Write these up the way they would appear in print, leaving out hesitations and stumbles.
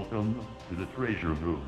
Welcome to the treasure room.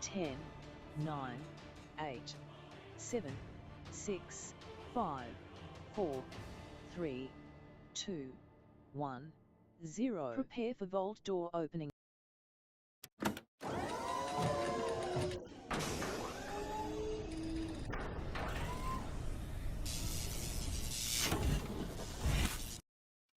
Ten, 9, 8, 7, 6, 5, 4, 3, 2, 1, 0. Prepare for vault door opening.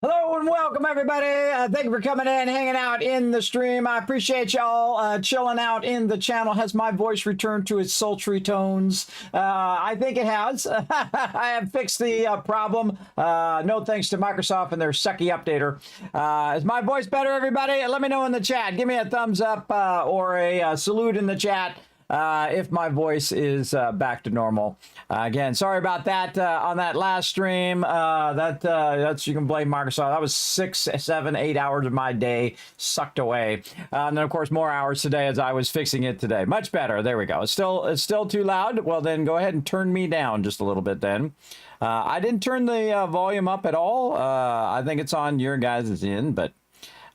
Hello and welcome everybody. Thank you for coming in, hanging out in the stream. I appreciate y'all chilling out in the channel. Has my voice returned to its sultry tones? I think it has. I have fixed the problem. No thanks to Microsoft and their sucky updater. Is my voice better, everybody? Let me know in the chat. Give me a thumbs up or a salute in the chat. If my voice is back to normal. Again, sorry about that on that last stream. That's you can blame Microsoft. That was 6, 7, 8 hours of my day sucked away. And then of course more hours today as I was fixing it today. Much better. There we go. It's still too loud. Well then go ahead and turn me down just a little bit then. I didn't turn the volume up at all. I think it's on your guys' end, but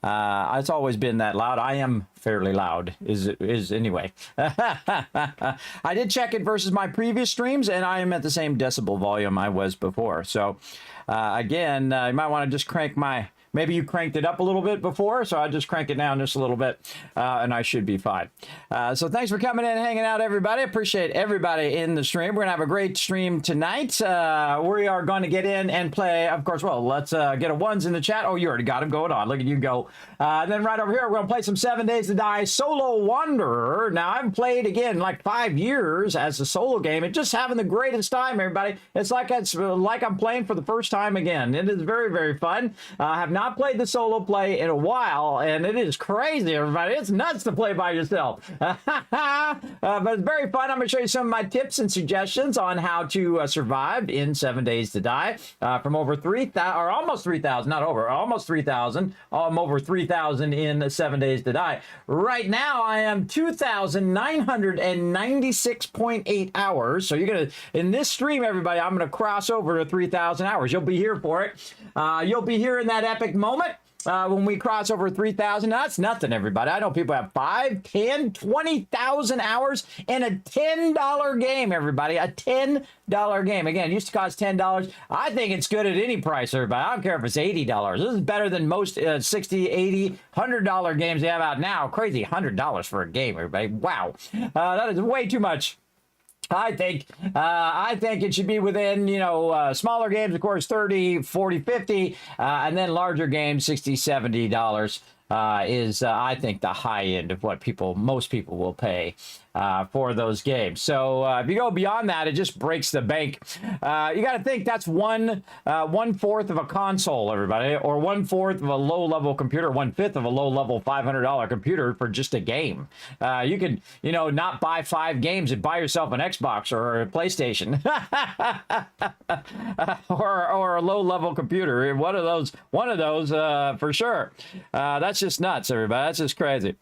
it's always been that loud. I am fairly loud, is anyway. I did check it versus my previous streams, and I am at the same decibel volume I was before. So, again, you might want to just crank my... Maybe you cranked it up a little bit before, so I just crank it down just a little bit, and I should be fine. So thanks for coming in and hanging out, everybody. Appreciate everybody in the stream. We're going to have a great stream tonight. We are going to get in and play, of course, well, let's get a ones in the chat. Oh, you already got them going on. Look at you go. Then right over here, we're going to play some 7 Days to Die Solo Wanderer. Now, I've played, again, like 5 years as a solo game. It's just having the greatest time, everybody. It's like I'm playing for the first time again. It is very, very fun. I have not played the solo play in a while, and it is crazy, everybody. It's nuts to play by yourself. But it's very fun. I'm going to show you some of my tips and suggestions on how to survive in 7 Days to Die. From over 3,000, or almost 3,000, not over, almost 3,000. I'm over 3,000 in 7 Days to Die. Right now, I am 2,996.8 hours. So you're going to, in this stream, everybody, I'm going to cross over to 3,000 hours. You'll be here for it. You'll be here in that epic moment when we cross over 3,000. That's nothing, everybody. I know people have 5, 10, 20,000 hours in a $10 game, everybody. A $10 game. Again, it used to cost $10. I think it's good at any price, everybody. I don't care if it's $80. This is better than most $60, $80, $100 games they have out now. Crazy, $100 for a game, everybody. Wow. That is way too much. I think it should be within, you know, smaller games, of course, 30, 40, 50, and then larger games, $60, $70 is, I think, the high end of what most people will pay. for those games. So if you go beyond that, it just breaks the bank. You got to think that's 1/4 of a console, everybody, or 1/4 of a low-level computer, 1/5 of a low-level $500 computer for just a game. You could, not buy 5 games and buy yourself an Xbox or a PlayStation or a low-level computer. One of those for sure. That's just nuts, everybody. That's just crazy.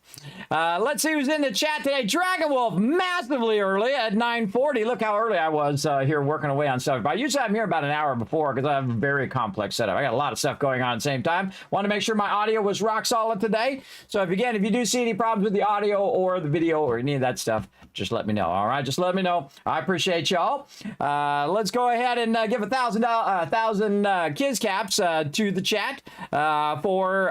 Let's see who's in the chat today. Dragon Wolf, massively early at 9:40. Look how early I was here working away on stuff. I usually I'm here about an hour before because I have a very complex setup. I got a lot of stuff going on at the same time. Want to make sure my audio was rock solid today. So if you do see any problems with the audio or the video or any of that stuff, just let me know. All right, just let me know. I appreciate y'all. Let's go ahead and give 1,000 Kiz caps to the chat for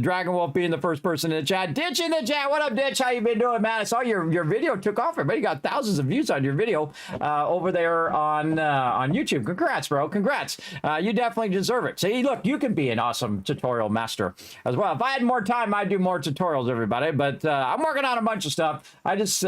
Dragon Wolf being the first person in the chat. Ditch in the chat. What up, Ditch? How you been doing, man? I saw your video took off. Everybody got thousands of views on your video over there on YouTube. Congrats, bro. Congrats. You definitely deserve it. See, look, you can be an awesome tutorial master as well. If I had more time, I'd do more tutorials, everybody. But I'm working on a bunch of stuff. I just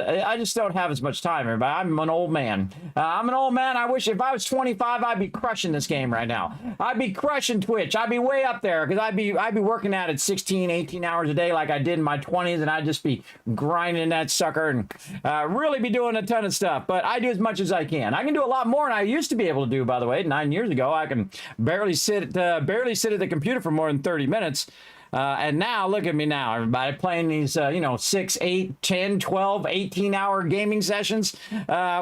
don't have as much time, everybody. I'm an old man. I'm an old man. I wish if I was 25, I'd be crushing this game right now. I'd be crushing Twitch. I'd be way up there because I'd be working at it 16, 18 hours a day like I did in my 20s, and I'd just be grinding that sucker and really be doing a ton of stuff. But I do as much as I can. I can do a lot more than I used to be able to do, by the way. 9 years ago, I can barely sit at the computer for more than 30 minutes. And now, look at me now, everybody, playing these, 6, 8, 10, 12, 18-hour gaming sessions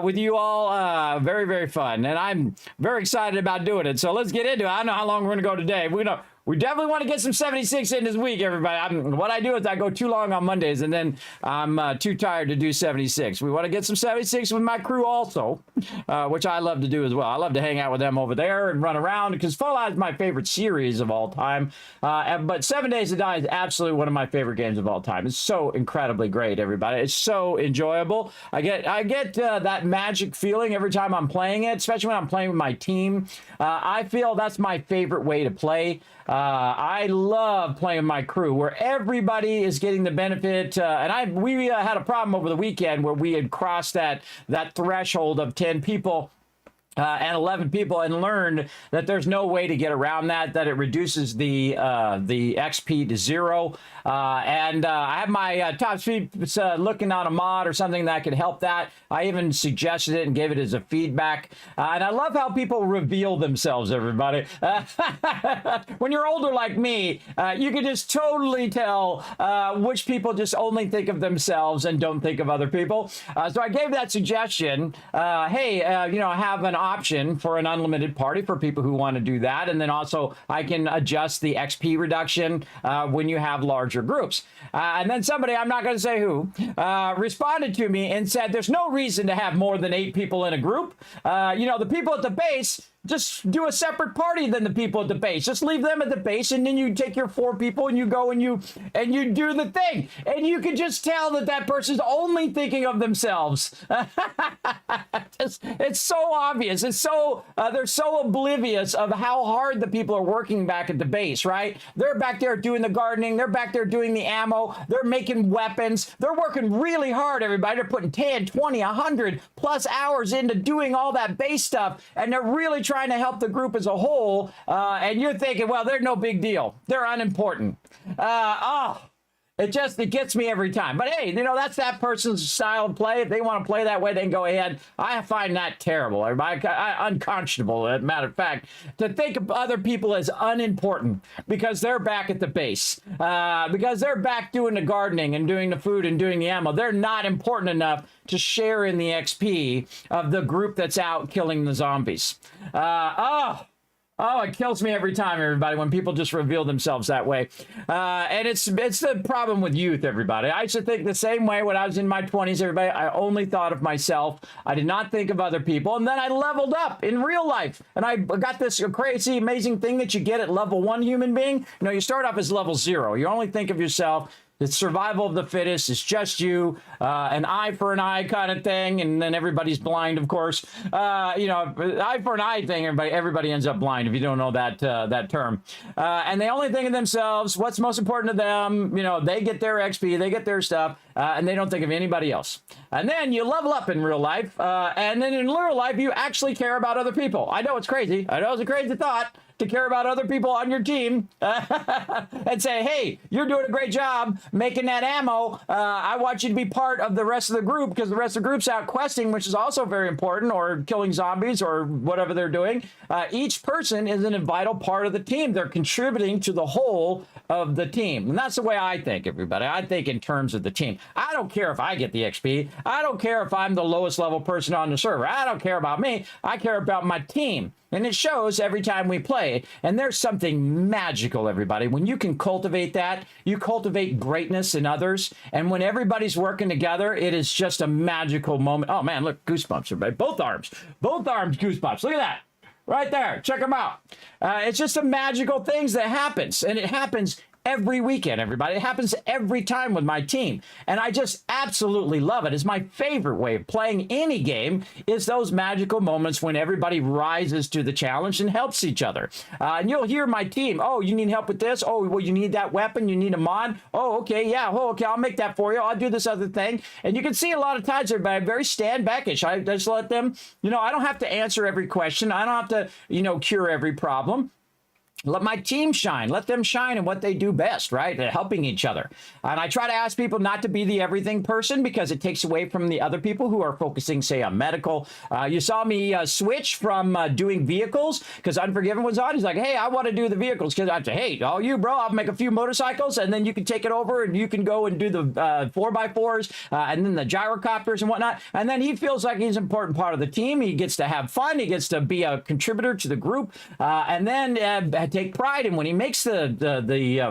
with you all. Very, very fun. And I'm very excited about doing it. So let's get into it. I don't know how long we're going to go today. We definitely want to get some 76 in this week, everybody. What I do is I go too long on Mondays, and then I'm too tired to do 76. We want to get some 76 with my crew also, which I love to do as well. I love to hang out with them over there and run around because Fallout is my favorite series of all time. But 7 Days to Die is absolutely one of my favorite games of all time. It's so incredibly great, everybody. It's so enjoyable. I get that magic feeling every time I'm playing it, especially when I'm playing with my team. I feel that's my favorite way to play. I love playing with my crew where everybody is getting the benefit. We had a problem over the weekend where we had crossed that threshold of 10 people. And 11 people, and learned that there's no way to get around that it reduces the XP to 0. I have my top speed looking on a mod or something that could help that. I even suggested it and gave it as a feedback. And I love how people reveal themselves, everybody. When you're older like me, you can just totally tell which people just only think of themselves and don't think of other people. So I gave that suggestion. Hey, have an option for an unlimited party for people who want to do that. And then also I can adjust the XP reduction when you have larger groups. And then somebody, I'm not going to say who, responded to me and said, there's no reason to have more than 8 people in a group. The people at the base, just do a separate party than the people at the base. Just leave them at the base, and then you take your 4 people and you go and you do the thing. And you can just tell that person's only thinking of themselves. It's so obvious. It's so they're so oblivious of how hard the people are working back at the base, right? They're back there doing the gardening. They're back there doing the ammo. They're making weapons. They're working really hard, everybody. They're putting 10, 20, 100 plus hours into doing all that base stuff, and they're really trying to help the group as a whole, and you're thinking, well, they're no big deal. They're unimportant. It gets me every time. But hey, that's that person's style of play. If they want to play that way, they can go ahead. I find that terrible. Unconscionable, as a matter of fact, to think of other people as unimportant because they're back at the base. Because they're back doing the gardening and doing the food and doing the ammo. They're not important enough to share in the XP of the group that's out killing the zombies. It kills me every time, everybody, when people just reveal themselves that way. And it's the problem with youth, everybody. I used to think the same way when I was in my 20s, everybody. I only thought of myself. I did not think of other people. And then I leveled up in real life. And I got this crazy, amazing thing that you get at level 1 human being. You start off as level 0. You only think of yourself. It's survival of the fittest. It's just you, an eye for an eye kind of thing, and then everybody's blind, of course. You know, eye for an eye thing. Everybody ends up blind if you don't know that that term. And they only think of themselves. What's most important to them? You know, they get their XP, they get their stuff, and they don't think of anybody else. And then you level up in real life, and then in real life you actually care about other people. I know it's crazy. I know it's a crazy thought, to care about other people on your team and say, hey, you're doing a great job making that ammo. I want you to be part of the rest of the group, because the rest of the group's out questing, which is also very important, or killing zombies or whatever they're doing. Each person is a vital part of the team. They're contributing to the whole of the team. And that's the way I think, everybody. I think in terms of the team. I don't care if I get the XP. I don't care if I'm the lowest level person on the server. I don't care about me. I care about my team. And it shows every time we play. And there's something magical, everybody. When you can cultivate that, you cultivate greatness in others. And when everybody's working together, it is just a magical moment. Oh, man, look, goosebumps, everybody. Both arms goosebumps. Look at that. Right there. Check them out. It's just a magical things that happens. And it happens every weekend, everybody. It happens every time with my team. And I just absolutely love it. It's my favorite way of playing any game, is those magical moments when everybody rises to the challenge and helps each other. And you'll hear my team, oh, you need help with this? Oh, well, you need that weapon? You need a mod? Oh, okay, yeah. Oh, okay, I'll make that for you. I'll do this other thing. And you can see a lot of times, everybody, I'm very stand-backish. I just let them, you know, I don't have to answer every question. I don't have to, you know, cure every problem. Let my team shine. Let them shine in what they do best, right? Helping each other. And I try to ask people not to be the everything person, because it takes away from the other people who are focusing, say, on medical. You saw me switch from doing vehicles, because Unforgiven was on. He's like, hey, I want to do the vehicles. Because I say, hey, all you, bro, I'll make a few motorcycles, and then you can take it over, and you can go and do the 4x4s, and then the gyrocopters and whatnot. And then he feels like he's an important part of the team. He gets to have fun. He gets to be a contributor to the group. And then take pride in when he makes the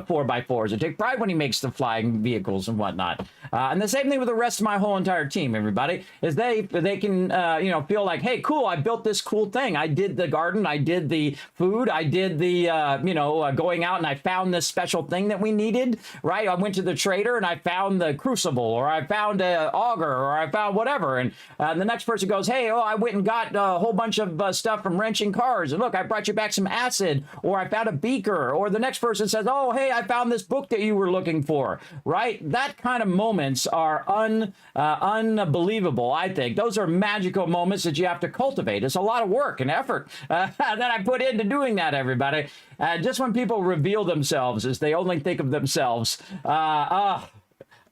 4x4s, and take pride when he makes the flying vehicles and whatnot. And the same thing with the rest of my whole entire team, everybody, is they can you know, feel like, hey, cool, I built this cool thing. I did the garden, I did the food, I did the you know, going out and I found this special thing that we needed, right? I went to the trader and I found the crucible, or I found an auger, or I found whatever. And the next person goes, hey, oh, I went and got a whole bunch of stuff from wrenching cars, and look, I brought you back some acid, or I found a beaker. Or the next person says, oh, hey, I found this book that you were looking for, right? That kind of moments are unbelievable, I think. Those are magical moments that you have to cultivate. It's a lot of work and effort that I put into doing that, everybody. Just when people reveal themselves as they only think of themselves,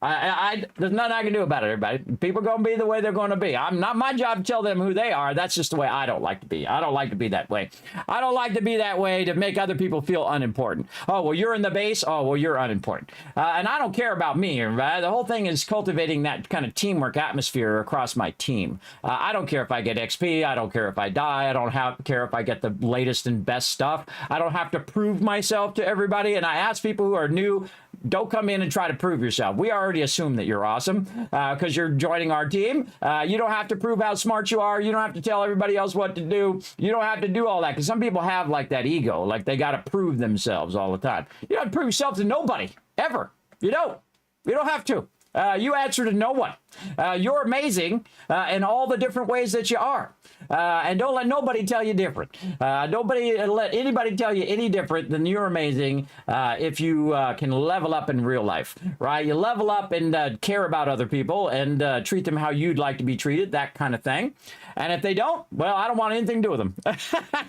there's nothing I can do about it, everybody. People are going to be the way they're going to be. I'm not my job to tell them who they are. That's just the way I don't like to be. I don't like to be that way. I don't like to be that way to make other people feel unimportant. Oh, well, you're in the base. Oh, well, you're unimportant. And I don't care about me, everybody. The whole thing is cultivating that kind of teamwork atmosphere across my team. I don't care if I get XP. I don't care if I die. I don't care if I get the latest and best stuff. I don't have to prove myself to everybody. And I ask people who are new, don't come in and try to prove yourself. We already assume that you're awesome because you're joining our team. You don't have to prove how smart you are. You don't have to tell everybody else what to do. You don't have to do all that, because some people have like that ego, like they got to prove themselves all the time. You don't have to prove yourself to nobody, ever. You don't. You don't have to. You answer to no one. You're amazing in all the different ways that you are. And don't let nobody tell you different. Nobody let anybody tell you any different than you're amazing if you can level up in real life, right? You level up and care about other people and treat them how you'd like to be treated, that kind of thing. And if they don't, well, I don't want anything to do with them.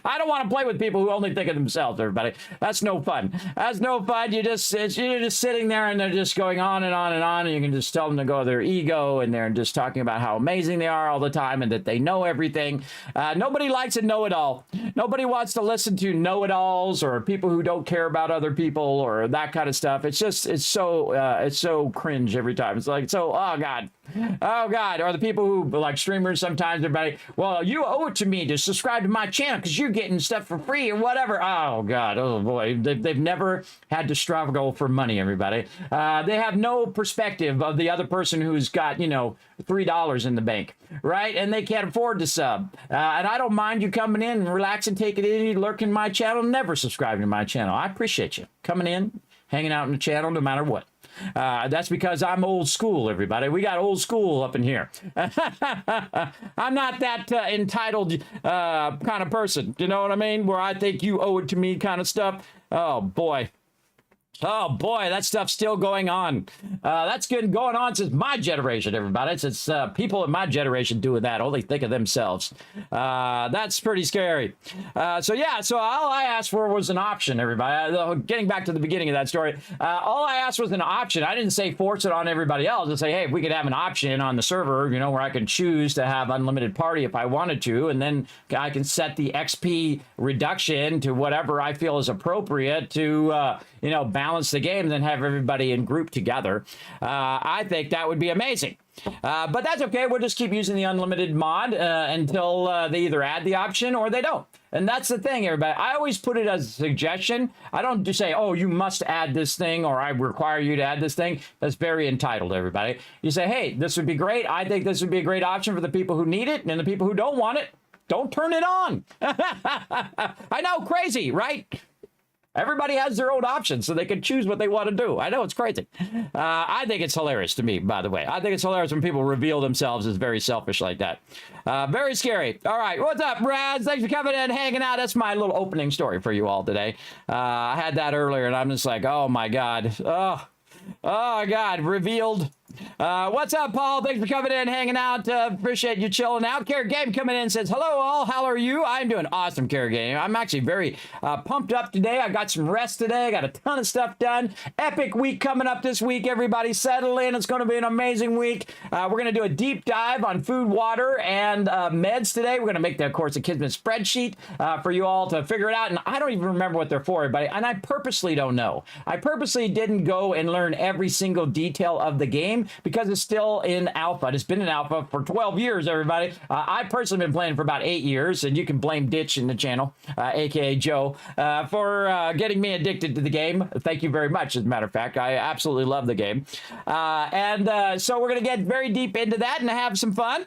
I don't want to play with people who only think of themselves, everybody. That's no fun. That's no fun. You're just sitting there and they're just going on and on and on, and you can just tell them to go their ego, and they're just talking about how amazing they are all the time and that they know everything. Nobody likes a know-it-all. Nobody wants to listen to know-it-alls or people who don't care about other people or that kind of stuff. It's just, it's so cringe every time. It's like, so, oh God. Oh God. Or the people who, like streamers sometimes, everybody, well, you owe it to me to subscribe to my channel because you're getting stuff for free or whatever. Oh God. Oh boy. They've never had to struggle for money, everybody. They have no perspective of the other person who's got, you know, $3 in the bank, right? And they can't afford to sub. And I don't mind you coming in and relaxing, taking it in, lurking my channel, never subscribing to my channel. I appreciate you coming in, hanging out in the channel no matter what. That's because I'm old school, everybody. We got old school up in here. I'm not that entitled kind of person. You know what I mean? Where I think you owe it to me kind of stuff. Oh, boy. Oh, boy, that stuff's still going on. That's been going on since my generation, everybody. Since people in my generation doing that, only think of themselves. That's pretty scary. So all I asked for was an option, everybody. Getting back to the beginning of that story, all I asked was an option. I didn't say force it on everybody else. I say, hey, if we could have an option on the server, you know, where I can choose to have unlimited party if I wanted to, and then I can set the XP reduction to whatever I feel is appropriate to, you know, balance the game and then have everybody in group together. I think that would be amazing. But that's okay. We'll just keep using the unlimited mod until they either add the option or they don't. And that's the thing, everybody. I always put it as a suggestion. I don't just say, oh, you must add this thing or I require you to add this thing. That's very entitled, everybody. You say, hey, this would be great. I think this would be a great option for the people who need it, and the people who don't want it, don't turn it on. I know, crazy, right? Everybody has their own options, so they can choose what they want to do. I know, it's crazy. I think it's hilarious to me, by the way. I think it's hilarious when people reveal themselves as very selfish like that. Very scary. All right, what's up, Raz? Thanks for coming in, hanging out. That's my little opening story for you all today. I had that earlier, and I'm just like, oh, my God. Oh, God, revealed. What's up, Paul? Thanks for coming in, hanging out. Appreciate you chilling out. Carrot Game coming in and says, hello, all. How are you? I'm doing awesome, Carrot Game. I'm actually very pumped up today. I got some rest today. I got a ton of stuff done. Epic week coming up this week. Everybody settle in. It's going to be an amazing week. We're going to do a deep dive on food, water, and meds today. We're going to make, of course, a Kismet spreadsheet for you all to figure it out. And I don't even remember what they're for, everybody. And I purposely don't know. I purposely didn't go and learn every single detail of the game because it's still in alpha. It's been in alpha for 12 years, everybody. I personally been playing for about 8 years, and you can blame Ditch in the channel, aka Joe, for getting me addicted to the game. Thank you very much, as a matter of fact. I absolutely love the game. So we're going to get very deep into that and have some fun.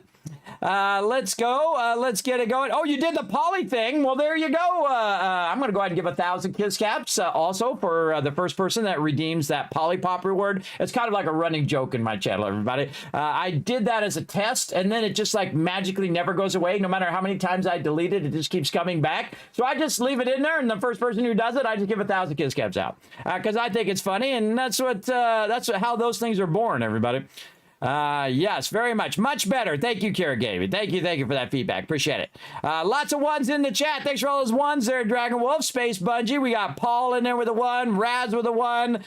Let's go. Let's get it going. Oh, you did the poly thing. Well, there you go. I'm going to go ahead and give 1,000 kiss caps also for the first person that redeems that poly pop reward. It's kind of like a running joke in my channel, everybody. I did that as a test, and then it just like magically never goes away. No matter how many times I delete it, it just keeps coming back. So I just leave it in there, and the first person who does it, I just give 1,000 kiss caps out because I think it's funny, and that's how those things are born, everybody. Yes, very much. Much better. Thank you, Kara Gaming. Thank you for that feedback. Appreciate it. Lots of ones in the chat. Thanks for all those ones there, Dragon Wolf, Space Bungie. We got Paul in there with a 1, Raz with a 1.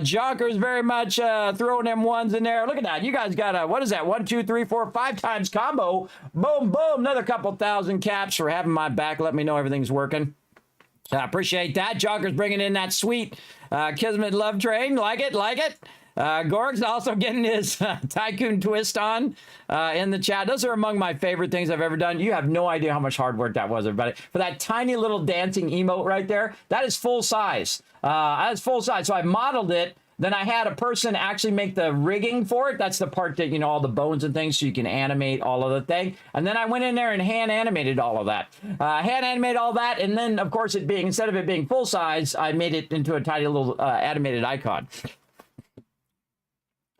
Jonkers very much throwing them ones in there. Look at that. You guys got a, what is that? 1, 2, 3, 4, 5 times combo. Boom, boom. Another couple thousand caps for having my back. Let me know everything's working. I appreciate that. Jonkers bringing in that sweet Kismet love train. Like it, like it. Gorg's also getting his Tycoon twist on in the chat. Those are among my favorite things I've ever done. You have no idea how much hard work that was, everybody. For that tiny little dancing emote right there, that is full size. That is full size. So I modeled it. Then I had a person actually make the rigging for it. That's the part that, you know, all the bones and things so you can animate all of the thing. And then I went in there and hand animated all of that. Hand animated all that. And then, of course, instead of it being full size, I made it into a tiny little animated icon.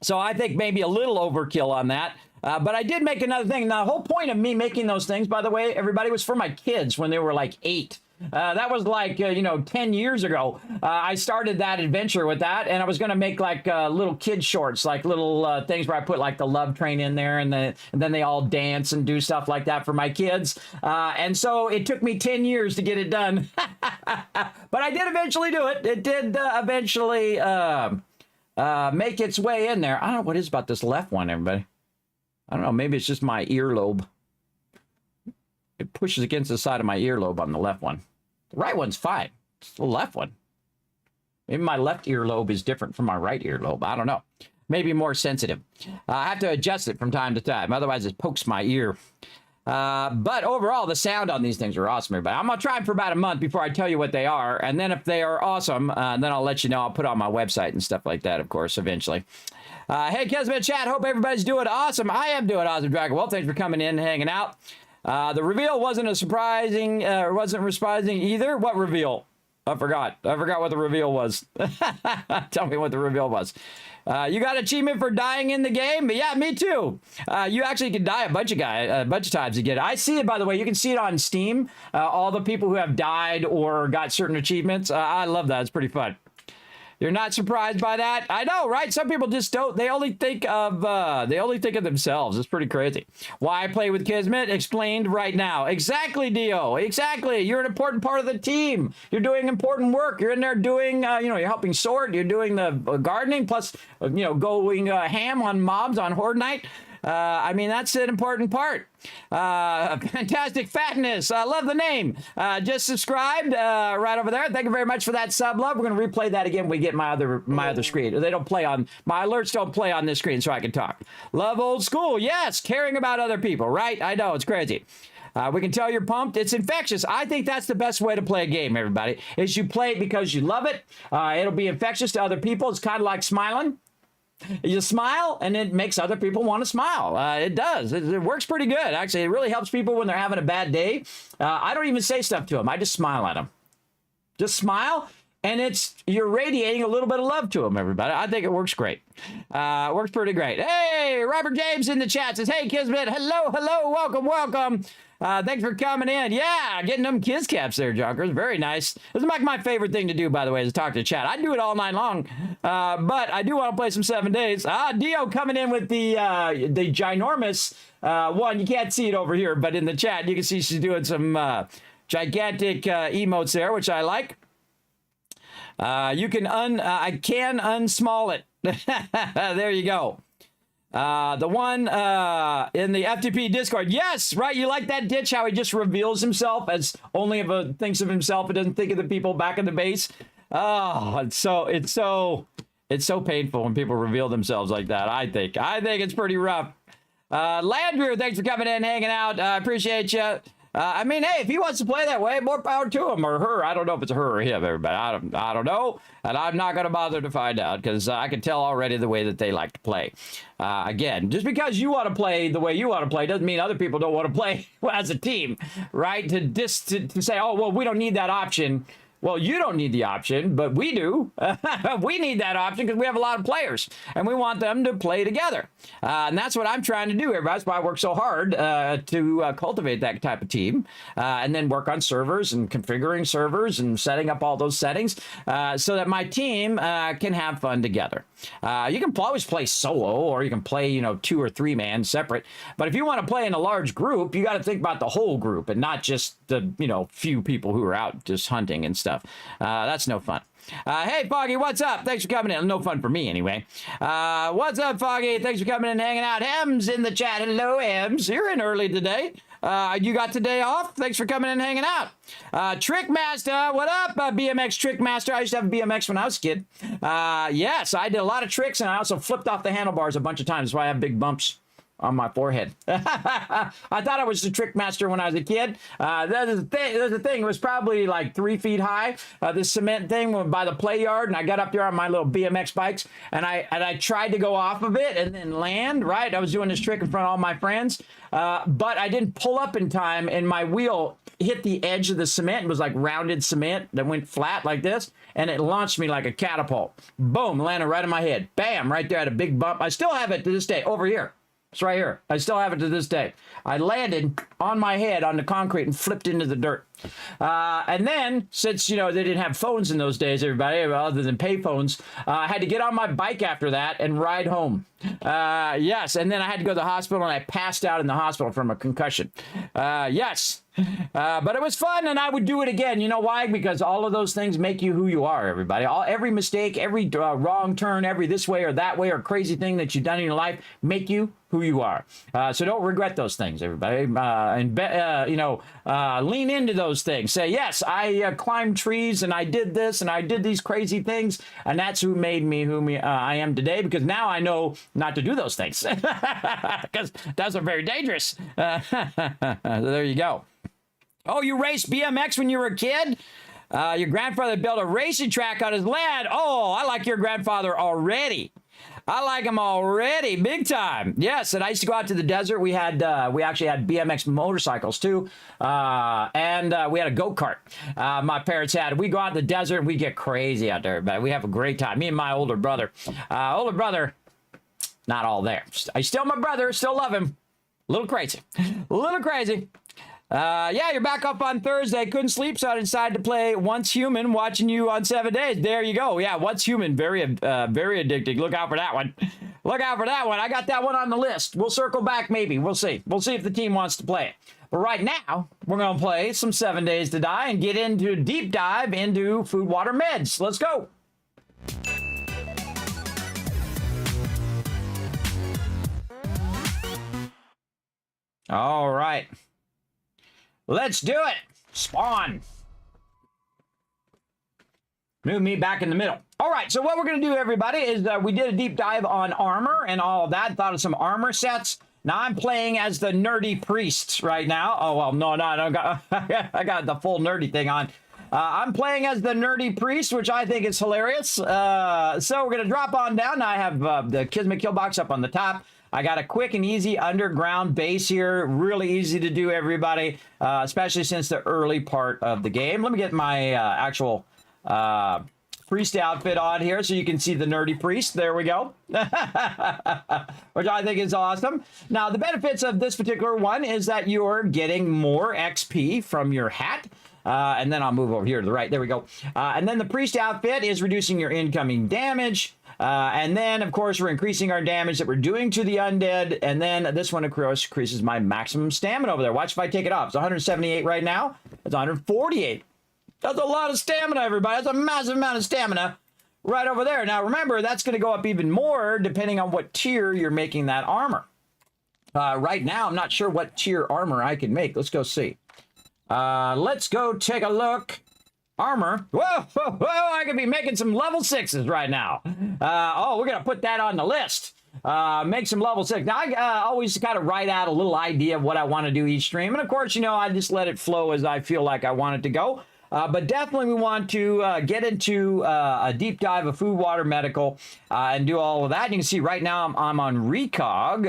So I think maybe a little overkill on that. But I did make another thing. Now, the whole point of me making those things, by the way, everybody, was for my kids when they were like 8. That was like, 10 years ago. I started that adventure with that, and I was going to make like little kid shorts, like little things where I put like the love train in there, and then they all dance and do stuff like that for my kids. And so it took me 10 years to get it done. But I did eventually do it. It did eventually make its way in there. I don't know what it is about this left one, everybody. I don't know. Maybe it's just my earlobe. It pushes against the side of my earlobe on the left one. The right one's fine. It's the left one. Maybe my left earlobe is different from my right earlobe. I don't know. Maybe more sensitive. I have to adjust it from time to time. Otherwise, it pokes my ear. But overall, the sound on these things are awesome, everybody. I'm going to try them for about a month before I tell you what they are. And then if they are awesome, then I'll let you know. I'll put it on my website and stuff like that, of course, eventually. Hey, Kismet chat. Hope everybody's doing awesome. I am doing awesome, Dragon. Well, thanks for coming in and hanging out. The reveal wasn't surprising either. What reveal? I forgot what the reveal was. Tell me what the reveal was. You got achievement for dying in the game? Yeah, me too. You actually can die a bunch of times to get it. I see it, by the way. You can see it on Steam. All the people who have died or got certain achievements. I love that. It's pretty fun. You're not surprised by that? I know, right? Some people just don't. They only think of themselves. It's pretty crazy. Why I play with Kismet? Explained right now. Exactly, Dio. Exactly. You're an important part of the team. You're doing important work. You're in there doing, you're helping sort. You're doing the gardening, plus, going ham on mobs on Horde Night. That's an important part. Fantastic fatness. I love the name. Just subscribed right over there. Thank you very much for that sub love. We're going to replay that again when we get my other screen. They don't play on, my alerts don't play on this screen so I can talk. Love old school. Yes. Caring about other people, right? I know. It's crazy. We can tell you're pumped. It's infectious. I think that's the best way to play a game, everybody, is you play it because you love it. It'll be infectious to other people. It's kind of like smiling. You smile, and it makes other people want to smile. It does. It works pretty good, actually. It really helps people when they're having a bad day. I don't even say stuff to them. I just smile at them. Just smile, and you're radiating a little bit of love to them, everybody. I think it works great. Works pretty great. Hey, Robert James in the chat says, hey, Kismet, hello, welcome. Thanks for coming in. Yeah, getting them kids caps there, Junkers. Very nice. This is like my favorite thing to do, by the way, is talk to chat. I do it all night long, but I do want to play some 7 days. Dio coming in with the ginormous one. You can't see it over here, but in the chat, you can see she's doing some gigantic emotes there, which I like. I can unsmall it. There you go. The one in the FTP Discord. Yes, right. You like that ditch, how he just reveals himself as only thinks of himself and doesn't think of the people back in the base. Oh, it's so painful when people reveal themselves like that. I think it's pretty rough. Landrew, thanks for coming in, hanging out. I appreciate you. Hey, if he wants to play that way, more power to him or her. I don't know if it's a her or him, everybody. I don't know, and I'm not going to bother to find out because I can tell already the way that they like to play. Again, just because you want to play the way you want to play doesn't mean other people don't want to play as a team, right? To say, oh, well, we don't need that option. Well, you don't need the option, but we do. We need that option because we have a lot of players, and we want them to play together. And that's what I'm trying to do, everybody. That's why I work so hard to cultivate that type of team, and then work on servers and configuring servers and setting up all those settings so that my team can have fun together. You can always play solo, or you can play, 2 or 3 man separate. But if you want to play in a large group, you got to think about the whole group and not just the, few people who are out just hunting and stuff. That's no fun. Hey, Foggy, what's up? Thanks for coming in. No fun for me, anyway. What's up, Foggy? Thanks for coming in and hanging out. Hems in the chat. Hello, Hems. You're in early today. You got today off? Thanks for coming in and hanging out. Trickmaster, what up, BMX Trickmaster? I used to have a BMX when I was a kid. Yes, I did a lot of tricks, and I also flipped off the handlebars a bunch of times. That's why I have big bumps on my forehead. I thought I was the trick master when I was a kid. There's a thing. It was probably like 3 feet high. This cement thing went by the play yard, and I got up there on my little BMX bikes, and I tried to go off of it and then land, right? I was doing this trick in front of all my friends, but I didn't pull up in time, and my wheel hit the edge of the cement. It was like rounded cement that went flat like this, and it launched me like a catapult. Boom, landed right in my head. Bam, right there. I had a big bump. I still have it to this day. Over here. It's right here. I still have it to this day. I landed on my head on the concrete and flipped into the dirt. And then, since, they didn't have phones in those days, everybody, other than pay phones, I had to get on my bike after that and ride home. Yes, and then I had to go to the hospital, and I passed out in the hospital from a concussion. Yes. But it was fun, and I would do it again. You know why? Because all of those things make you who you are, everybody. Every mistake, every wrong turn, every this way or that way or crazy thing that you've done in your life make you who you are. So don't regret those things, everybody. Lean into those things. Say, yes, I climbed trees, and I did this, and I did these crazy things, and that's who made me who I am today, because now I know not to do those things. Because those are very dangerous. There you go. Oh, you raced BMX when you were a kid? Your grandfather built a racing track on his land. Oh, I like your grandfather already. I like them already, big time. Yes, and I used to go out to the desert. We actually had BMX motorcycles too, and we had a go-kart. My parents had. We go out in the desert and we get crazy out there, but we have a great time. Me and my older brother. Not all there. I still my brother, still love him. A little crazy. A little crazy. Yeah, you're back up on Thursday. Couldn't sleep, so I decided to play Once Human, watching you on 7 days. There you go. Yeah, Once Human, very addicting. Look out for that one. Look out for that one. I got that one on the list. We'll circle back maybe. We'll see. We'll see if the team wants to play it. But right now, we're going to play some 7 Days to Die and get into a deep dive into food, water, meds. Let's go. All right. Let's do it. Spawn. Move me back in the middle. All right, so what we're going to do, everybody, is we did a deep dive on armor and all of that. Thought of some armor sets. Now I'm playing as the nerdy priest right now. Oh, well, no, I don't got, I got the full nerdy thing on. I'm playing as the nerdy priest, which I think is hilarious. So we're going to drop on down. I have the Kismet kill box up on the top. I got a quick and easy underground base here. Really easy to do, everybody, especially since the early part of the game. Let me get my actual priest outfit on here so you can see the nerdy priest. There we go. Which I think is awesome. Now, the benefits of this particular one is that you're getting more XP from your hat. And then I'll move over here to the right. There we go. And then the priest outfit is reducing your incoming damage. And then, of course, we're increasing our damage that we're doing to the undead. And then this one, of course, increases my maximum stamina over there. Watch if I take it off. It's 178 right now. It's 148. That's a lot of stamina, everybody. That's a massive amount of stamina right over there. Now, remember, that's going to go up even more depending on what tier you're making that armor. Right now, I'm not sure what tier armor I can make. Let's go see. Let's go take a look. Armor. Whoa, whoa, whoa, I could be making some level 6s right now. Oh, we're going to put that on the list. Make some level 6. Now, I always kind of write out a little idea of what I want to do each stream. And, of course, you know, I just let it flow as I feel like I want it to go. But definitely we want to get into a deep dive of food, water, medical, and do all of that. You can see right now I'm on Recog,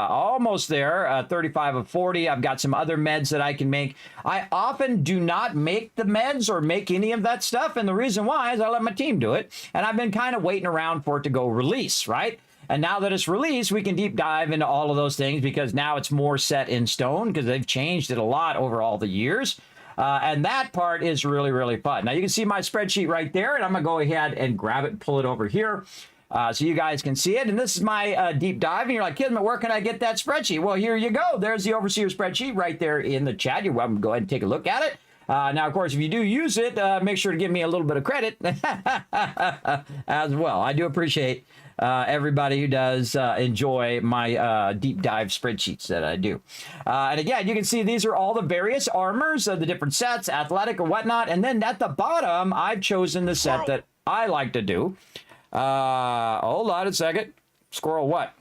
almost there, 35 of 40. I've got some other meds that I can make. I often do not make the meds or make any of that stuff, and the reason why is I let my team do it, and I've been kind of waiting around for it to go release, right? And now that it's released, we can deep dive into all of those things because now it's more set in stone because they've changed it a lot over all the years. And that part is really, really fun. Now, you can see my spreadsheet right there, and I'm going to go ahead and grab it and pull it over here so you guys can see it. And this is my deep dive. And you're like, Kismet, where can I get that spreadsheet? Well, here you go. There's the Overseer spreadsheet right there in the chat. You're welcome to go ahead and take a look at it. Now, of course, if you do use it, make sure to give me a little bit of credit as well. I do appreciate everybody who does enjoy my deep dive spreadsheets that I do. And again, you can see these are all the various armors of the different sets, athletic or whatnot. And then at the bottom, I've chosen the set that I like to do. Hold on a second. Squirrel what?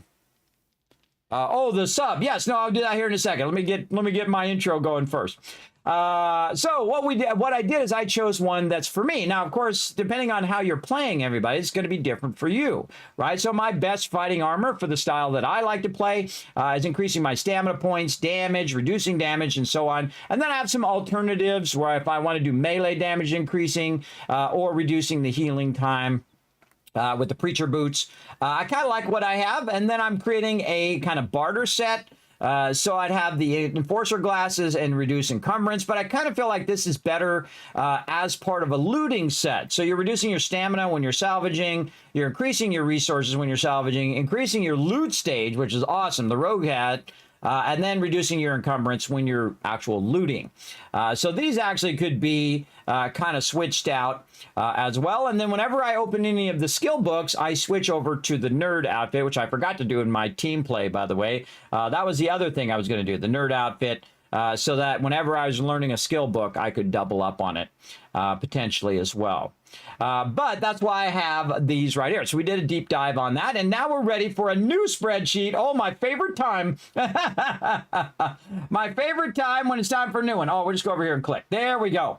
Oh, the sub. Yes, no, I'll do that here in a second. Let me get my intro going first. So what I did is I chose one that's for me. Now, of course, depending on how you're playing, everybody, it's going to be different for you, right? So my best fighting armor for the style that I like to play is increasing my stamina points, damage, reducing damage, and so on. And then I have some alternatives where if I want to do melee damage increasing or reducing the healing time. With the preacher boots. I kind of like what I have, and then I'm creating a kind of barter set. So I'd have the enforcer glasses and reduce encumbrance, but I kind of feel like this is better as part of a looting set. So you're reducing your stamina when you're salvaging, you're increasing your resources when you're salvaging, increasing your loot stage, which is awesome, the rogue hat, and then reducing your encumbrance when you're actual looting. So these actually could be kind of switched out as well. And then whenever I open any of the skill books, I switch over to the nerd outfit, which I forgot to do in my team play, by the way. That was the other thing I was going to do, the nerd outfit, so that whenever I was learning a skill book, I could double up on it potentially as well. But that's why I have these right here. So we did a deep dive on that, and now we're ready for a new spreadsheet. Oh, my favorite time. My favorite time when it's time for a new one. Oh, we'll just go over here and click. There we go.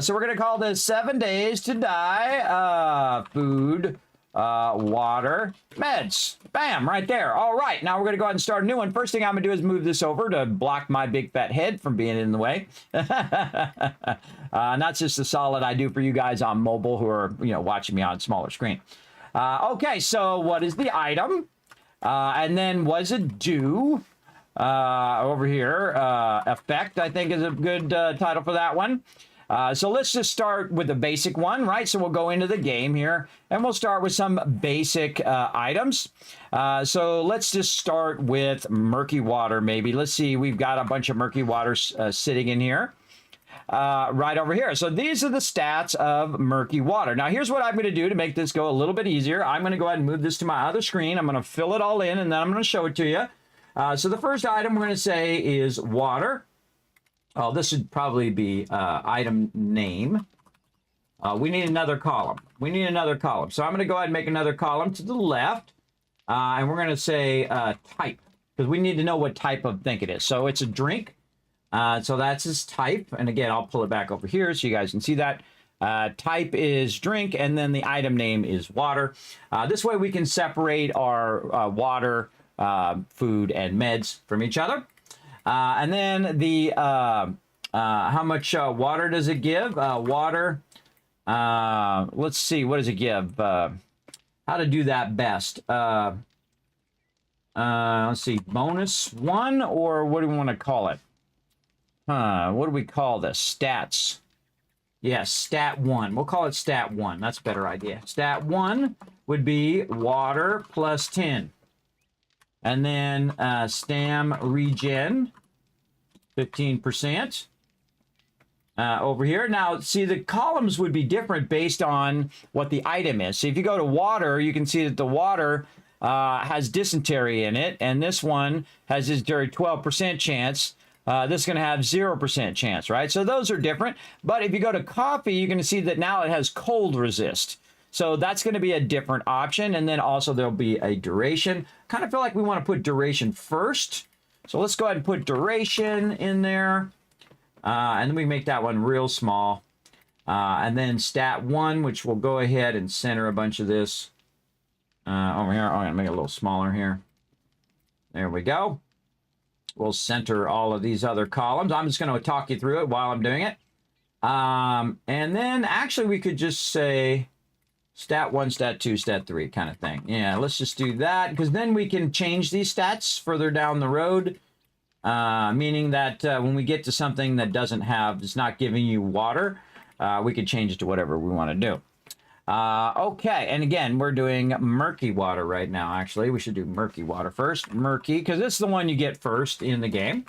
So we're going to call this 7 Days to Die, food, water, meds. Bam, right there. All right, now we're going to go ahead and start a new one. First thing I'm going to do is move this over to block my big fat head from being in the way. Not just the solid I do for you guys on mobile who are, watching me on a smaller screen. Okay, so what is the item? And then was it due? Over here, effect, I think is a good title for that one. So let's just start with the basic one, right? So we'll go into the game here, and we'll start with some basic items. So let's just start with murky water, maybe. Let's see, we've got a bunch of murky water sitting in here. Right over here. So these are the stats of murky water. Now here's what I'm going to do to make this go a little bit easier. I'm going to go ahead and move this to my other screen. I'm going to fill it all in, and then I'm going to show it to you. So the first item we're going to say is water. Oh, this should probably be item name. We need another column. We need another column. So I'm going to go ahead and make another column to the left. And we're going to say type, because we need to know what type of thing it is. So it's a drink. So that's its type. And again, I'll pull it back over here so you guys can see that. Type is drink, and then the item name is water. This way we can separate our water, food, and meds from each other. And then the how much water does it give? Water, let's see, what does it give? How to do that best? Let's see, bonus 1, or what do we want to call it? What do we call this? Stats. Yes, stat 1. We'll call it stat 1. That's a better idea. Stat 1 would be water plus 10. And then stam regen, 15%. Over here. Now, see, the columns would be different based on what the item is. So if you go to water, you can see that the water has dysentery in it, and this one has dysentery 12% chance. This is going to have 0% chance, right? So those are different. But if you go to coffee, you're going to see that now it has cold resist. So that's going to be a different option. And then also there'll be a duration. Kind of feel like we want to put duration first. So let's go ahead and put duration in there. And then we make that one real small. And then stat 1, which we'll go ahead and center a bunch of this over here. I'm going to make it a little smaller here. There we go. We'll center all of these other columns. I'm just going to talk you through it while I'm doing it. And then actually we could just say stat 1, stat 2, stat 3 kind of thing. Yeah, let's just do that, because then we can change these stats further down the road, meaning that when we get to something that it's not giving you water, we could change it to whatever we want to do. Okay, and again, we're doing murky water right now, actually. We should do murky water first. Murky, because this is the one you get first in the game.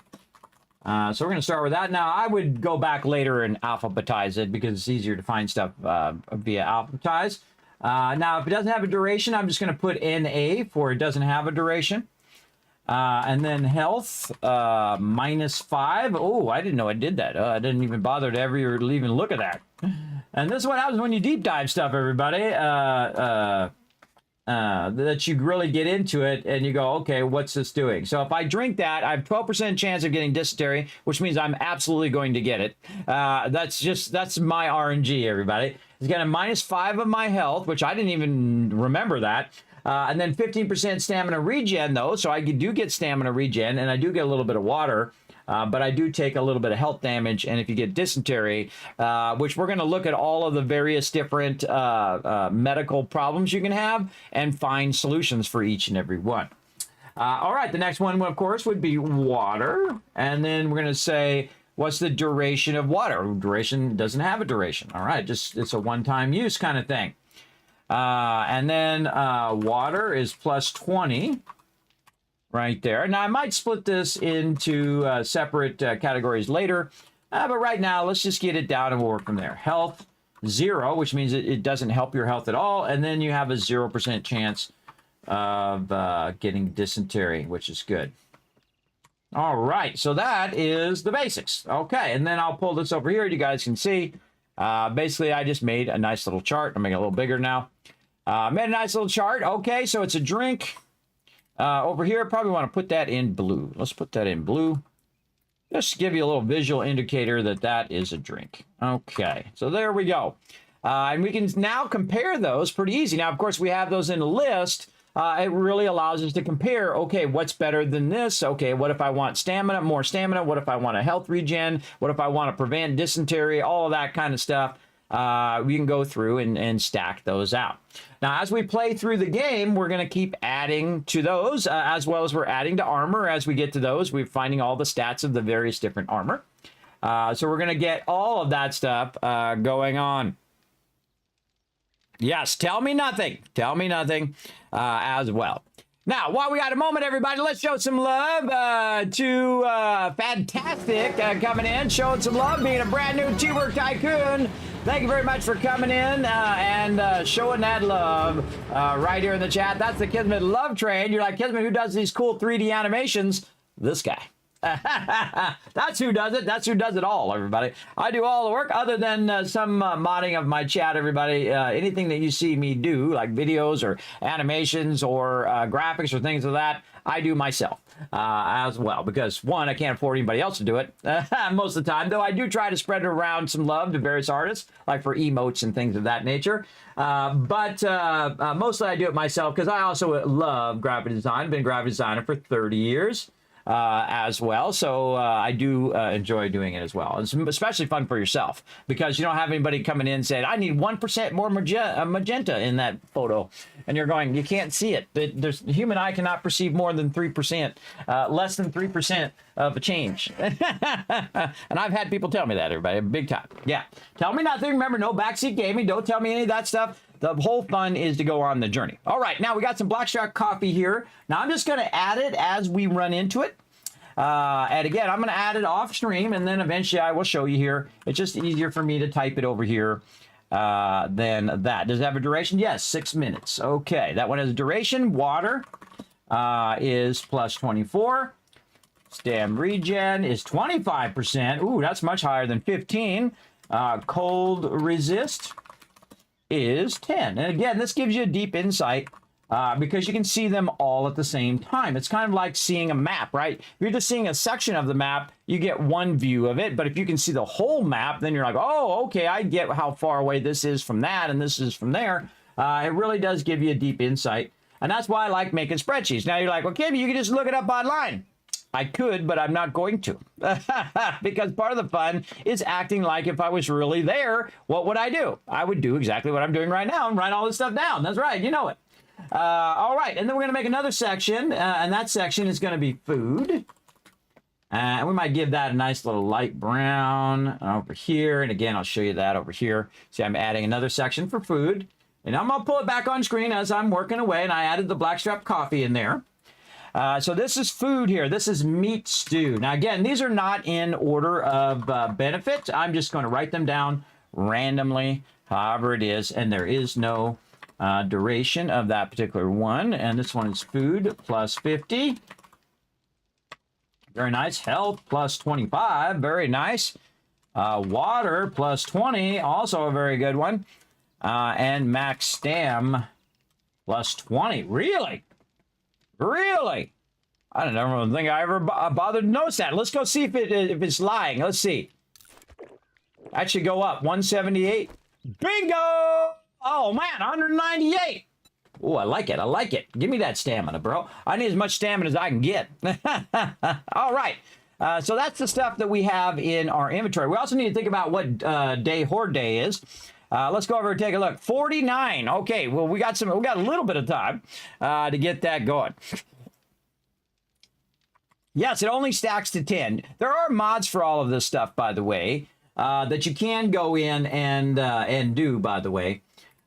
So we're going to start with that. Now, I would go back later and alphabetize it, because it's easier to find stuff via alphabetize. Now, if it doesn't have a duration, I'm just going to put NA for it doesn't have a duration. And then health, -5. Oh, I didn't know it did that. I didn't even bother to ever even look at that. And this is what happens when you deep dive stuff, everybody. That you really get into it and you go, okay, what's this doing? So if I drink that, I have 12% chance of getting dysentery, which means I'm absolutely going to get it. That's my RNG, everybody. It's got a -5 of my health, which I didn't even remember that. And then 15% stamina regen, though, so I do get stamina regen, and I do get a little bit of water, but I do take a little bit of health damage, and if you get dysentery, which we're going to look at all of the various different medical problems you can have and find solutions for each and every one. All right, the next one, of course, would be water, and then we're going to say, what's the duration of water? Duration doesn't have a duration. All right, it's a one-time use kind of thing. And then water is +20 right there. Now, I might split this into separate categories later, but right now, let's just get it down and we'll work from there. Health, 0, which means it doesn't help your health at all, and then you have a 0% chance of getting dysentery, which is good. All right, so that is the basics. Okay, and then I'll pull this over here. You guys can see. Basically, I just made a nice little chart. I'm making it a little bigger now. Made a nice little chart. Okay, so it's a drink. Over here, probably want to put that in blue. Let's put that in blue. Just to give you a little visual indicator that that is a drink. Okay, so there we go. And we can now compare those pretty easy. Now, of course, we have those in a list. It really allows us to compare, okay, what's better than this? Okay, what if I want stamina, more stamina? What if I want a health regen? What if I want to prevent dysentery? All of that kind of stuff. We can go through and stack those out. Now, as we play through the game, we're going to keep adding to those, as well as we're adding to armor. As we get to those, we're finding all the stats of the various different armor. So we're going to get all of that stuff going on. Yes, tell me nothing. Tell me nothing as well. Now, while we got a moment, everybody, let's show some love to Fantastic coming in, showing some love, being a brand new Teamwork Tycoon. Thank you very much for coming in and showing that love right here in the chat. That's the Kismet Love Train. You're like, Kismet, who does these cool 3D animations? This guy. That's who does it. That's who does it all, everybody. I do all the work other than some modding of my chat, everybody. Anything that you see me do, like videos or animations or graphics or things of that, I do myself as well. Because, one, I can't afford anybody else to do it most of the time, though I do try to spread around some love to various artists, like for emotes and things of that nature. But mostly I do it myself because I also love graphic design. I've been a graphic designer for 30 years. As well, so I do enjoy doing it as well. It's especially fun for yourself because you don't have anybody coming in and saying, I need 1% more magenta in that photo, and you're going, you can't see it. The human eye cannot perceive more than 3%, less than 3% of a change. And I've had people tell me that, everybody, big time. Yeah, tell me nothing. Remember, no backseat gaming. Don't tell me any of that stuff. The whole fun is to go on the journey. All right, now we got some blackstrap coffee here. Now I'm just going to add it as we run into it. And again, I'm going to add it off stream, and then eventually I will show you here. It's just easier for me to type it over here than that. Does it have a duration? Yes, 6 minutes. Okay, that one has a duration. Water is plus 24. Stam regen is 25%. Ooh, that's much higher than 15. Cold resist is 10. And again, this gives you a deep insight because you can see them all at the same time. It's kind of like seeing a map, right? If you're just seeing a section of the map, you get one view of it. But if you can see the whole map, then you're like, oh, okay, I get how far away this is from that and this is from there. It really does give you a deep insight. And that's why I like making spreadsheets. Now you're like, well, Kim, you can just look it up online. I could, but I'm not going to. Because part of the fun is acting like if I was really there, what would I do? I would do exactly what I'm doing right now and write all this stuff down. That's right, you know it. All right, and then we're going to make another section, and that section is going to be food. And we might give that a nice little light brown over here. And again, I'll show you that over here. See, I'm adding another section for food. And I'm going to pull it back on screen as I'm working away, and I added the blackstrap coffee in there. So this is food here. This is meat stew. Now, again, these are not in order of benefit. I'm just going to write them down randomly, however it is, and there is no duration of that particular one. And this one is food plus 50. Very nice. Health plus 25. Very nice. Water plus 20. Also a very good one. And max stam plus 20. Really? Really? I don't ever think I ever bothered to notice that. Let's go see if it's lying. Let's see. That should go up. 178. Bingo! Oh, man, 198. Oh, I like it. I like it. Give me that stamina, bro. I need as much stamina as I can get. All right. So that's the stuff that we have in our inventory. We also need to think about what day Horde Day is. Let's go over and take a look. 49. Okay, well, we got a little bit of time to get that going. Yes, it only stacks to 10. There are mods for all of this stuff, by the way, that you can go in and do, by the way.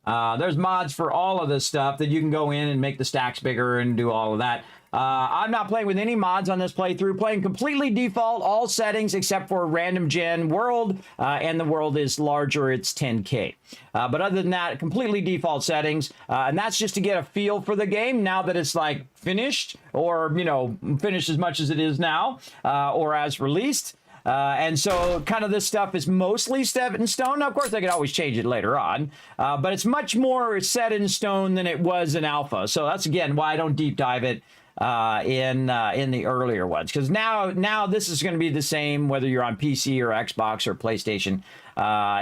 There's mods for all of this stuff that you can go in and make the stacks bigger and do all of that. I'm not playing with any mods on this playthrough, playing completely default, all settings except for random gen world, and the world is larger, it's 10K. But other than that, completely default settings, and that's just to get a feel for the game now that it's like finished, or, you know, finished as much as it is now, or as released. And so kind of this stuff is mostly set in stone. Now, of course, they can always change it later on, but it's much more set in stone than it was in alpha. So that's, again, why I don't deep dive it in the earlier ones, because now this is going to be the same whether you're on PC or Xbox or PlayStation.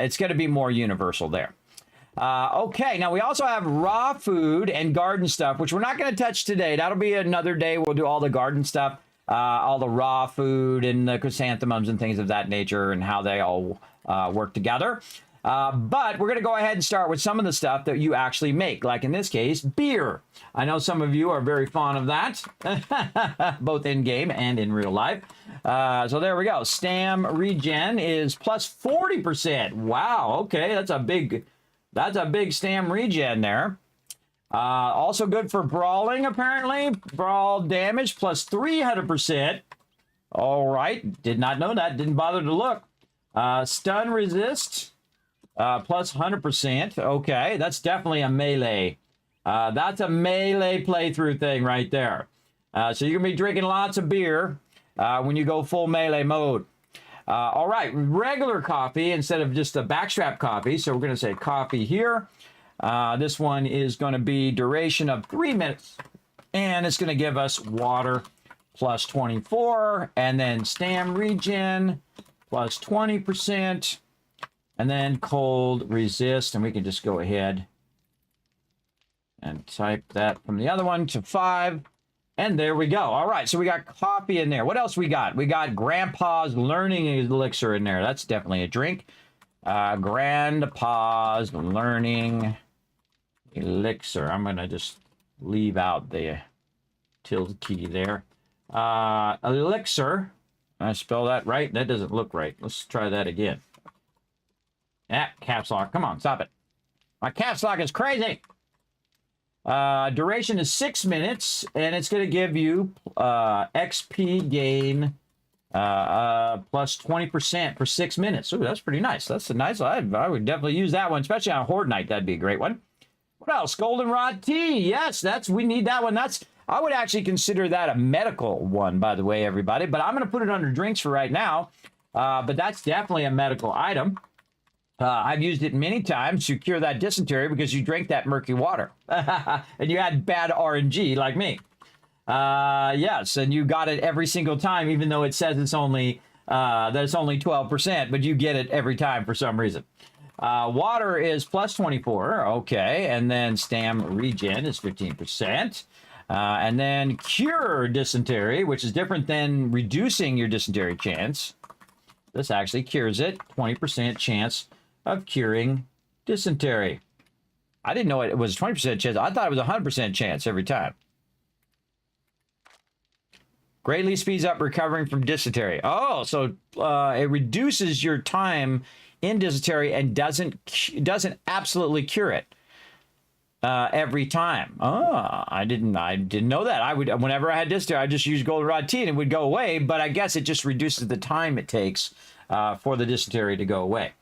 It's going to be more universal there. Okay, now we also have raw food and garden stuff, which we're not going to touch today. That'll be another day. We'll do all the garden stuff, all the raw food and the chrysanthemums and things of that nature and how they all work together. But we're going to go ahead and start with some of the stuff that you actually make, like in this case, beer. I know some of you are very fond of that, both in game and in real life. So there we go. Stam regen is plus 40%. Wow. Okay, that's a big stam regen there. Also good for brawling, apparently. Brawl damage plus 300%. All right. Did not know that. Didn't bother to look. Stun resist. Plus 100%. Okay, that's definitely a melee. That's a melee playthrough thing right there. So you're going to be drinking lots of beer when you go full melee mode. All right, regular coffee instead of just a backstrap coffee. So we're going to say coffee here. This one is going to be duration of 3 minutes. And it's going to give us water plus 24. And then stam regen plus 20%. And then cold resist, and we can just go ahead and type that from the other one to 5. And there we go. All right, so we got coffee in there. What else we got? We got Grandpa's Learning Elixir in there. That's definitely a drink. Grandpa's Learning Elixir. I'm going to just leave out the tilde key there. Elixir. Did I spell that right? That doesn't look right. Let's try that again. Caps lock. Come on, stop it. My caps lock is crazy. Duration is 6 minutes, and it's going to give you XP gain plus 20% for 6 minutes. Ooh, that's pretty nice. That's a nice. I would definitely use that one, especially on a Horde night. That'd be a great one. What else? Goldenrod tea. Yes, we need that one. I would actually consider that a medical one, by the way, everybody. But I'm going to put it under drinks for right now. But that's definitely a medical item. I've used it many times to cure that dysentery because you drank that murky water and you had bad RNG like me. Yes, and you got it every single time, even though it says it's only 12%, but you get it every time for some reason. Water is plus 24, okay, and then stam regen is 15%. And then cure dysentery, which is different than reducing your dysentery chance. This actually cures it, 20% chance of curing dysentery. I didn't know it was a 20% chance. I thought it was a 100% chance every time. Greatly speeds up recovering from dysentery. Oh, so it reduces your time in dysentery and doesn't absolutely cure it every time. Oh, I didn't know that. Whenever I had dysentery, I just used goldenrod tea and it would go away. But I guess it just reduces the time it takes for the dysentery to go away.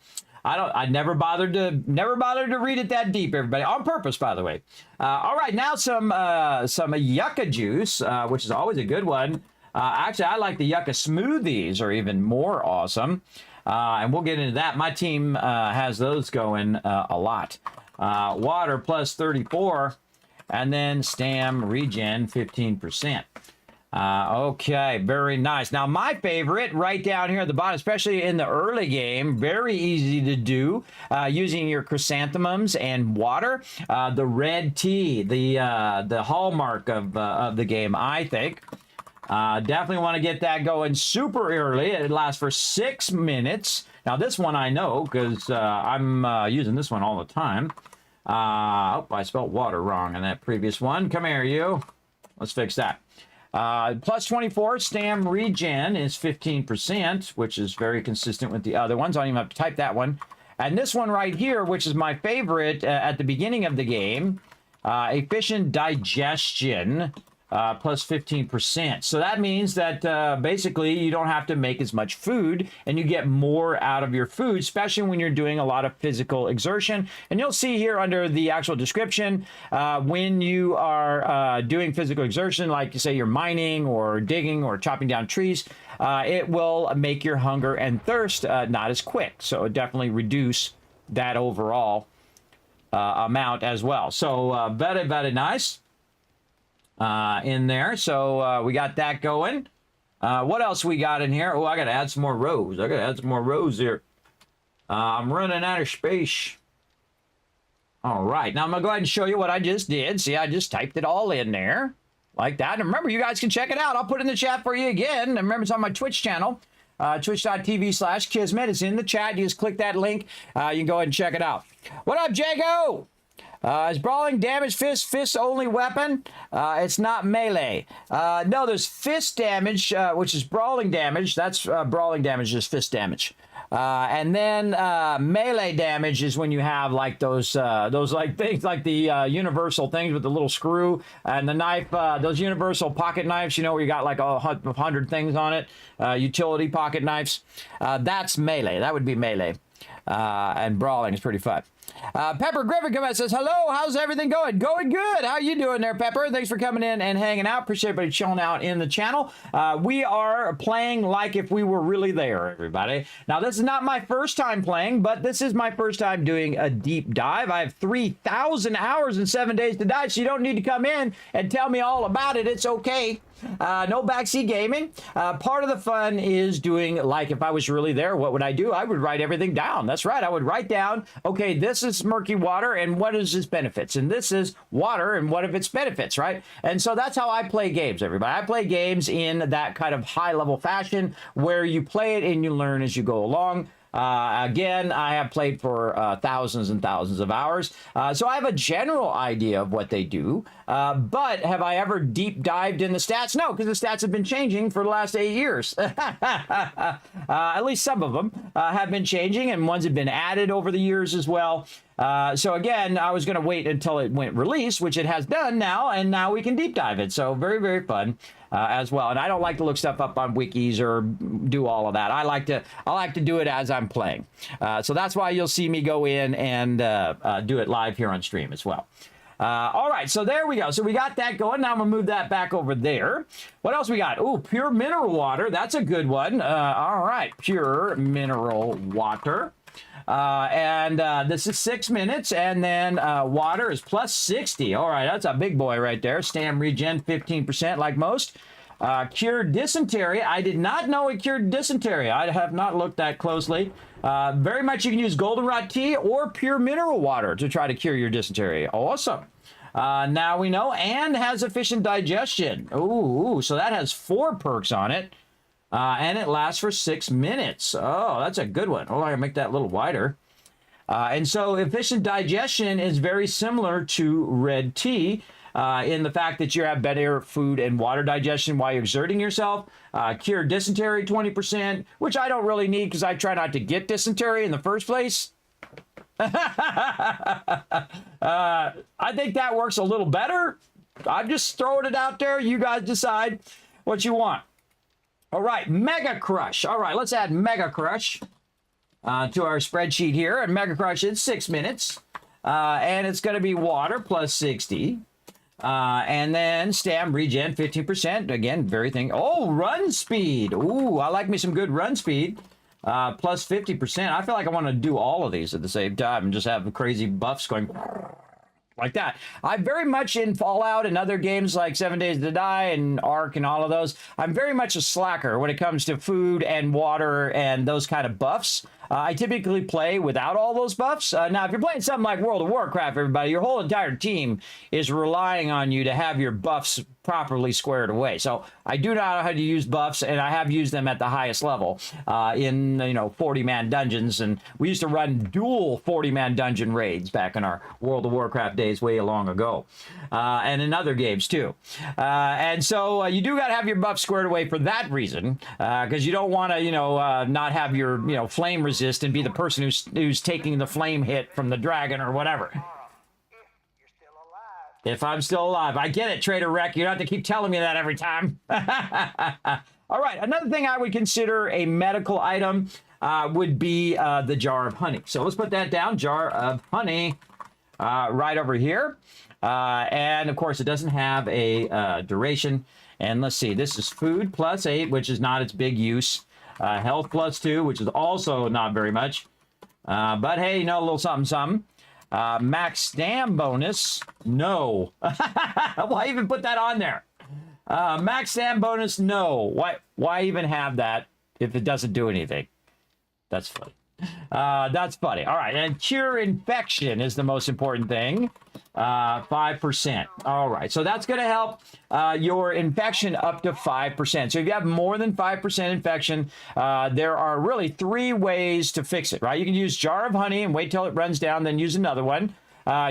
I never bothered to read it that deep, everybody, on purpose, by the way. All right, now some yucca juice, which is always a good one. Actually, I like the yucca smoothies, are even more awesome. And we'll get into that. My team has those going a lot. Water plus 34, and then stam regen 15%. Okay, very nice. Now, my favorite right down here at the bottom, especially in the early game, very easy to do using your chrysanthemums and water. The red tea, the hallmark of the game, I think. Definitely want to get that going super early. It lasts for 6 minutes. Now, this one I know because I'm using this one all the time. Oh, I spelled water wrong in that previous one. Come here, you. Let's fix that. Plus 24, stam regen is 15%, which is very consistent with the other ones. I don't even have to type that one. And this one right here, which is my favorite at the beginning of the game, efficient digestion, plus 15%. So that means that basically you don't have to make as much food and you get more out of your food, especially when you're doing a lot of physical exertion. And you'll see here under the actual description, when you are doing physical exertion, like say you're mining or digging or chopping down trees, it will make your hunger and thirst not as quick. So it definitely reduce that overall amount as well. So very, very nice. In there. So we got that going. What else we got in here? Oh, I got to add some more rows. I got to add some more rows here. I'm running out of space. All right, now I'm gonna go ahead and show you what I just did. See, I just typed it all in there like that. And remember, you guys can check it out. I'll put it in the chat for you again. And remember, it's on my Twitch channel, twitch.tv/Kismet. It's in the chat. You just click that link. You can go ahead and check it out. What up, Jago? Is brawling damage fist only weapon? It's not melee. No, there's fist damage, which is brawling damage. That's brawling damage is fist damage. And then melee damage is when you have like those like things like the universal things with the little screw and the knife, those universal pocket knives, you know, where you got like 100 things on it, utility pocket knives. That's melee. That would be melee. And brawling is pretty fun. Pepper Griffin comes says, hello, how's everything going? Going good. How you doing there, Pepper? Thanks for coming in and hanging out. Appreciate everybody chilling out in the channel. We are playing like if we were really there, everybody. Now, this is not my first time playing, but this is my first time doing a deep dive. I have 3,000 hours and 7 days to die, so you don't need to come in and tell me all about it. It's okay. No backseat gaming. Part of the fun is doing like if I was really there, what would I do? I would write everything down. That's right. I would write down, okay, this is murky water and what is its benefits? And this is water and what of its benefits, right? And so that's how I play games, everybody. I play games in that kind of high level fashion where you play it and you learn as you go along. Again, I have played for thousands and thousands of hours, so I have a general idea of what they do, but have I ever deep dived in the stats? No, because the stats have been changing for the last 8 years. At least some of them have been changing, and ones have been added over the years as well. So again, I was going to wait until it went release, which it has done now, and now we can deep dive it. So very, very fun as well. And I don't like to look stuff up on wikis or do all of that. I like to do it as I'm playing. So that's why you'll see me go in and do it live here on stream as well. All right, so there we go. So we got that going. Now I'm gonna move that back over there. What else we got? Oh, pure mineral water. That's a good one. All right, pure mineral water. This is 6 minutes, and then water is plus 60. All right, that's a big boy right there. Stam regen 15% like most. Cured dysentery. I did not know it cured dysentery. I have not looked that closely. Very much you can use goldenrod tea or pure mineral water to try to cure your dysentery. Awesome. Now we know, and has efficient digestion. Ooh, so that has 4 perks on it. And it lasts for 6 minutes. Oh, that's a good one. Oh, I can make that a little wider. And so efficient digestion is very similar to red tea in the fact that you have better food and water digestion while you're exerting yourself. Cure dysentery 20%, which I don't really need because I try not to get dysentery in the first place. I think that works a little better. I'm just throwing it out there. You guys decide what you want. All right, Mega Crush. All right, let's add Mega Crush to our spreadsheet here. And Mega Crush is 6 minutes. And it's going to be water plus 60. And then Stam regen 15%. Again, very thing. Oh, run speed. Ooh, I like me some good run speed. Plus 50%. I feel like I want to do all of these at the same time and just have crazy buffs going like that. I'm very much in Fallout and other games like 7 Days to Die and Ark and all of those. I'm very much a slacker when it comes to food and water and those kind of buffs. I typically play without all those buffs. Now, if you're playing something like World of Warcraft, everybody, your whole entire team is relying on you to have your buffs properly squared away. So I do know how to use buffs, and I have used them at the highest level in 40-man dungeons. And we used to run dual 40-man dungeon raids back in our World of Warcraft days way long ago, and in other games too. And so you do got to have your buffs squared away for that reason, because you don't want to not have your flame resist and be the person who's taking the flame hit from the dragon or whatever. If I'm still alive. I get it, Trader Rec. You don't have to keep telling me that every time. All right, another thing I would consider a medical item would be the jar of honey. So let's put that down, jar of honey, right over here. And of course, it doesn't have a duration. And let's see, this is food plus 8, which is not its big use. Health plus 2, which is also not very much. But hey, a little something, something. Max Stam bonus, no. Why even put that on there? Max Stam bonus, no. Why even have that if it doesn't do anything? That's funny. That's funny. All right, and cure infection is the most important thing. 5%. All right, so that's going to help your infection up to 5%. So if you have more than 5% infection, there are really 3 ways to fix it, right? You can use jar of honey and wait till it runs down, then use another one.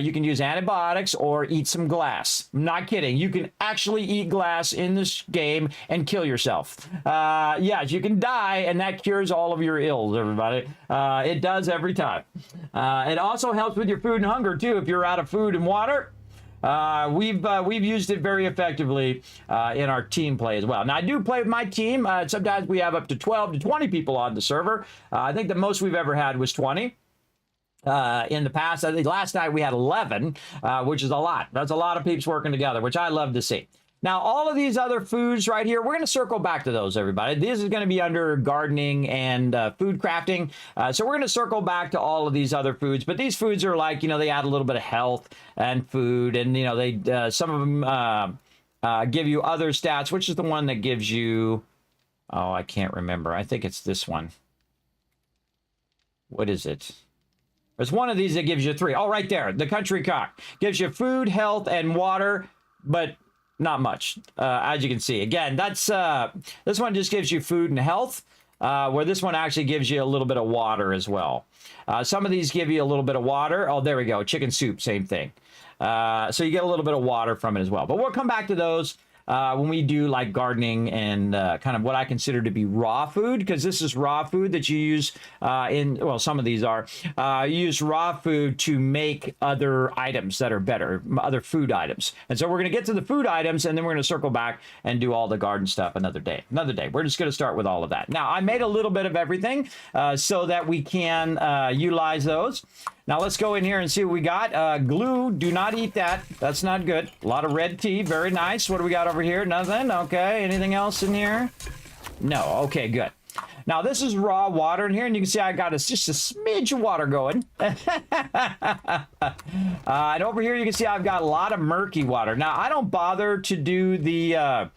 You can use antibiotics or eat some glass. I'm not kidding. You can actually eat glass in this game and kill yourself. Yes, you can die, and that cures all of your ills, everybody. It does every time. It also helps with your food and hunger, too, if you're out of food and water. We've used it very effectively in our team play as well. Now, I do play with my team. Sometimes we have up to 12 to 20 people on the server. I think the most we've ever had was 20. In the past, I think last night we had 11, which is a lot. That's a lot of peeps working together, which I love to see. Now, all of these other foods right here, we're going to circle back to those, everybody. This is going to be under gardening and food crafting. So we're going to circle back to all of these other foods. But these foods are like, they add a little bit of health and food. And, they some of them give you other stats, which is the one that gives you, oh, I can't remember. I think it's this one. What is it? There's one of these that gives you 3. Oh, right there. The country cock gives you food, health, and water, but not much, as you can see. Again, that's this one just gives you food and health, where this one actually gives you a little bit of water as well. Some of these give you a little bit of water. Oh, there we go. Chicken soup, same thing. So you get a little bit of water from it as well. But we'll come back to those when we do like gardening and kind of what I consider to be raw food, because this is raw food that you use well, some of these are. You use raw food to make other items that are better, other food items. And so we're going to get to the food items, and then we're going to circle back and do all the garden stuff another day. We're just going to start with all of that. Now, I made a little bit of everything so that we can utilize those. Now, let's go in here and see what we got. Glue, do not eat that. That's not good. A lot of red tea, very nice. What do we got over here? Nothing? Okay. Anything else in here? No. Okay, good. Now, this is raw water in here, and you can see I got just a smidge of water going. And over here, you can see I've got a lot of murky water. Now, I don't bother to do the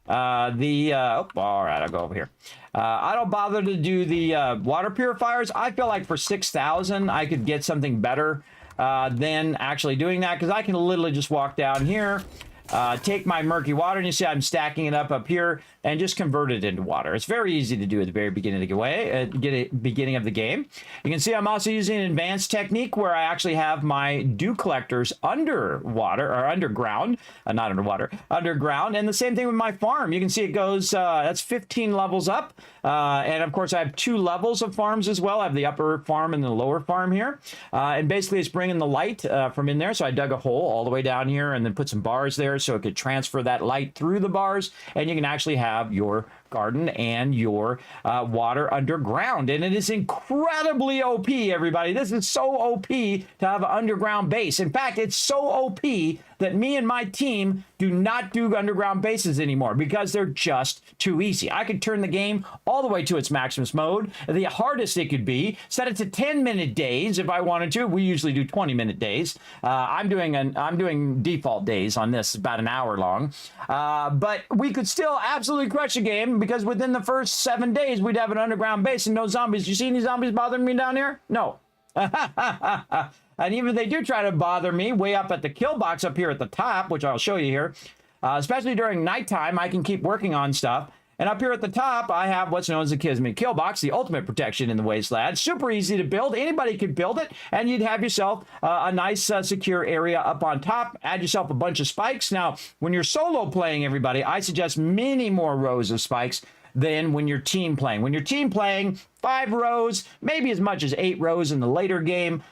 all right, I'll go over here. I don't bother to do the water purifiers. I feel like for 6,000, I could get something better than actually doing that, because I can literally just walk down here, take my murky water, and you see I'm stacking it up here, and just convert it into water. It's very easy to do at the very beginning of the beginning of the game. You can see I'm also using an advanced technique where I actually have my dew collectors underwater, or underground, not underwater, underground. And the same thing with my farm. You can see it goes, that's 15 levels up. And of course I have 2 levels of farms as well. I have the upper farm and the lower farm here. And basically it's bringing the light from in there. So I dug a hole all the way down here and then put some bars there so it could transfer that light through the bars. And you can actually have your garden and your water underground, and it is incredibly OP, everybody. This is so OP to have an underground base. In fact, it's so OP that me and my team do not do underground bases anymore because they're just too easy. I could turn the game all the way to its maximus mode, the hardest it could be, set it to 10-minute days if I wanted to. We usually do 20-minute days. I'm doing default days on this, about an hour long, but we could still absolutely crush a game, because within the first 7 days we'd have an underground base and no zombies. You see any zombies bothering me down here? No. And even if they do try to bother me way up at the kill box up here at the top, which I'll show you here, especially during nighttime, I can keep working on stuff. And up here at the top, I have what's known as the Kismet kill box, the ultimate protection in the wasteland. Super easy to build. Anybody could build it, and you'd have yourself a nice secure area up on top. Add yourself a bunch of spikes. Now, when you're solo playing, everybody, I suggest many more rows of spikes than when you're team playing. When you're team playing, 5 rows, maybe as much as 8 rows in the later game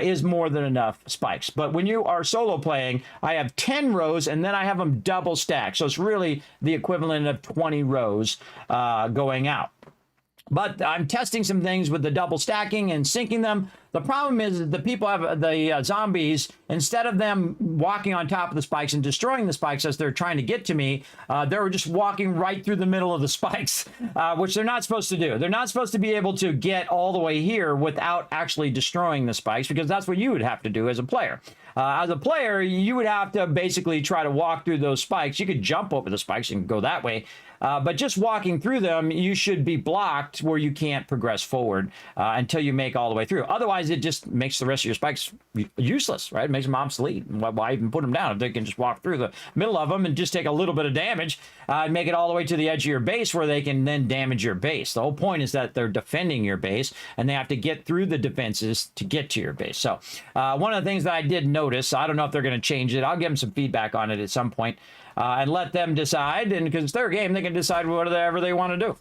is more than enough spikes. But when you are solo playing, I have 10 rows, and then I have them double stacked. So it's really the equivalent of 20 rows going out. But I'm testing some things with the double stacking and sinking them. The problem is that the people have the zombies, instead of them walking on top of the spikes and destroying the spikes as they're trying to get to me, they're just walking right through the middle of the spikes, which they're not supposed to do. They're not supposed to be able to get all the way here without actually destroying the spikes, because that's what you would have to do as a player. As a player, you would have to basically try to walk through those spikes. You could jump over the spikes and go that way. But just walking through them, you should be blocked where you can't progress forward until you make all the way through. Otherwise, it just makes the rest of your spikes useless, right? It makes them obsolete. Why even put them down if they can just walk through the middle of them and just take a little bit of damage and make it all the way to the edge of your base where they can then damage your base. The whole point is that they're defending your base and they have to get through the defenses to get to your base. So one of the things that I did notice, I don't know if they're going to change it. I'll give them some feedback on it at some point. And let them decide, and because it's their game, they can decide whatever they want to do.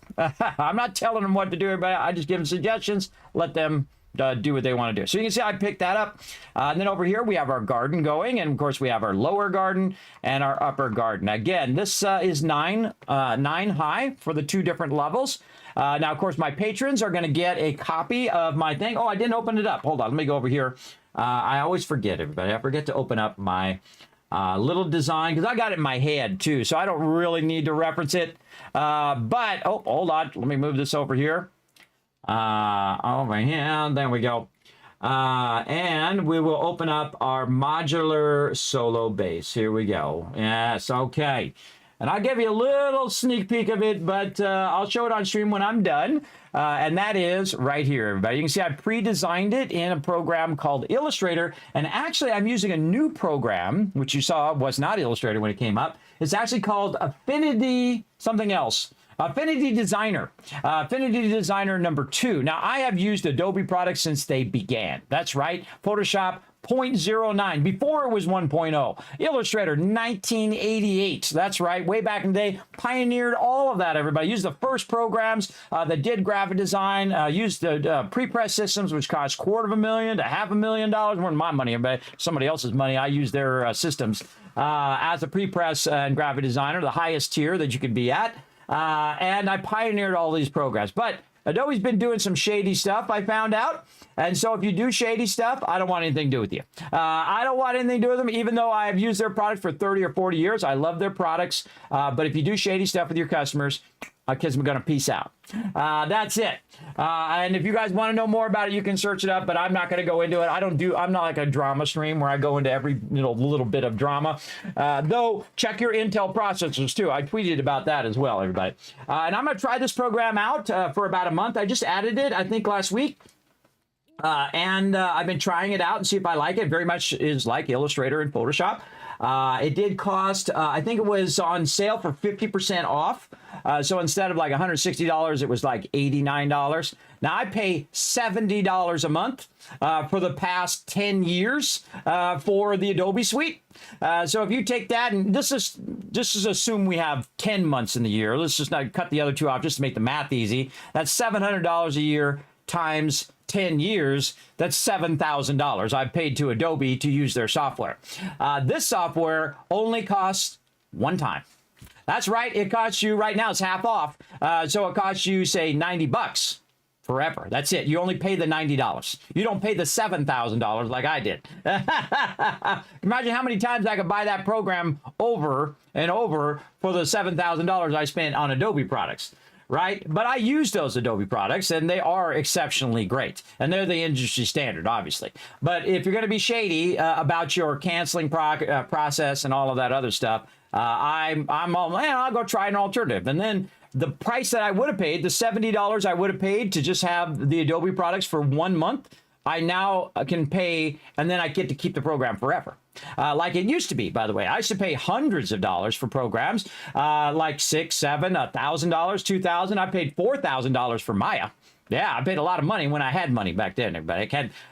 I'm not telling them what to do, but I just give them suggestions, let them do what they want to do. So you can see I picked that up. And then over here, we have our garden going, and of course, we have our lower garden and our upper garden. Again, this is 9 high for the 2 different levels. Now, of course, my patrons are going to get a copy of my thing. Oh, I didn't open it up. Hold on, let me go over here. I always forget, everybody. I forget to open up my little design because I got it in my head too, so I don't really need to reference it. But oh, hold on, let me move this over here. Over here, there we go. And we will open up our modular solo base. Here we go. Yes, okay. And I'll give you a little sneak peek of it, but I'll show it on stream when I'm done. And that is right here, everybody. You can see I pre-designed it in a program called Illustrator. And actually, I'm using a new program, which you saw was not Illustrator when it came up. It's actually called Affinity something else. Affinity Designer. Affinity Designer number 2. Now, I have used Adobe products since they began. That's right. Photoshop 0.09. Before it was 1.0. Illustrator 1988. That's right. Way back in the day. Pioneered all of that, everybody. Used the first programs that did graphic design. Used the pre-press systems, which cost $250,000 to $500,000. More than my money, but somebody else's money. I used their systems as a pre-press and graphic designer, the highest tier that you could be at. And I pioneered all these programs. But Adobe's been doing some shady stuff, I found out. And so if you do shady stuff, I don't want anything to do with you. I don't want anything to do with them, even though I have used their product for 30 or 40 years. I love their products. But if you do shady stuff with your customers, kids are going to peace out. That's it. And if you guys want to know more about it, you can search it up, but I'm not going to go into it. I'm not like a drama stream where I go into every little bit of drama. Though, check your Intel processors too. I tweeted about that as well, everybody. And I'm going to try this program out for about a month. I just added it, I think, last week. And I've been trying it out and see if I like it. Very much is like Illustrator and Photoshop. It did cost, I think it was on sale for 50% off. So instead of like $160, it was like $89. Now I pay $70 a month for the past 10 years for the Adobe suite. So if you take that, and just assume we have 10 months in the year. Let's just not cut the other 2 off just to make the math easy. That's $700 a year times 10 years, that's $7,000 I've paid to Adobe to use their software. This software only costs one time. That's right. It costs you right now. It's half off. So it costs you, say, $90 forever. That's it. You only pay the $90. You don't pay the $7,000 like I did. Imagine how many times I could buy that program over and over for the $7,000 I spent on Adobe products. Right? But I use those Adobe products, and they are exceptionally great. And they're the industry standard, obviously. But if you're going to be shady about your canceling process and all of that other stuff, I'm all, I'll go try an alternative. And then the price that I would have paid, the $70 I would have paid to just have the Adobe products for 1 month, I now can pay, and then I get to keep the program forever. Like it used to be, by the way. I used to pay hundreds of dollars for programs, like $600, $700, $1,000, $2,000. I paid $4,000 for Maya. Yeah, I paid a lot of money when I had money back then, everybody.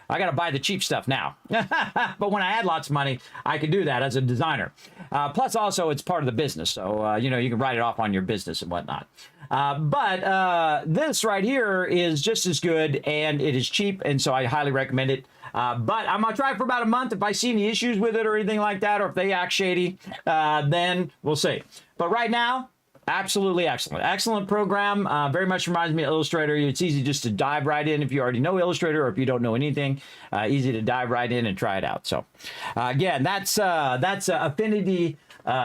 I got to buy the cheap stuff now. But when I had lots of money, I could do that as a designer. Plus, also, it's part of the business. So, you can write it off on your business and whatnot. But this right here is just as good, and it is cheap, and so I highly recommend it. But I'm going to try it for about a month. If I see any issues with it or anything like that, or if they act shady, then we'll see. But right now, absolutely excellent. Excellent program. Very much reminds me of Illustrator. It's easy just to dive right in if you already know Illustrator, or if you don't know anything. Easy to dive right in and try it out. So, again, that's Affinity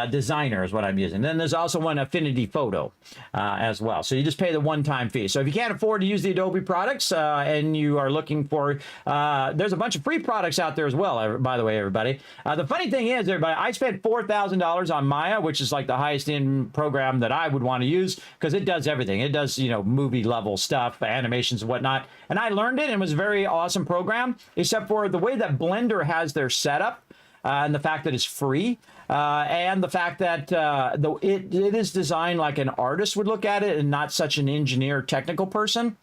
Designer is what I'm using. Then there's also one Affinity Photo as well. So you just pay the one-time fee. So if you can't afford to use the Adobe products and you are looking for, there's a bunch of free products out there as well, by the way, everybody. The funny thing is, everybody, I spent $4,000 on Maya, which is like the highest end program that I would want to use because it does everything. It does, you know, movie level stuff, animations and whatnot. And I learned it and it was a very awesome program, except for the way that Blender has their setup. And the fact that it's free, and the fact that it is designed like an artist would look at it and not such an engineer technical person.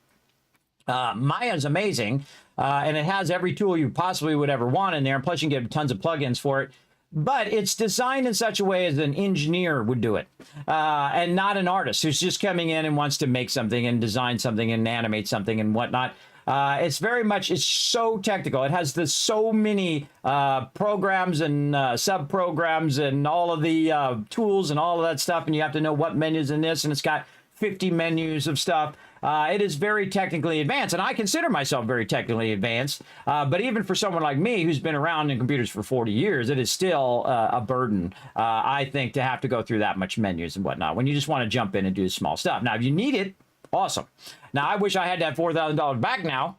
Maya is amazing, and it has every tool you possibly would ever want in there. And plus, you can get tons of plugins for it. But it's designed in such a way as an engineer would do it, and not an artist who's just coming in and wants to make something and design something and animate something and whatnot. It's very much, it's so technical. It has so many programs and sub-programs and all of the tools and all of that stuff, and you have to know what menus in this, and it's got 50 menus of stuff. It is very technically advanced, and I consider myself very technically advanced, but even for someone like me who's been around in computers for 40 years, it is still a burden, I think, to have to go through that much menus and whatnot when you just want to jump in and do small stuff. Now, if you need it, awesome. Now, I wish I had that $4,000 back now,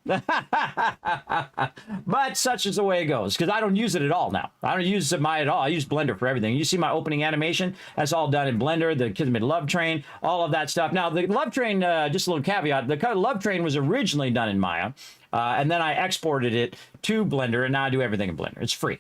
but such is the way it goes, because I don't use it at all now. I don't use Maya at all. I use Blender for everything. You see my opening animation? That's all done in Blender, the Kismet Love Train, all of that stuff. Now, the Love Train, just a little caveat, the Love Train was originally done in Maya, and then I exported it to Blender, and now I do everything in Blender. It's free.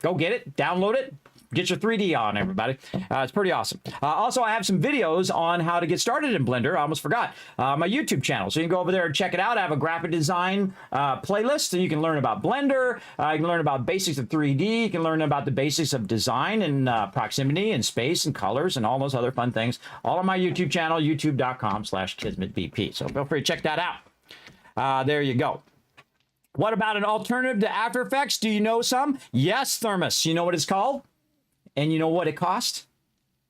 Go get it, download it. Get your 3D on, everybody. It's pretty awesome. Also, I have some videos on how to get started in Blender. I almost forgot. My YouTube channel. So you can go over there and check it out. I have a graphic design playlist, so you can learn about Blender. You can learn about basics of 3D. You can learn about the basics of design and proximity and space and colors and all those other fun things. All on my YouTube channel, youtube.com/KismetVP. So feel free to check that out. There you go. What about an alternative to After Effects? Do you know some? Yes, Thermos. You know what it's called? And you know what it costs?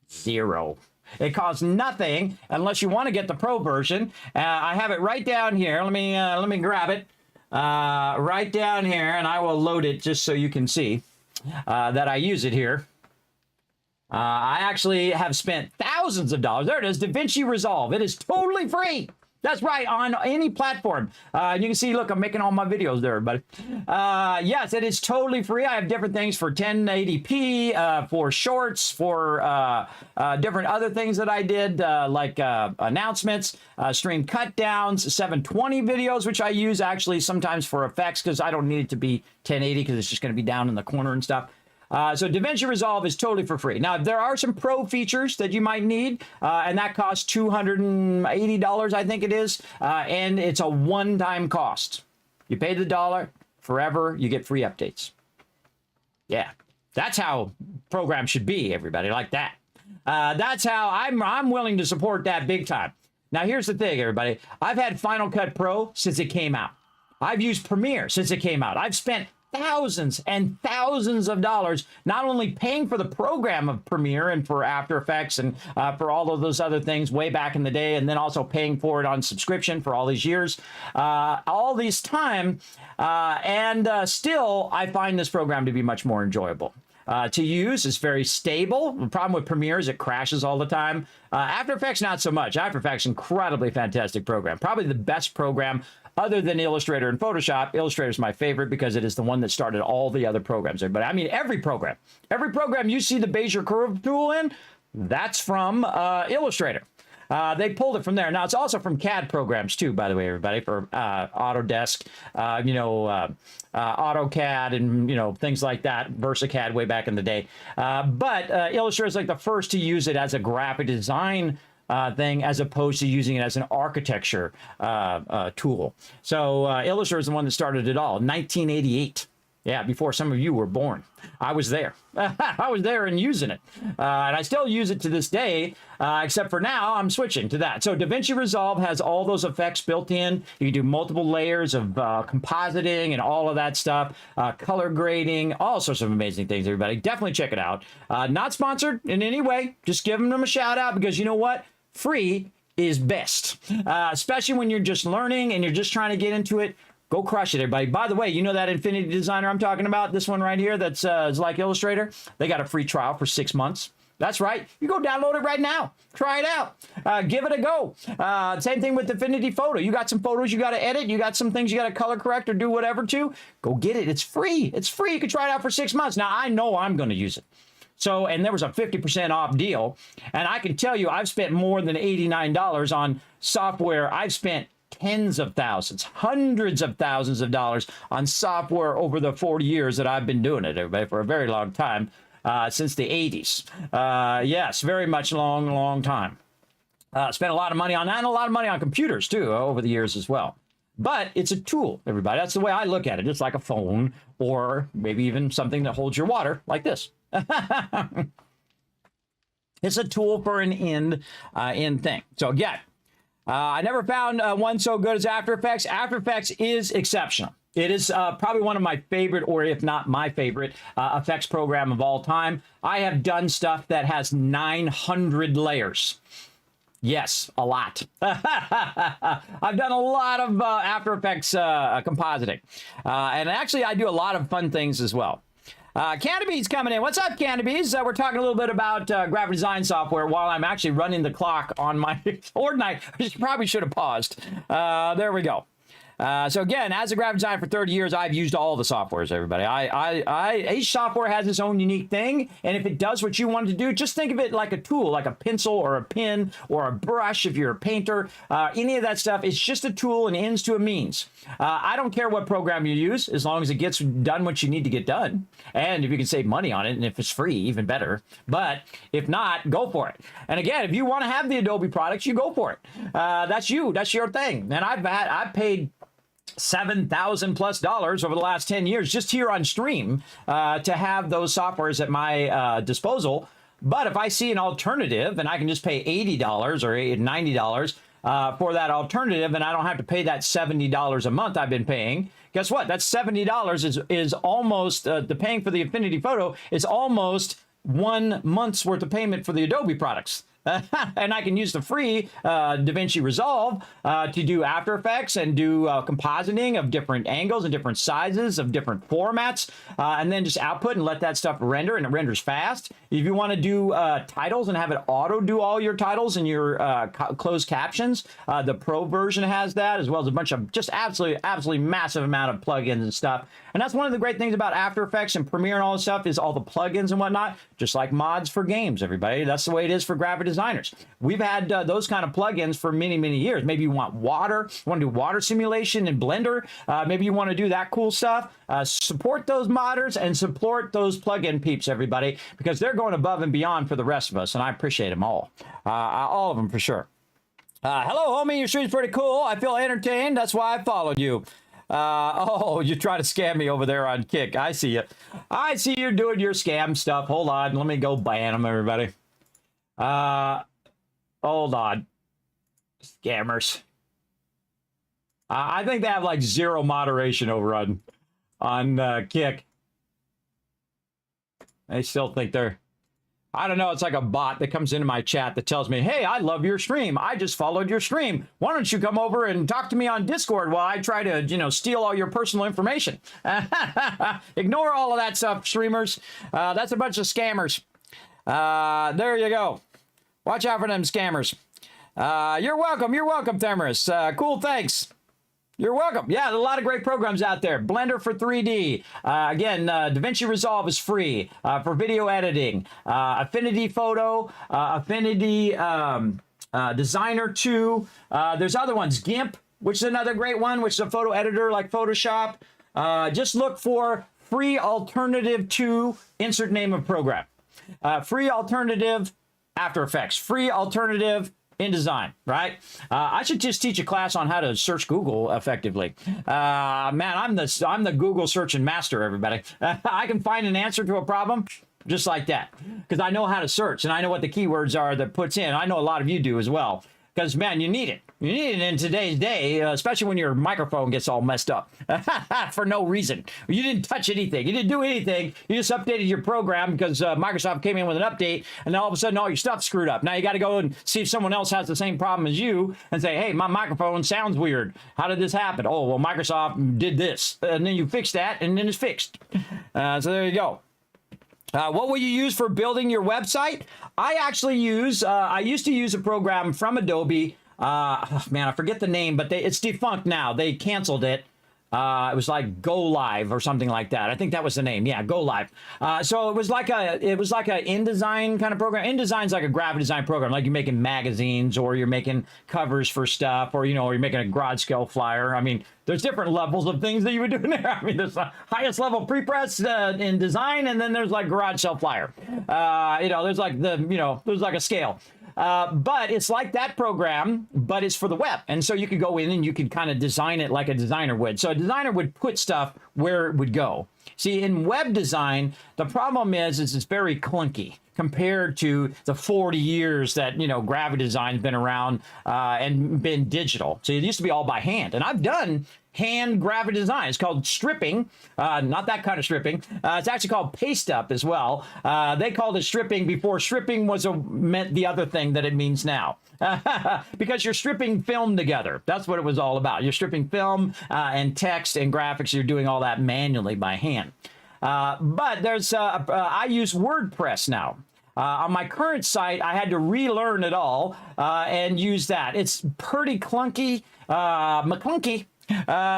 $0. It costs nothing unless you want to get the pro version. I have it right down here. Let me grab it right down here, and I will load it just so you can see that I use it here. I actually have spent thousands of dollars. There it is, DaVinci Resolve. It is totally free. That's right, on any platform. You can see, look, I'm making all my videos there, everybody. Yes, it is totally free. I have different things for 1080p, for shorts, for different other things that I did, like announcements, stream cut downs, 720 videos, which I use actually sometimes for effects because I don't need it to be 1080 because it's just going to be down in the corner and stuff. So DaVinci Resolve is totally for free. Now, there are some pro features that you might need, and that costs $280, I think it is, and it's a one-time cost. You pay the $1 forever, you get free updates. Yeah, that's how programs should be, everybody, like that. That's how I'm willing to support that big time. Now, here's the thing, everybody. I've had Final Cut Pro since it came out. I've used Premiere since it came out. I've spent thousands and thousands of dollars, not only paying for the program of Premiere and for After Effects and for all of those other things way back in the day, and then also paying for it on subscription for all these years, all this time, and still I find this program to be much more enjoyable. To use. It's very stable. The problem with Premiere is it crashes all the time. After Effects, not so much. After Effects, incredibly fantastic program. Probably the best program other than Illustrator and Photoshop. Illustrator is my favorite because it is the one that started all the other programs. But I mean, every program you see the Bezier curve tool in, that's from Illustrator. They pulled it from there. Now, it's also from CAD programs, too, by the way, everybody, for Autodesk, AutoCAD and, things like that, VersaCAD way back in the day. But Illustrator is like the first to use it as a graphic design thing as opposed to using it as an architecture tool. So Illustrator is the one that started it all, 1988. Yeah, before some of you were born. I was there. I was there and using it. And I still use it to this day, except for now I'm switching to that. So DaVinci Resolve has all those effects built in. You can do multiple layers of compositing and all of that stuff, color grading, all sorts of amazing things, everybody. Definitely check it out. Not sponsored in any way. Just giving them a shout out because you know what? Free is best, especially when you're just learning and you're just trying to get into it. Go crush it, everybody. By the way, you know that Infinity Designer I'm talking about? This one right here that's is like Illustrator? They got a free trial for 6 months. That's right. You go download it right now. Try it out. Give it a go. Same thing with Affinity Photo. You got some photos you got to edit. You got some things you got to color correct or do whatever to. Go get it. It's free. It's free. You can try it out for 6 months. Now, I know I'm going to use it. So, and there was a 50% off deal. And I can tell you, I've spent more than $89 on software. I've spent tens of thousands, hundreds of thousands of dollars on software over the 40 years that I've been doing it, everybody, for a very long time, since the 80s. Yes, very much long time. Spent a lot of money on that and a lot of money on computers, too, over the years as well. But it's a tool, everybody. That's the way I look at it. It's like a phone or maybe even something that holds your water like this. It's a tool for an end thing. So again, I never found one so good as After Effects. After Effects is exceptional. It is probably one of my favorite, or if not my favorite, effects program of all time. I have done stuff that has 900 layers. Yes, a lot. I've done a lot of After Effects compositing. And actually, I do a lot of fun things as well. Candybee's coming in. What's up, Candybees? We're talking a little bit about graphic design software while I'm actually running the clock on my Fortnite, which probably should have paused. There we go. So again, as a graphic designer for 30 years, I've used all the softwares, everybody. Each software has its own unique thing, and if it does what you want it to do, just think of it like a tool, like a pencil or a pen or a brush if you're a painter. Any of that stuff, it's just a tool and ends to a means. I don't care what program you use, as long as it gets done what you need to get done. And if you can save money on it, and if it's free, even better. But if not, go for it. And again, if you want to have the Adobe products, you go for it. That's you. That's your thing. And I've paid $7,000+ over the last 10 years just here on stream to have those softwares at my disposal. But if I see an alternative and I can just pay $80 or $90 for that alternative, and I don't have to pay that $70 a month I've been paying, guess what? That $70 is almost the paying for the Affinity Photo is almost 1 month's worth of payment for the Adobe products. And I can use the free DaVinci Resolve to do After Effects and do compositing of different angles and different sizes of different formats, and then just output and let that stuff render, and it renders fast. If you want to do titles and have it auto do all your titles and your closed captions, the Pro version has that, as well as a bunch of just absolutely massive amount of plugins and stuff. And that's one of the great things about After Effects and Premiere and all this stuff is all the plugins and whatnot, just like mods for games, everybody. That's the way it is for graphic designers. We've had those kind of plugins for many years. Maybe you want water, you want to do water simulation in Blender. Maybe you want to do that cool stuff. Support those modders and support those plugin peeps, everybody, because they're going above and beyond for the rest of us, and I appreciate them all of them for sure. Hello, homie. Your stream's pretty cool. I feel entertained. That's why I followed you. Oh, you try to scam me over there on Kick. I see you. I see you're doing your scam stuff. Hold on. Let me go ban them, everybody. Hold on. Scammers. I think they have like zero moderation over on Kick. They still think they're... I don't know, it's like a bot that comes into my chat that tells me, hey, I love your stream. I just followed your stream. Why don't you come over and talk to me on Discord while I try to, steal all your personal information? Ignore all of that stuff, streamers. That's a bunch of scammers. There you go. Watch out for them scammers. You're welcome. You're welcome, Themerus. Cool, thanks. You're welcome. Yeah, a lot of great programs out there. Blender for 3D. Again, DaVinci Resolve is free for video editing. Affinity Photo, Affinity Designer 2. There's other ones. GIMP, which is another great one, which is a photo editor like Photoshop. Just look for free alternative to insert name of program. Free alternative After Effects. Free alternative InDesign, right? I should just teach a class on how to search Google effectively. Man, I'm the Google searching master, everybody. I can find an answer to a problem just like that because I know how to search and I know what the keywords are that puts in. I know a lot of you do as well because, man, you need it. You need it in today's day, especially when your microphone gets all messed up for no reason. You didn't touch anything. You didn't do anything. You just updated your program because Microsoft came in with an update, and then all of a sudden all your stuff's screwed up. Now you got to go and see if someone else has the same problem as you and say, hey, my microphone sounds weird. How did this happen? Oh, well, Microsoft did this. And then you fix that, and then it's fixed. So there you go. What will you use for building your website? I actually use, I used to use a program from Adobe. Man, I forget the name, but it's defunct now. They canceled it. It was like Go Live or something like that. I think that was the name. Yeah, Go Live. So it was like a InDesign kind of program. InDesign's like a graphic design program, like you're making magazines or you're making covers for stuff, or or you're making a garage scale flyer. I mean, there's different levels of things that you would do in there. I mean, there's the highest level pre-press in design, and then there's like garage scale flyer. There's like there's like a scale. But it's like that program, but it's for the web. And so you could go in and you could kind of design it like a designer would. So a designer would put stuff where it would go. See, in web design, the problem is it's very clunky compared to the 40 years that, graphic design's been around and been digital. So it used to be all by hand. And I've done hand graphic design. It's called stripping, not that kind of stripping. It's actually called paste up as well. They called it stripping before stripping meant the other thing that it means now. Because you're stripping film together. That's what it was all about. You're stripping film and text and graphics. You're doing all that manually by hand. But there's I use WordPress now. On my current site, I had to relearn it all and use that. It's pretty clunky, McClunky.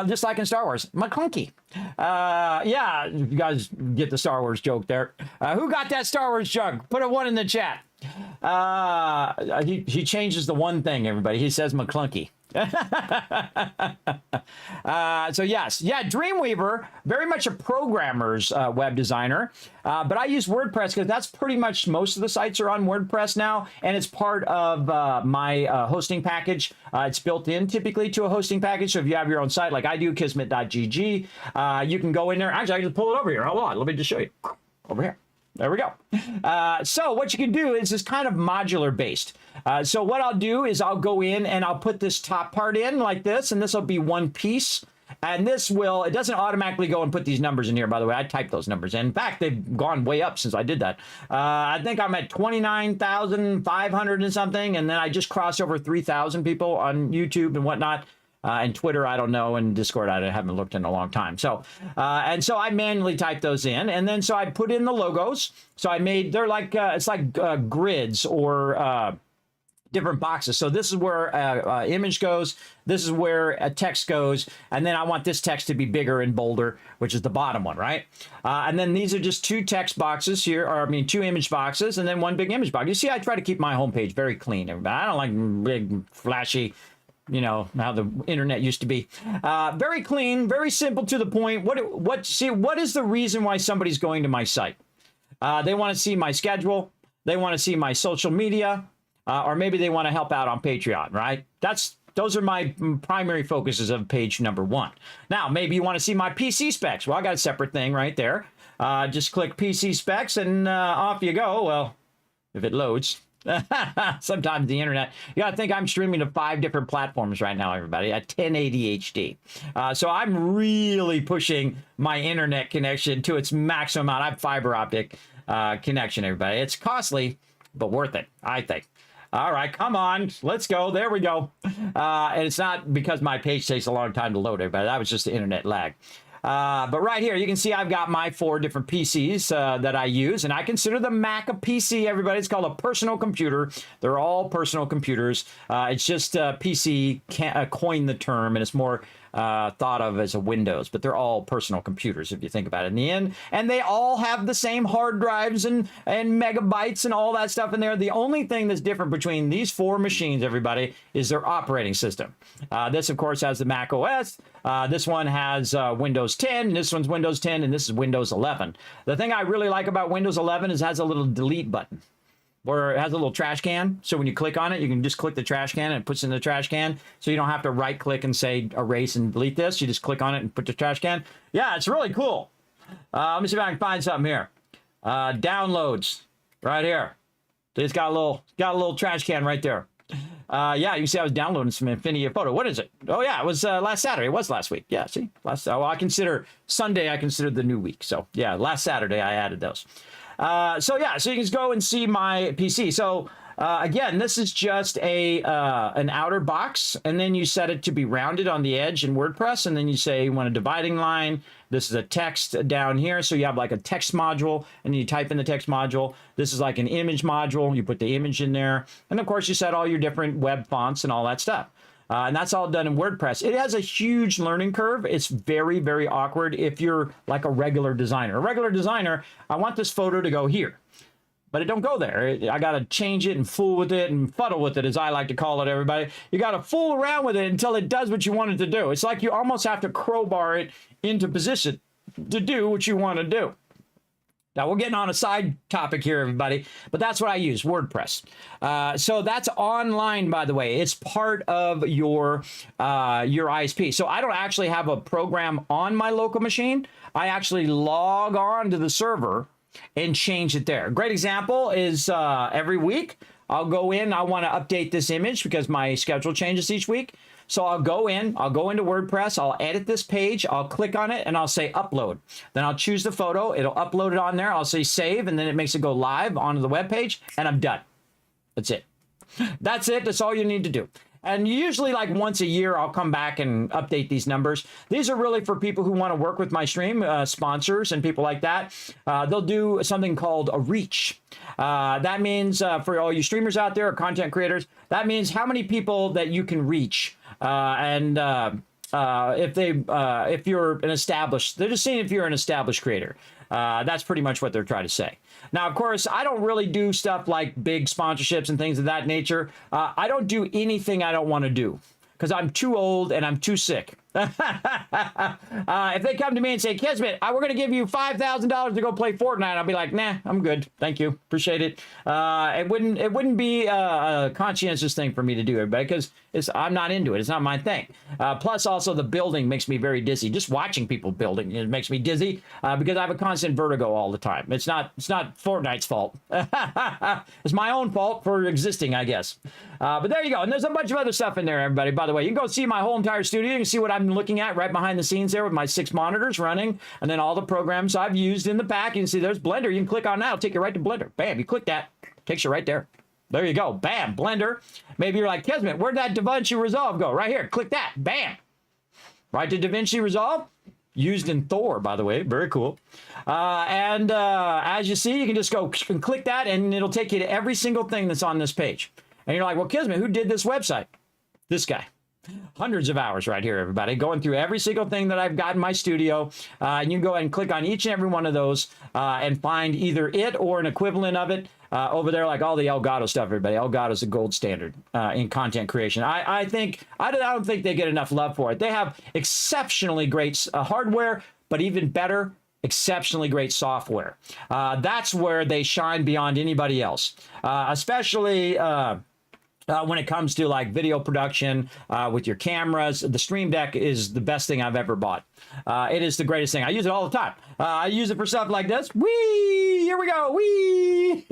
Just like in Star Wars, McClunky. Yeah, you guys get the Star Wars joke there. Who got that Star Wars joke? Put a 1 in the chat. He changes the one thing, everybody. He says McClunky. So yes, yeah, Dreamweaver, very much a programmer's web designer, but I use WordPress because that's pretty much most of the sites are on WordPress now, and it's part of my hosting package. It's built in typically to a hosting package, so if you have your own site like I do, Kismet.gg, you can go in there. Actually, I can just pull it over here. Hold on, let me just show you. Over here. There we go. So what you can do is it's kind of modular based. So what I'll do is I'll go in and I'll put this top part in like this, and this will be one piece. And this it doesn't automatically go and put these numbers in here, by the way. I typed those numbers in. In fact, they've gone way up since I did that. I think I'm at 29,500 and something, and then I just crossed over 3,000 people on YouTube and whatnot. And Twitter, I don't know, and Discord, I haven't looked in a long time. So, and so I manually type those in, and then so I put in the logos. So they're like, it's like grids or different boxes. So this is where image goes. This is where a text goes. And then I want this text to be bigger and bolder, which is the bottom one, right? And then these are just 2 text boxes here, or 2 image boxes, and then 1 big image box. You see, I try to keep my homepage very clean, everybody. I don't like big, flashy, how the internet used to be. Very clean, very simple to the point. What is the reason why somebody's going to my site? They want to see my schedule. They want to see my social media, or maybe they want to help out on Patreon, right? Those are my primary focuses of page number 1. Now, maybe you want to see my PC specs. Well, I got a separate thing right there. Just click PC specs and off you go. Well, if it loads. Sometimes the internet, you gotta think I'm streaming to 5 different platforms right now, everybody, at 1080 HD. So I'm really pushing my internet connection to its maximum amount. I have fiber optic connection, everybody. It's costly, but worth it, I think. All right, come on, let's go. There we go. And it's not because my page takes a long time to load, everybody. That was just the internet lag. But right here, you can see I've got my 4 different PCs that I use, and I consider the Mac a PC, everybody. It's called a personal computer. They're all personal computers. It's just PC coined the term, and it's more thought of as a Windows, but they're all personal computers if you think about it in the end. And they all have the same hard drives and megabytes and all that stuff in there. The only thing that's different between these 4 machines, everybody, is their operating system. This, of course, has the Mac OS. This one has Windows 10, this one's Windows 10, and this is Windows 11. The thing I really like about Windows 11 is it has a little delete button, where it has a little trash can. So when you click on it, you can just click the trash can and it puts it in the trash can. So you don't have to right click and say erase and delete this. You just click on it and put the trash can. Yeah, it's really cool. Let me see if I can find something here. Downloads right here. It's got a little trash can right there. Yeah, you can see I was downloading some Infinity photo. What is it? Oh yeah, it was last Saturday. It was last week. Yeah, see, I consider Sunday. I consider the new week. So yeah, last Saturday I added those. So yeah, so you can just go and see my PC. So again, this is just an outer box, and then you set it to be rounded on the edge in WordPress, and then you say you want a dividing line. This is a text down here, so you have like a text module, and you type in the text module. This is like an image module. You put the image in there, and of course, you set all your different web fonts and all that stuff. And that's all done in WordPress. It has a huge learning curve. It's very, very awkward if you're like a regular designer. A regular designer, I want this photo to go here, but it don't go there. I got to change it and fool with it and fuddle with it, as I like to call it, everybody. You got to fool around with it until it does what you want it to do. It's like you almost have to crowbar it into position to do what you want to do. Now, we're getting on a side topic here, everybody, but that's what I use, WordPress. So that's online, by the way. It's part of your ISP. So I don't actually have a program on my local machine. I actually log on to the server and change it there. Great example is every week I'll go in. I want to update this image because my schedule changes each week. So I'll go into WordPress, I'll edit this page, I'll click on it, and I'll say upload. Then I'll choose the photo, it'll upload it on there, I'll say save, and then it makes it go live onto the web page, and I'm done. That's it. That's it. That's all you need to do. And usually like once a year, I'll come back and update these numbers. These are really for people who want to work with my stream, sponsors and people like that. They'll do something called a reach. That means for all you streamers out there or content creators, that means how many people that you can reach. If you're an established, they're just saying if you're an established creator. That's pretty much what they're trying to say. Now, of course, I don't really do stuff like big sponsorships and things of that nature. I don't do anything I don't want to do because I'm too old and I'm too sick. If they come to me and say, Kismet, we're going to give you $5,000 to go play Fortnite, I'll be like, nah, I'm good. Thank you. Appreciate it. It wouldn't be a conscientious thing for me to do, everybody, because I'm not into it. It's not my thing. Plus, also, the building makes me very dizzy. Just watching people building, it makes me dizzy because I have a constant vertigo all the time. It's not Fortnite's fault. It's my own fault for existing, I guess. But there you go. And there's a bunch of other stuff in there, everybody. By the way, you can go see my whole entire studio. You can see what I'm looking at right behind the scenes there with my 6 monitors running, and then all the programs I've used in the back. You can see there's Blender. You can click on that. It'll take you right to Blender. Bam, you click that. Takes you right there. There you go. Bam, Blender. Maybe you're like, Kismet, where'd that DaVinci Resolve go? Right here. Click that. Bam. Right to DaVinci Resolve. Used in Thor, by the way. Very cool. As you see, you can just go and click that, and it'll take you to every single thing that's on this page. And you're like, well, Kismet, who did this website? This guy. Hundreds of hours right here, everybody, going through every single thing that I've got in my studio. And you can go ahead and click on each and every one of those and find either it or an equivalent of it over there, like all the Elgato stuff, everybody. Elgato's the gold standard in content creation. I don't think they get enough love for it. They have exceptionally great hardware, but even better, exceptionally great software. That's where they shine beyond anybody else, especially when it comes to like video production with your cameras. The Stream Deck is the best thing I've ever bought. It is the greatest thing. I use it all the time. I use it for stuff like this. Whee! Here we go. Whee!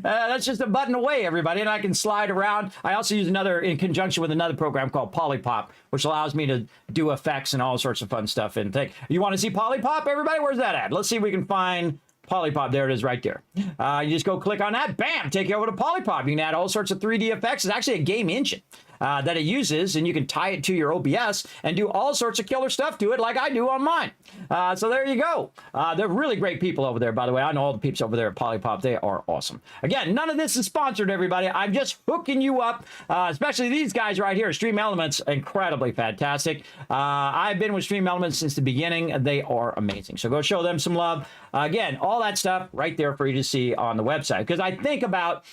That's just a button away, everybody, and I can slide around. I also use another in conjunction with another program called Polypop, which allows me to do effects and all sorts of fun stuff. And you want to see Polypop, everybody? Where's that at? Let's see if we can find Polypop. There it is right there. You just go click on that. Bam! Take you over to Polypop. You can add all sorts of 3D effects. It's actually a game engine that it uses, and you can tie it to your OBS and do all sorts of killer stuff to it like I do on mine. So there you go. They're really great people over there, by the way. I know all the peeps over there at Polypop. They are awesome. Again, none of this is sponsored, everybody. I'm just hooking you up, especially these guys right here. Stream Elements, incredibly fantastic. I've been with Stream Elements since the beginning. They are amazing. So go show them some love. Again, all that stuff right there for you to see on the website. Because I think about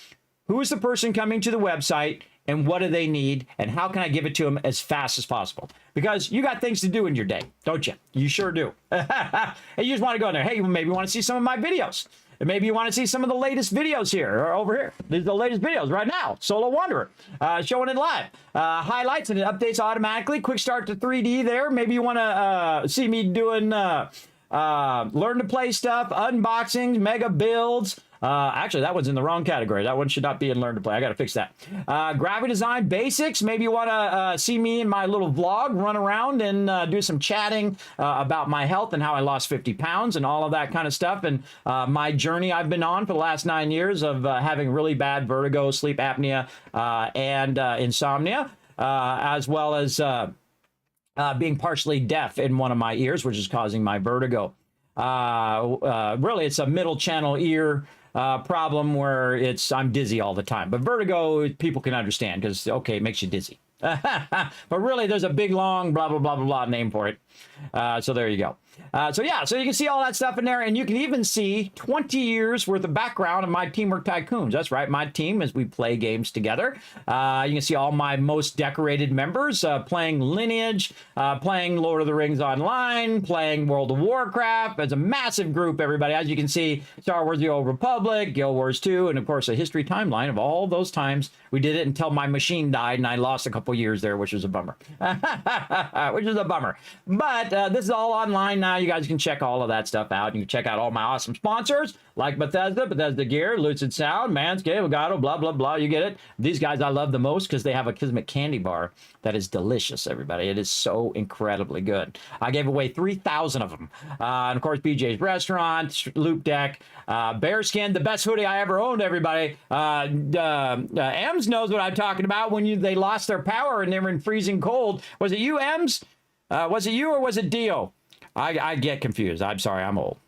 who is the person coming to the website and what do they need and how can I give it to them as fast as possible? Because you got things to do in your day, don't you? You sure do. And you just want to go in there. Hey, maybe you want to see some of my videos. And maybe you want to see some of the latest videos here or over here. These are the latest videos right now. Solo Wanderer, showing it live. Highlights and it updates automatically. Quick start to 3D there. Maybe you want to see me doing learn to play stuff, unboxings, mega builds, Actually, that one's in the wrong category. That one should not be in Learn to Play. I got to fix that. Graphic design basics. Maybe you want to see me in my little vlog, run around and do some chatting about my health and how I lost 50 pounds and all of that kind of stuff. And my journey I've been on for the last 9 years of having really bad vertigo, sleep apnea, and insomnia, as well as being partially deaf in one of my ears, which is causing my vertigo. Really, it's a middle channel ear problem where I'm dizzy all the time. But vertigo, people can understand because, okay, it makes you dizzy. But really, there's a big, long, blah, blah, blah, blah, blah name for it. So there you go. So yeah, so you can see all that stuff in there, and you can even see 20 years worth of background of my Teamwork Tycoons. That's right, my team as we play games together. You can see all my most decorated members playing Lineage, playing Lord of the Rings Online, playing World of Warcraft. It's a massive group, everybody. As you can see, Star Wars The Old Republic, Guild Wars 2, and of course a history timeline of all those times we did it until my machine died and I lost a couple years there, which was a bummer. Which is a bummer. But this is all online now. You guys can check all of that stuff out. You can check out all my awesome sponsors like Bethesda Gear, Lucid Sound, Manscaped, Elgato, blah, blah, blah. You get it. These guys I love the most because they have a Kismet candy bar that is delicious, everybody. It is so incredibly good. I gave away 3,000 of them. And of course, BJ's Restaurant, Loop Deck, Bearskin, the best hoodie I ever owned, everybody. Ems knows what I'm talking about when they lost their power and they were in freezing cold. Was it you, Ems? Was it you or was it Dio? I get confused. I'm sorry, I'm old.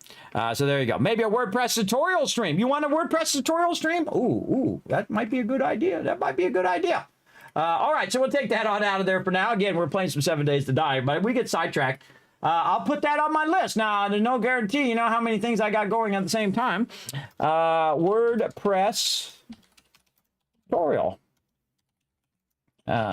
So there you go. Maybe a WordPress tutorial stream. You want a WordPress tutorial stream? Ooh, that might be a good idea. That might be a good idea. All right, so we'll take that on out of there for now. Again, we're playing some 7 Days to Die, but we get sidetracked. I'll put that on my list. Now, there's no guarantee, you know, how many things I got going at the same time. WordPress tutorial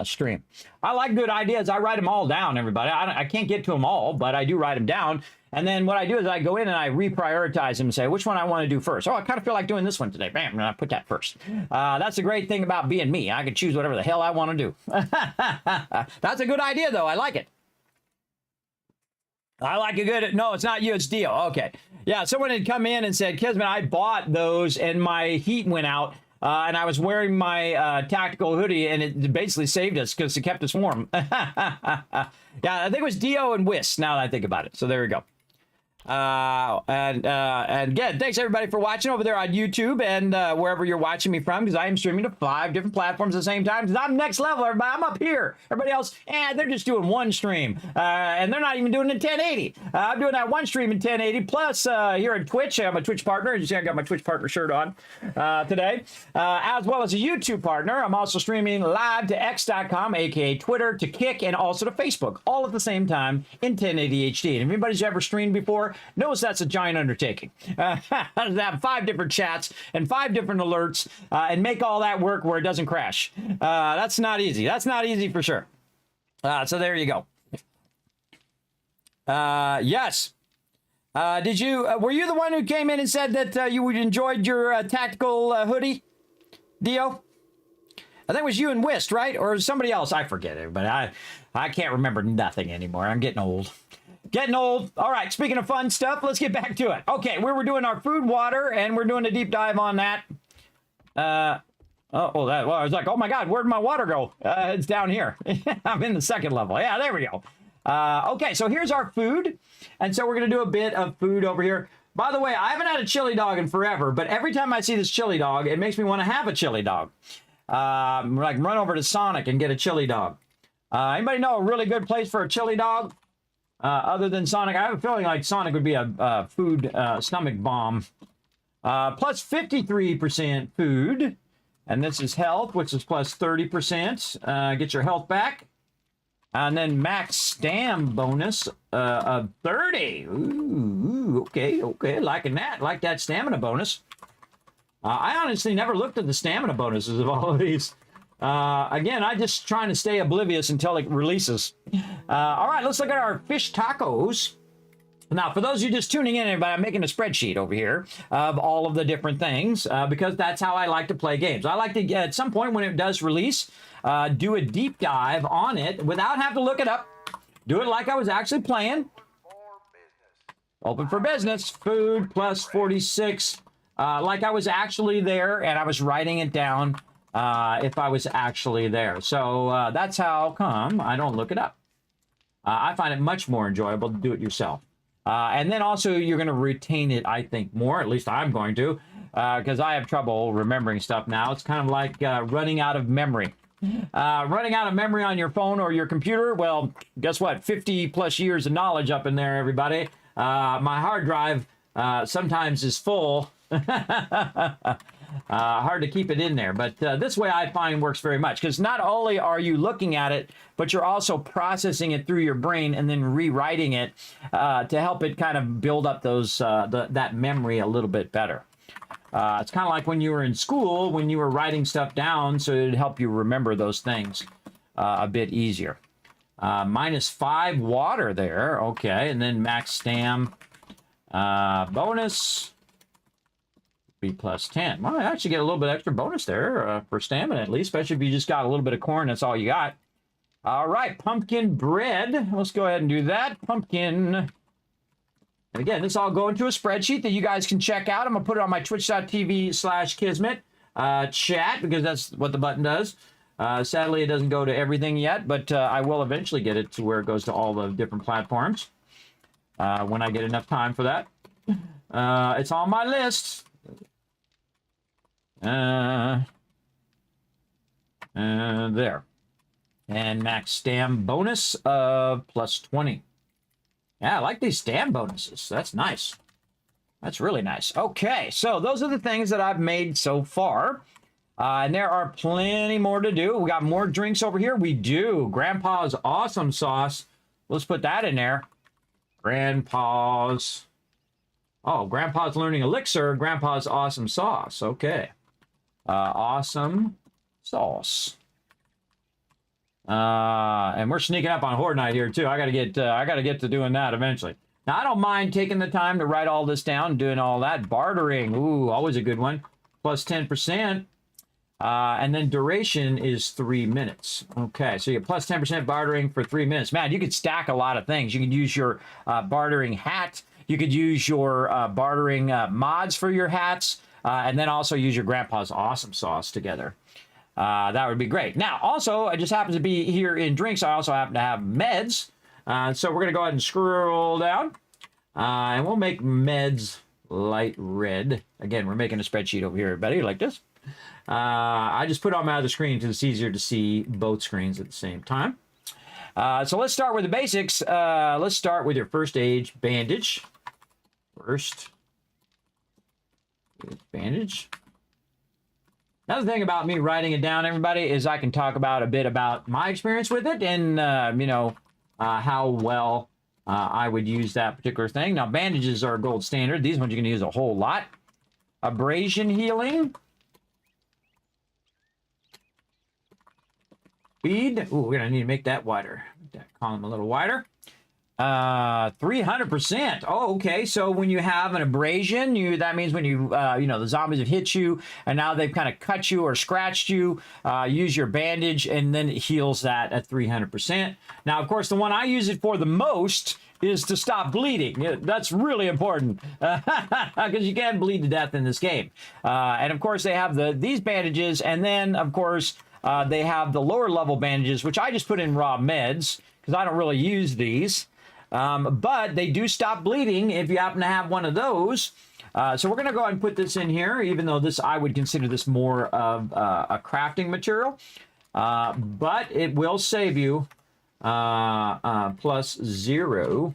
stream. I like good ideas. I write them all down, everybody. I can't get to them all, but I do write them down. And then what I do is I go in and I reprioritize them and say, which one I want to do first. Oh, I kind of feel like doing this one today. Bam, and I put that first. That's the great thing about being me. I can choose whatever the hell I want to do. That's a good idea, though. I like it. I like a good... No, it's not you. It's Dio. Okay. Yeah, someone had come in and said, Kismet, I bought those and my heat went out. And I was wearing my tactical hoodie, and it basically saved us because it kept us warm. Yeah, I think it was Dio and Whis, now that I think about it. So there we go. And again, thanks everybody for watching over there on YouTube and wherever you're watching me from, because I am streaming to 5 different platforms at the same time. Because I'm next level, everybody. I'm up here. Everybody else, they're just doing one stream, and they're not even doing it in 1080. I'm doing that one stream in 1080. Plus, here at Twitch, I'm a Twitch partner. As you see, I got my Twitch partner shirt on today, as well as a YouTube partner. I'm also streaming live to X.com, aka Twitter, to Kick, and also to Facebook, all at the same time in 1080 HD. And if anybody's ever streamed before, notice that's a giant undertaking. Have 5 different chats and 5 different alerts and make all that work where it doesn't crash. That's not easy. That's not easy for sure. So there you go. Yes. Did you? Were you the one who came in and said that you enjoyed your tactical hoodie, Dio? I think it was you and Whist, right? Or somebody else? I forget it, but I can't remember nothing anymore. I'm getting old. Getting old. All right, speaking of fun stuff, let's get back to it. Okay, we were doing our food, water, and we're doing a deep dive on that. Well, I was like, oh my God, where'd my water go? It's down here. I'm in the 2nd level. Yeah, there we go. Okay, so here's our food. And so we're going to do a bit of food over here. By the way, I haven't had a chili dog in forever, but every time I see this chili dog, it makes me want to have a chili dog. Like run over to Sonic and get a chili dog. Anybody know a really good place for a chili dog? Other than Sonic, I have a feeling like Sonic would be a food stomach bomb. Plus 53% food. And this is health, which is plus 30%. Get your health back. And then max stam bonus of 30. Ooh, okay. Liking that. Like that stamina bonus. I honestly never looked at the stamina bonuses of all of these. Again, I'm just trying to stay oblivious until it releases. All right, let's look at our fish tacos. Now, for those of you just tuning in, everybody, I'm making a spreadsheet over here of all of the different things because that's how I like to play games. I like to, at some point when it does release, do a deep dive on it without having to look it up. Do it like I was actually playing. Open for business. Food plus 46. like I was actually there and I was writing it down if I was actually there. So that's how come I don't look it up. I find it much more enjoyable to do it yourself. And then also you're going to retain it, I think, more. At least I'm going to, because I have trouble remembering stuff now. It's kind of like running out of memory. Running out of memory on your phone or your computer, well, guess what? 50 plus years of knowledge up in there, everybody. My hard drive sometimes is full. Hard to keep it in there, but this way I find works very much, because not only are you looking at it, but you're also processing it through your brain and then rewriting it to help it kind of build up those that memory a little bit better. It's kind of like when you were in school, when you were writing stuff down, so it'd help you remember those things a bit easier. -5 water there, okay, and then max stam bonus. Be plus 10. Well, I actually get a little bit extra bonus there for stamina, at least, especially if you just got a little bit of corn. That's all you got. All right, pumpkin bread. Let's go ahead and do that. Pumpkin. And again, this all go into a spreadsheet that you guys can check out. I'm going to put it on my twitch.tv/Kismet chat, because that's what the button does. Sadly, it doesn't go to everything yet, but I will eventually get it to where it goes to all the different platforms when I get enough time for that. It's on my list. There. And max stam bonus of plus 20. Yeah, I like these stam bonuses. That's nice. That's really nice. Okay, so those are the things that I've made so far. And there are plenty more to do. We got more drinks over here. We do. Grandpa's Awesome Sauce. Let's put that in there. Grandpa's Learning Elixir. Grandpa's Awesome Sauce. Okay. Awesome Sauce. And we're sneaking up on Horde Night here too. I gotta get to doing that eventually. Now I don't mind taking the time to write all this down, doing all that. Bartering, ooh, always a good one. Plus 10%. And then duration is 3 minutes. Okay, so you get plus 10% bartering for 3 minutes. Man, you could stack a lot of things. You could use your bartering hat. You could use your bartering mods for your hats. And then also use your Grandpa's Awesome Sauce together. That would be great. Now, also, it just happens to be here in drinks. I also happen to have meds. So we're going to go ahead and scroll down. And we'll make meds light red. Again, we're making a spreadsheet over here, everybody, like this. I just put them out of the screen because it's easier to see both screens at the same time. So let's start with the basics. Let's start with your first aid bandage. First bandage. Another thing about me writing it down, everybody, is I can talk about a bit about my experience with it and, how well I would use that particular thing. Now, bandages are gold standard. These ones you can use a whole lot. Abrasion healing. Speed. Ooh, we're going to need to make that wider. Make that column a little wider. 300%. Oh, okay. So when you have an abrasion, that means when you, the zombies have hit you and now they've kind of cut you or scratched you, use your bandage and then it heals that at 300%. Now, of course, the one I use it for the most is to stop bleeding. That's really important because you can bleed to death in this game. And of course, they have these bandages, and then of course they have the lower level bandages, which I just put in raw meds because I don't really use these. But they do stop bleeding if you happen to have one of those. So we're going to go ahead and put this in here, even though I would consider this more of a crafting material. But it will save you plus 0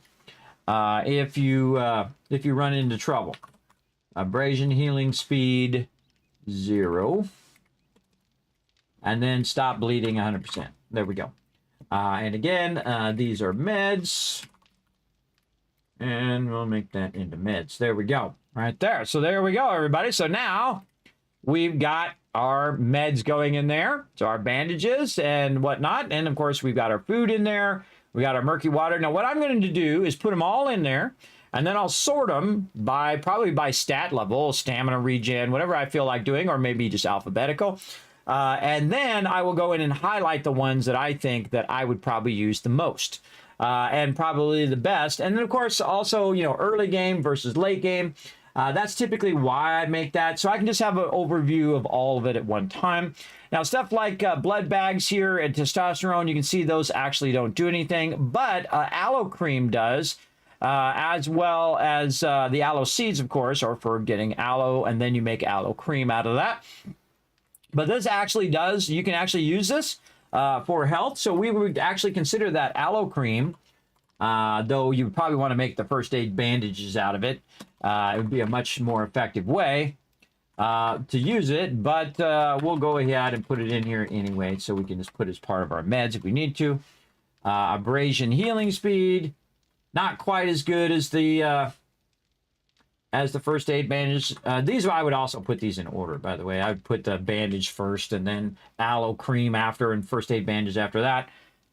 if you run into trouble. Abrasion healing speed 0. And then stop bleeding 100%. There we go. And again, these are meds. And we'll make that into meds. There we go. Right there. So there we go, everybody. So now we've got our meds going in there. So our bandages and whatnot. And of course, we've got our food in there. We got our murky water. Now, what I'm going to do is put them all in there. And then I'll sort them probably by stat level, stamina, regen, whatever I feel like doing, or maybe just alphabetical. And then I will go in and highlight the ones that I think that I would probably use the most. And probably the best. And then, of course, also, early game versus late game. That's typically why I make that, so I can just have an overview of all of it at one time. Now, stuff like blood bags here and testosterone, you can see those actually don't do anything, but aloe cream does, as well as the aloe seeds, of course, are for getting aloe, and then you make aloe cream out of that. But this actually does, you can actually use this for health, so we would actually consider that aloe cream, though you probably want to make the first aid bandages out of it. It would be a much more effective way to use it, but we'll go ahead and put it in here anyway, so we can just put it as part of our meds if we need to. Abrasion healing speed, not quite as good as the first aid bandage. These I would also put these in order, by the way. I would put the bandage first, and then aloe cream after, and first aid bandage after that.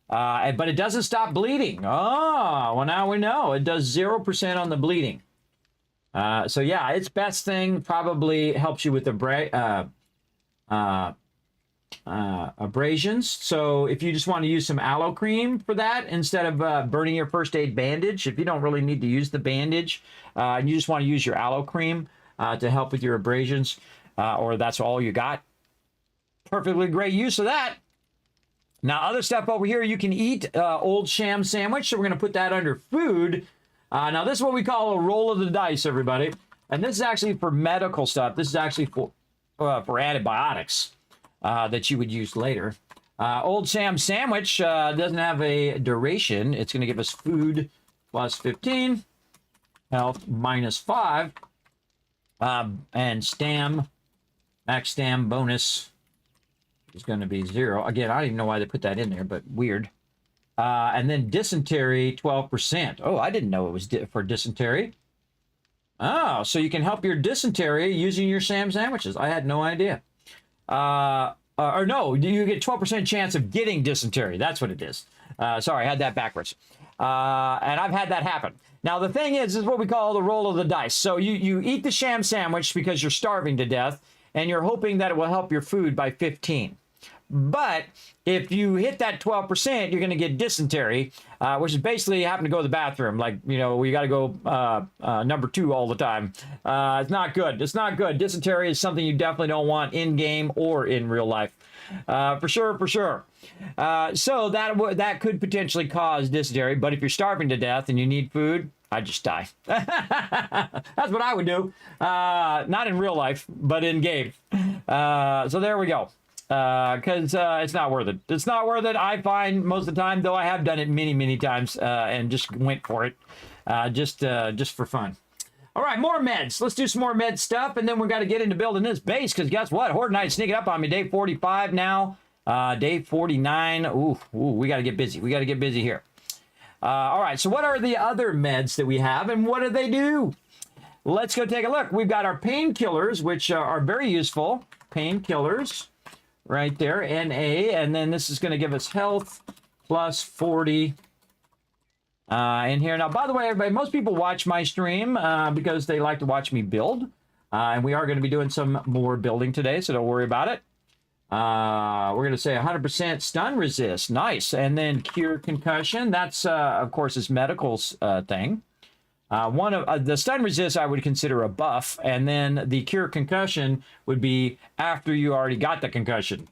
But it doesn't stop bleeding. Oh, well, now we know. It does 0% on the bleeding. So yeah, its best thing probably helps you with abrasions. So if you just want to use some aloe cream for that instead of burning your first aid bandage, if you don't really need to use the bandage and you just want to use your aloe cream to help with your abrasions, or that's all you got, perfectly great use of that. Now, other stuff over here, you can eat old sham sandwich, so we're going to put that under food. Now, this is what we call a roll of the dice, everybody. And this is actually for medical stuff. This is actually for antibiotics that you would use later. Old Sam sandwich doesn't have a duration. It's going to give us food plus 15, health minus 5, and stam, max stam bonus is going to be 0. Again, I don't even know why they put that in there, but weird. And then dysentery, 12%. Oh, I didn't know it was for dysentery. Oh, so you can help your dysentery using your Sam sandwiches. I had no idea. Or no, you get 12% chance of getting dysentery. That's what it is. Sorry, I had that backwards. And I've had that happen. Now, the thing is, this is what we call the roll of the dice. So you eat the sham sandwich because you're starving to death, and you're hoping that it will help your food by 15. But if you hit that 12%, you're going to get dysentery, which is basically having to go to the bathroom. Like, you know, we got to go number 2 all the time. It's not good. It's not good. Dysentery is something you definitely don't want in game or in real life. For sure, for sure. So that could potentially cause dysentery. But if you're starving to death and you need food, I'd just die. That's what I would do. Not in real life, but in game. So there we go. Because it's not worth it. It's not worth it, I find, most of the time, though I have done it many, many times and just went for it. Just for fun. All right, more meds. Let's do some more med stuff, and then we've got to get into building this base, because guess what? Horde Knight's sneaking up on me. Day 45 now. Day 49. Ooh, we got to get busy. We got to get busy here. All right, so what are the other meds that we have, and what do they do? Let's go take a look. We've got our painkillers, which are very useful. Painkillers. Right there, NA, and then this is going to give us health plus 40 in here. Now, by the way, everybody, most people watch my stream because they like to watch me build, and we are going to be doing some more building today, so don't worry about it. We're going to say 100% stun resist. Nice. And then cure concussion. That's, of course, his medical's thing. One of the stun resist I would consider a buff, and then the cure concussion would be after you already got the concussion,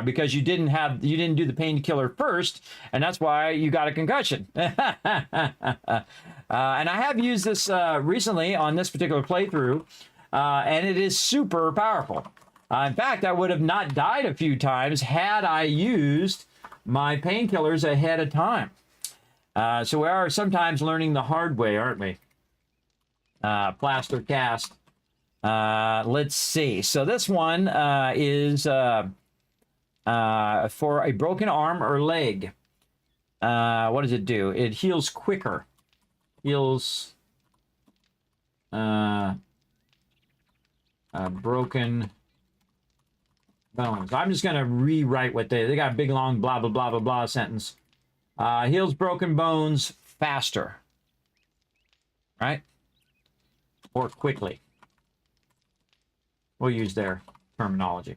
because you didn't do the painkiller first, and that's why you got a concussion. And I have used this recently on this particular playthrough, and it is super powerful. In fact, I would have not died a few times had I used my painkillers ahead of time. So we are sometimes learning the hard way, aren't we? Plaster cast. Let's see. So this one is for a broken arm or leg. What does it do? It heals quicker. Heals broken bones. I'm just going to rewrite what they got a big long blah, blah, blah, blah, blah sentence. Heals broken bones faster, right? Or quickly. We'll use their terminology.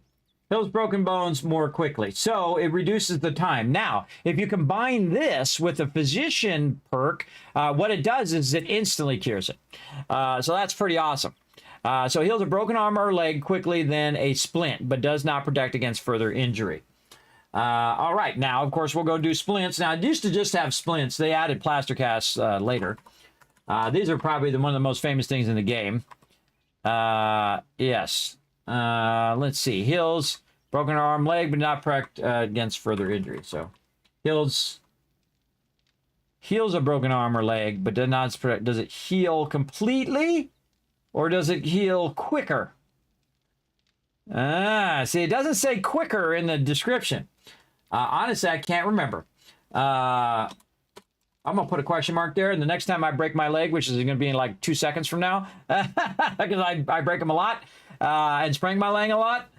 Heals broken bones more quickly. So it reduces the time. Now, if you combine this with a physician perk, what it does is it instantly cures it. So that's pretty awesome. So heals a broken arm or leg quickly, then a splint, but does not protect against further injury. All right, now, of course, we'll go do splints. Now, it used to just have splints. They added plaster casts later. These are probably one of the most famous things in the game. Yes. Let's see. Heals broken arm, leg, but not protect against further injury. So, heals a broken arm or leg, but does not protect. Does it heal completely, or does it heal quicker? See, it doesn't say quicker in the description. Honestly, I can't remember. I'm going to put a question mark there, and the next time I break my leg, which is going to be in like 2 seconds from now, because I break them a lot, and sprain my leg a lot,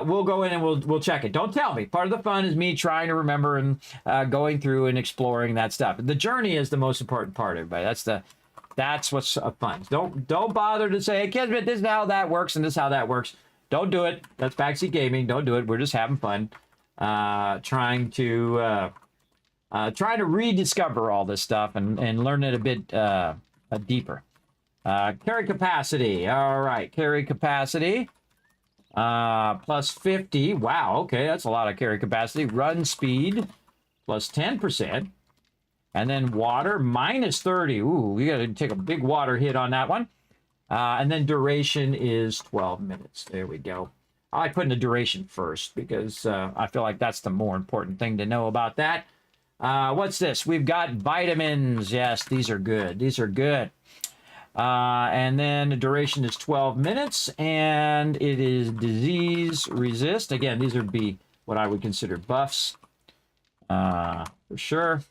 we'll go in and we'll check it. Don't tell me. Part of the fun is me trying to remember and going through and exploring that stuff. The journey is the most important part, everybody. That's what's fun. Don't bother to say, hey, Kismet, this is how that works, and this is how that works. Don't do it. That's backseat gaming. Don't do it. We're just having fun, trying to rediscover all this stuff and learn it a bit deeper. Carry capacity. All right, carry capacity. Plus 50. Wow, okay, that's a lot of carry capacity. Run speed plus 10%. And then water minus 30. Ooh, we got to take a big water hit on that one. And then duration is 12 minutes. There we go. I like putting the duration first because I feel like that's the more important thing to know about that. What's this? We've got vitamins. Yes, these are good. These are good. And then the duration is 12 minutes, and it is disease resist. Again, these would be what I would consider buffs for sure.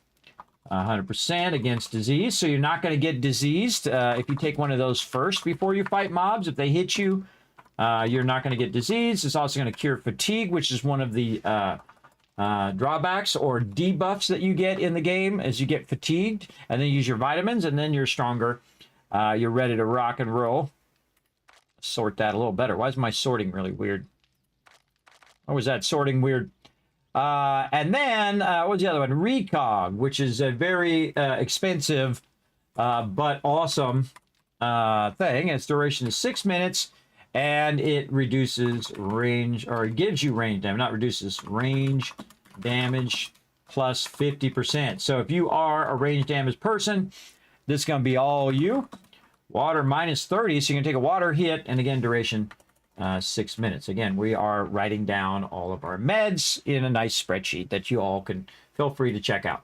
100% against disease. So you're not going to get diseased if you take one of those first before you fight mobs. If they hit you, you're not going to get diseased. It's also going to cure fatigue, which is one of the drawbacks or debuffs that you get in the game as you get fatigued. And then you use your vitamins, and then you're stronger. You're ready to rock and roll. Sort that a little better. Why is my sorting really weird? Or was that sorting weird? And then, what's the other one? Recog, which is a very expensive but awesome thing. Its duration is 6 minutes, and it reduces range, or it gives you range damage, not reduces, range damage plus 50%. So if you are a range damage person, this is going to be all you. Water minus 30, so you can take a water hit, and again, duration 6 minutes. Again, we are writing down all of our meds in a nice spreadsheet that you all can feel free to check out.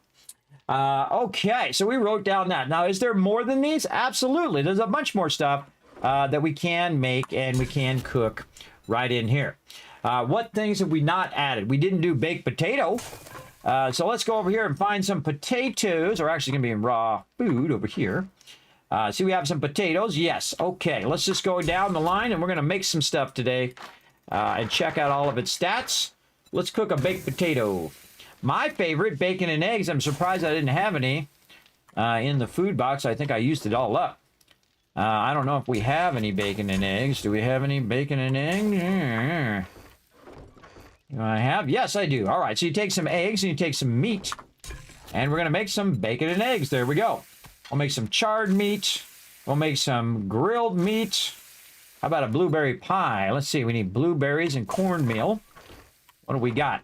Okay, so we wrote down that. Now, is there more than these? Absolutely. There's a bunch more stuff that we can make and we can cook right in here. What things have we not added? We didn't do baked potato. So let's go over here and find some potatoes. Or actually going to be in raw food over here. See, we have some potatoes. Yes. Okay. Let's just go down the line, and we're going to make some stuff today and check out all of its stats. Let's cook a baked potato. My favorite, bacon and eggs. I'm surprised I didn't have any in the food box. I think I used it all up. I don't know if we have any bacon and eggs. Do we have any bacon and eggs? Do I have? Yes, I do. All right. So you take some eggs and you take some meat, and we're going to make some bacon and eggs. There we go. We'll make some charred meat. We'll make some grilled meat. How about a blueberry pie? Let's see. We need blueberries and cornmeal. What do we got?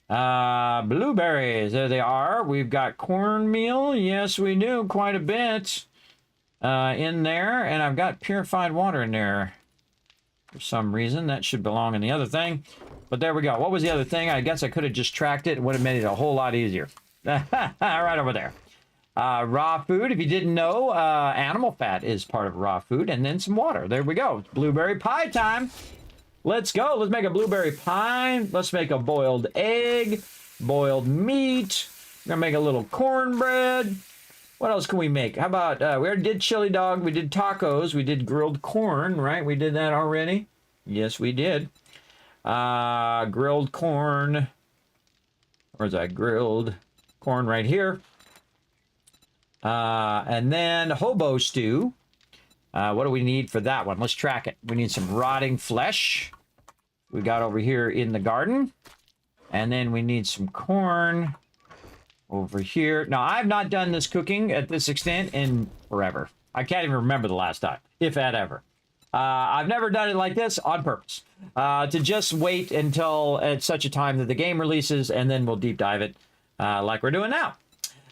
Blueberries. There they are. We've got cornmeal. Yes, we do. Quite a bit in there. And I've got purified water in there for some reason. That should belong in the other thing. But there we go. What was the other thing? I guess I could have just tracked it. It would have made it a whole lot easier. Right over there. Raw food, if you didn't know, animal fat is part of raw food, and then some water. There we go. Blueberry pie time. Let's go. Let's make a blueberry pie. Let's make a boiled egg, boiled meat. We're going to make a little cornbread. What else can we make? How about, we already did chili dog. We did tacos. We did grilled corn, right? We did that already. Yes, we did. Grilled corn. Where's that? Grilled corn right here. And then hobo stew. What do we need for that one? Let's track it. We need some rotting flesh. We got over here in the garden. And then we need some corn over here. Now, I've not done this cooking at this extent in forever. I can't even remember the last time, if that ever. I've never done it like this on purpose. To just wait until at such a time that the game releases, and then we'll deep dive it like we're doing now.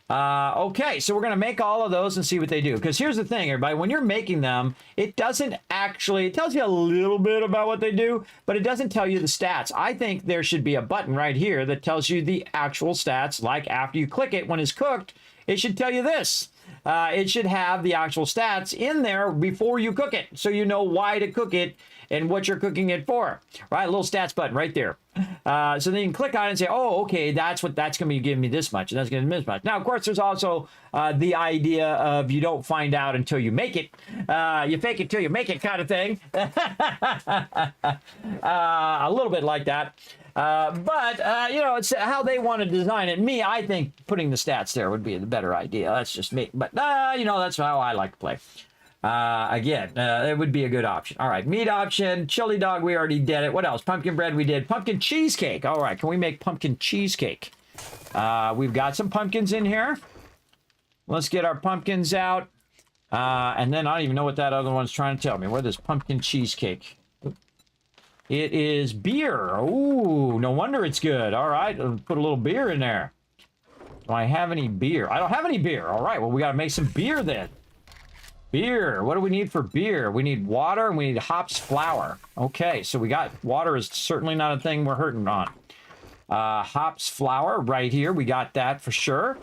Okay, so we're going to make all of those and see what they do. Because here's the thing, everybody. When you're making them, it doesn't actually... It tells you a little bit about what they do, but it doesn't tell you the stats. I think there should be a button right here that tells you the actual stats. Like after you click it, when it's cooked, it should tell you this. It should have the actual stats in there before you cook it, so you know why to cook it and what you're cooking it for. Right, a little stats button right there. So then you can click on it and say, oh, okay, that's going to be giving me this much, and that's going to be this much. Now, of course, there's also the idea of you don't find out until you make it. You fake it till you make it kind of thing. A little bit like that. But you know, it's how they want to design it. Me, I think putting the stats there would be the better idea. That's just me. But, you know, that's how I like to play. Again, it would be a good option. All right, meat option, chili dog, we already did it. What else? Pumpkin bread, we did. Pumpkin cheesecake. All right, can we make pumpkin cheesecake? We've got some pumpkins in here. Let's get our pumpkins out. And then I don't even know what that other one's trying to tell me. What is pumpkin cheesecake? It is beer. Ooh, no wonder it's good. All right, put a little beer in there. Do I have any beer? I don't have any beer. All right, well, we got to make some beer then. Beer. What do we need for beer? We need water and we need hops flour. Okay, so we got water is certainly not a thing we're hurting on. Hops flour right here. We got that for sure.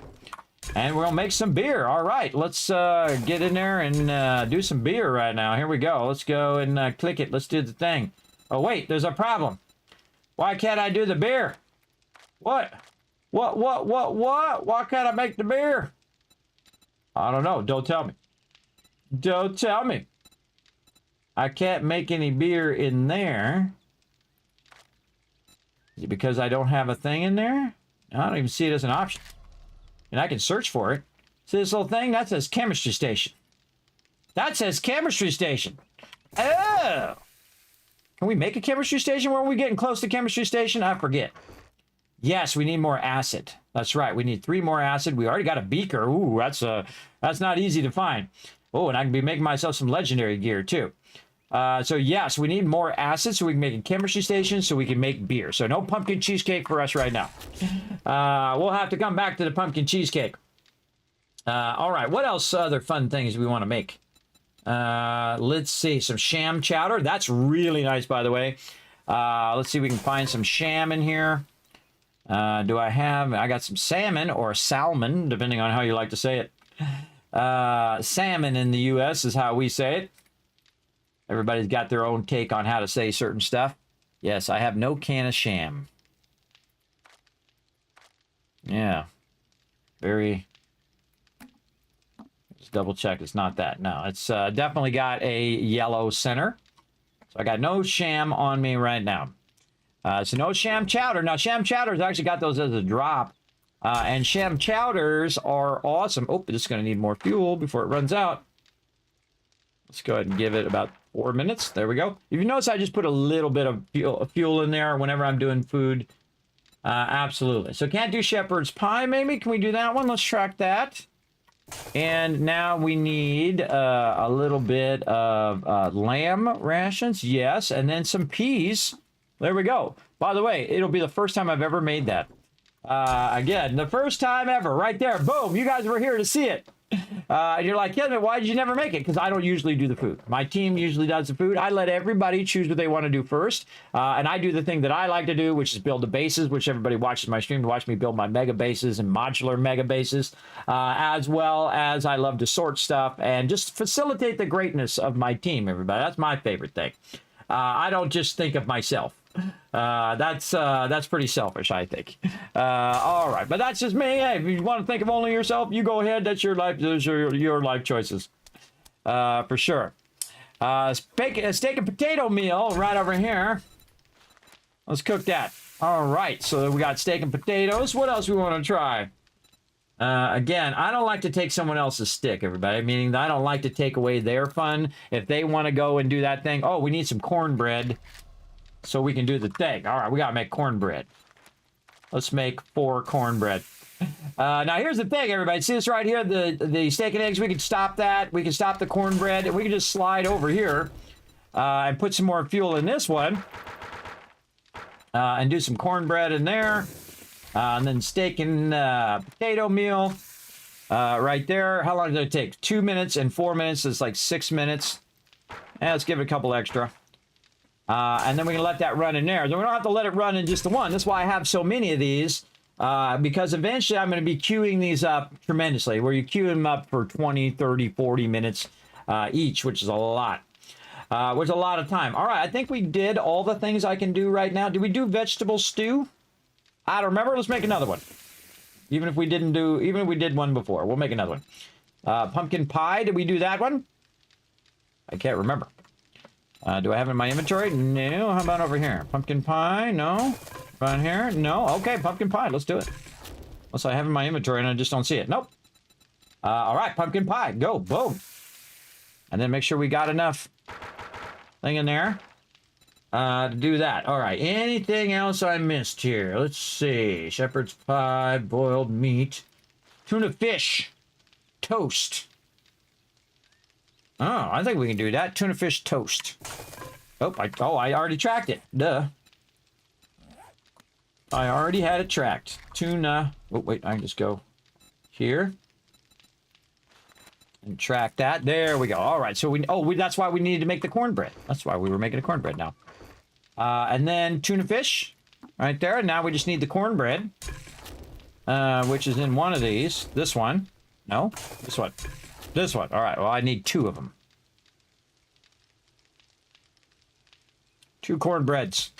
And we'll make some beer. All right, let's get in there and do some beer right now. Here we go. Let's go and click it. Let's do the thing. Oh, wait, there's a problem. Why can't I do the beer? What? What? Why can't I make the beer? I don't know. Don't tell me. Don't tell me. I can't make any beer in there. Is it because I don't have a thing in there? I don't even see it as an option. And I can search for it. See this little thing? That says chemistry station. That says chemistry station. Oh! Can we make a chemistry station? Were we getting close to chemistry station? I forget. Yes, we need more acid. That's right. We need 3 more acid. We already got a beaker. Ooh, that's not easy to find. Oh, and I can be making myself some legendary gear too. So yes, we need more acid so we can make a chemistry station so we can make beer. So no pumpkin cheesecake for us right now. We'll have to come back to the pumpkin cheesecake. All right, what else other fun things do we want to make? Let's see, some sham chowder. That's really nice, by the way. Let's see if we can find some sham in here. I got some salmon or salmon, depending on how you like to say it. Salmon in the U.S. is how we say it. Everybody's got their own take on how to say certain stuff. Yes, I have no can of sham. Yeah. Very... Just double check it's not that. No, it's definitely got a yellow center. So I got no sham on me right now. So no sham chowder. Now, sham chowders, I actually got those as a drop. And sham chowders are awesome. Oh, this is going to need more fuel before it runs out. Let's go ahead and give it about 4 minutes. There we go. If you notice, I just put a little bit of fuel in there whenever I'm doing food. Absolutely. So can't do shepherd's pie, maybe? Can we do that one? Let's track that. And now we need a little bit of lamb rations. Yes. And then some peas. There we go. By the way, it'll be the first time I've ever made that. Again, the first time ever, right there. Boom, you guys were here to see it. And you're like, yeah, why did you never make it? Because I don't usually do the food. My team usually does the food. I let everybody choose what they want to do first. And I do the thing that I like to do, which is build the bases, which everybody watches my stream to watch me build my mega bases and modular mega bases, as well as I love to sort stuff and just facilitate the greatness of my team, everybody. That's my favorite thing. I don't just think of myself. That's pretty selfish, I think. All right, but that's just me. Hey, if you want to think of only yourself, you go ahead. That's your life. Those are your life choices, for sure. Steak and potato meal right over here. Let's cook that. All right, so we got steak and potatoes. What else we want to try? Again, I don't like to take someone else's stick, everybody. Meaning that I don't like to take away their fun. If they want to go and do that thing, oh, we need some cornbread. So we can do the thing. All right, we got to make cornbread. Let's make 4 cornbread. Now, here's the thing, everybody. See this right here? The steak and eggs, we can stop that. We can stop the cornbread. And we can just slide over here. and put some more fuel in this one. And do some cornbread in there. And then steak and potato meal right there. How long did it take? 2 minutes and 4 minutes. It's like 6 minutes. And let's give it a couple extra. And then we can let that run in there. Then we don't have to let it run in just the one. That's why I have so many of these. Because eventually I'm going to be queuing these up tremendously. Where you queue them up for 20, 30, 40 minutes each, which is a lot. Which is a lot of time. All right, I think we did all the things I can do right now. Did we do vegetable stew? I don't remember. Let's make another one. Even if we did one before, we'll make another one. Pumpkin pie. Did we do that one? I can't remember. Do I have it in my inventory? No. How about over here? Pumpkin pie? No. Right here? No. Okay, pumpkin pie. Let's do it. Unless I have it in my inventory and I just don't see it. Nope. All right, pumpkin pie. Go. Boom. And then make sure we got enough thing in there to do that. All right. Anything else I missed here? Let's see. Shepherd's pie, boiled meat, tuna fish, toast. Oh, I think we can do that. Tuna fish toast. Oh, I already tracked it. Duh. I already had it tracked. Tuna. Oh, wait. I can just go here. And track that. There we go. All right. So that's why we needed to make the cornbread. That's why we were making a cornbread now. And then tuna fish right there. Now we just need the cornbread, which is in one of these. This one. No, this one. This one. All right. Well, I need 2 of them. 2 cornbreads.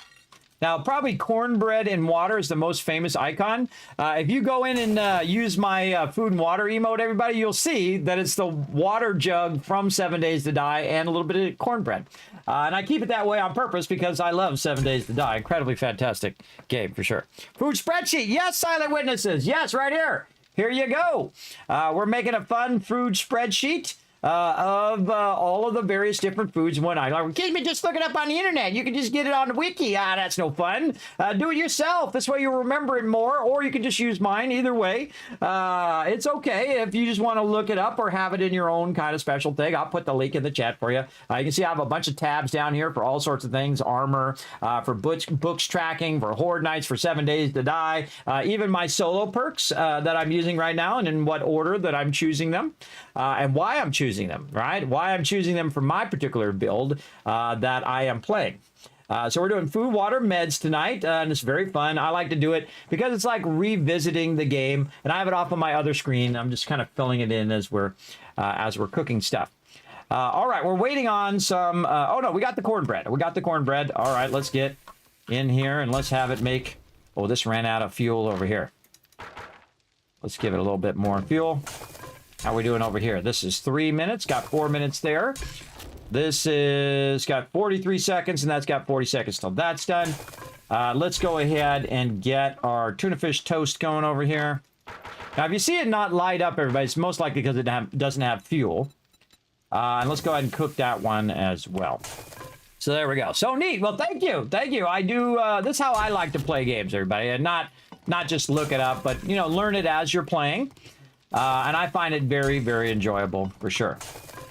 Now, probably cornbread and water is the most famous icon. If you go in and use my food and water emote, everybody, you'll see that it's the water jug from 7 Days to Die and a little bit of cornbread. And I keep it that way on purpose because I love 7 Days to Die. Incredibly fantastic game, for sure. Food spreadsheet. Yes, silent witnesses. Yes, right here. Here you go. We're making a fun food spreadsheet. Of all of the various different foods and whatnot. Like, Kismet, just look it up on the internet. You can just get it on the wiki. Ah, that's no fun. Do it yourself. This way you'll remember it more, or you can just use mine. Either way, it's okay if you just want to look it up or have it in your own kind of special thing. I'll put the link in the chat for you. You can see I have a bunch of tabs down here for all sorts of things. Armor, for books tracking, for Horde Nights, for 7 Days to Die. Even my solo perks that I'm using right now and in what order that I'm choosing them. And why I'm choosing them, right? Why I'm choosing them for my particular build that I am playing. So we're doing food, water, meds tonight, and it's very fun. I like to do it because it's like revisiting the game, and I have it off on my other screen. I'm just kind of filling it in as we're cooking stuff. All right, we're waiting on some. Oh no, we got the cornbread. We got the cornbread. All right, let's get in here and let's have it make. Oh, this ran out of fuel over here. Let's give it a little bit more fuel. How are we doing over here? This is 3 minutes. Got 4 minutes there. This is got 43 seconds, and that's got 40 seconds till that's done. Let's go ahead and get our tuna fish toast going over here. Now, if you see it not light up, everybody, it's most likely because it doesn't have fuel. And let's go ahead and cook that one as well. So there we go. So neat. Well, thank you. Thank you. I do. This is how I like to play games, everybody, and not just look it up, but, you know, learn it as you're playing. And I find it very, very enjoyable, for sure.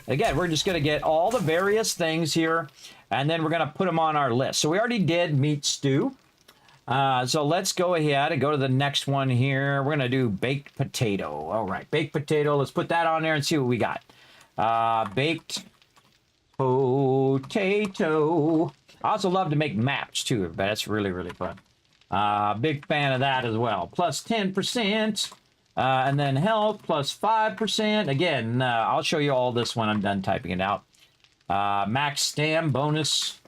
Again, we're just going to get all the various things here, and then we're going to put them on our list. So we already did meat stew. So let's go ahead and go to the next one here. We're going to do baked potato. All right, baked potato. Let's put that on there and see what we got. Baked potato. I also love to make maps, too, but that's really, really fun. Big fan of that as well. Plus 10%. And then health plus 5%. Again, I'll show you all this when I'm done typing it out. Max stam bonus.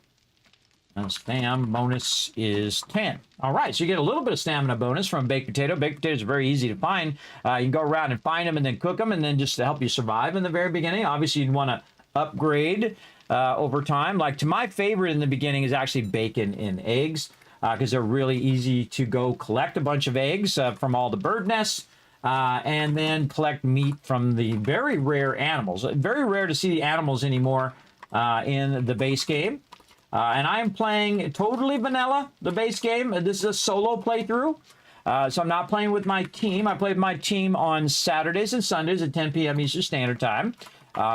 Stam bonus is 10. All right, so you get a little bit of stamina bonus from baked potato. Baked potatoes are very easy to find. You can go around and find them and then cook them, and then just to help you survive in the very beginning. Obviously, you'd want to upgrade over time. Like, to my favorite in the beginning is actually bacon and eggs, because they're really easy to go collect a bunch of eggs from all the bird nests. And then collect meat from the very rare animals. Very rare to see the animals anymore in the base game. And I am playing totally vanilla, the base game. This is a solo playthrough. So I'm not playing with my team. I play with my team on Saturdays and Sundays at 10 p.m. Eastern Standard Time.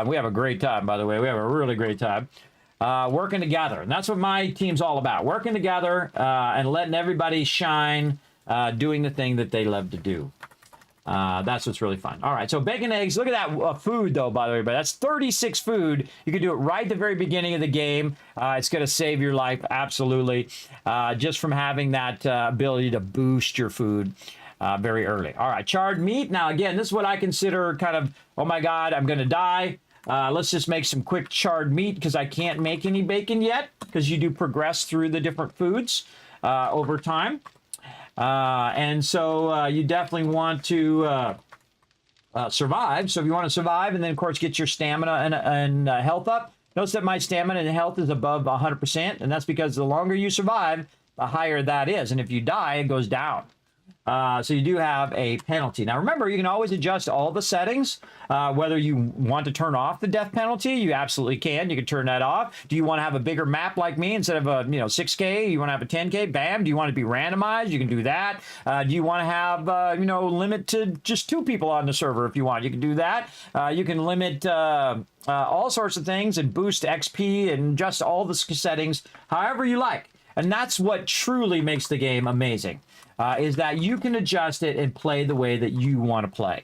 We have a great time, by the way. We have a really great time. working together. And that's what my team's all about, working together and letting everybody shine, doing the thing that they love to do. That's what's really fun. All right, so bacon, eggs. Look at that food, though, by the way. But that's 36 food. You can do it right at the very beginning of the game. It's going to save your life, absolutely, just from having that ability to boost your food very early. All right, charred meat. Now, again, this is what I consider kind of, oh, my God, I'm going to die. Let's just make some quick charred meat because I can't make any bacon yet because you do progress through the different foods over time. And so you definitely want to survive. So if you want to survive and then, of course, get your stamina and health up. Notice that my stamina and health is above 100%, and that's because the longer you survive, the higher that is. And if you die, it goes down. So you do have a penalty. Now, remember, you can always adjust all the settings. Whether you want to turn off the death penalty, you absolutely can. You can turn that off. Do you want to have a bigger map like me instead of a 6K? You want to have a 10K? Bam. Do you want to be randomized? You can do that. Do you want to have limit to just 2 people on the server if you want? You can do that. You can limit all sorts of things and boost XP and adjust all the settings however you like. And that's what truly makes the game amazing. Is that you can adjust it and play the way that you want to play.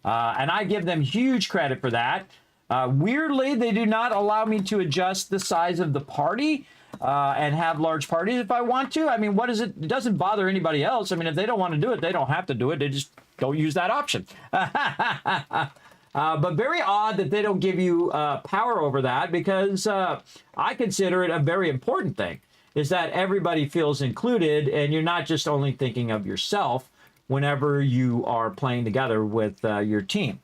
And I give them huge credit for that. Weirdly, they do not allow me to adjust the size of the party and have large parties if I want to. I mean, what is it? It doesn't bother anybody else. I mean, if they don't want to do it, they don't have to do it. They just don't use that option. But very odd that they don't give you power over that because I consider it a very important thing. Is that everybody feels included and you're not just only thinking of yourself whenever you are playing together with your team.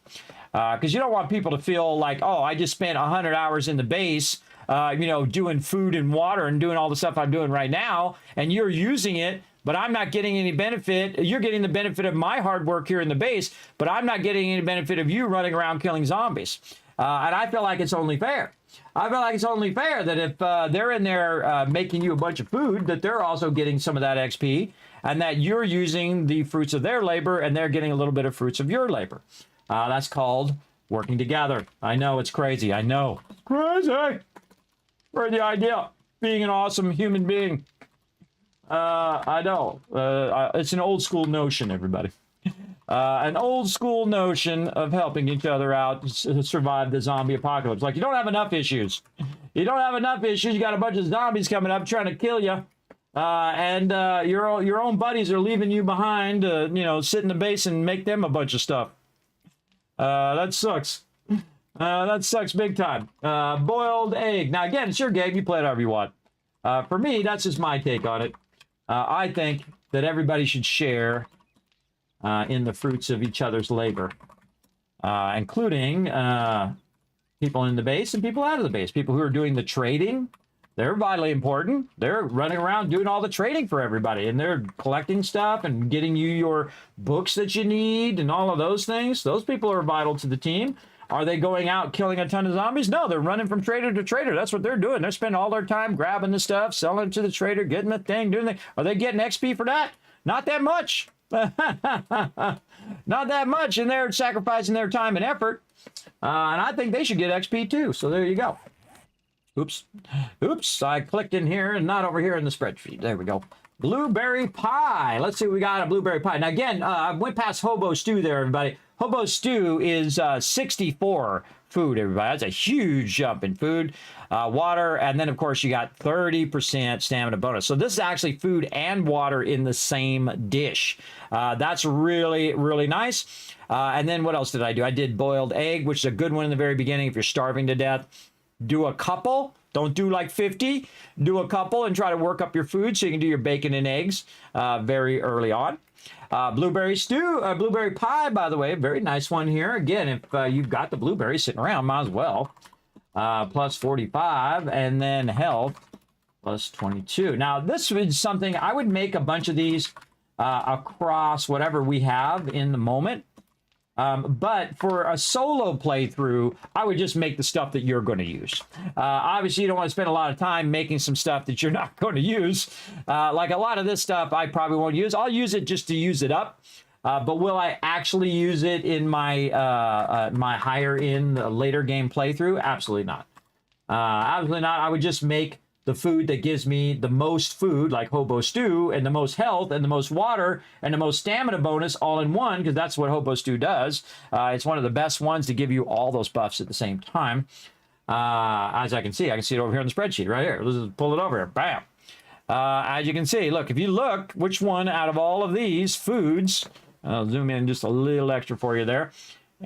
Because you don't want people to feel like, oh, I just spent 100 hours in the base, doing food and water and doing all the stuff I'm doing right now, and you're using it, but I'm not getting any benefit. You're getting the benefit of my hard work here in the base, but I'm not getting any benefit of you running around killing zombies. And I feel like it's only fair. I feel like it's only fair that if they're in there making you a bunch of food, that they're also getting some of that XP and that you're using the fruits of their labor and they're getting a little bit of fruits of your labor. That's called working together. I know it's crazy. I know. It's crazy. For the idea being an awesome human being. I know. It's an old school notion, everybody. An old school notion of helping each other out to survive the zombie apocalypse. Like, you don't have enough issues. You don't have enough issues. You got a bunch of zombies coming up trying to kill you. And your own buddies are leaving you behind to, sit in the base and make them a bunch of stuff. That sucks. That sucks big time. Boiled egg. Now, again, it's your game. You play it however you want. For me, that's just my take on it. I think that everybody should share in the fruits of each other's labor, including people in the base and people out of the base. People who are doing the trading, they're vitally important. They're running around doing all the trading for everybody, and they're collecting stuff and getting you your books that you need and all of those things. Those people are vital to the team. Are they going out killing a ton of zombies? No, they're running from trader to trader. That's what they're doing. They're spending all their time grabbing the stuff, selling it to the trader, getting the thing, doing the. Are they getting XP for that? Not that much. Not that much, and they're sacrificing their time and effort, and I think they should get XP too. So there you go. Oops, I clicked in here and not over here in the spreadsheet. There we go. Blueberry pie. Let's see what we got. A blueberry pie. Now again, I went past hobo stew there, everybody. Hobo stew is 64 food, everybody. That's a huge jump in food, water, and then of course you got 30% stamina bonus. So this is actually food and water in the same dish. That's really, really nice. And then what else did I do? I did boiled egg, which is a good one in the very beginning if you're starving to death. Do a couple. Don't do like 50. Do a couple and try to work up your food so you can do your bacon and eggs very early on. Blueberry stew, blueberry pie, by the way, very nice one here. Again, if you've got the blueberries sitting around, might as well. Plus 45, and then health, plus 22. Now, this is something, I would make a bunch of these across whatever we have in the moment. But for a solo playthrough, I would just make the stuff that you're going to use. Obviously, you don't want to spend a lot of time making some stuff that you're not going to use. Like a lot of this stuff, I probably won't use. I'll use it just to use it up. But will I actually use it in my my higher in later game playthrough? Absolutely not. Obviously not. I would just make the food that gives me the most food, like hobo stew, and the most health, and the most water, and the most stamina bonus all in one, because that's what hobo stew does. It's one of the best ones to give you all those buffs at the same time. As I can see it over here on the spreadsheet right here. Let's just pull it over here. Bam. As you can see, look, if you look, which one out of all of these foods, I'll zoom in just a little extra for you there.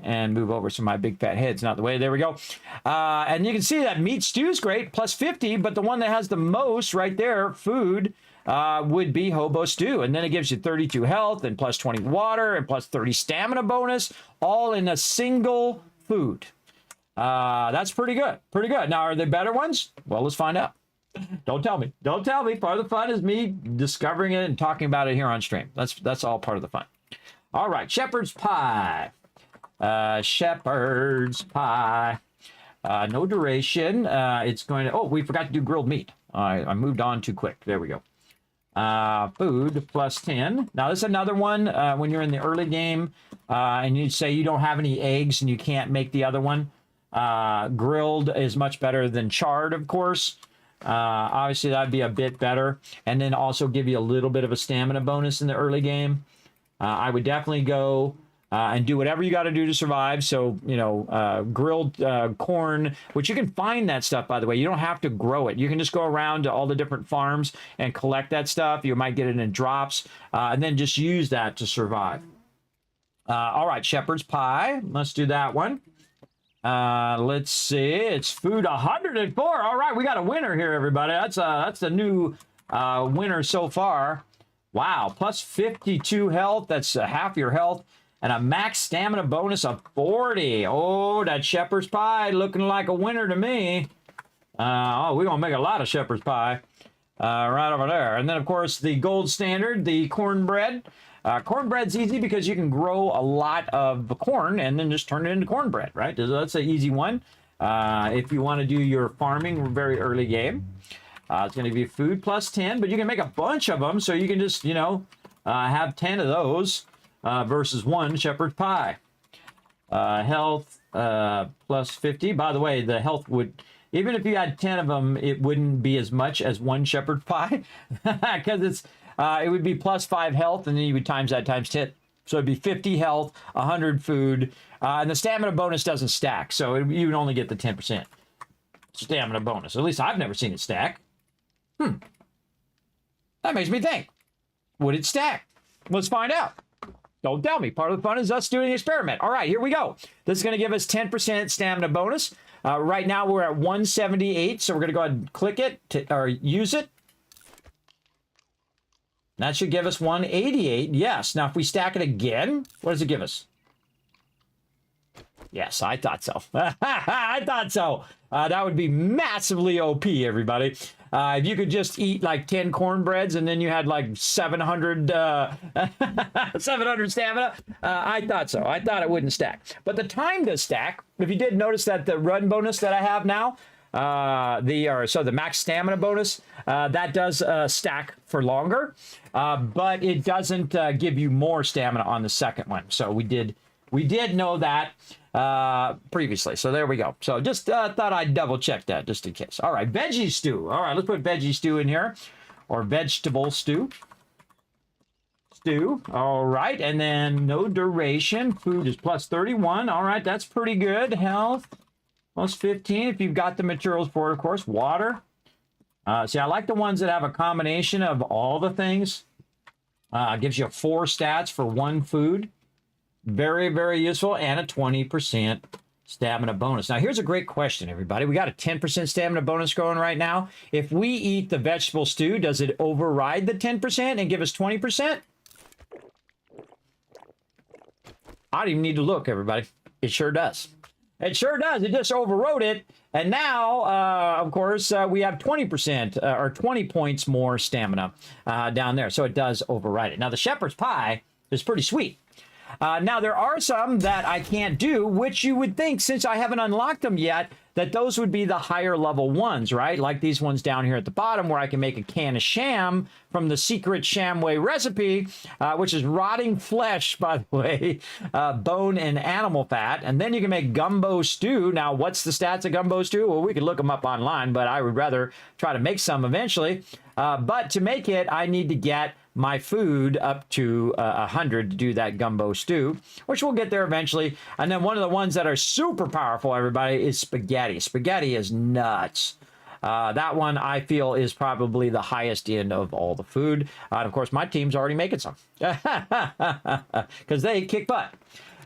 And move over so my big fat head's not the way. There we go. And you can see that meat stew is great, plus 50, but the one that has the most right there, food, would be hobo stew. And then it gives you 32 health and plus 20 water and plus 30 stamina bonus, all in a single food. That's pretty good. Pretty good. Now, are there better ones? Well, let's find out. Don't tell me. Don't tell me. Part of the fun is me discovering it and talking about it here on stream. That's all part of the fun. All right, shepherd's pie. Shepherd's pie. No duration. It's going to... Oh, we forgot to do grilled meat. I moved on too quick. There we go. Food plus 10. Now, this is another one when you're in the early game and you say you don't have any eggs and you can't make the other one. Grilled is much better than charred, of course. Obviously, that'd be a bit better. And then also give you a little bit of a stamina bonus in the early game. I would definitely go... and do whatever you got to do to survive. So, you know, grilled corn, which you can find that stuff, by the way. You don't have to grow it. You can just go around to all the different farms and collect that stuff. You might get it in drops and then just use that to survive. All right, shepherd's pie. Let's do that one. Let's see. It's food 104. All right, we got a winner here, everybody. That's the new winner so far. Wow, plus 52 health. That's half your health. And a max stamina bonus of 40. Oh, that shepherd's pie looking like a winner to me. Oh, we're going to make a lot of shepherd's pie right over there. And then, of course, the gold standard, the cornbread. Cornbread's easy because you can grow a lot of the corn and then just turn it into cornbread, right? That's an easy one. If you want to do your farming very early game. It's going to be food plus 10, but you can make a bunch of them. So you can just, you know, have 10 of those. Versus one shepherd's pie. Health plus 50. By the way, the health would, even if you had 10 of them, it wouldn't be as much as one shepherd's pie because it would be plus 5 health, and then you would times that times 10. So it'd be 50 health, 100 food, and the stamina bonus doesn't stack. So you would only get the 10% stamina bonus. At least I've never seen it stack. That makes me think. Would it stack? Let's find out. Don't tell me. Part of the fun is us doing an experiment. All right, here we go. This is going to give us 10% stamina bonus. Right now, we're at 178, so we're going to go ahead and click it or use it. That should give us 188. Yes. Now, if we stack it again, what does it give us? Yes, I thought so. I thought so. That would be massively OP, everybody. If you could just eat like 10 cornbreads and then you had like 700 stamina, I thought so. I thought it wouldn't stack. But the time does stack. If you did notice that the run bonus that I have now, the max stamina bonus, that does stack for longer, but it doesn't give you more stamina on the second one. So we did know that previously. So there we go. So just thought I'd double check that just in case. All right, veggie stew. All right, let's put veggie stew in here, or vegetable stew. All right, and then no duration. Food is plus 31. All right, that's pretty good. Health plus 15 if you've got the materials for it, of course. Water. See, I like the ones that have a combination of all the things. Gives you 4 stats for 1 food. Very, very useful, and a 20% stamina bonus. Now, here's a great question, everybody. We got a 10% stamina bonus going right now. If we eat the vegetable stew, does it override the 10% and give us 20%? I don't even need to look, everybody. It sure does. It sure does. It just overrode it. And now, of course, we have 20% or 20 points more stamina down there. So it does override it. Now, the shepherd's pie is pretty sweet. Now, there are some that I can't do, which you would think, since I haven't unlocked them yet, that those would be the higher level ones, right? Like these ones down here at the bottom where I can make a can of sham from the secret Shamway recipe, which is rotting flesh, by the way, bone and animal fat. And then you can make gumbo stew. Now, what's the stats of gumbo stew? Well, we could look them up online, but I would rather try to make some eventually. But to make it, I need to get my food up to 100 to do that gumbo stew, which we'll get there eventually. And then one of the ones that are super powerful, everybody, is spaghetti. Spaghetti is nuts. That one I feel is probably the highest end of all the food. And of course, my team's already making some because they kick butt.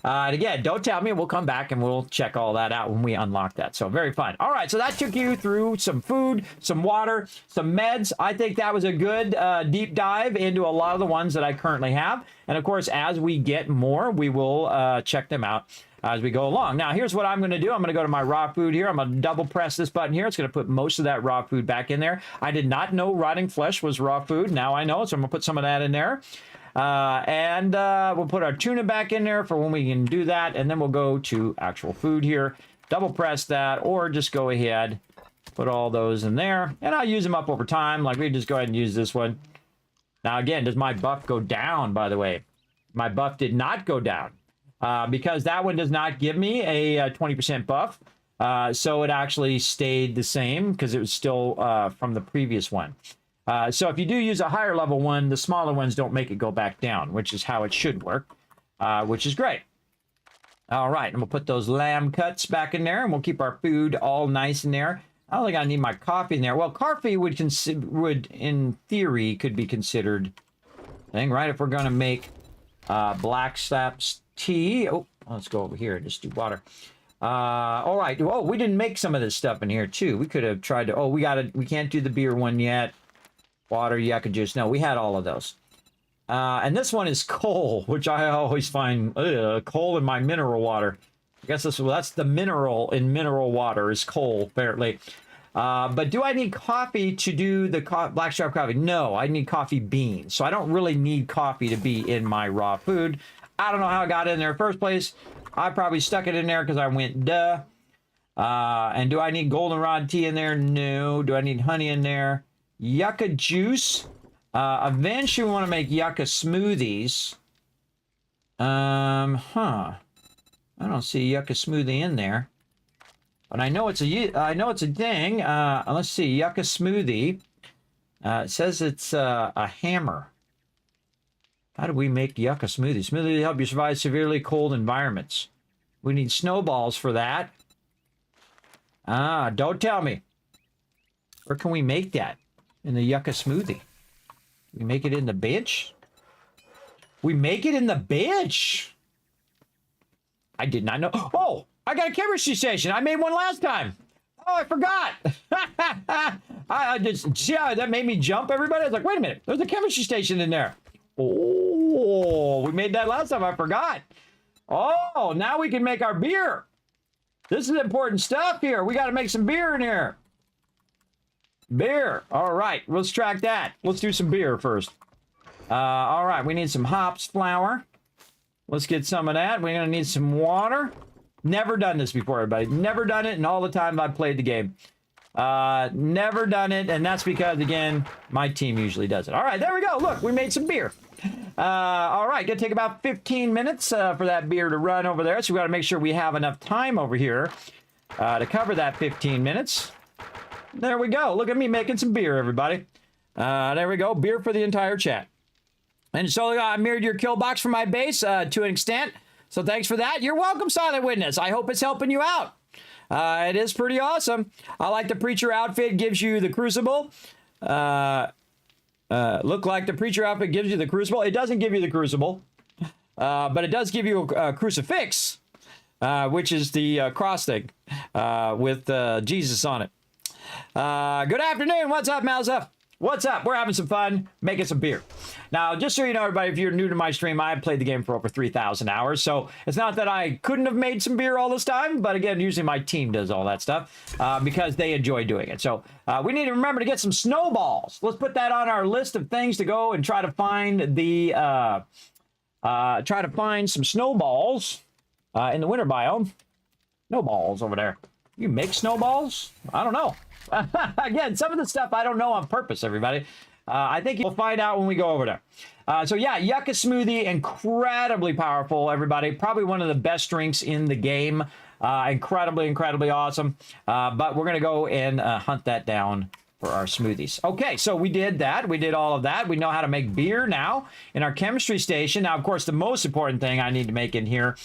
And again, don't tell me. We'll come back and we'll check all that out when we unlock that. So very fun. All right, so that took you through some food, some water, some meds. I think that was a good deep dive into a lot of the ones that I currently have. And of course, as we get more, we will check them out as we go along. Now, here's what I'm going to do. I'm going to go to my raw food here. I'm going to double press this button here. It's going to put most of that raw food back in there. I did not know rotting flesh was raw food. Now I know, so I'm going to put some of that in there. And we'll put our tuna back in there for when we can do that. And then we'll go to actual food here. Double press that, or just go ahead, put all those in there. And I'll use them up over time. Like we just go ahead and use this one. Now, again, does my buff go down, by the way? My buff did not go down because that one does not give me a 20% buff. So it actually stayed the same because it was still from the previous one. So if you do use a higher level one, the smaller ones don't make it go back down, which is how it should work, which is great. All right, and we'll put those lamb cuts back in there, and we'll keep our food all nice in there. I don't think I need my coffee in there. Well, coffee would in theory, could be considered thing, right? If we're going to make black slaps tea. Oh, let's go over here and just do water. All right. Oh, we didn't make some of this stuff in here too. We could have tried to. Oh, we can't do the beer one yet. Water, yucca juice. No, we had all of those. And this one is coal, which I always find coal in my mineral water. I guess that's the mineral in mineral water is coal, apparently. But do I need coffee to do the black strap coffee? No, I need coffee beans. So I don't really need coffee to be in my raw food. I don't know how I got it in there in the first place. I probably stuck it in there because I went duh. And do I need goldenrod tea in there? No. Do I need honey in there? Yucca juice. Eventually we want to make yucca smoothies. I don't see yucca smoothie in there. But I know it's a thing. Let's see, yucca smoothie. It says it's a hammer. How do we make yucca smoothie? Smoothie to help you survive severely cold environments. We need snowballs for that. Don't tell me. Where can we make that? In the yucca smoothie. We make it in the bench? We make it in the bench. I did not know. Oh, I got a chemistry station. I made one last time. Oh, I forgot. I just, see how that made me jump, everybody? I was like, wait a minute. There's a chemistry station in there. Oh, we made that last time. I forgot. Oh, now we can make our beer. This is important stuff here. We got to make some beer in here. Beer. All right. Let's track that. Let's do some beer first. All right. We need some hops flour. Let's get some of that. We're going to need some water. Never done this before, everybody. Never done it in all the time I've played the game. Never done it. And that's because, again, my team usually does it. All right. There we go. Look, we made some beer. All right. Going to take about 15 minutes for that beer to run over there. So we got to make sure we have enough time over here to cover that 15 minutes. There we go. Look at me making some beer, everybody. There we go. Beer for the entire chat. And so I mirrored your kill box for my base to an extent. So thanks for that. You're welcome, Silent Witness. I hope it's helping you out. It is pretty awesome. I like the preacher outfit. Gives you the crucible. Look like the preacher outfit gives you the crucible. It doesn't give you the crucible. But it does give you a crucifix. Which is the cross thing. With Jesus on it. Good afternoon. What's up, Malza? What's up? We're having some fun making some beer. Now, just so you know, everybody, if you're new to my stream, I've played the game for over 3,000 hours. So it's not that I couldn't have made some beer all this time. But again, usually my team does all that stuff because they enjoy doing it. So we need to remember to get some snowballs. Let's put that on our list of things to go and try to find the some snowballs in the winter biome. Snowballs over there. You make snowballs? I don't know. Again, some of the stuff I don't know on purpose, everybody. I think you'll find out when we go over there. So yeah, Yucca Smoothie, incredibly powerful, everybody. Probably one of the best drinks in the game. Incredibly, incredibly awesome. But we're going to go and hunt that down for our smoothies. Okay, so we did that. We did all of that. We know how to make beer now in our chemistry station. Now, of course, the most important thing I need to make in here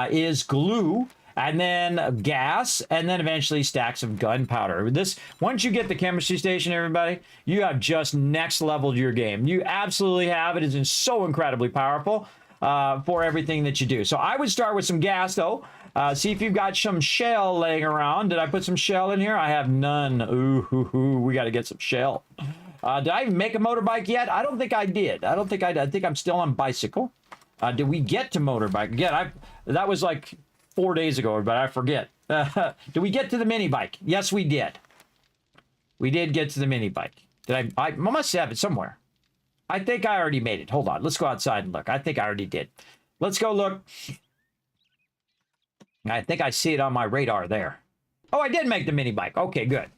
is glue. And then gas, and then eventually stacks of gunpowder. This, once you get the chemistry station, everybody, you have just next leveled your game. You absolutely have. It is so incredibly powerful for everything that you do. So I would start with some gas, though. See if you've got some shell laying around. Did I put some shell in here? I have none. Ooh, we got to get some shell. Did I even make a motorbike yet? I don't think I did. I think I'm still on bicycle. Did we get to motorbike? Again, that was like 4 days ago, but I forget. Did we get to the mini bike? Yes, we did. We did get to the mini bike. Did I must have it somewhere. I think I already made it. Hold on. Let's go outside and look. I think I already did. Let's go look. I think I see it on my radar there. Oh, I did make the mini bike. Okay, good.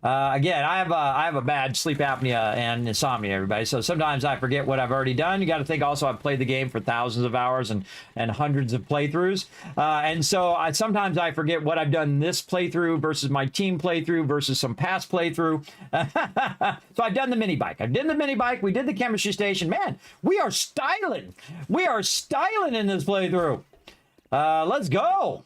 Again, I have a bad sleep apnea and insomnia, everybody. So sometimes I forget what I've already done. You got to think also I've played the game for thousands of hours and hundreds of playthroughs. And so sometimes I forget what I've done this playthrough versus my team playthrough versus some past playthrough. So I've done the mini bike. I did the mini bike. We did the chemistry station. Man, we are styling. We are styling in this playthrough. Let's go.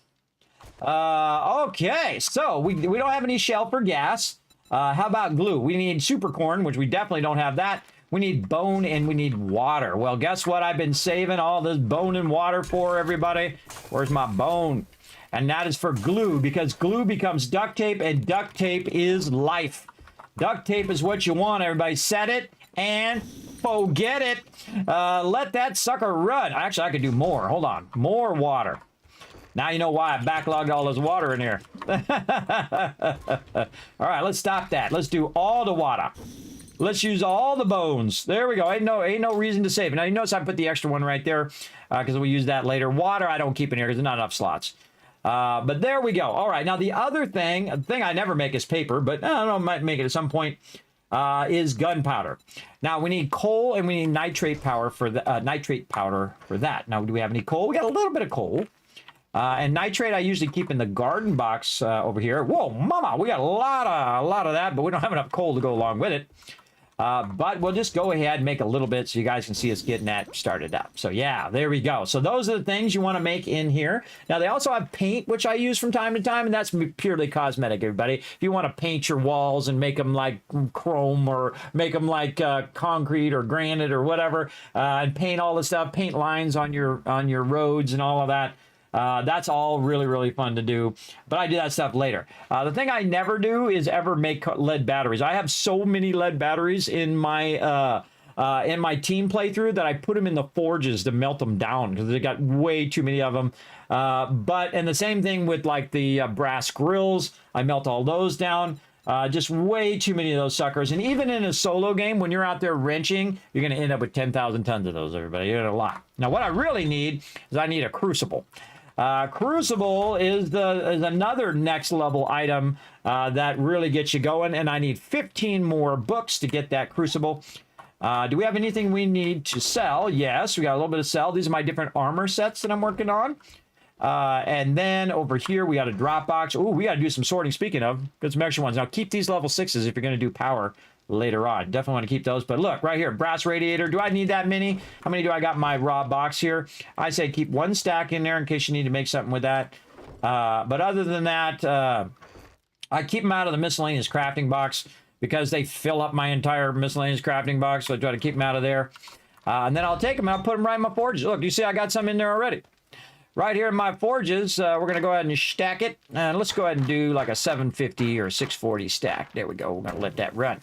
Okay, so we don't have any shell for gas. How about glue? We need super corn, which we definitely don't have that. We need bone and we need water. Well, guess what I've been saving all this bone and water for, everybody? Where's my bone? And that is for glue, because glue becomes duct tape, and duct tape is life. Duct tape is what you want, everybody. Set it and forget it. Let that sucker run. Actually, I could do more. Hold on. More water. Now you know why I backlogged all this water in here. All right, let's stop that. Let's do all the water. Let's use all the bones. There we go. Ain't no reason to save it. Now you notice I put the extra one right there because we'll use that later. Water I don't keep in here because there's not enough slots. But there we go. All right, now the other thing, the thing I never make is paper, but I don't know, I might make it at some point, is gunpowder. Now we need coal and we need nitrate powder for that. Now do we have any coal? We got a little bit of coal. And nitrate I usually keep in the garden box over here. Whoa, mama, we got a lot of that, but we don't have enough coal to go along with it. But we'll just go ahead and make a little bit so you guys can see us getting that started up. So yeah, there we go. So those are the things you want to make in here. Now they also have paint, which I use from time to time, and that's purely cosmetic, everybody. If you want to paint your walls and make them like chrome or make them like concrete or granite or whatever, and paint all the stuff, paint lines on your roads and all of that. That's all really, really fun to do, but I do that stuff later. The thing I never do is ever make lead batteries. I have so many lead batteries in my team playthrough that I put them in the forges to melt them down because they got way too many of them. And the same thing with like the brass grills. I melt all those down. Just way too many of those suckers. And even in a solo game, when you're out there wrenching, you're going to end up with 10,000 tons of those, everybody. You're going to lot. Now, what I really need is I need a crucible. Crucible is another next level item that really gets you going, and I need 15 more books to get that crucible. Do we have anything we need to sell? Yes, we got a little bit of sell. These are my different armor sets that I'm working on. And then over here we got a drop box. Oh, we got to do some sorting. Speaking of, get some extra ones. Now keep these level 6s if you're going to do power later on. Definitely want to keep those. But look, right here, brass radiator. Do I need that many? How many do I got in my raw box here? I say keep one stack in there in case you need to make something with that. But other than that, I keep them out of the miscellaneous crafting box because they fill up my entire miscellaneous crafting box. So I try to keep them out of there. And then I'll take them and I'll put them right in my forges. Look, you see I got some in there already. Right here in my forges, we're going to go ahead and stack it. And let's go ahead and do like a 750 or 640 stack. There we go. We're going to let that run.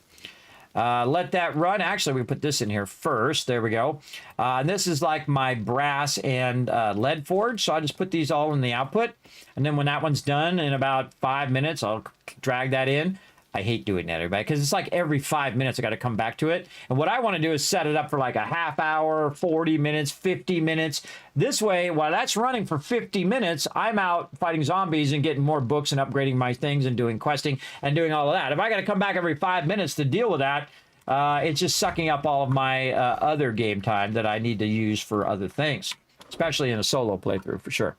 Let that run. Actually, we put this in here first. There we go. And this is like my brass and lead forge. So I'll just put these all in the output. And then when that one's done in about 5 minutes, I'll drag that in. I hate doing that, everybody, because it's like every 5 minutes I got to come back to it. And what I want to do is set it up for like a half hour, 40 minutes, 50 minutes. This way, while that's running for 50 minutes, I'm out fighting zombies and getting more books and upgrading my things and doing questing and doing all of that. If I got to come back every 5 minutes to deal with that, it's just sucking up all of my other game time that I need to use for other things, especially in a solo playthrough for sure.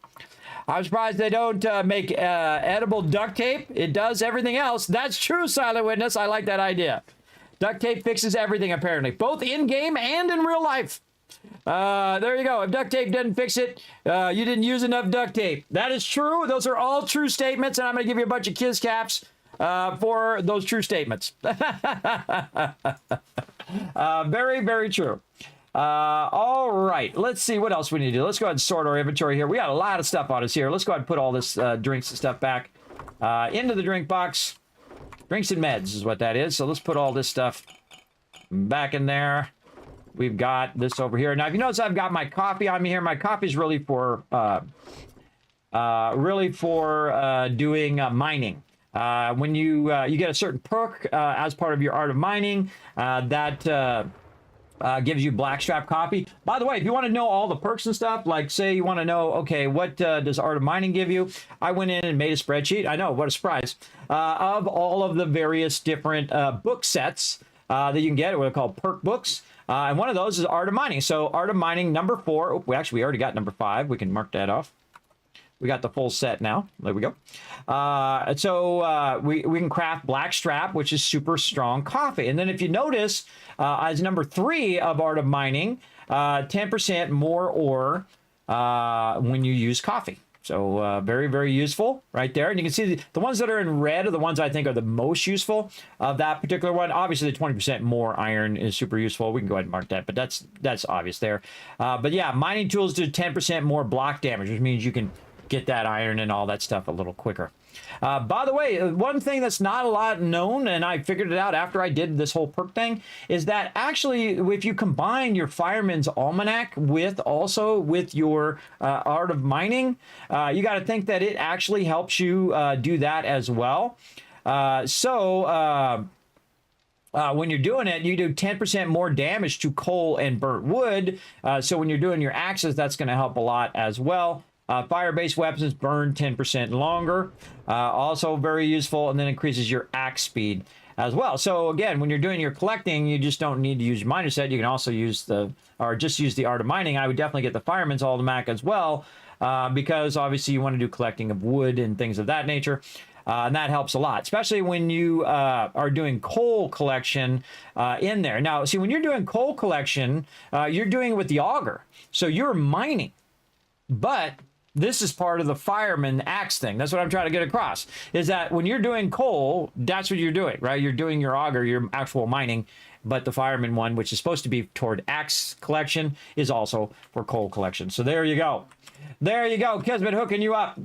I'm surprised they don't make edible duct tape. It does everything else. That's true, Silent Witness. I like that idea. Duct tape fixes everything, apparently, both in-game and in real life. There you go. If duct tape doesn't fix it, you didn't use enough duct tape. That is true. Those are all true statements, and I'm going to give you a bunch of kiss caps for those true statements. Very, very true. All right, let's see what else we need to do. Let's go ahead and sort our inventory here. We got a lot of stuff on us here. Let's go ahead and put all this drinks and stuff back into the drink box. Drinks and meds is what that is. So let's put all this stuff back in there. We've got this over here. Now, if you notice, I've got my coffee on me here. My coffee is really for doing mining. When you get a certain perk as part of your art of mining, that gives you blackstrap coffee. By the way, if you want to know all the perks and stuff, like say you want to know, okay, what does Art of Mining give you? I went in and made a spreadsheet. I know, what a surprise. Of all of the various different book sets that you can get, what are called perk books. And one of those is Art of Mining. So Art of Mining number 4. Oh, we already got number 5. We can mark that off. We got the full set now. There we go. So we can craft blackstrap, which is super strong coffee. And then if you notice, as number 3 of Art of Mining, 10% more ore when you use coffee. So very, very useful right there. And you can see the ones that are in red are the ones I think are the most useful of that particular one. Obviously, the 20% more iron is super useful. We can go ahead and mark that, but that's obvious there. But yeah, mining tools do 10% more block damage, which means you can get that iron and all that stuff a little quicker. By the way, one thing that's not a lot known, and I figured it out after I did this whole perk thing, is that actually if you combine your Fireman's Almanac with your Art of Mining, you got to think that it actually helps you do that as well. When you're doing it, you do 10% more damage to coal and burnt wood. So when you're doing your axes, that's going to help a lot as well. Fire-based weapons burn 10% longer. Also very useful, and then increases your axe speed as well. So again, when you're doing your collecting, you just don't need to use your miner set. You can also use the Art of Mining. I would definitely get the Fireman's Almanac as well, because obviously you want to do collecting of wood and things of that nature. And that helps a lot, especially when you are doing coal collection in there. Now, see, when you're doing coal collection, you're doing it with the auger. So you're mining, but this is part of the fireman axe thing. That's what I'm trying to get across, is that when you're doing coal, that's what you're doing, right? You're doing your auger, your actual mining, but the fireman one, which is supposed to be toward axe collection, is also for coal collection. So there you go. There you go. Kismet hooking you up.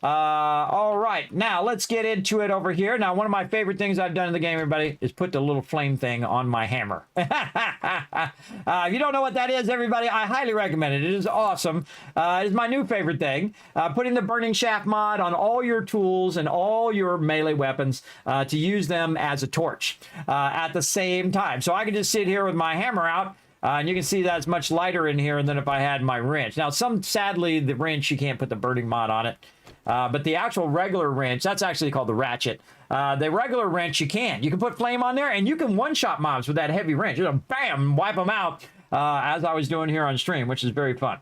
All right, now let's get into it over here. Now, one of my favorite things I've done in the game, everybody, is put the little flame thing on my hammer. If you don't know what that is, everybody, I highly recommend it. It is awesome. It is my new favorite thing. Putting the burning shaft mod on all your tools and all your melee weapons to use them as a torch at the same time. So I can just sit here with my hammer out. And you can see that's much lighter in here than if I had my wrench. Now, sadly, the wrench, you can't put the burning mod on it. But the actual regular wrench, that's actually called the ratchet. The regular wrench, you can. You can put flame on there, and you can one-shot mobs with that heavy wrench. Just bam, wipe them out, as I was doing here on stream, which is very fun.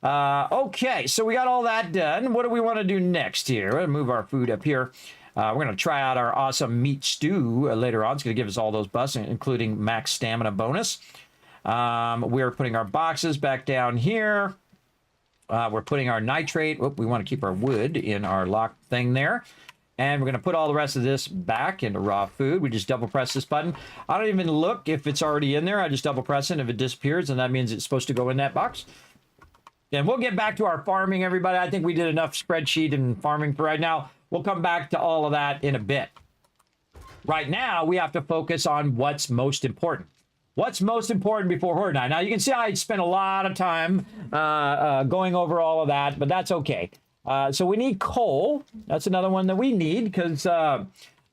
Okay, so we got all that done. What do we want to do next here? We're going to move our food up here. We're going to try out our awesome meat stew later on. It's going to give us all those buffs, including max stamina bonus. We're putting our boxes back down here. We're putting our nitrate. We want to keep our wood in our lock thing there. And we're going to put all the rest of this back into raw food. We just double press this button. I don't even look if it's already in there. I just double press it. If it disappears, then that means it's supposed to go in that box. And we'll get back to our farming, everybody. I think we did enough spreadsheet and farming for right now. We'll come back to all of that in a bit. Right now, we have to focus on what's most important. What's most important before Horde Night? Now, you can see I spent a lot of time going over all of that, but that's okay. So we need coal. That's another one that we need because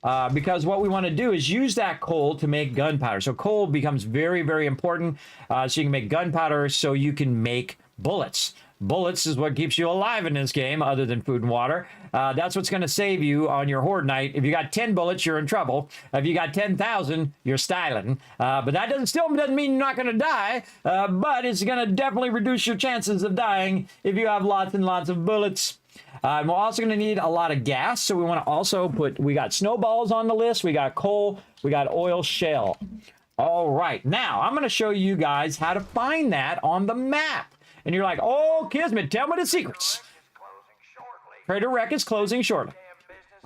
because what we want to do is use that coal to make gunpowder. So coal becomes very, very important. So you can make gunpowder, so you can make bullets. Bullets is what keeps you alive in this game, other than food and water. That's what's going to save you on your horde night. If you got 10 bullets, you're in trouble. If you got 10,000, you're styling. But that still doesn't mean you're not going to die. But it's going to definitely reduce your chances of dying if you have lots and lots of bullets. And we're also going to need a lot of gas. So we want to also we got snowballs on the list. We got coal. We got oil shale. All right. Now, I'm going to show you guys how to find that on the map. And you're like, oh, Kismet, tell me the secrets. Trader Rec is closing shortly.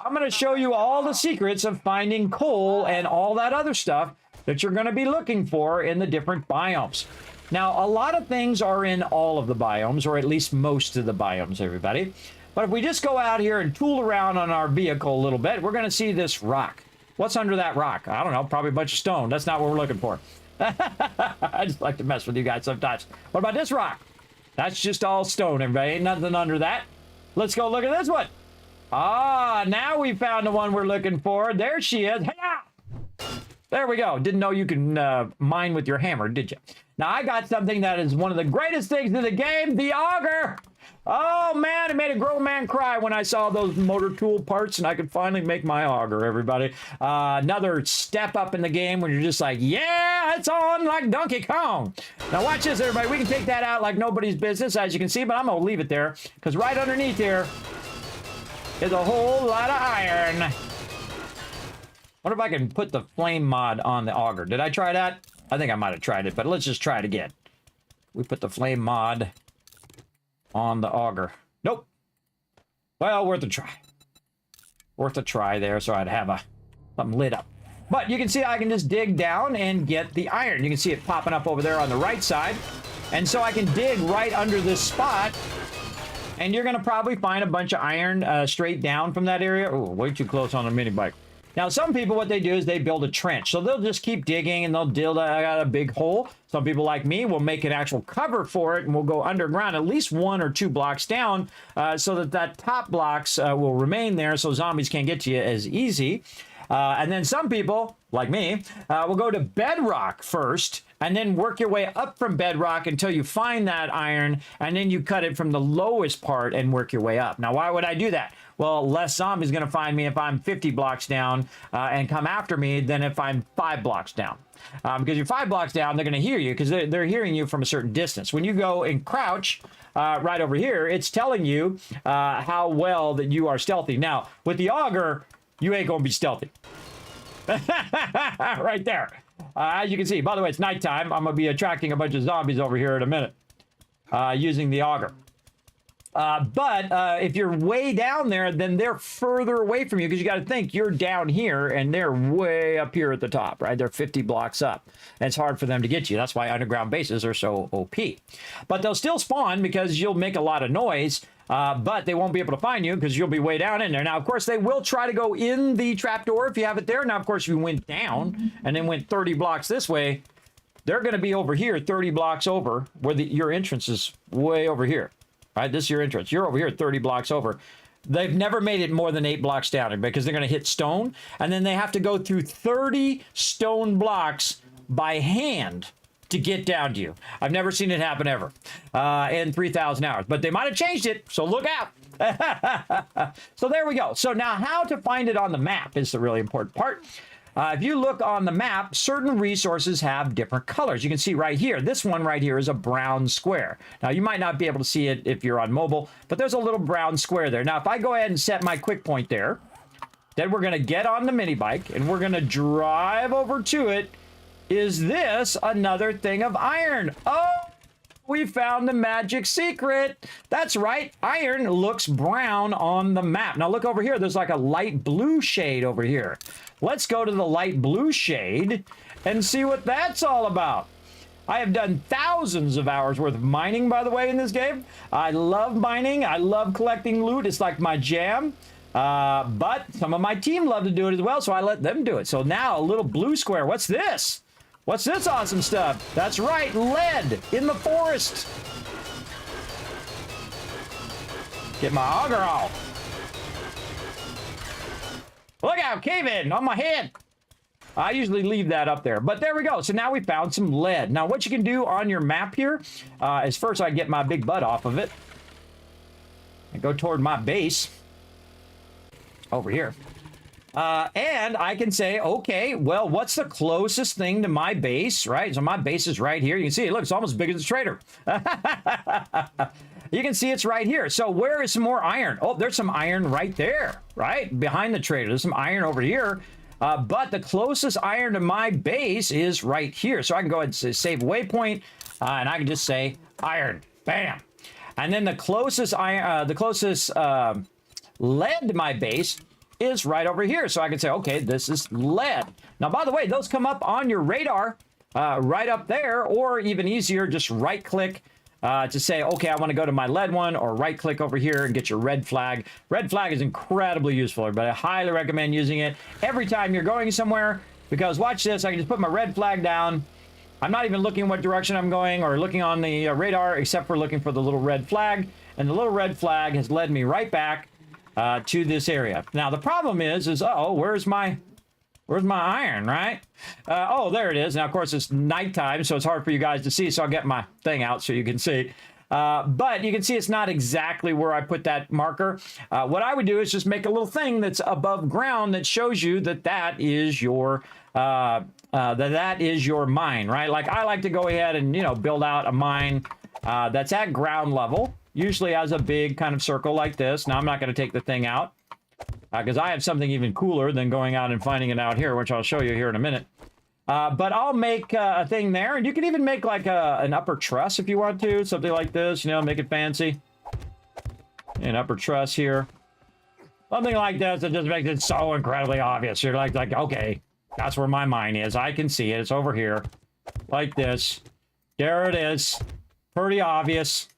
I'm going to show you all the secrets of finding coal and all that other stuff that you're going to be looking for in the different biomes. Now, a lot of things are in all of the biomes, or at least most of the biomes, everybody. But if we just go out here and tool around on our vehicle a little bit, we're going to see this rock. What's under that rock? I don't know, probably a bunch of stone. That's not what we're looking for. I just like to mess with you guys sometimes. What about this rock? That's just all stone, everybody. Ain't nothing under that. Let's go look at this one. Ah, now we found the one we're looking for. There she is. Hey-ya! There we go. Didn't know you can mine with your hammer, did you? Now, I got something that is one of the greatest things in the game, the auger. Oh, man, it made a grown man cry when I saw those motor tool parts, and I could finally make my auger, everybody. Another step up in the game when you're just like, yeah, it's on like Donkey Kong. Now, watch this, everybody. We can take that out like nobody's business, as you can see, but I'm going to leave it there, because right underneath here is a whole lot of iron. Wonder if I can put the flame mod on the auger. Did I try that? I think I might have tried it, but let's just try it again. We put the flame mod on the auger. Nope. Well, worth a try. Worth a try there, so I'd have something lit up. But you can see I can just dig down and get the iron. You can see it popping up over there on the right side. And so I can dig right under this spot. And you're going to probably find a bunch of iron straight down from that area. Oh, way too close on a mini bike. Now, some people, what they do is they build a trench. So they'll just keep digging and they'll drill out a big hole. Some people like me will make an actual cover for it and we'll go underground at least 1 or 2 blocks down so that top blocks will remain there so zombies can't get to you as easy. And then some people, like me, will go to bedrock first and then work your way up from bedrock until you find that iron, and then you cut it from the lowest part and work your way up. Now, why would I do that? Well, less zombies going to find me if I'm 50 blocks down and come after me than if I'm 5 blocks down. Because you're 5 blocks down, they're going to hear you because they're hearing you from a certain distance. When you go and crouch right over here, it's telling you how well that you are stealthy. Now, with the auger, you ain't going to be stealthy. Right there. As you can see, by the way, it's nighttime. I'm going to be attracting a bunch of zombies over here in a minute using the auger. But if you're way down there, then they're further away from you because you got to think you're down here and they're way up here at the top, right? They're 50 blocks up. And it's hard for them to get you. That's why underground bases are so OP. But they'll still spawn because you'll make a lot of noise, but they won't be able to find you because you'll be way down in there. Now, of course, they will try to go in the trapdoor if you have it there. Now, of course, if you went down and then went 30 blocks this way, they're going to be over here 30 blocks over where your entrance is way over here. Right, this is your entrance. You're over here 30 blocks over. They've never made it more than 8 blocks down because they're going to hit stone, and then they have to go through 30 stone blocks by hand to get down to you. I've never seen it happen ever in 3,000 hours, but they might have changed it, so look out. So there we go. So now how to find it on the map is the really important part. If you look on the map, certain resources have different colors. You can see right here, this one right here is a brown square. Now, you might not be able to see it if you're on mobile, but there's a little brown square there. Now, if I go ahead and set my quick point there, then we're going to get on the mini bike and we're going to drive over to it. Is this another thing of iron? Oh, we found the magic secret. That's right. Iron looks brown on the map. Now, look over here. There's like a light blue shade over here. Let's go to the light blue shade and see what that's all about. I have done thousands of hours worth of mining, by the way, in this game. I love mining. I love collecting loot. It's like my jam. But some of my team love to do it as well, so I let them do it. So now a little blue square. What's this? What's this awesome stuff? That's right, lead in the forest. Get my auger off. Look out, cave in on my head. I usually leave that up there, but there we go. So now we found some lead. Now what you can do on your map here is first I get my big butt off of it. I go toward my base over here. And I can say, okay, well, what's the closest thing to my base, right? So my base is right here. You can see it. Look, it's almost as big as the trader. You can see it's right here. So where is some more iron? Oh, there's some iron right there, right? Behind the trader. There's some iron over here. But the closest iron to my base is right here. So I can go ahead and say, save waypoint, and I can just say iron. Bam. And then the closest iron, lead to my base is right over here. So I can say, okay, this is lead. Now, by the way, those come up on your radar right up there, or even easier, just right click to say, okay, I want to go to my lead one, or right click over here and get your red flag. Red flag is incredibly useful, everybody. I highly recommend using it every time you're going somewhere, because watch this, I can just put my red flag down. I'm not even looking what direction I'm going or looking on the radar, except for looking for the little red flag. And the little red flag has led me right back to this area. Now, the problem is uh-oh, where's my iron, right? Oh, there it is. Now, of course, it's nighttime, so it's hard for you guys to see, so I'll get my thing out so you can see. But you can see it's not exactly where I put that marker. What I would do is just make a little thing that's above ground that shows you that that is your that is your mine, right? Like I like to go ahead and, you know, build out a mine that's at ground level, usually has a big kind of circle like this. Now, I'm not going to take the thing out because I have something even cooler than going out and finding it out here, which I'll show you here in a minute. But I'll make a thing there, and you can even make like an upper truss if you want to, something like this, you know, make it fancy. An upper truss here. Something like this that just makes it so incredibly obvious. You're like, okay, that's where my mine is. I can see it. It's over here. Like this. There it is. Pretty obvious.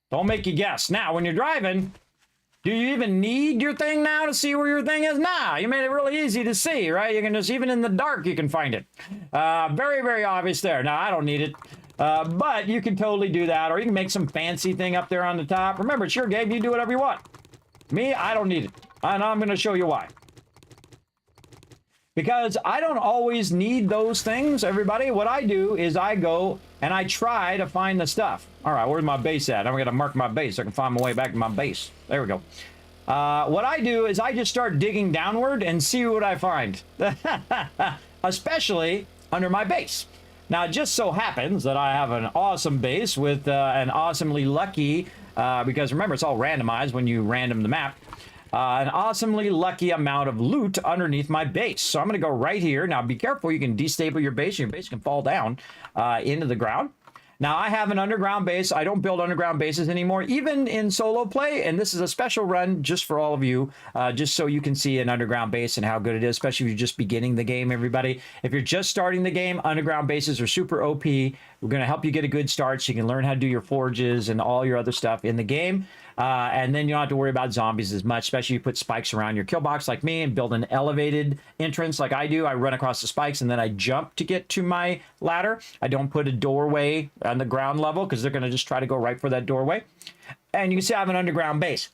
Don't make you guess. Now, when you're driving, do you even need your thing now to see where your thing is? Nah, you made it really easy to see, right? You can just, even in the dark, you can find it. Very, very obvious there. Now, I don't need it. But you can totally do that, or you can make some fancy thing up there on the top. Remember, it's your game. You do whatever you want. Me, I don't need it. And I'm going to show you why. Because I don't always need those things, everybody. What I do is I go and I try to find the stuff. All right, where's my base at? I'm going to mark my base so I can find my way back to my base. There we go. What I do is I just start digging downward and see what I find. Especially under my base. Now, it just so happens that I have an awesome base with an awesomely lucky, because remember, it's all randomized when you random the map, an awesomely lucky amount of loot underneath my base. So I'm going to go right here. Now, be careful. You can destable your base. Your base can fall down into the ground. Now, I have an underground base. I don't build underground bases anymore, even in solo play. And this is a special run just for all of you, just so you can see an underground base and how good it is, especially if you're just beginning the game, everybody. If you're just starting the game, underground bases are super OP. We're going to help you get a good start so you can learn how to do your forges and all your other stuff in the game. And then you don't have to worry about zombies as much, especially if you put spikes around your kill box like me and build an elevated entrance like I do. I run across the spikes and then I jump to get to my ladder. I don't put a doorway on the ground level because they're going to just try to go right for that doorway. And you can see I have an underground base.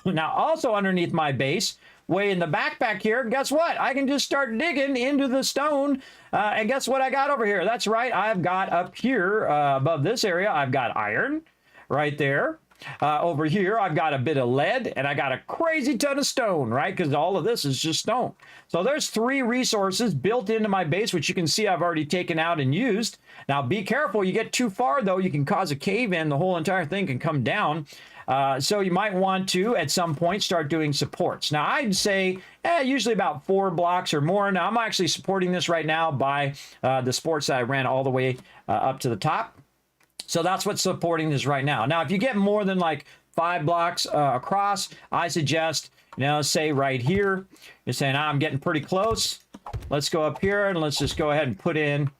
Now, also underneath my base, way in the backpack here, guess what? I can just start digging into the stone. And guess what I got over here? That's right. I've got up here above this area, I've got iron right there. Over here, I've got a bit of lead, and I got a crazy ton of stone, right? Because all of this is just stone. So there's 3 resources built into my base, which you can see I've already taken out and used. Now, be careful. You get too far, though, you can cause a cave-in. The whole entire thing can come down. So you might want to, at some point, start doing supports. Now, I'd say usually about 4 blocks or more. Now, I'm actually supporting this right now by the supports that I ran all the way up to the top. So that's what's supporting this right now. Now, if you get more than like 5 blocks across, I suggest, you know, say right here, you're saying, I'm getting pretty close. Let's go up here and let's just go ahead and put in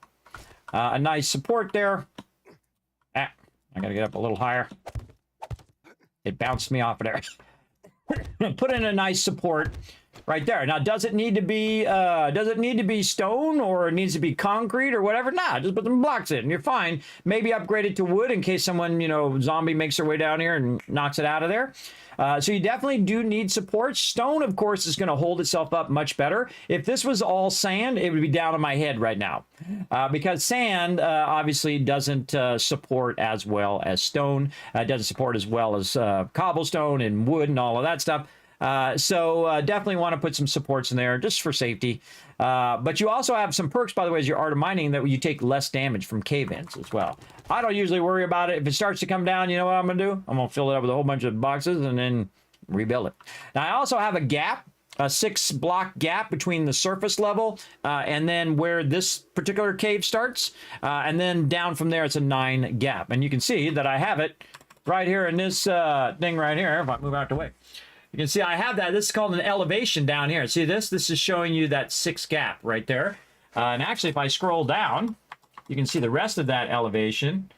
a nice support there. I got to get up a little higher. It bounced me off of there. Put in a nice support right there. Now, does it need to be stone, or it needs to be concrete or whatever? Nah, just put some blocks in and you're fine. Maybe upgrade it to wood in case someone, you know, zombie makes their way down here and knocks it out of there. So you definitely do need support. Stone, of course, is going to hold itself up much better. If this was all sand, it would be down on my head right now. Because sand obviously doesn't support as well as stone. It doesn't support as well as cobblestone and wood and all of that stuff. So definitely want to put some supports in there just for safety. But you also have some perks, by the way, as your art of mining, that you take less damage from cave-ins as well. I don't usually worry about it. If it starts to come down, you know what I'm going to do? I'm going to fill it up with a whole bunch of boxes and then rebuild it. Now, I also have a gap, a 6-block gap between the surface level and then where this particular cave starts. And then down from there, it's a 9 gap. And you can see that I have it right here in this thing right here. If I move out the way. You can see I have that. This is called an elevation down here. See this? This is showing you that 6 gap right there. And actually, if I scroll down, you can see the rest of that elevation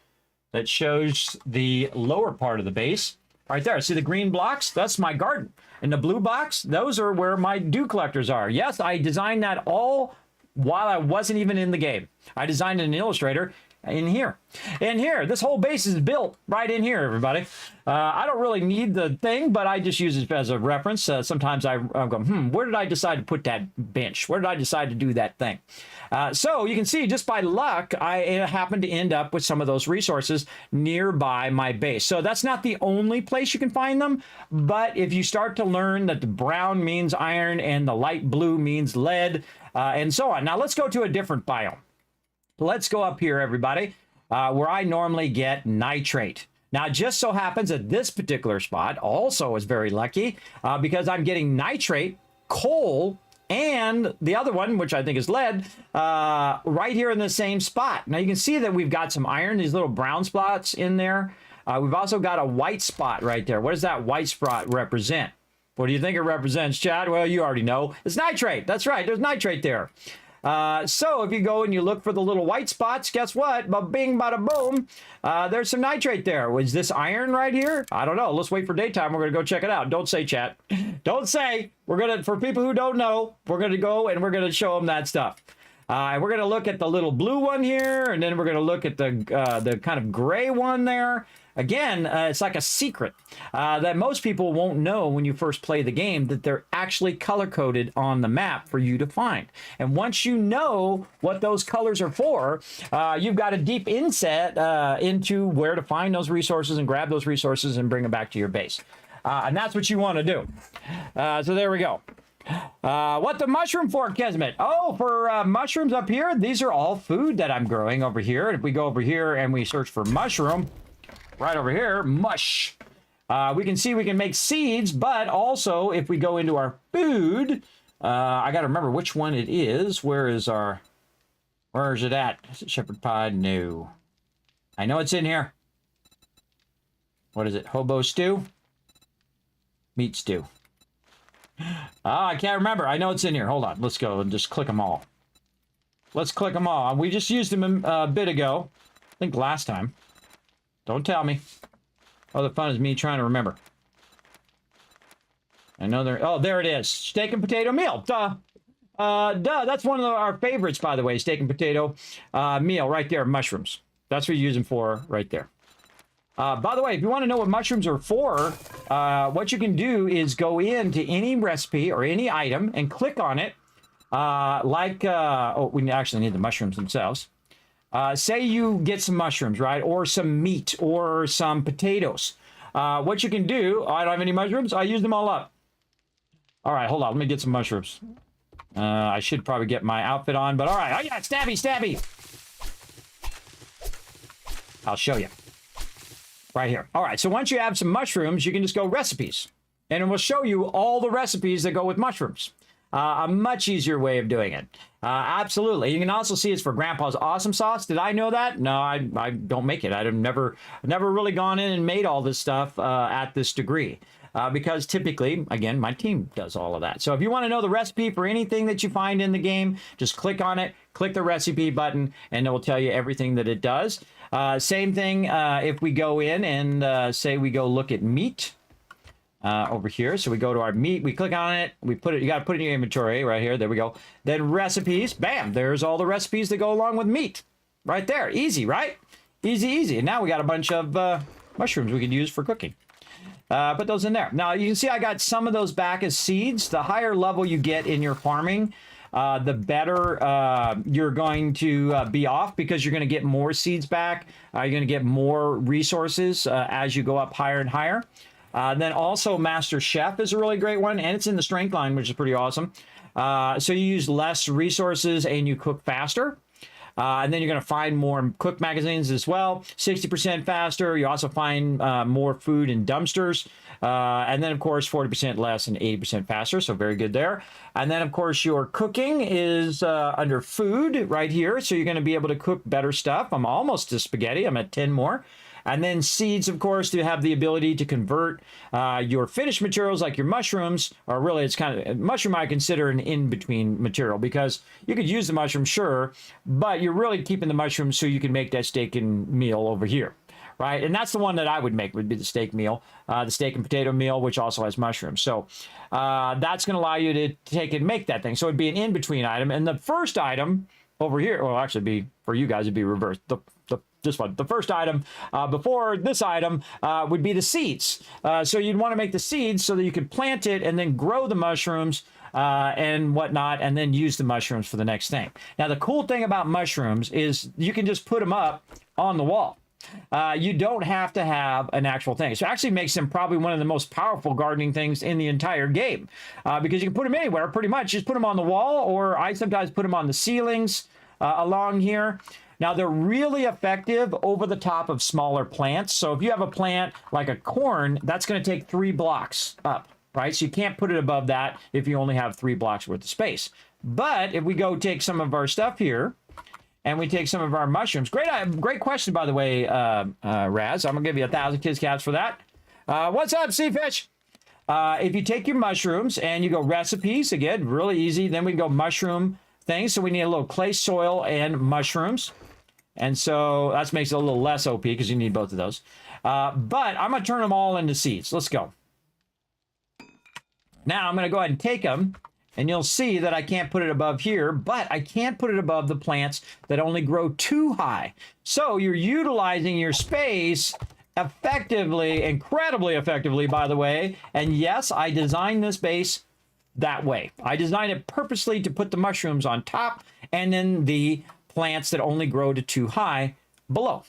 that shows the lower part of the base right there. See the green blocks? That's my garden. And the blue box, those are where my dew collectors are. Yes, I designed that all while I wasn't even in the game. I designed it in Illustrator. In here. In here. This whole base is built right in here, everybody. I don't really need the thing, but I just use it as a reference. Sometimes I go, where did I decide to put that bench? Where did I decide to do that thing? So you can see, just by luck, I happened to end up with some of those resources nearby my base. So that's not the only place you can find them, but if you start to learn that the brown means iron and the light blue means lead, and so on. Now let's go to a different biome. Let's go up here, everybody, where I normally get nitrate. Now, it just so happens that this particular spot also is very lucky because I'm getting nitrate, coal, and the other one, which I think is lead, right here in the same spot. Now, you can see that we've got some iron, these little brown spots in there. We've also got a white spot right there. What does that white spot represent? What do you think it represents, Chad? Well, you already know. It's nitrate. That's right. There's nitrate there. So if you go and you look for the little white spots, guess what? Ba-bing, bada-boom. There's some nitrate there. Was this iron right here? I don't know. Let's wait for daytime. We're going to go check it out. Don't say, chat. Don't say. We're going to, for people who don't know, we're going to go and we're going to show them that stuff. And we're going to look at the little blue one here, and then we're going to look at the kind of gray one there. Again, it's like a secret that most people won't know when you first play the game, that they're actually color-coded on the map for you to find. And once you know what those colors are for, you've got a deep insight into where to find those resources and grab those resources and bring them back to your base. And that's what you want to do. So there we go. What the mushroom for, Kismet? Oh, for mushrooms up here, these are all food that I'm growing over here. If we go over here and we search for mushroom, right over here, mush. We can see we can make seeds, but also if we go into our food, I got to remember which one it is. Where is it at? Is it shepherd pie? No. I know it's in here. What is it? Hobo stew? Meat stew. I can't remember. I know it's in here. Hold on. Let's go and just click them all. Let's click them all. We just used them a bit ago. I think last time. Don't tell me. Oh, the fun is me trying to remember. I know there. Oh, there it is. Steak and potato meal. Duh. That's one of our favorites, by the way. Steak and potato meal right there. Mushrooms. That's what you use them for right there. By the way, if you want to know what mushrooms are for, what you can do is go into any recipe or any item and click on it. Oh, we actually need the mushrooms themselves. Say you get some mushrooms, right? Or some meat or some potatoes. What you can do, I don't have any mushrooms. I use them all up. All right, hold on. Let me get some mushrooms. I should probably get my outfit on, but all right. Oh, yeah, stabby, stabby. I'll show you. Right here. All right, so once you have some mushrooms, you can just go recipes. And it will show you all the recipes that go with mushrooms. A much easier way of doing it. Absolutely. You can also see it's for Grandpa's Awesome Sauce. Did I know that? No, I don't make it. I've never really gone in and made all this stuff at this degree. Because typically, again, my team does all of that. So if you want to know the recipe for anything that you find in the game, just click on it, click the recipe button, and it will tell you everything that it does. Same thing if we go in and say we go look at meat. over here. So we go to our meat, we click on it, we put it, you got to put it in your inventory right here. There we go. Then recipes, bam, there's all the recipes that go along with meat right there. Easy, right? Easy, easy. And now we got a bunch of mushrooms we could use for cooking. Put those in there. Now you can see I got some of those back as seeds. The higher level you get in your farming, the better you're going to be off, because you're going to get more seeds back. You're going to get more resources as you go up higher and higher. Then also Master Chef is a really great one, and it's in the strength line, which is pretty awesome. So you use less resources and you cook faster. And then you're going to find more cook magazines as well, 60% faster. You also find more food in dumpsters. And then, of course, 40% less and 80% faster. So very good there. And then, of course, your cooking is under food right here. So you're going to be able to cook better stuff. I'm almost to spaghetti. I'm at 10 more. And then seeds, of course, to have the ability to convert your finished materials like your mushrooms, or really it's kind of, mushroom I consider an in-between material, because you could use the mushroom, sure, but you're really keeping the mushrooms so you can make that steak and meal over here, right? And that's the one that I would make, would be the steak meal, the steak and potato meal, which also has mushrooms. So that's going to allow you to take and make that thing. So it'd be an in-between item. And the first item over here, well, actually be, for you guys, it'd be reversed. This one, the first item before this item would be the seeds. So you'd want to make the seeds so that you could plant it and then grow the mushrooms and whatnot, and then use the mushrooms for the next thing. Now, the cool thing about mushrooms is you can just put them up on the wall. You don't have to have an actual thing. So it actually makes them probably one of the most powerful gardening things in the entire game, because you can put them anywhere, pretty much. Just put them on the wall, or I sometimes put them on the ceilings along here. Now, they're really effective over the top of smaller plants. So if you have a plant like a corn, that's going to take 3 blocks up, right? So you can't put it above that if you only have 3 blocks worth of space. But if we go take some of our stuff here, and we take some of our mushrooms. Great question, by the way, Raz. I'm going to give you 1,000 kids cats for that. What's up, Seafish? If you take your mushrooms and you go recipes, again, really easy. Then we go mushroom things. So we need a little clay soil and mushrooms. And so that makes it a little less OP because you need both of those. But I'm going to turn them all into seeds. Let's go. Now I'm going to go ahead and take them. And you'll see that I can't put it above here, but I can't put it above the plants that only grow too high. So you're utilizing your space effectively, incredibly effectively, by the way. And yes, I designed this base that way. I designed it purposely to put the mushrooms on top and then the plants that only grow to too high below.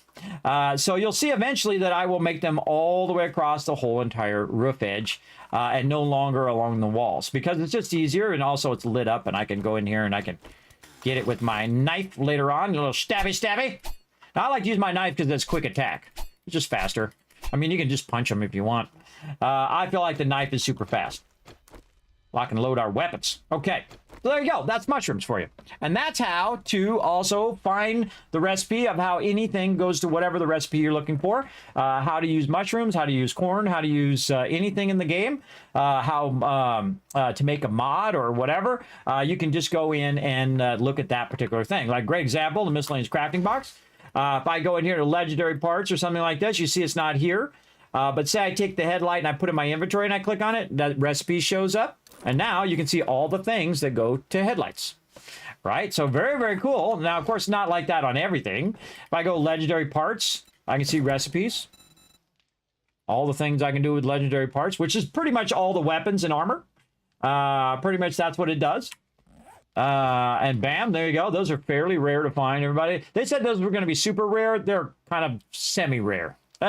So you'll see eventually that I will make them all the way across the whole entire roof edge and no longer along the walls, because it's just easier, and also it's lit up and I can go in here and I can get it with my knife later on, a little stabby. Now, I like to use my knife because it's quick attack. It's just faster. I mean, you can just punch them if you want. I feel like the knife is super fast. Lock and load our weapons. Okay, so there you go. That's mushrooms for you. And that's how to also find the recipe of how anything goes to whatever the recipe you're looking for. How to use mushrooms, how to use corn, how to use anything in the game, how to make a mod or whatever. You can just go in and look at that particular thing. Like, great example, the miscellaneous crafting box. If I go in here to legendary parts or something like this, you see it's not here. But say I take the headlight and I put it in my inventory and I click on it, that recipe shows up. And now you can see all the things that go to headlights, right? So very, very cool. Now, of course, not like that on everything. If I go legendary parts, I can see recipes. All the things I can do with legendary parts, which is pretty much all the weapons and armor. Pretty much that's what it does. And bam, there you go. Those are fairly rare to find, everybody. They said those were going to be super rare. They're kind of semi-rare. They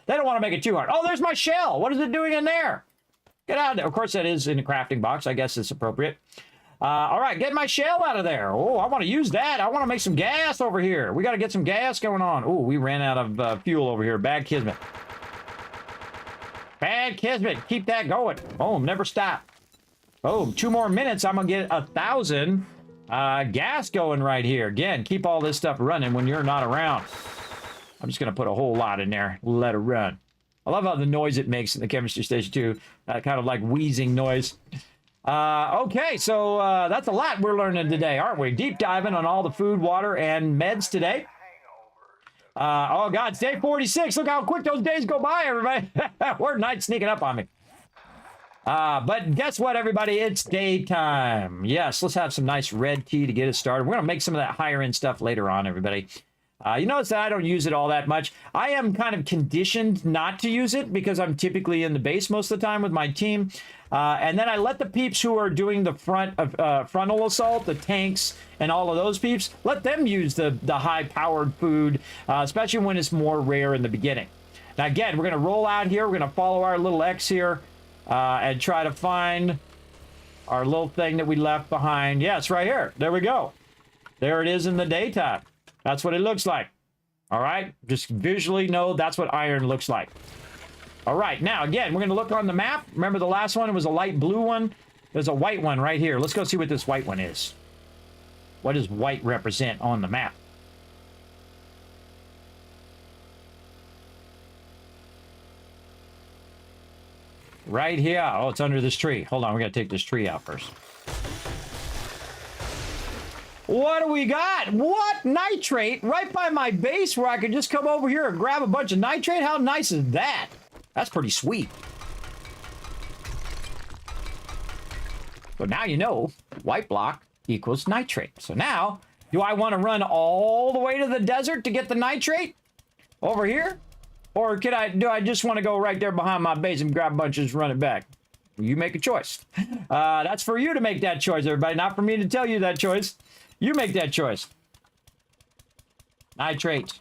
don't want to make it too hard. Oh, there's my shell. What is it doing in there? Get out of there. Of course, that is in a crafting box. I guess it's appropriate. All right, get my shell out of there. Oh, I want to use that. I want to make some gas over here. We got to get some gas going on. Oh, we ran out of fuel over here. Bad Kismet. Bad Kismet. Keep that going. Oh, never stop. Oh, 2 more minutes. I'm going to get 1,000 gas going right here. Again, keep all this stuff running when you're not around. I'm just going to put a whole lot in there. Let it run. I love how the noise it makes in the chemistry station, too. Kind of like wheezing noise. Okay, so that's a lot we're learning today, aren't we? Deep diving on all the food, water, and meds today. Oh, God, it's day 46. Look how quick those days go by, everybody. Word night sneaking up on me. But guess what, everybody? It's daytime. Yes, let's have some nice red tea to get us started. We're going to make some of that higher-end stuff later on, everybody. You notice that I don't use it all that much. I am kind of conditioned not to use it because I'm typically in the base most of the time with my team. And then I let the peeps who are doing the frontal assault, the tanks, and all of those peeps, let them use the high-powered food, especially when it's more rare in the beginning. Now, again, we're going to roll out here. We're going to follow our little X here and try to find our little thing that we left behind. Yeah, it's right here. There we go. There it is in the daytime. That's what it looks like. All right? Just visually know that's what iron looks like. All right. Now, again, we're going to look on the map. Remember the last one? It was a light blue one. There's a white one right here. Let's go see what this white one is. What does white represent on the map? Right here. Oh, it's under this tree. Hold on. We got to take this tree out first. What do we got? What? Nitrate right by my base where I could just come over here and grab a bunch of nitrate? How nice is that? That's pretty sweet. So now you know white block equals nitrate. So now, do I want to run all the way to the desert to get the nitrate over here? Or do I just want to go right there behind my base and grab a bunch and just run it back? You make a choice. That's for you to make that choice, everybody. Not for me to tell you that choice. You make that choice. Nitrate.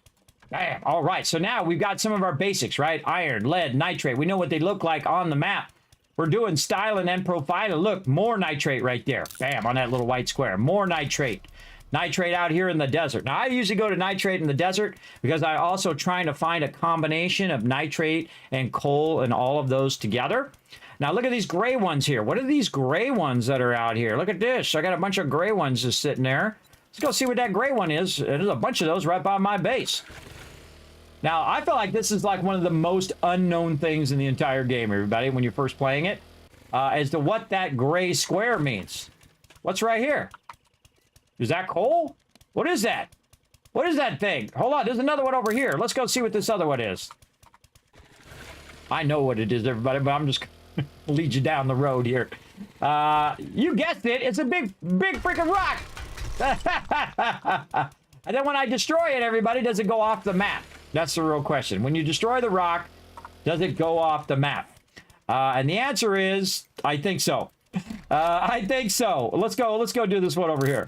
Bam. All right. So now we've got some of our basics, right? Iron, lead, nitrate. We know what they look like on the map. We're doing styling and profiling. Look, more nitrate right there. Bam, on that little white square. More nitrate. Nitrate out here in the desert. Now, I usually go to nitrate in the desert because I also trying to find a combination of nitrate and coal and all of those together. Now, look at these gray ones here. What are these gray ones that are out here? Look at this. I got a bunch of gray ones just sitting there. Let's go see what that gray one is. There's a bunch of those right by my base. Now, I feel like this is like one of the most unknown things in the entire game, everybody, when you're first playing it, as to what that gray square means. What's right here? Is that coal? What is that? What is that thing? Hold on, there's another one over here. Let's go see what this other one is. I know what it is, everybody, but I'm just going to lead you down the road here. You guessed it. It's a big freaking rock. And then when I destroy it, everybody, does it go off the map? That's the real question. When you destroy the rock, does it go off the map? And the answer is, I think so. I think so. Let's go do this one over here.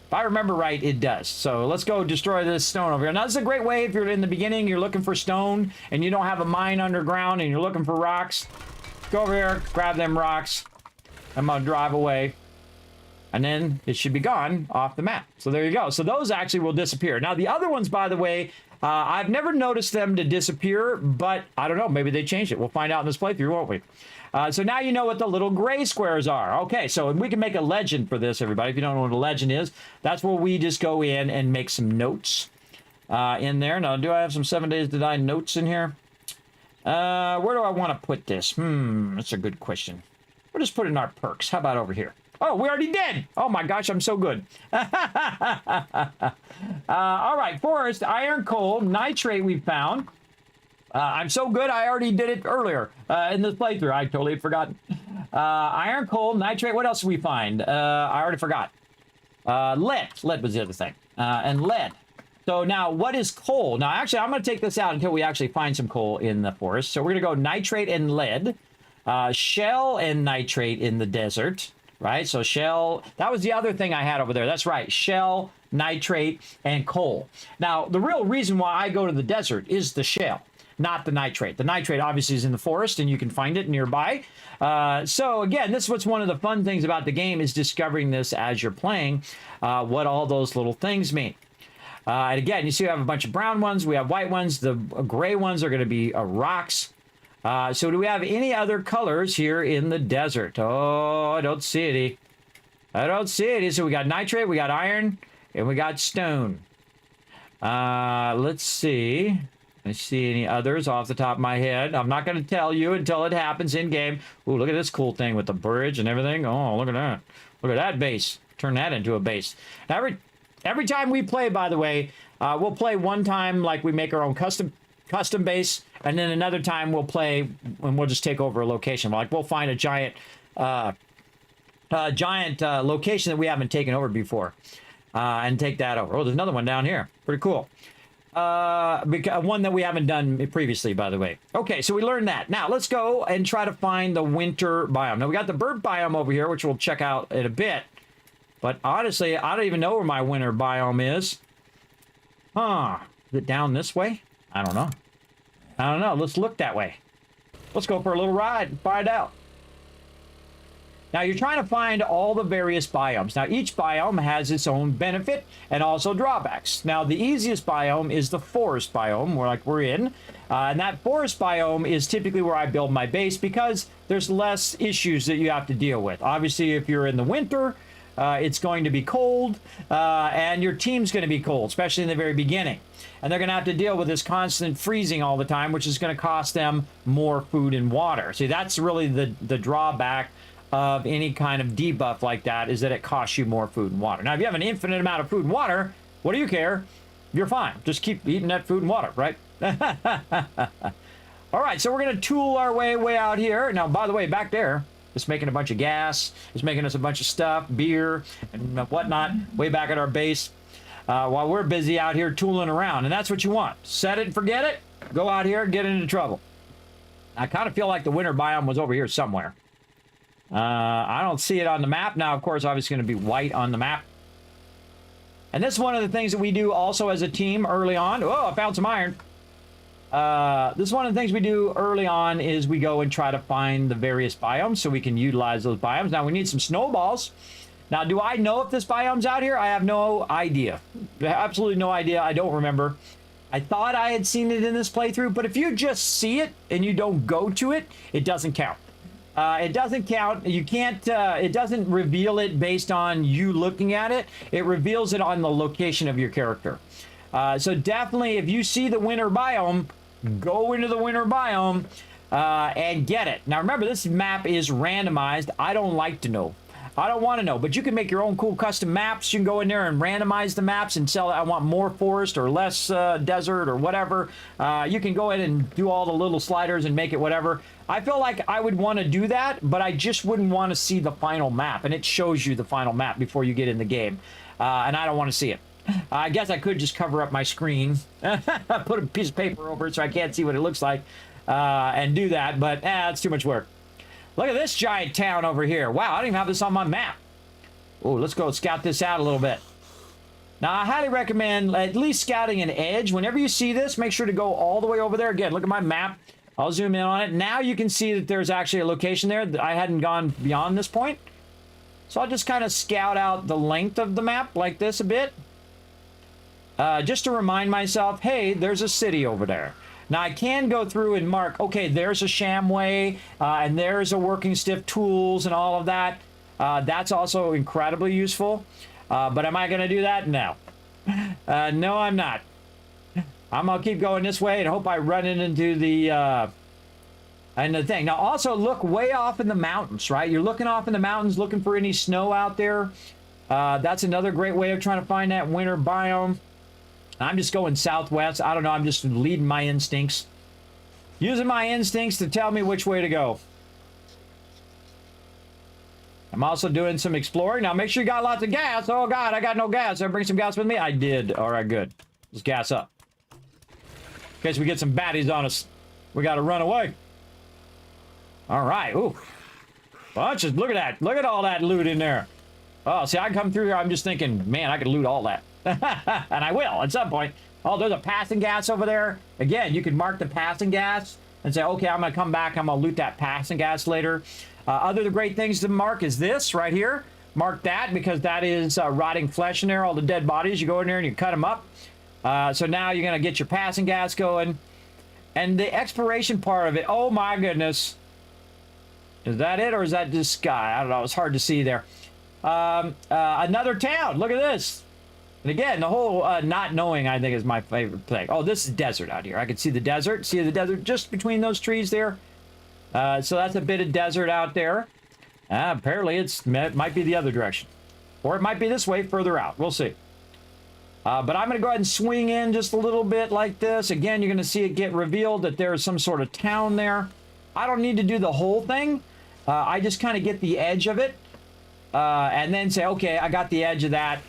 If I remember right, it does. So let's go destroy this stone over here. Now, this is a great way if you're in the beginning, you're looking for stone, and you don't have a mine underground, and you're looking for rocks. Go over here, grab them rocks. I'm going to drive away. And then it should be gone off the map. So there you go. So those actually will disappear. Now, the other ones, by the way, I've never noticed them to disappear, but I don't know. Maybe they changed it. We'll find out in this playthrough, won't we? So now you know what the little gray squares are. Okay, so we can make a legend for this, everybody. If you don't know what a legend is, that's where we just go in and make some notes in there. Now, do I have some 7 Days to Die notes in here? Where do I want to put this? That's a good question. We'll just put it in our perks. How about over here? Oh, we already did. Oh, my gosh, I'm so good. All right, forest, iron, coal, nitrate we found. I'm so good, I already did it earlier in this playthrough. I totally had forgotten. Iron, coal, nitrate. What else did we find? I already forgot. Lead. Lead was the other thing. And lead. So now, what is coal? Now, actually, I'm going to take this out until we actually find some coal in the forest. So we're going to go nitrate and lead. Shell and nitrate in the desert. Right? So shell. That was the other thing I had over there. That's right. Shell, nitrate, and coal. Now, the real reason why I go to the desert is the shell, not the nitrate. The nitrate obviously is in the forest and you can find it nearby. So again, this is what's one of the fun things about the game is discovering this as you're playing, what all those little things mean. And again, you see we have a bunch of brown ones. We have white ones. The gray ones are going to be rocks. So do we have any other colors here in the desert? Oh, I don't see any. I don't see any. So we got nitrate, we got iron, and we got stone. Let's see. I see any others off the top of my head. I'm not going to tell you until it happens in game. Ooh, look at this cool thing with the bridge and everything. Oh, look at that. Look at that base. Turn that into a base. Now, Every time we play, by the way, we'll play one time like we make our own custom base, and then another time we'll play and we'll just take over a location. Like we'll find a giant location that we haven't taken over before, and take that over. Oh, there's another one down here. Pretty cool. One that we haven't done previously, by the way. Okay, so we learned that. Now let's go and try to find the winter biome. Now we got the bird biome over here, which we'll check out in a bit. But honestly, I don't even know where my winter biome is. Huh? Is it down this way? I don't know. I don't know. Let's look that way. Let's go for a little ride and find out. Now you're trying to find all the various biomes. Now each biome has its own benefit and also drawbacks. Now the easiest biome is the forest biome, where we're in. And that forest biome is typically where I build my base because there's less issues that you have to deal with. Obviously, if you're in the winter, it's going to be cold, and your team's going to be cold, especially in the very beginning. And they're going to have to deal with this constant freezing all the time, which is going to cost them more food and water. See, that's really the drawback of any kind of debuff like that, is that it costs you more food and water. Now, if you have an infinite amount of food and water, what do you care? You're fine. Just keep eating that food and water, right? All right, so we're going to tool our way out here. Now, by the way, back there, it's making a bunch of gas. It's making us a bunch of stuff, beer, and whatnot, way back at our base, while we're busy out here tooling around. And that's what you want. Set it and forget it. Go out here and get into trouble. I kind of feel like the winter biome was over here somewhere. I don't see it on the map. Now, of course, obviously going to be white on the map. And this is one of the things that we do also as a team early on. Oh, I found some iron. This is one of the things we do early on, is we go and try to find the various biomes so we can utilize those biomes. Now, we need some snowballs. Now, do I know if this biome's out here? I have no idea. Absolutely no idea. I don't remember. I thought I had seen it in this playthrough, but if you just see it and you don't go to it, it doesn't count. It doesn't count. You can't, it doesn't reveal it based on you looking at it. It reveals it on the location of your character. So definitely, if you see the winter biome, go into the winter biome and get it. Now remember, this map is randomized. I don't like to know. I don't want to know, but you can make your own cool custom maps. You can go in there and randomize the maps and tell I want more forest or less desert or whatever. You can go in and do all the little sliders and make it whatever. I feel like I would want to do that, but I just wouldn't want to see the final map, and it shows you the final map before you get in the game, and I don't want to see it. I guess I could just cover up my screen, put a piece of paper over it so I can't see what it looks like, and do that, but it's too much work. Look at this giant town over here. Wow, I don't even have this on my map. Oh, let's go scout this out a little bit. Now, I highly recommend at least scouting an edge. Whenever you see this, make sure to go all the way over there. Again, look at my map. I'll zoom in on it. Now you can see that there's actually a location there that I hadn't gone beyond this point. So I'll just kind of scout out the length of the map like this a bit. Just to remind myself, hey, there's a city over there. Now, I can go through and mark, okay, there's a Shamway, and there's a Working Stiff Tools and all of that. That's also incredibly useful. But am I going to do that? No. No, I'm not. I'm going to keep going this way and hope I run into the thing. Now, also look way off in the mountains, right? You're looking off in the mountains, looking for any snow out there. That's another great way of trying to find that winter biome. I'm just going southwest. I don't know. I'm just leading my instincts. Using my instincts to tell me which way to go. I'm also doing some exploring. Now, make sure you got lots of gas. Oh, God, I got no gas. Did I bring some gas with me? I did. All right, good. Let's gas up. In case we get some baddies on us. We got to run away. All right. Ooh. Bunches. Look at that. Look at all that loot in there. Oh, see, I come through here. I'm just thinking, man, I could loot all that. And I will at some point. Oh, there's a passing gas over there. Again, you can mark the passing gas and say, okay, I'm going to come back. I'm going to loot that passing gas later. Other great things to mark is this right here. Mark that because that is rotting flesh in there, all the dead bodies. You go in there and you cut them up. So now you're going to get your passing gas going. And the exploration part of it, oh my goodness. Is that it or is that just sky? I don't know. It's hard to see there. Another town. Look at this. And again, the whole not knowing, I think, is my favorite thing. Oh, this is desert out here. I can see the desert. See the desert just between those trees there? So that's a bit of desert out there. Apparently, it might be the other direction. Or it might be this way further out. We'll see. But I'm going to go ahead and swing in just a little bit like this. Again, you're going to see it get revealed that there's some sort of town there. I don't need to do the whole thing. I just kind of get the edge of it. And then say, okay, I got the edge of that.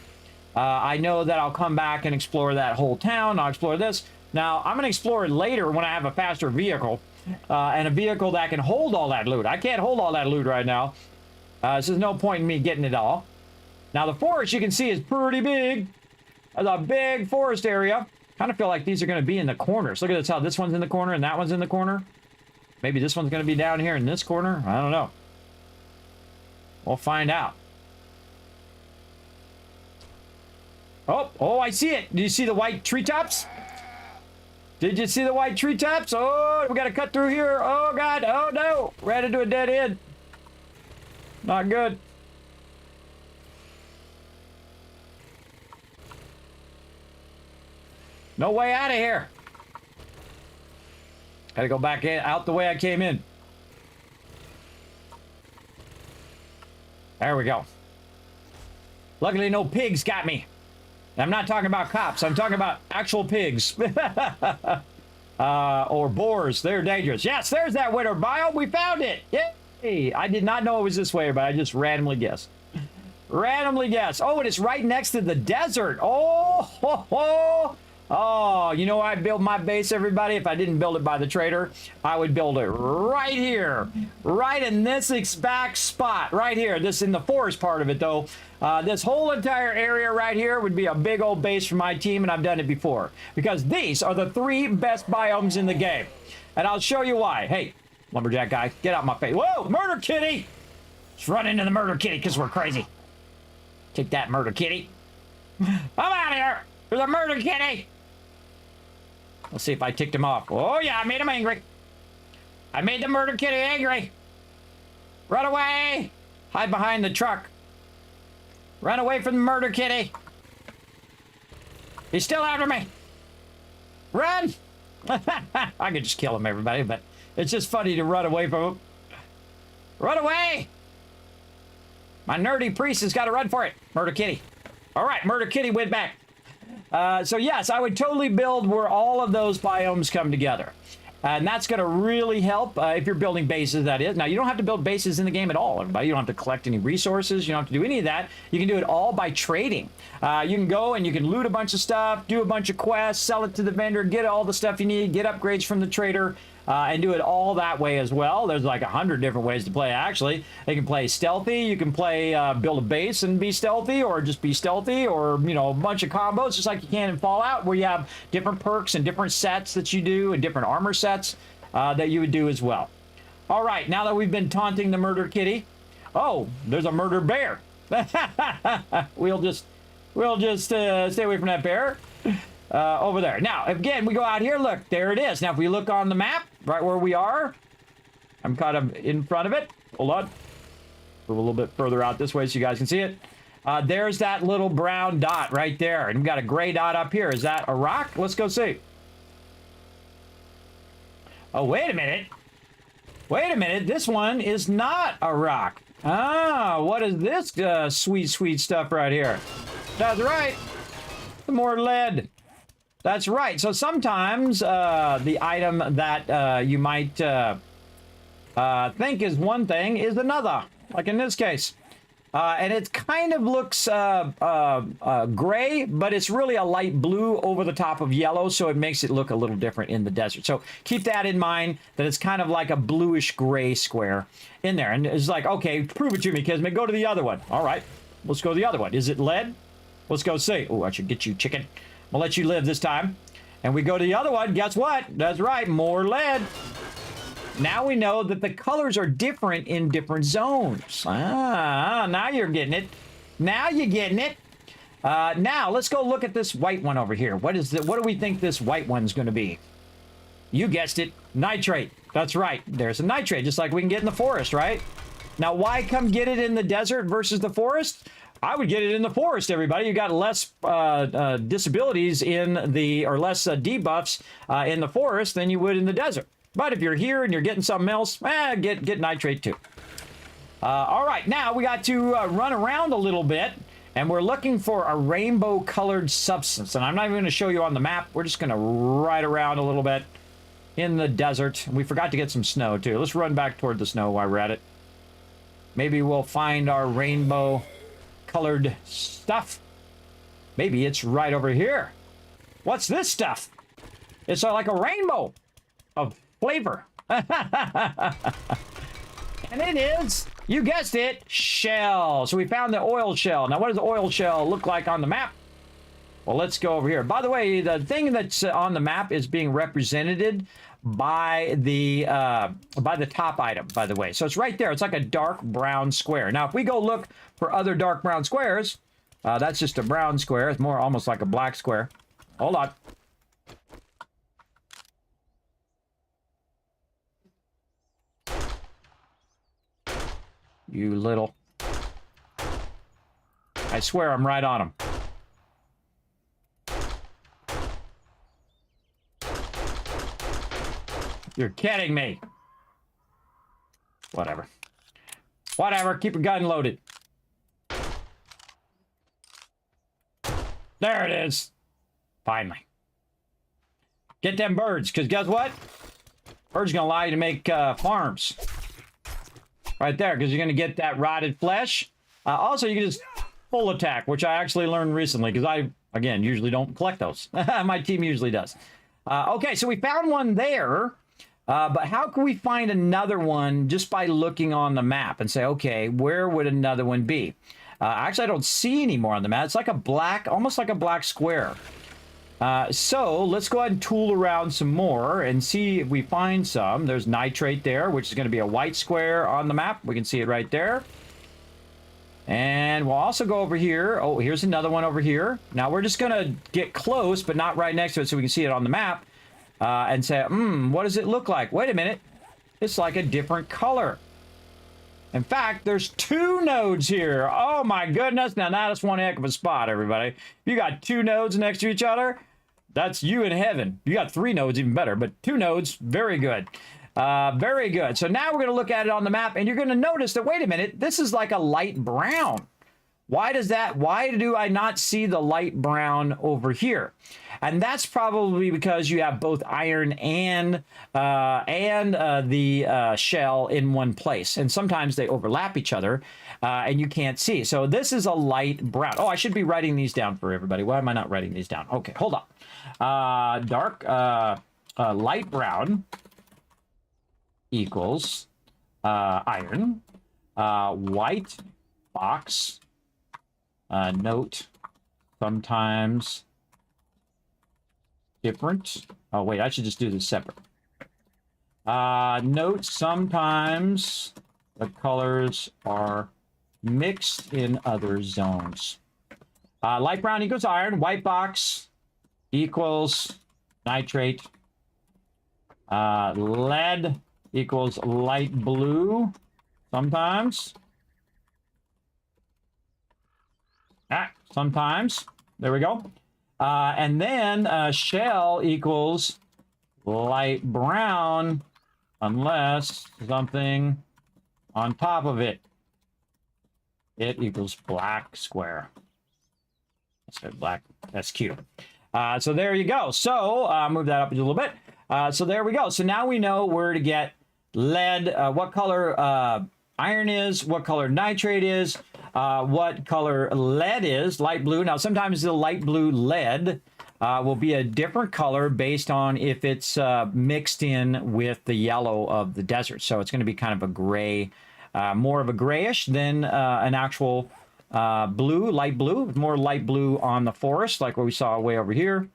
I know that I'll come back and explore that whole town. I'll explore this. Now, I'm going to explore it later when I have a faster vehicle. And a vehicle that can hold all that loot. I can't hold all that loot right now. So there's no point in me getting it all. Now, the forest, you can see, is pretty big. There's a big forest area. Kind of feel like these are going to be in the corners. Look at this, how this one's in the corner and that one's in the corner. Maybe this one's going to be down here in this corner. I don't know. We'll find out. Oh, I see it. Do you see the white treetops? Did you see the white treetops? Oh, we got to cut through here. Oh, God. Oh, no. Ran into a dead end. Not good. No way out of here. Got to go back in, out the way I came in. There we go. Luckily, no pigs got me. I'm not talking about cops. I'm talking about actual pigs. Or boars. They're dangerous. Yes, there's that winter biome. We found it. Yay. I did not know it was this way, but I just randomly guessed. Randomly guessed. Oh, and it's right next to the desert. Oh, ho, ho. Oh, you know where I'd build my base, everybody? If I didn't build it by the trader, I would build it right here. Right in this exact spot. Right here. This in the forest part of it, though. This whole entire area right here would be a big old base for my team, and I've done it before. Because these are the 3 best biomes in the game. And I'll show you why. Hey, lumberjack guy, get out my face. Whoa, murder kitty! Let's run into the murder kitty because we're crazy. Take that, murder kitty. I'm out of here. There's a murder kitty. Let's see if I ticked him off. Oh, yeah, I made him angry. I made the murder kitty angry. Run away. Hide behind the truck. Run away from the murder kitty. He's still after me. Run. I could just kill him, everybody, but it's just funny to run away from him. Run away. My nerdy priest has got to run for it. Murder kitty. All right, murder kitty went back. So yes, I would totally build where all of those biomes come together. And that's going to really help if you're building bases, that is. Now, you don't have to build bases in the game at all, everybody. You don't have to collect any resources. You don't have to do any of that. You can do it all by trading. You can go and you can loot a bunch of stuff, do a bunch of quests, sell it to the vendor, get all the stuff you need, get upgrades from the trader, and do it all that way as well. There's like 100 different ways to play, actually. You can play stealthy. You can play build a base and be stealthy, or just be stealthy, or, you know, a bunch of combos, just like you can in Fallout, where you have different perks and different sets that you do and different armor sets that you would do as well. All right, now that we've been taunting the murder kitty. Oh, there's a murder bear. We'll just stay away from that bear. Over there. Now, again, we go out here. Look, there it is. Now, if we look on the map, right where we are, I'm kind of in front of it. Hold on. Move a little bit further out this way so you guys can see it. There's that little brown dot right there. And we've got a gray dot up here. Is that a rock? Let's go see. Oh, wait a minute. Wait a minute. This one is not a rock. Ah, what is this sweet, sweet stuff right here? That's right. More lead. That's right. So sometimes the item that you might think is one thing is another, like in this case. And it kind of looks gray, but it's really a light blue over the top of yellow, so it makes it look a little different in the desert. So keep that in mind, that it's kind of like a bluish gray square in there. And it's like, okay, prove it to me, Kismet. Go to the other one. All right, let's go to the other one. Is it lead? Let's go see. Oh, I should get you, chicken. I'll let you live this time. And we go to the other one. Guess what? That's right. More lead. Now we know that the colors are different in different zones. Ah, now you're getting it. Now you're getting it. Now, let's go look at this white one over here. What is it? What do we think this white one's going to be? You guessed it. Nitrate. That's right. There's a nitrate, just like we can get in the forest, right? Now, why come get it in the desert versus the forest? I would get it in the forest, everybody. You got less disabilities in the, or less debuffs in the forest than you would in the desert. But if you're here and you're getting something else, get nitrate too. All right, now we got to run around a little bit And we're looking for a rainbow colored substance. And I'm not even going to show you on the map. We're just going to ride around a little bit in the desert. We forgot to get some snow too. Let's run back toward the snow while we're at it. Maybe we'll find our rainbow colored stuff. Maybe it's right over here. What's this stuff? It's like a rainbow of flavor. And it is, you guessed it, shell. So we found the oil shell. Now, what does the oil shell look like on the map? Well, let's go over here. By the way, the thing that's on the map is being represented by the top item, by the way. So it's right there. It's like a dark brown square. Now, if we go look for other dark brown squares, that's just a brown square. It's more almost like a black square. Hold on. You little... I swear I'm right on them. You're kidding me. Whatever. Whatever. Keep your gun loaded. There it is. Finally. Get them birds, because guess what? Birds going to allow you to make farms. Right there, because you're going to get that rotted flesh. Also, you can just full attack, which I actually learned recently, because I, again, usually don't collect those. My team usually does. Okay, so we found one there. But how can we find another one just by looking on the map and say, okay, where would another one be? Actually, I don't see any more on the map. It's like a black, almost like a black square. So let's go ahead and tool around some more and see if we find some. There's nitrate there, which is going to be a white square on the map. We can see it right there. And we'll also go over here. Oh, here's another one over here. Now we're just going to get close, but not right next to it so we can see it on the map. And say, what does it look like? Wait a minute. It's like a different color. In fact, there's two nodes here. Oh my goodness. Now that's one heck of a spot, everybody. You got two nodes next to each other. That's you in heaven. You got three nodes, even better, but two nodes, very good. Very good. So now we're going to look at it on the map, and you're going to notice that, wait a minute, this is like a light brown. Why does that? Why do I not see the light brown over here? And that's probably because you have both iron and the shell in one place. And sometimes they overlap each other, and you can't see. So this is a light brown. Oh, I should be writing these down for everybody. Why am I not writing these down? Okay, hold on. Light brown equals iron. White box. Note sometimes different. Oh, wait, I should just do this separate. Note sometimes the colors are mixed in other zones. Light brown equals iron. White box equals nitrate. Lead equals light blue sometimes. Sometimes. There we go. And then shell equals light brown unless something on top of it. It equals black square. I said black. That's cute. So there you go. So move that up a little bit. So there we go. So now we know where to get lead, what color iron is, what color nitrate is, what color lead is, light blue. Now, sometimes the light blue lead will be a different color based on if it's mixed in with the yellow of the desert. So it's going to be kind of a gray, more of a grayish than an actual blue, light blue. More light blue on the forest, like what we saw way over here.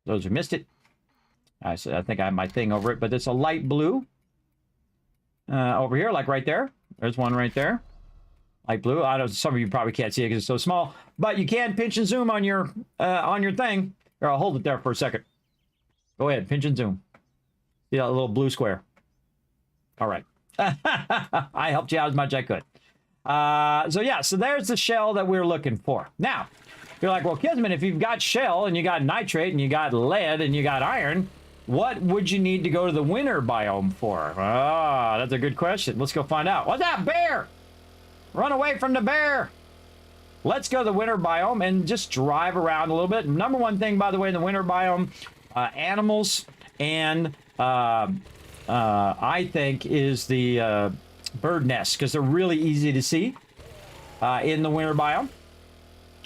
Those who missed it. I think I have my thing over it, but it's a light blue over here, like right there. There's one right there. Light blue. I know some of you probably can't see it because it's so small, but you can pinch and zoom on your thing. Here, I'll hold it there for a second. Go ahead, pinch and zoom. See that little blue square? All right. I helped you out as much as I could. So yeah, so there's the shell that we're looking for. Now, you're like, well, Kismet, if you've got shell and you got nitrate and you got lead and you got iron, what would you need to go to the winter biome for? Ah, that's a good question. Let's go find out. What's that? Bear! Run away from the bear! let's go to the winter biome and just drive around a little bit. Number one thing, by the way, in the winter biome, animals and I think is the bird nests, because they're really easy to see in the winter biome.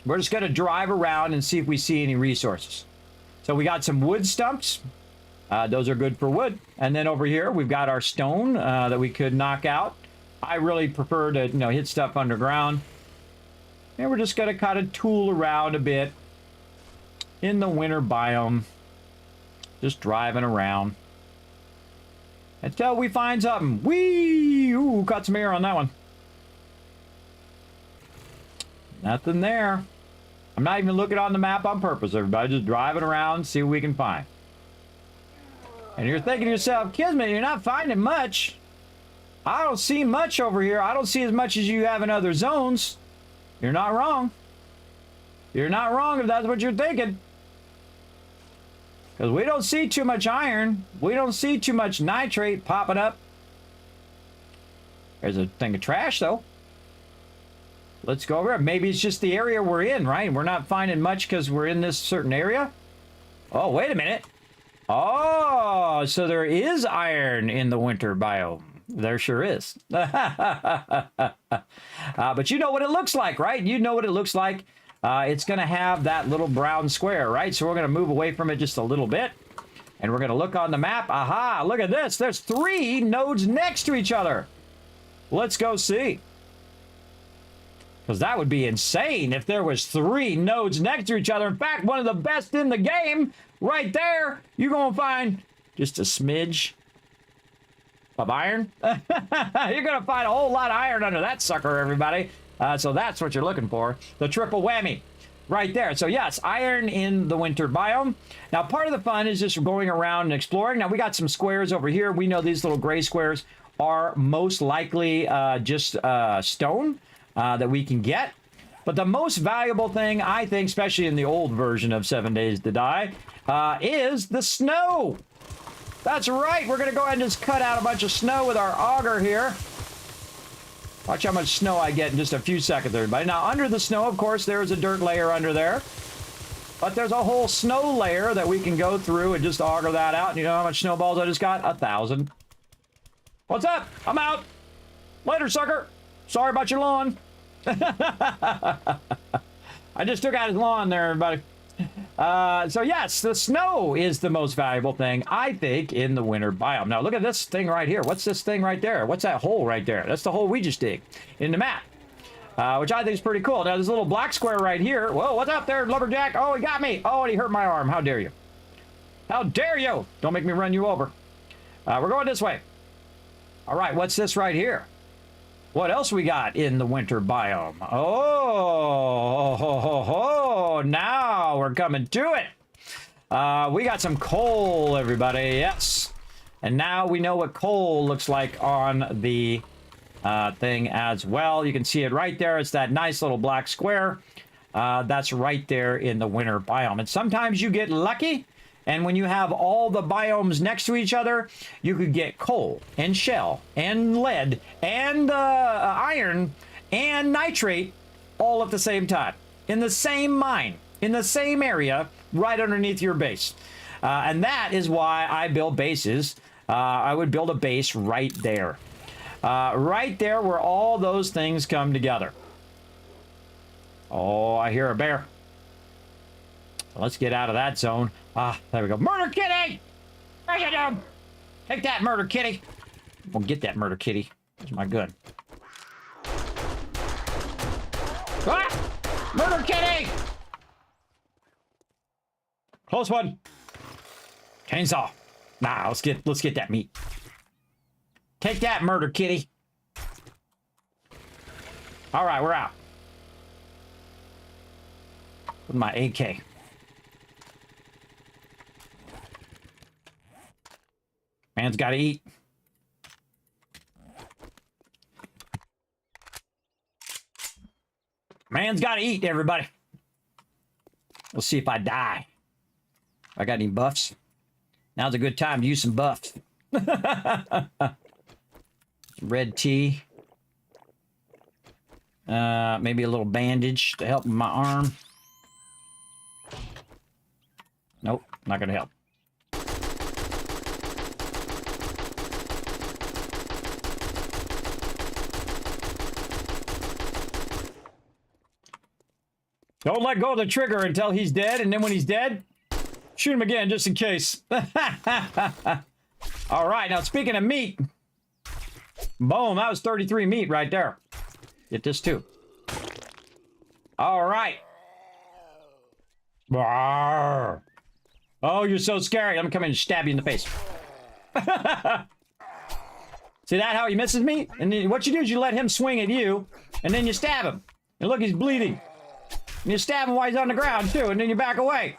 We're just going to drive around and see if we see any resources. So we got some wood stumps. Those are good for wood. And then over here, we've got our stone that we could knock out. I really prefer to, hit stuff underground. And we're just going to kind of tool around a bit in the winter biome. Just driving around until we find something. Whee! Ooh, caught some air on that one. Nothing there. I'm not even looking on the map on purpose, everybody. Just driving around, see what we can find. And you're thinking to yourself, Kismet, you're not finding much. I don't see much over here. I don't see as much as you have in other zones. You're not wrong. You're not wrong if that's what you're thinking. Because we don't see too much iron. We don't see too much nitrate popping up. There's a thing of trash, though. Let's go over it. Maybe it's just the area we're in, right? We're not finding much because we're in this certain area. Oh, wait a minute. Oh, so there is iron in the winter biome. There sure is. But you know what it looks like, right? You know what it looks like. It's going to have that little brown square, right? So we're going to move away from it just a little bit. And we're going to look on the map. Aha, look at this. There's 3 nodes next to each other. Let's go see. Because that would be insane if there was 3 nodes next to each other. In fact, one of the best in the game, right there, you're going to find just a smidge of iron. You're going to find a whole lot of iron under that sucker, everybody. So that's what you're looking for. The triple whammy right there. So yes, iron in the winter biome. Now, part of the fun is just going around and exploring. Now, we got some squares over here. We know these little gray squares are most likely just stone that we can get. But the most valuable thing, I think, especially in the old version of 7 Days to Die, is the snow. That's right. We're going to go ahead and just cut out a bunch of snow with our auger here. Watch how much snow I get in just a few seconds, everybody. Now, under the snow, of course, there's a dirt layer under there. But there's a whole snow layer that we can go through and just auger that out. And you know how much snowballs I just got? 1,000. What's up? I'm out. Later, sucker. Sorry about your lawn. I just took out his lawn there, everybody. So yes, the snow is the most valuable thing, I think, in the winter biome. Now, look at this thing right here. What's this thing right there? What's that hole right there? That's the hole we just dig in the map, which I think is pretty cool. Now, there's a little black square right here. Whoa, what's up there, lumberjack? Oh, he got me. Oh, and he hurt my arm. How dare you? How dare you? Don't make me run you over. We're going this way. All right, what's this right here? What else we got in the winter biome? Oh, now we're coming to it. We got some coal, everybody. Yes. And now we know what coal looks like on the thing as well. You can see it right there. It's that nice little black square. That's right there in the winter biome. And sometimes you get lucky. And when you have all the biomes next to each other, you could get coal and shell and lead and iron and nitrate all at the same time. In the same mine, in the same area, right underneath your base. And that is why I build bases. I would build a base right there. Right there where all those things come together. Oh, I hear a bear. Let's get out of that zone. Ah, there we go. Murder kitty! Bring it down! Take that, murder kitty! We'll get that murder kitty. That's my gun. Ah! Murder kitty! Close one. Chainsaw. Nah, let's get that meat. Take that, murder kitty. All right, we're out. With my AK. Man's got to eat. Man's got to eat, everybody. We'll see if I die. I got any buffs? Now's a good time to use some buffs. Red tea. Maybe a little bandage to help my arm. Nope, not gonna help. Don't let go of the trigger until he's dead, and then when he's dead, shoot him again just in case. All right, now speaking of meat, boom, that was 33 meat right there. Get this too. All right. Rawr. Oh, you're so scary. I'm gonna come in and stab you in the face. See that, how he misses me? And then what you do is you let him swing at you, and then you stab him. And look, he's bleeding. And you stab him while he's on the ground, too, and then you back away.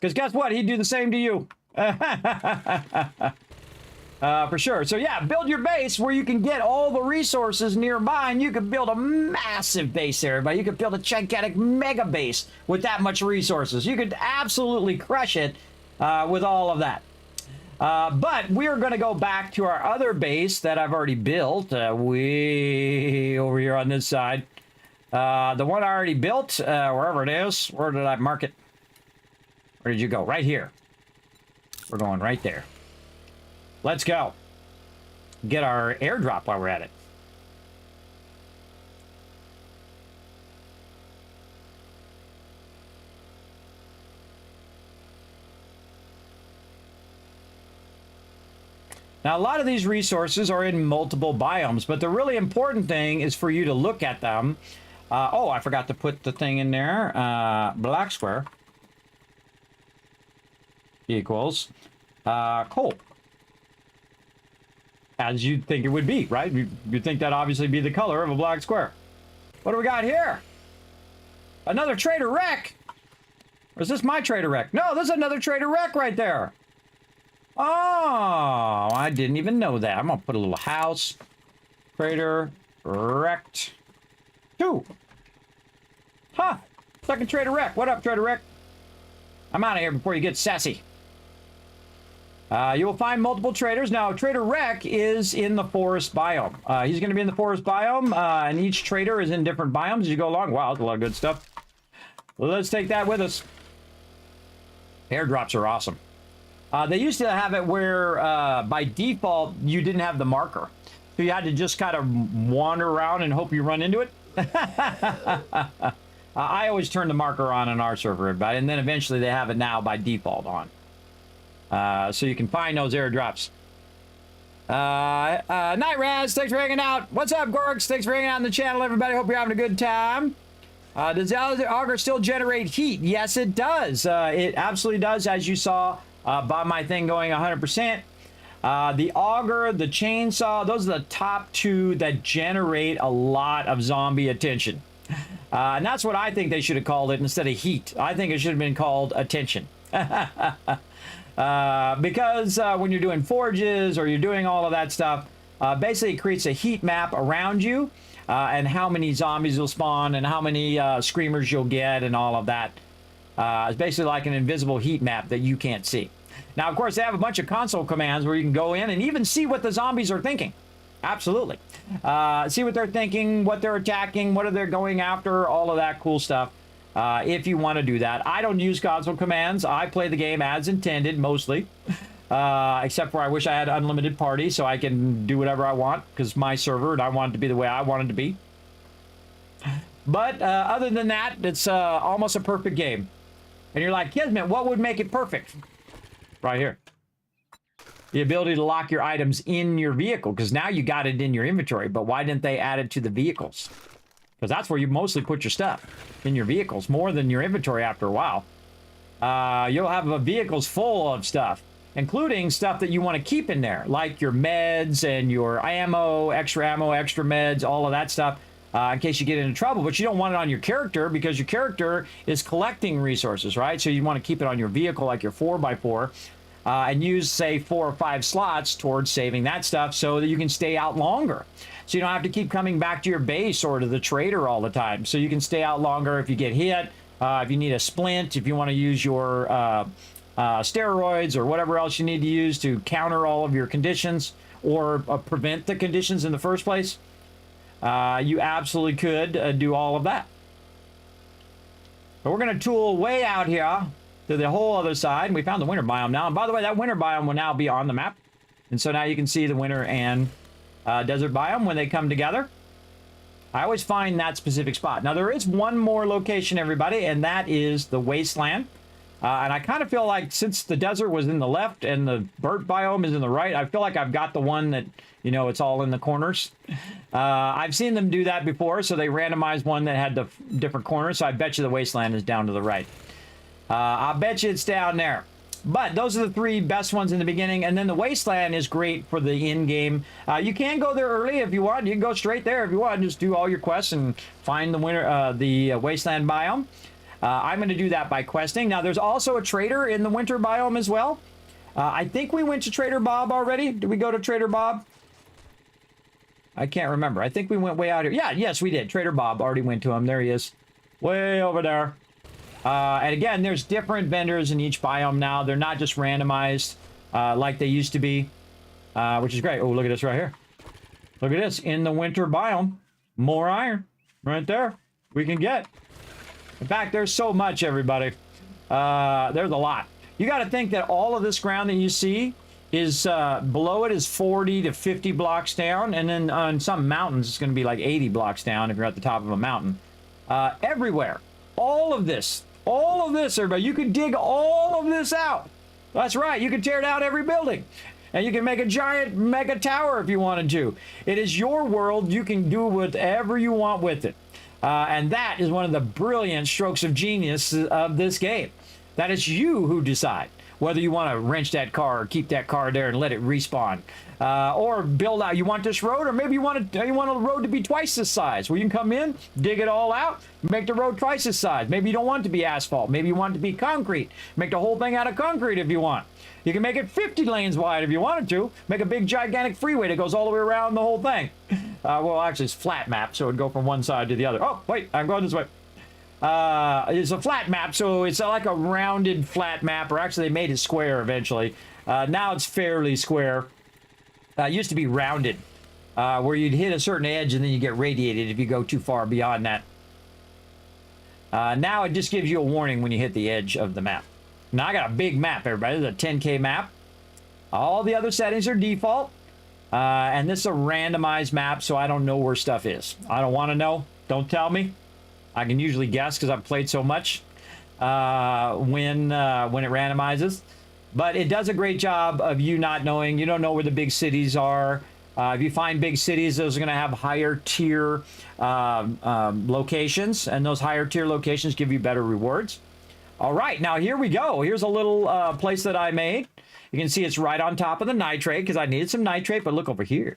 Because guess what? He'd do the same to you. For sure. So, yeah, build your base where you can get all the resources nearby, and you can build a massive base there, everybody. You could build a gigantic mega base with that much resources. You could absolutely crush it with all of that. But we're going to go back to our other base that I've already built way over here on this side. The one I already built, wherever it is. Where did I mark it? Where did you go? Right here. We're going right there. Let's go. Get our airdrop while we're at it. Now, a lot of these resources are in multiple biomes, but the really important thing is for you to look at them. Oh, I forgot to put the thing in there. Black square equals coal. As you'd think it would be, right? You'd think that'd obviously be the color of a black square. What do we got here? Another trader wreck? Or is this my trader wreck? No, there's another trader wreck right there. Oh, I didn't even know that. I'm going to put a little house. Trader wrecked 2. Huh. Second trader wreck. What up, trader wreck? I'm out of here before you get sassy. You will find multiple traders. Now, Trader Wreck is in the forest biome. He's going to be in the forest biome, and each trader is in different biomes as you go along. Wow, that's a lot of good stuff. Well, let's take that with us. Airdrops are awesome. They used to have it where, by default, you didn't have the marker. So you had to just kind of wander around and hope you run into it. I always turn the marker on our server, and then eventually they have it now by default on. So you can find those airdrops. Night Raz, thanks for hanging out. What's up, Gorks? Thanks for hanging out on the channel, everybody. Hope you're having a good time. Does the auger still generate heat? Yes, it does. It absolutely does, as you saw by my thing going 100%. The auger, the chainsaw, those are the top 2 that generate a lot of zombie attention. And that's what I think they should have called it instead of heat. I think it should have been called attention. Because when you're doing forges or you're doing all of that stuff, basically it creates a heat map around you and how many zombies will spawn and how many screamers you'll get and all of that. It's basically like an invisible heat map that you can't see. Now, of course, they have a bunch of console commands where you can go in and even see what the zombies are thinking. Absolutely. See what they're thinking, what they're attacking, what are they going after, all of that cool stuff. If you want to do that. I don't use console commands. I play the game as intended, mostly. Except for I wish I had unlimited party so I can do whatever I want, because my server, and I want it to be the way I want it to be. But other than that, it's almost a perfect game. And you're like, Kismet, what would make it perfect? Right here. The ability to lock your items in your vehicle, because now you got it in your inventory, but why didn't they add it to the vehicles? Because that's where you mostly put your stuff, in your vehicles, more than your inventory after a while. You'll have vehicles full of stuff, including stuff that you want to keep in there, like your meds and your ammo, extra meds, all of that stuff, in case you get into trouble. But you don't want it on your character, because your character is collecting resources, right? So you want to keep it on your vehicle, like your 4x4, and use, say, 4 or 5 slots towards saving that stuff so that you can stay out longer. So you don't have to keep coming back to your base or to the trader all the time. So you can stay out longer if you get hit, if you need a splint, if you want to use your steroids or whatever else you need to use to counter all of your conditions or prevent the conditions in the first place. you absolutely could do all of that. But we're going to tool way out here to the whole other side. And we found the winter biome now. And by the way, that winter biome will now be on the map. And so now you can see the winter and desert biome when they come together. I always find that specific spot. Now, there is one more location, everybody, and that is the wasteland. And I kind of feel like since the desert was in the left and the burnt biome is in the right, I feel like I've got the one that, you know, it's all in the corners. I've seen them do that before, so they randomized one that had the different corners, so I bet you the wasteland is down to the right. I bet you it's down there. But those are the three best ones in the beginning, and then the wasteland is great for the in-game. You can go there early if you want. You can go straight there if you want. Just do all your quests and find the wasteland biome. I'm going to do that by questing. Now, there's also a trader in the winter biome as well. I think we went to Trader Bob already. Did we go to Trader Bob? I can't remember. I think we went way out here. Yeah, yes, we did. Trader Bob already went to him. There he is. Way over there. And again, there's different vendors in each biome now. They're not just randomized like they used to be, which is great. Oh, look at this right here. Look at this. In the winter biome, more iron right there we can get. In fact, there's so much, everybody. There's a lot. You got to think that all of this ground that you see is below it is 40 to 50 blocks down. And then on some mountains, it's going to be like 80 blocks down if you're at the top of a mountain. Everywhere. All of this, everybody. You could dig all of this out. That's right. You could tear down every building. And you can make a giant mega tower if you wanted to. It is your world. You can do whatever you want with it. And that is one of the brilliant strokes of genius of this game. That is you who decide whether you want to wrench that car or keep that car there and let it respawn. Or build out. You want this road, or maybe you want a road to be twice this size, where you can come in, dig it all out, make the road twice this size. Maybe you don't want it to be asphalt. Maybe you want it to be concrete. Make the whole thing out of concrete if you want. You can make it 50 lanes wide if you wanted to. Make a big, gigantic freeway that goes all the way around the whole thing. Well, actually, it's flat map, so it would go from one side to the other. Oh, wait, I'm going this way. It's a flat map, so it's like a rounded flat map, or actually they made it square eventually. Now it's fairly square. It used to be rounded, where you'd hit a certain edge and then you get radiated if you go too far beyond that. Now it just gives you a warning when you hit the edge of the map. Now I got a big map, everybody. This is a 10K map. All the other settings are default. And this is a randomized map, so I don't know where stuff is. I don't want to know. Don't tell me. I can usually guess because I've played so much when it randomizes. But it does a great job of you not knowing. You don't know where the big cities are. If you find big cities, those are going to have higher tier locations. And those higher tier locations give you better rewards. All right, now here we go. Here's a little place that I made. You can see it's right on top of the nitrate because I needed some nitrate. But look over here.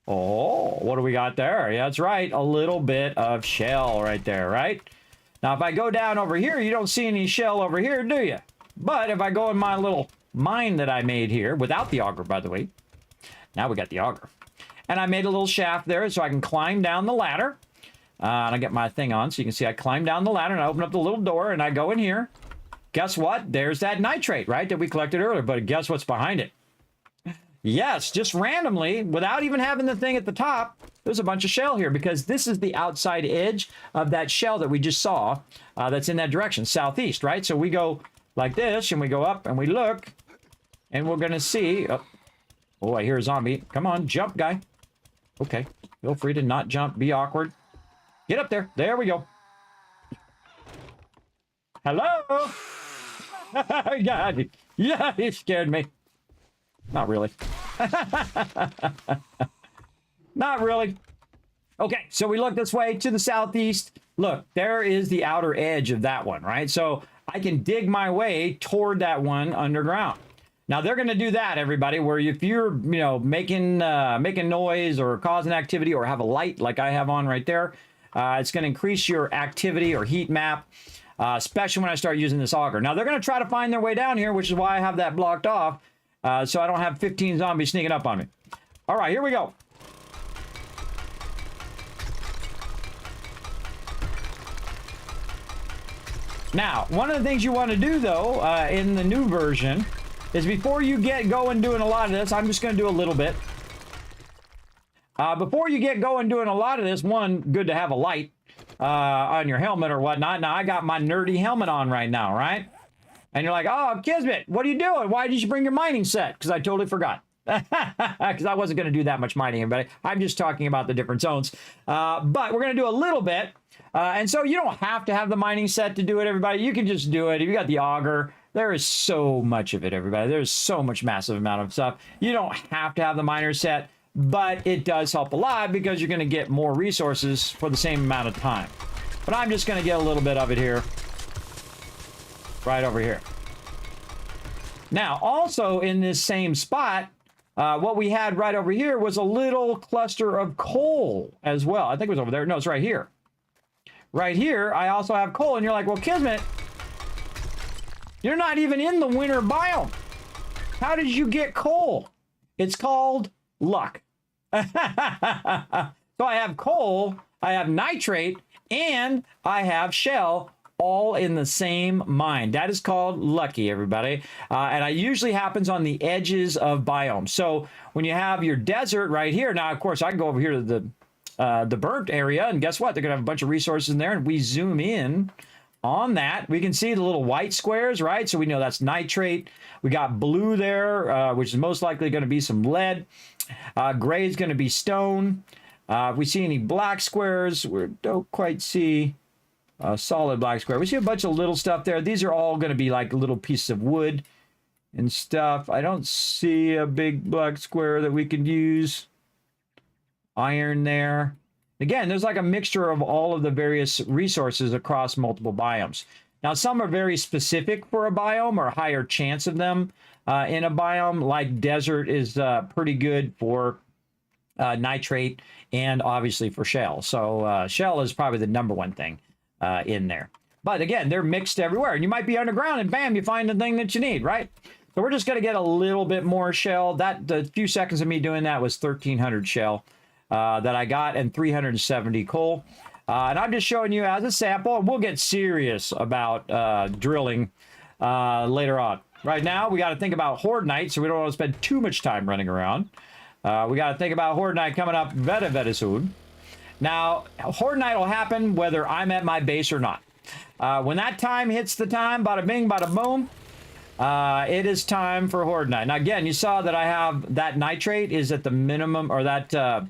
Oh, what do we got there? Yeah, that's right. A little bit of shell right there, right? Now, if I go down over here, you don't see any shell over here, do you? But if I go in my little mine that I made here, without the auger, by the way. Now we got the auger. And I made a little shaft there so I can climb down the ladder. And I get my thing on so you can see I climb down the ladder and I open up the little door and I go in here. Guess what? There's that nitrate, right, that we collected earlier. But guess what's behind it? Yes, just randomly, without even having the thing at the top, there's a bunch of shell here because this is the outside edge of that shell that we just saw that's in that direction, southeast, right? So we go like this and we go up and we look and we're going to see... Oh, I hear a zombie. Come on, jump, guy. Okay, feel free to not jump. Be awkward. Get up there. There we go. Hello? God, yeah, he scared me. Not really. Not really. Okay, so we look this way to the southeast. Look, there is the outer edge of that one, right? So I can dig my way toward that one underground. Now they're going to do that, everybody, where if you're, you know, making noise or causing activity or have a light like I have on right there, it's going to increase your activity or heat map, especially when I start using this auger. Now they're going to try to find their way down here, which is why I have that blocked off. So I don't have 15 zombies sneaking up on me. All right, here we go. Now, one of the things you want to do, though, in the new version, is before you get going doing a lot of this, I'm just going to do a little bit. Before you get going doing a lot of this, one, good to have a light on your helmet or whatnot. Now, I got my nerdy helmet on right now, right? And you're like, oh, Kismet, what are you doing? Why did you bring your mining set? Because I totally forgot. Because I wasn't going to do that much mining, but I'm just talking about the different zones. But we're going to do a little bit. And so you don't have to have the mining set to do it, everybody. You can just do it. If you got the auger, there is so much of it, everybody. There's so much massive amount of stuff. You don't have to have the miner set, but it does help a lot because you're going to get more resources for the same amount of time. But I'm just going to get a little bit of it here. Right over here. Now, also in this same spot, what we had right over here was a little cluster of coal as well. I think it was over there. No, it's right here. Right here, I also have coal. And you're like, well, Kismet, you're not even in the winter biome. How did you get coal? It's called luck. So I have coal, I have nitrate, and I have shell all in the same mine. That is called lucky, everybody. And it usually happens on the edges of biomes. So when you have your desert right here, now, of course, I can go over here to the burnt area, and guess what? They're going to have a bunch of resources in there, and we zoom in on that. We can see the little white squares, right? So we know that's nitrate. We got blue there, which is most likely going to be some lead. Gray is going to be stone. If we see any black squares, we don't quite see a solid black square. We see a bunch of little stuff there. These are all going to be like little pieces of wood and stuff. I don't see a big black square that we could use. Iron there. Again, there's like a mixture of all of the various resources across multiple biomes. Now, some are very specific for a biome or a higher chance of them in a biome, like desert is pretty good for nitrate and obviously for shell. So shell is probably the number one thing in there. But again, they're mixed everywhere. And you might be underground and bam, you find the thing that you need, right? So we're just going to get a little bit more shell. The few seconds of me doing that was 1,300 shell that I got and 370 coal. And I'm just showing you as a sample, and we'll get serious about drilling later on. Right now, we got to think about Horde Night, so we don't want to spend too much time running around. We got to think about Horde Night coming up very, very soon. Now, Horde Night will happen whether I'm at my base or not. When that time hits the time, bada bing, bada boom, it is time for Horde Night. Now, again, you saw that I have that nitrate is at the minimum, or that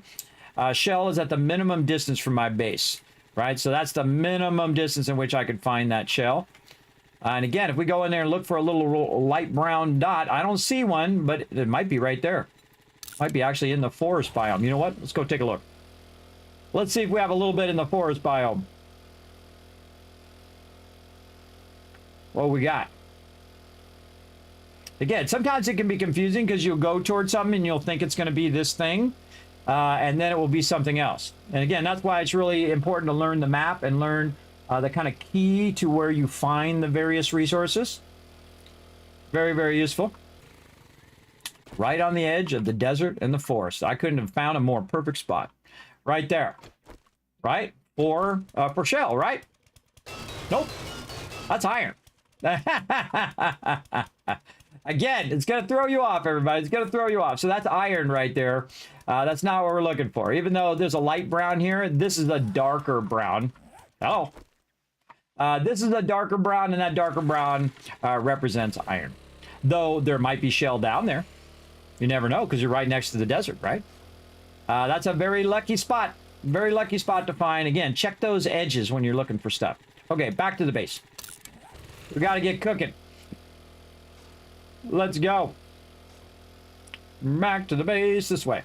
shell is at the minimum distance from my base, right? So that's the minimum distance in which I could find that shell. And again, if we go in there and look for a little light brown dot, I don't see one, but it might be right there. Might be actually in the forest biome. You know what? Let's go take a look. Let's see if we have a little bit in the forest biome. What we got? Again, sometimes it can be confusing because you'll go towards something and you'll think it's going to be this thing, and then it will be something else. And again, that's why it's really important to learn the map and learn the kind of key to where you find the various resources. Very, very useful. Right on the edge of the desert and the forest. I couldn't have found a more perfect spot. Right there. Right? For shell, right? Nope. That's iron. Again, it's going to throw you off, everybody. It's going to throw you off. So that's iron right there. That's not what we're looking for. Even though there's a light brown here, this is a darker brown. Oh. This is a darker brown, and that darker brown represents iron. Though there might be shell down there. You never know, because you're right next to the desert, right? That's a very lucky spot. Very lucky spot to find. Again, check those edges when you're looking for stuff. Okay, back to the base. We got to get cooking. Let's go. Back to the base this way.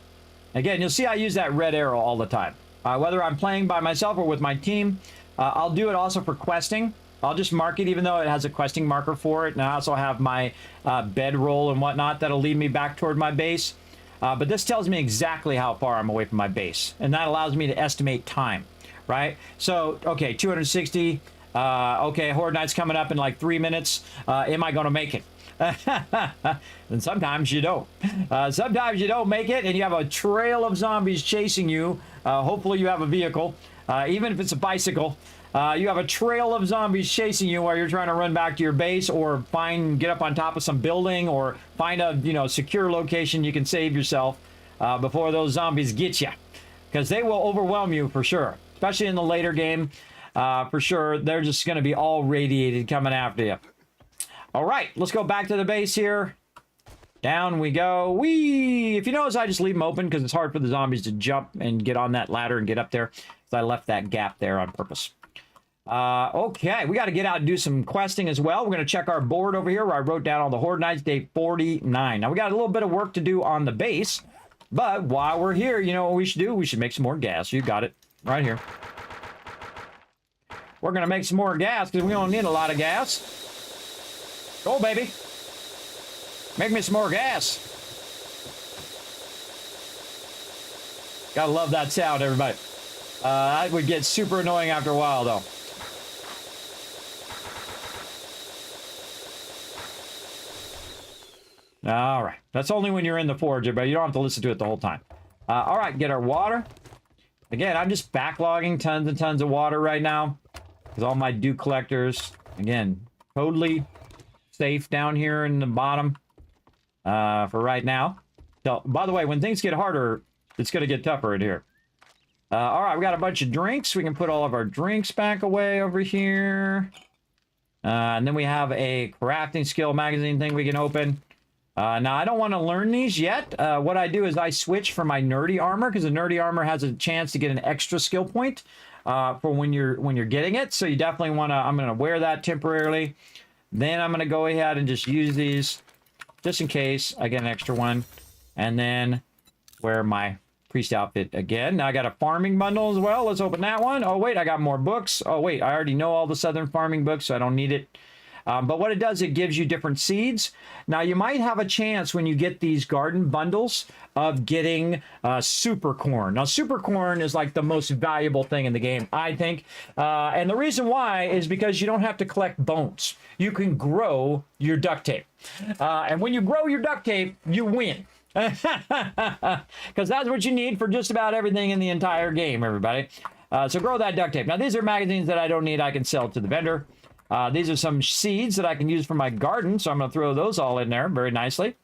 Again, you'll see I use that red arrow all the time. Whether I'm playing by myself or with my team, I'll do it also for questing. I'll just mark it even though it has a questing marker for it. And I also have my bedroll and whatnot that'll lead me back toward my base. But this tells me exactly how far I'm away from my base. And that allows me to estimate time, right? So, okay, 260. Okay, Horde Night's coming up in like 3 minutes. Am I going to make it? And sometimes you don't. Sometimes you don't make it and you have a trail of zombies chasing you. Hopefully you have a vehicle. Even if it's a bicycle. You have a trail of zombies chasing you while you're trying to run back to your base or get up on top of some building or find a secure location you can save yourself before those zombies get you. because they will overwhelm you for sure, especially in the later game. For sure, they're just going to be all radiated coming after you. All right, let's go back to the base here. Down we go. Whee! If you notice, I just leave them open because it's hard for the zombies to jump and get on that ladder and get up there. So I left that gap there on purpose. Okay, we got to get out and do some questing as well. We're going to check our board over here where I wrote down all the Horde Nights, day 49. Now, we got a little bit of work to do on the base. But while we're here, you know what we should do? We should make some more gas. You got it. Right here. We're going to make some more gas because we don't need a lot of gas. Go, baby. Make me some more gas. Gotta love that sound, everybody. That would get super annoying after a while, though. All right. That's only when you're in the forge, but you don't have to listen to it the whole time. All right, get our water. Again, I'm just backlogging tons and tons of water right now. Because all my dew collectors, again, totally safe down here in the bottom for right now. So, by the way, when things get harder, it's going to get tougher in here. All right, we got a bunch of drinks. We can put all of our drinks back away over here. And then we have a crafting skill magazine thing we can open. Now, I don't want to learn these yet. What I do is I switch for my nerdy armor, because the nerdy armor has a chance to get an extra skill point for when you're getting it. So you definitely want to, I'm going to wear that temporarily. Then I'm going to go ahead and just use these just in case I get an extra one. And then wear my priest outfit again. Now I got a farming bundle as well. Let's open that one. Oh, wait, I got more books. Oh, wait, I already know all the southern farming books, so I don't need it. But what it does, it gives you different seeds. Now, you might have a chance when you get these garden bundles of getting super corn. Now, super corn is like the most valuable thing in the game, I think. And the reason why is because you don't have to collect bones. You can grow your duct tape. And when you grow your duct tape, you win. Because that's what you need for just about everything in the entire game, everybody. So grow that duct tape. Now, these are magazines that I don't need. I can sell to the vendor. These are some seeds that I can use for my garden, so I'm going to throw those all in there very nicely.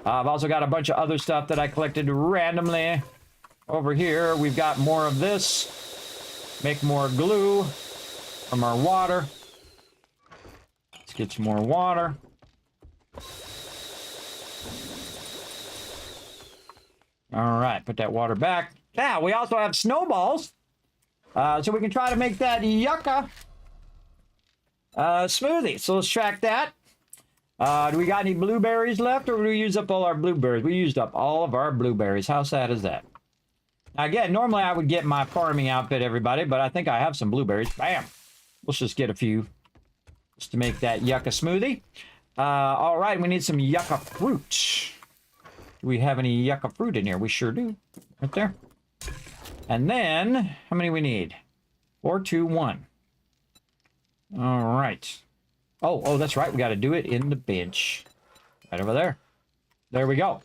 I've also got a bunch of other stuff that I collected randomly. Over here, we've got more of this. Make more glue from our water. Let's get some more water. All right, put that water back. Now, we also have snowballs. So we can try to make that yucca smoothie. So let's track that. Do we got any blueberries left, or did we use up all our blueberries? We used up all of our blueberries. How sad is that? Now, again, normally I would get my farming outfit, everybody, but I think I have some blueberries. Bam! Let's just get a few just to make that yucca smoothie. All right, we need some yucca fruit. Do we have any yucca fruit in here? We sure do. Right there. And then, how many we need? 4, 2, 1. All right. Oh, that's right. We got to do it in the bench. Right over there. There we go.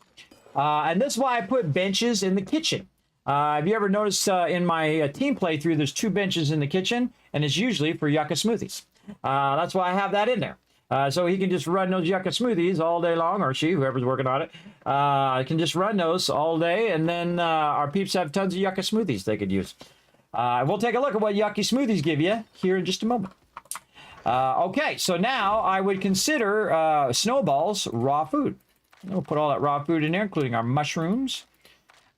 And this is why I put benches in the kitchen. Have you ever noticed in my team playthrough, there's 2 benches in the kitchen, and it's usually for yucca smoothies. That's why I have that in there. So he can just run those yucca smoothies all day long, or she, whoever's working on it, can just run those all day, and then our peeps have tons of yucca smoothies they could use. We'll take a look at what yucky smoothies give you here in just a moment. Okay, so now I would consider snowballs raw food. We'll put all that raw food in there, including our mushrooms.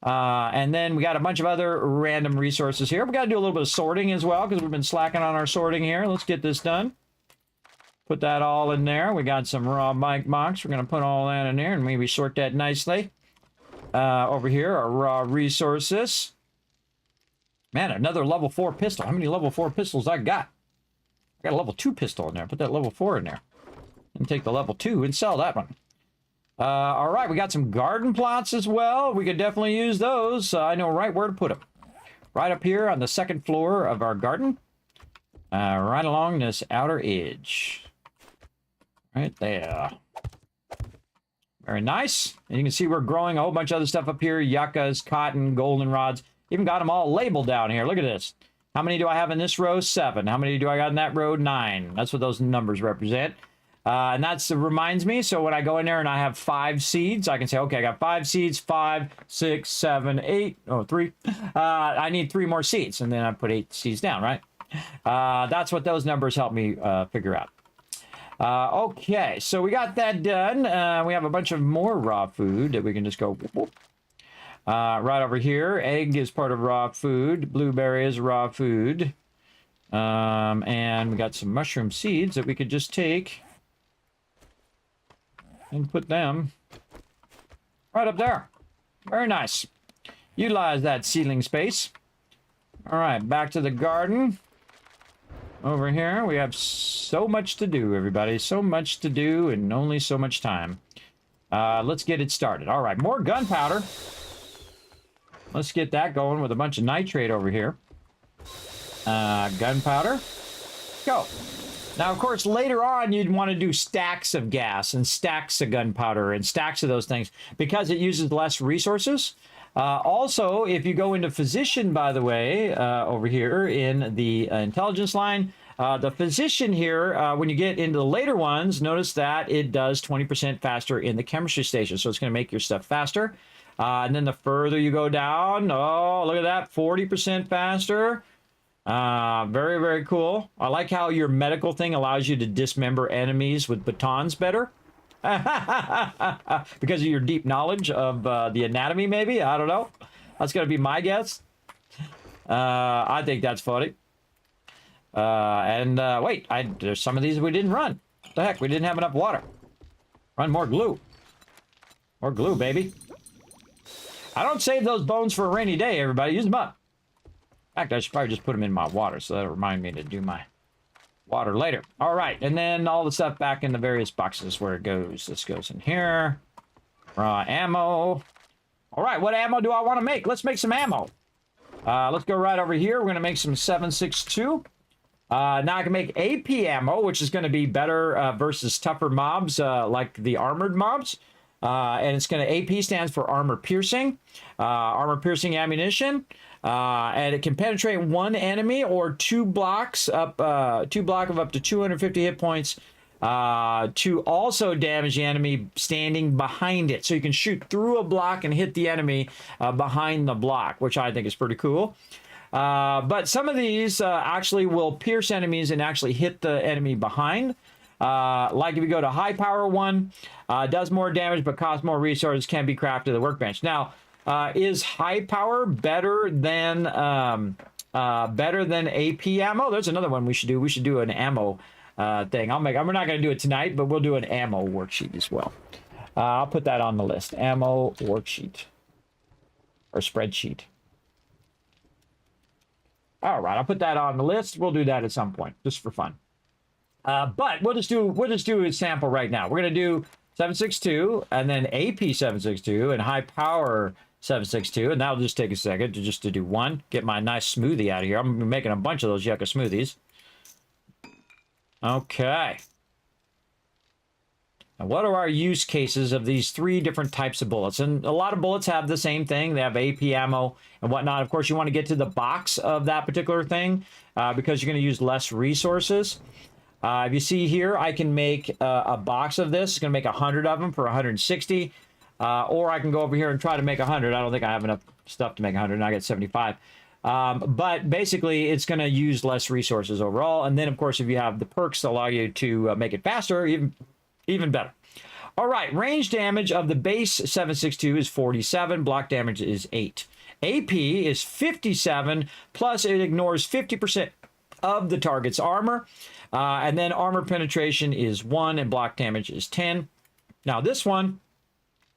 And then we got a bunch of other random resources here. We got to do a little bit of sorting as well, because we've been slacking on our sorting here. Let's get this done. Put that all in there. We got some raw bike box. We're going to put all that in there and maybe sort that nicely. Over here, our raw resources. Man, another level 4 pistol. How many level 4 pistols I got? I got a level 2 pistol in there. Put that level 4 in there. And take the level 2 and sell that one. All right, we got some garden plots as well. We could definitely use those. I know right where to put them. Right up here on the 2nd floor of our garden. Right along this outer edge. Right there. Very nice. And you can see we're growing a whole bunch of other stuff up here. Yuccas, cotton, goldenrods. Even got them all labeled down here. Look at this. How many do I have in this row? 7. How many do I got in that row? 9. That's what those numbers represent. And that's reminds me. So when I go in there and I have 5 seeds, I can say, okay, I got 5 seeds, 5, 6, 7, 8, oh, 3. I need 3 more seeds. And then I put 8 seeds down, right? That's what those numbers help me figure out. Okay, so we got that done. We have a bunch of more raw food that we can just go right over here. Egg is part of raw food. Blueberry is raw food. And we got some mushroom seeds that we could just take and put them right up there. Very nice. Utilize that seedling space. All right, back to the garden. Over here, we have so much to do, everybody. So much to do and only so much time. Let's get it started. All right, more gunpowder. Let's get that going with a bunch of nitrate over here. Gunpowder. Go. Now, of course, later on, you'd want to do stacks of gas and stacks of gunpowder and stacks of those things because it uses less resources. Also, if you go into physician, by the way, over here in the intelligence line, the physician here, when you get into the later ones, notice that it does 20% faster in the chemistry station. So it's going to make your stuff faster. And then the further you go down, oh, look at that, 40% faster. Very, very cool. I like how your medical thing allows you to dismember enemies with batons better. Because of your deep knowledge of the anatomy, maybe? I don't know. That's going to be my guess. I think that's funny. Wait, there's some of these we didn't run. What the heck? We didn't have enough water. Run more glue. More glue, baby. I don't save those bones for a rainy day, everybody. Use them up. In fact, I should probably just put them in my water, so that'll remind me to do my water later. All right, and then all the stuff back in the various boxes where it goes. This goes in here. Raw ammo. All right, what ammo do I want to make? Let's make some ammo. Let's go right over here. We're going to make some 7.62. Now I can make AP ammo, which is going to be better versus tougher mobs like the armored mobs. And it's going to, AP stands for armor piercing. Armor piercing ammunition. And it can penetrate 1 enemy or 2 blocks up, 2 block of up to 250 hit points to also damage the enemy standing behind it. So you can shoot through a block and hit the enemy behind the block, which I think is pretty cool. But some of these actually will pierce enemies and actually hit the enemy behind. Like if you go to high power one, does more damage but costs more resources, can be crafted at the workbench. Now, is high power better than AP ammo? There's another one we should do. We should do an ammo thing. We're not going to do it tonight, but we'll do an ammo worksheet as well. I'll put that on the list. Ammo worksheet or spreadsheet. All right, I'll put that on the list. We'll do that at some point, just for fun. But we'll just do a sample right now. We're going to do 7.62 and then AP 7.62 and high power 7.62, and that'll just take a second to do one. Get my nice smoothie out of here. I'm making a bunch of those yucca smoothies. Okay. Now, what are our use cases of these 3 different types of bullets? And a lot of bullets have the same thing. They have AP ammo and whatnot. Of course, you want to get to the box of that particular thing because you're going to use less resources. If you see here, I can make a box of this. It's going to make 100 of them for 160. Or I can go over here and try to make 100. I don't think I have enough stuff to make 100, and I get 75. But basically, it's going to use less resources overall. And then, of course, if you have the perks that allow you to make it faster, even better. All right, range damage of the base 7.62 is 47. Block damage is 8. AP is 57, plus it ignores 50% of the target's armor. And then armor penetration is 1, and block damage is 10. Now, this one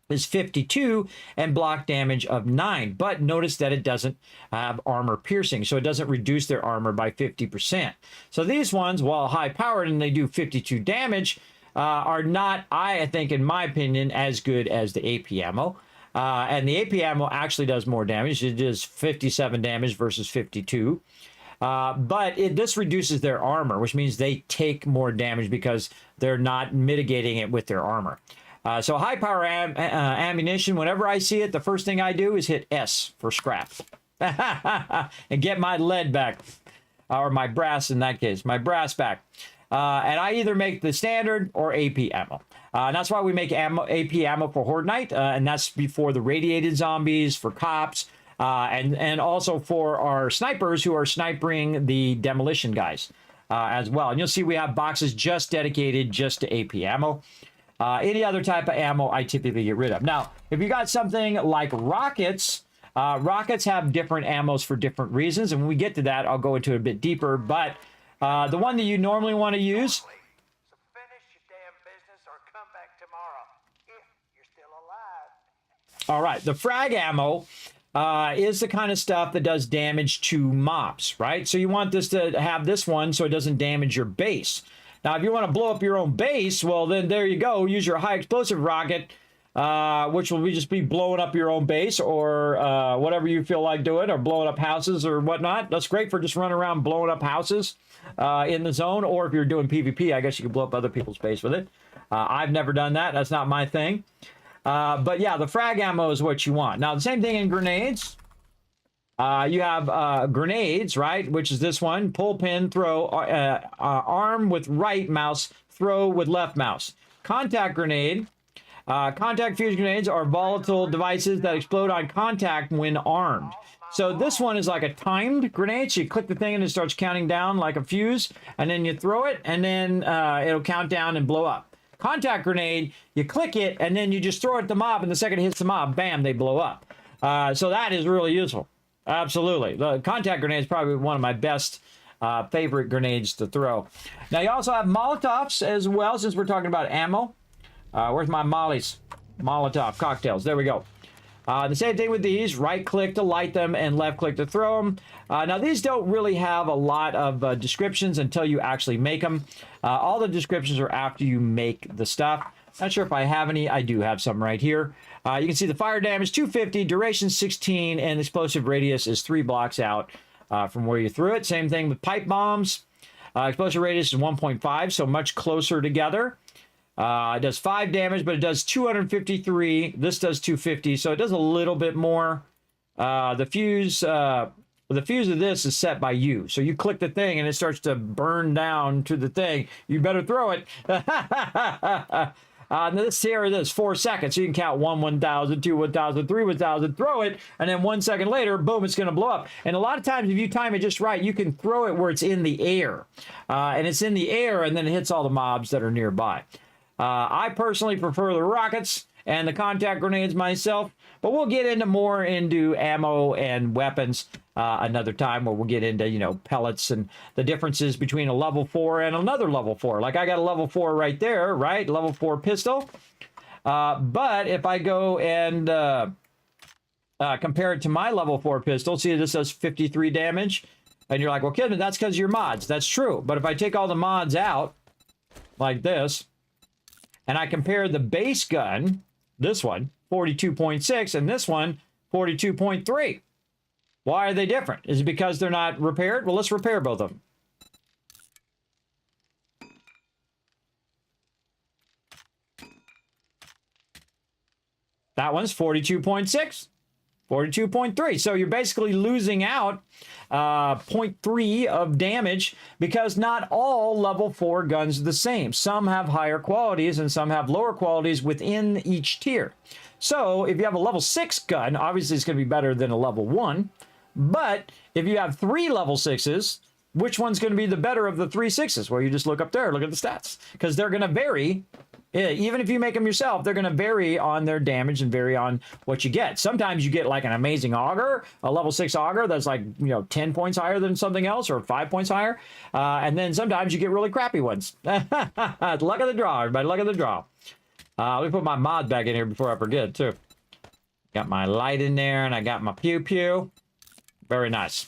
is 52 and block damage of 9, but notice that it doesn't have armor piercing, so it doesn't reduce their armor by 50%. So these ones, while high powered and they do 52 damage, are not, I think, in my opinion, as good as the AP ammo. And the AP ammo actually does more damage. It does 57 damage versus 52. But this reduces their armor, which means they take more damage because they're not mitigating it with their armor. So high power ammunition, whenever I see it, the first thing I do is hit S for scrap and get my lead back, or my brass in that case, my brass back. And I either make the standard or AP ammo. And that's why we make AP ammo for Horde Night, and that's before the radiated zombies, for cops, and also for our snipers who are snipering the demolition guys as well. And you'll see we have boxes just dedicated just to AP ammo. Any other type of ammo I typically get rid of. Now, if you got something like rockets, rockets have different ammos for different reasons, and when we get to that, I'll go into it a bit deeper. But the one that you normally want to use... All right, the frag ammo is the kind of stuff that does damage to mobs, right? So you want this to have this one so it doesn't damage your base. Now, if you want to blow up your own base, well, then there you go. Use your high explosive rocket, which will just be blowing up your own base or whatever you feel like doing, or blowing up houses or whatnot. That's great for just running around blowing up houses in the zone. Or if you're doing PvP, I guess you can blow up other people's base with it. I've never done that. That's not my thing. But yeah, the frag ammo is what you want. Now, the same thing in grenades. You have grenades, right? Which is this one. Pull, pin, throw, arm with right mouse, throw with left mouse. Contact grenade. Contact fuse grenades are volatile devices that explode on contact when armed. So this one is like a timed grenade. So you click the thing and it starts counting down like a fuse. And then you throw it and then it'll count down and blow up. Contact grenade, you click it, and then you just throw it at the mob, and the second it hits the mob, bam, they blow up. So that is really useful. Absolutely. The contact grenade is probably one of my best favorite grenades to throw. Now, you also have Molotovs as well, since we're talking about ammo. Where's my Molly's? Molotov cocktails. There we go. The same thing with these. Right-click to light them and left-click to throw them. Now, these don't really have a lot of descriptions until you actually make them. All the descriptions are after you make the stuff. Not sure if I have any. I do have some right here. You can see the fire damage, 250, duration 16, and explosive radius is 3 blocks out from where you threw it. Same thing with pipe bombs. Explosive radius is 1.5, so much closer together. It does 5 damage, but it does 253. This does 250, so it does a little bit more. The fuse of this is set by you. So you click the thing and it starts to burn down to the thing. You better throw it. This here is 4 seconds. So you can count 1, 1,000, 2, 1,000, 3, 1,000, throw it, and then 1 second later, boom, it's going to blow up. And a lot of times, if you time it just right, you can throw it where it's in the air. And it's in the air, and then it hits all the mobs that are nearby. I personally prefer the rockets and the contact grenades myself, but we'll get into ammo and weapons another time, where we'll get into, you know, pellets and the differences between a level 4 and another level 4. Like I got a level 4 right there, right? Level 4 pistol. But if I go and compare it to my level 4 pistol, see this does 53 damage. And you're like, well, Kismet, that's because of your mods. That's true. But if I take all the mods out, like this, and I compare the base gun, this one, 42.6, and this one, 42.3. Why are they different? Is it because they're not repaired? Well, let's repair both of them. That one's 42.6, 42.3. So you're basically losing out 0.3 of damage, because not all level 4 guns are the same. Some have higher qualities and some have lower qualities within each tier. So if you have a level 6 gun, obviously it's going to be better than a level 1. But if you have 3 level 6s, which one's going to be the better of the 3 6s? Well, you just look up there, look at the stats, because they're going to vary. Even if you make them yourself, they're going to vary on their damage and vary on what you get. Sometimes you get like an amazing auger, a level 6 auger that's like, you know, 10 points higher than something else, or 5 points higher. And then sometimes you get really crappy ones. Luck of the draw, everybody. Luck of the draw. Let me put my mod back in here before I forget, too. Got my light in there, and I got my pew-pew. Very nice.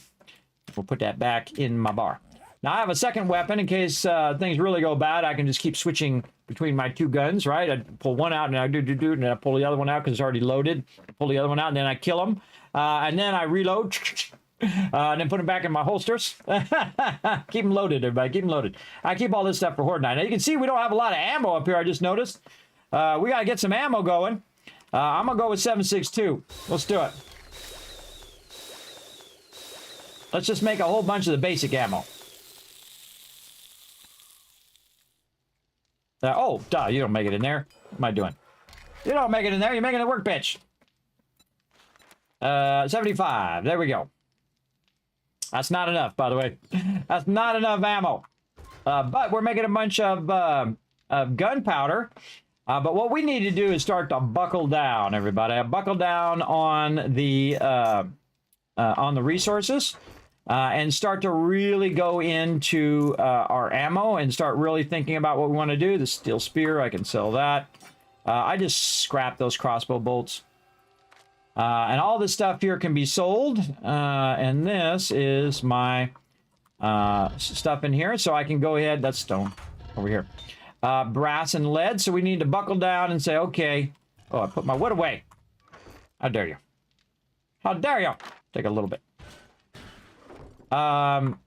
We'll put that back in my bar. Now, I have a second weapon in case things really go bad. I can just keep switching between my 2 guns, right? I pull one out, and I and then I pull the other one out because it's already loaded. I pull the other one out, and then I kill them. And then I reload, and then put them back in my holsters. Keep them loaded, everybody. Keep them loaded. I keep all this stuff for Horde Night. Now, you can see we don't have a lot of ammo up here, I just noticed. We got to get some ammo going. I'm going to go with 7.62. Let's do it. Let's just make a whole bunch of the basic ammo. Oh, duh, you don't make it in there. What am I doing? You don't make it in there. You're making a workbench. 75. There we go. That's not enough, by the way. That's not enough ammo. But we're making a bunch of gunpowder. But what we need to do is start to buckle down, everybody. Buckle down on the resources. And start to really go into our ammo and start really thinking about what we want to do. The steel spear, I can sell that. I just scrapped those crossbow bolts. And all this stuff here can be sold. And this is my stuff in here. So I can go ahead. That's stone over here. Brass and lead. So we need to buckle down and say, okay. Oh, I put my wood away. How dare you? How dare you? Take a little bit. So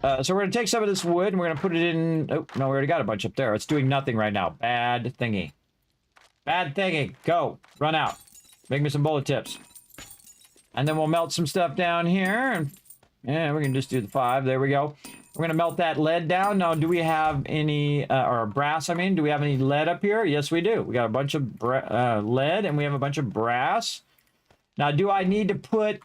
we're going to take some of this wood and we're going to put it in... Oh, no, we already got a bunch up there. It's doing nothing right now. Bad thingy. Bad thingy. Go. Run out. Make me some bullet tips. And then we'll melt some stuff down here. And yeah, we can just do the 5. There we go. We're going to melt that lead down. Now, do we have any... or brass, I mean. Do we have any lead up here? Yes, we do. We got a bunch of lead and we have a bunch of brass. Now, do I need to put...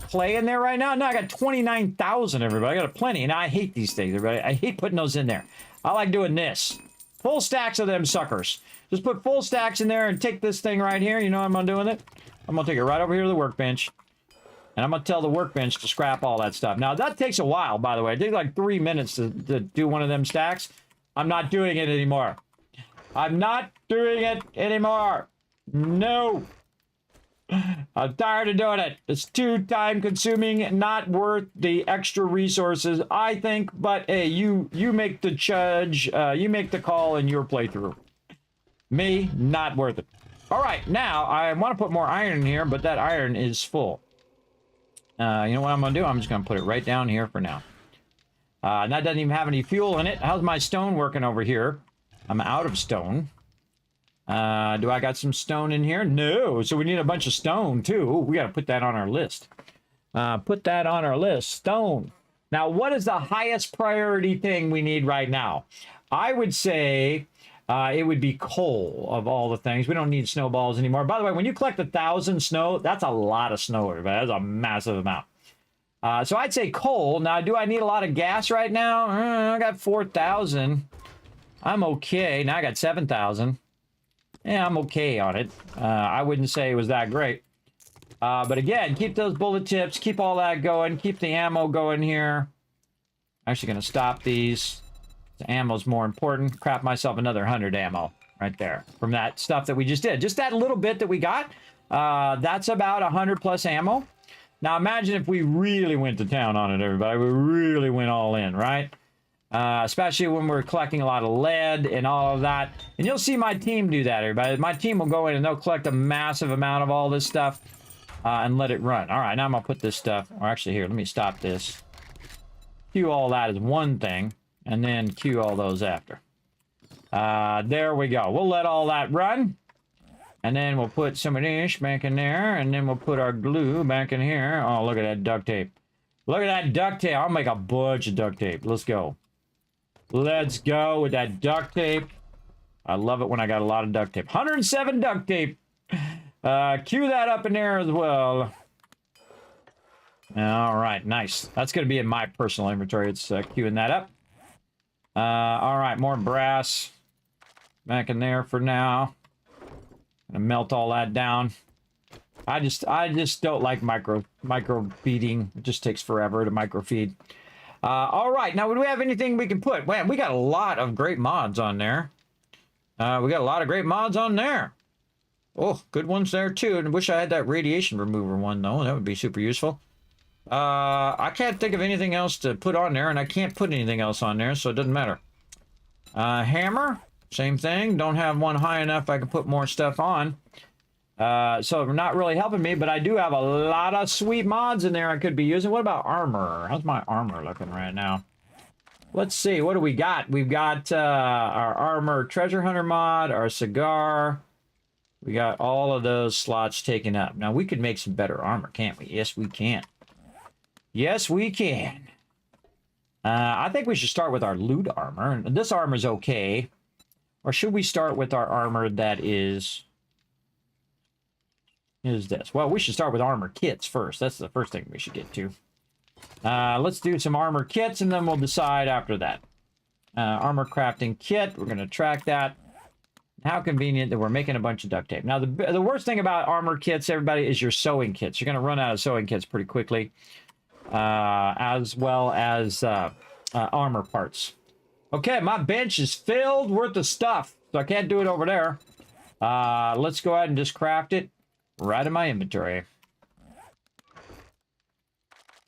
clay in there right now? No, I got 29,000, everybody. I got a plenty, and I hate these things, everybody. I hate putting those in there. I like doing this. Full stacks of them suckers. Just put full stacks in there and take this thing right here. You know what I'm going to do with it? I'm going to take it right over here to the workbench. And I'm going to tell the workbench to scrap all that stuff. Now, that takes a while, by the way. It takes like 3 minutes to do one of them stacks. I'm not doing it anymore. I'm not doing it anymore. No. I'm tired of doing it. It's too time consuming, not worth the extra resources, I think. But hey, you make the judge, you make the call in your playthrough. Me, not worth it. All right, now I want to put more iron in here, but that iron is full. You know what I'm going to do? I'm just going to put it right down here for now. And that doesn't even have any fuel in it. How's my stone working over here? I'm out of stone. Do I got some stone in here? No. So we need a bunch of stone too. Ooh, we got to put that on our list. Put that on our list. Stone. Now, what is the highest priority thing we need right now? I would say it would be coal of all the things. We don't need snowballs anymore. By the way, when you collect 1,000 snow, that's a lot of snow, everybody. That's a massive amount. So I'd say coal. Now, do I need a lot of gas right now? I got 4,000. I'm okay. Now I got 7,000. Yeah, I'm okay on it. I wouldn't say it was that great. But again, keep those bullet tips. Keep all that going. Keep the ammo going here. Actually going to stop these. The ammo's more important. Crap myself another 100 ammo right there from that stuff that we just did. Just that little bit that we got. That's about 100 plus ammo. Now imagine if we really went to town on it, everybody. We really went all in, right? Especially when we're collecting a lot of lead and all of that. And you'll see my team do that, everybody. My team will go in and they'll collect a massive amount of all this stuff and let it run. All right, now I'm going to put this stuff... Or actually, here, let me stop this. Queue all that as one thing, and then queue all those after. There we go. We'll let all that run. And then we'll put some of this back in there, and then we'll put our glue back in here. Oh, look at that duct tape. Look at that duct tape. I'll make a bunch of duct tape. Let's go. Let's go with that duct tape. I love it when I got a lot of duct tape. 107 duct tape. Cue that up in there as well. All right, nice. That's going to be in my personal inventory. It's queuing that up. All right, more brass back in there for now. Gonna melt all that down. I just don't like micro feeding. It just takes forever to micro feed. All right, now do we have anything we can put? Man, we got a lot of great mods on there. We got a lot of great mods on there. Oh, good ones there too. And I wish I had that radiation remover one though. That would be super useful. I can't think of anything else to put on there, and I can't put anything else on there, so it doesn't matter. Hammer, same thing. Don't have one high enough I can put more stuff on. So not really helping me, but I do have a lot of sweet mods in there I could be using. What about armor? How's my armor looking right now? Let's see. What do we got? We've got our armor treasure hunter mod, our cigar. We got all of those slots taken up. Now, we could make some better armor, can't we? Yes, we can. Yes, we can. I think we should start with our loot armor. This armor's okay. Or should we start with our armor that is this? Well, we should start with armor kits first. That's the first thing we should get to. Let's do some armor kits, and then we'll decide after that. Armor crafting kit. We're going to track that. How convenient that we're making a bunch of duct tape. Now, the worst thing about armor kits, everybody, is your sewing kits. You're going to run out of sewing kits pretty quickly, as well as armor parts. Okay, my bench is filled worth of stuff, so I can't do it over there. Let's go ahead and just craft it right in my inventory.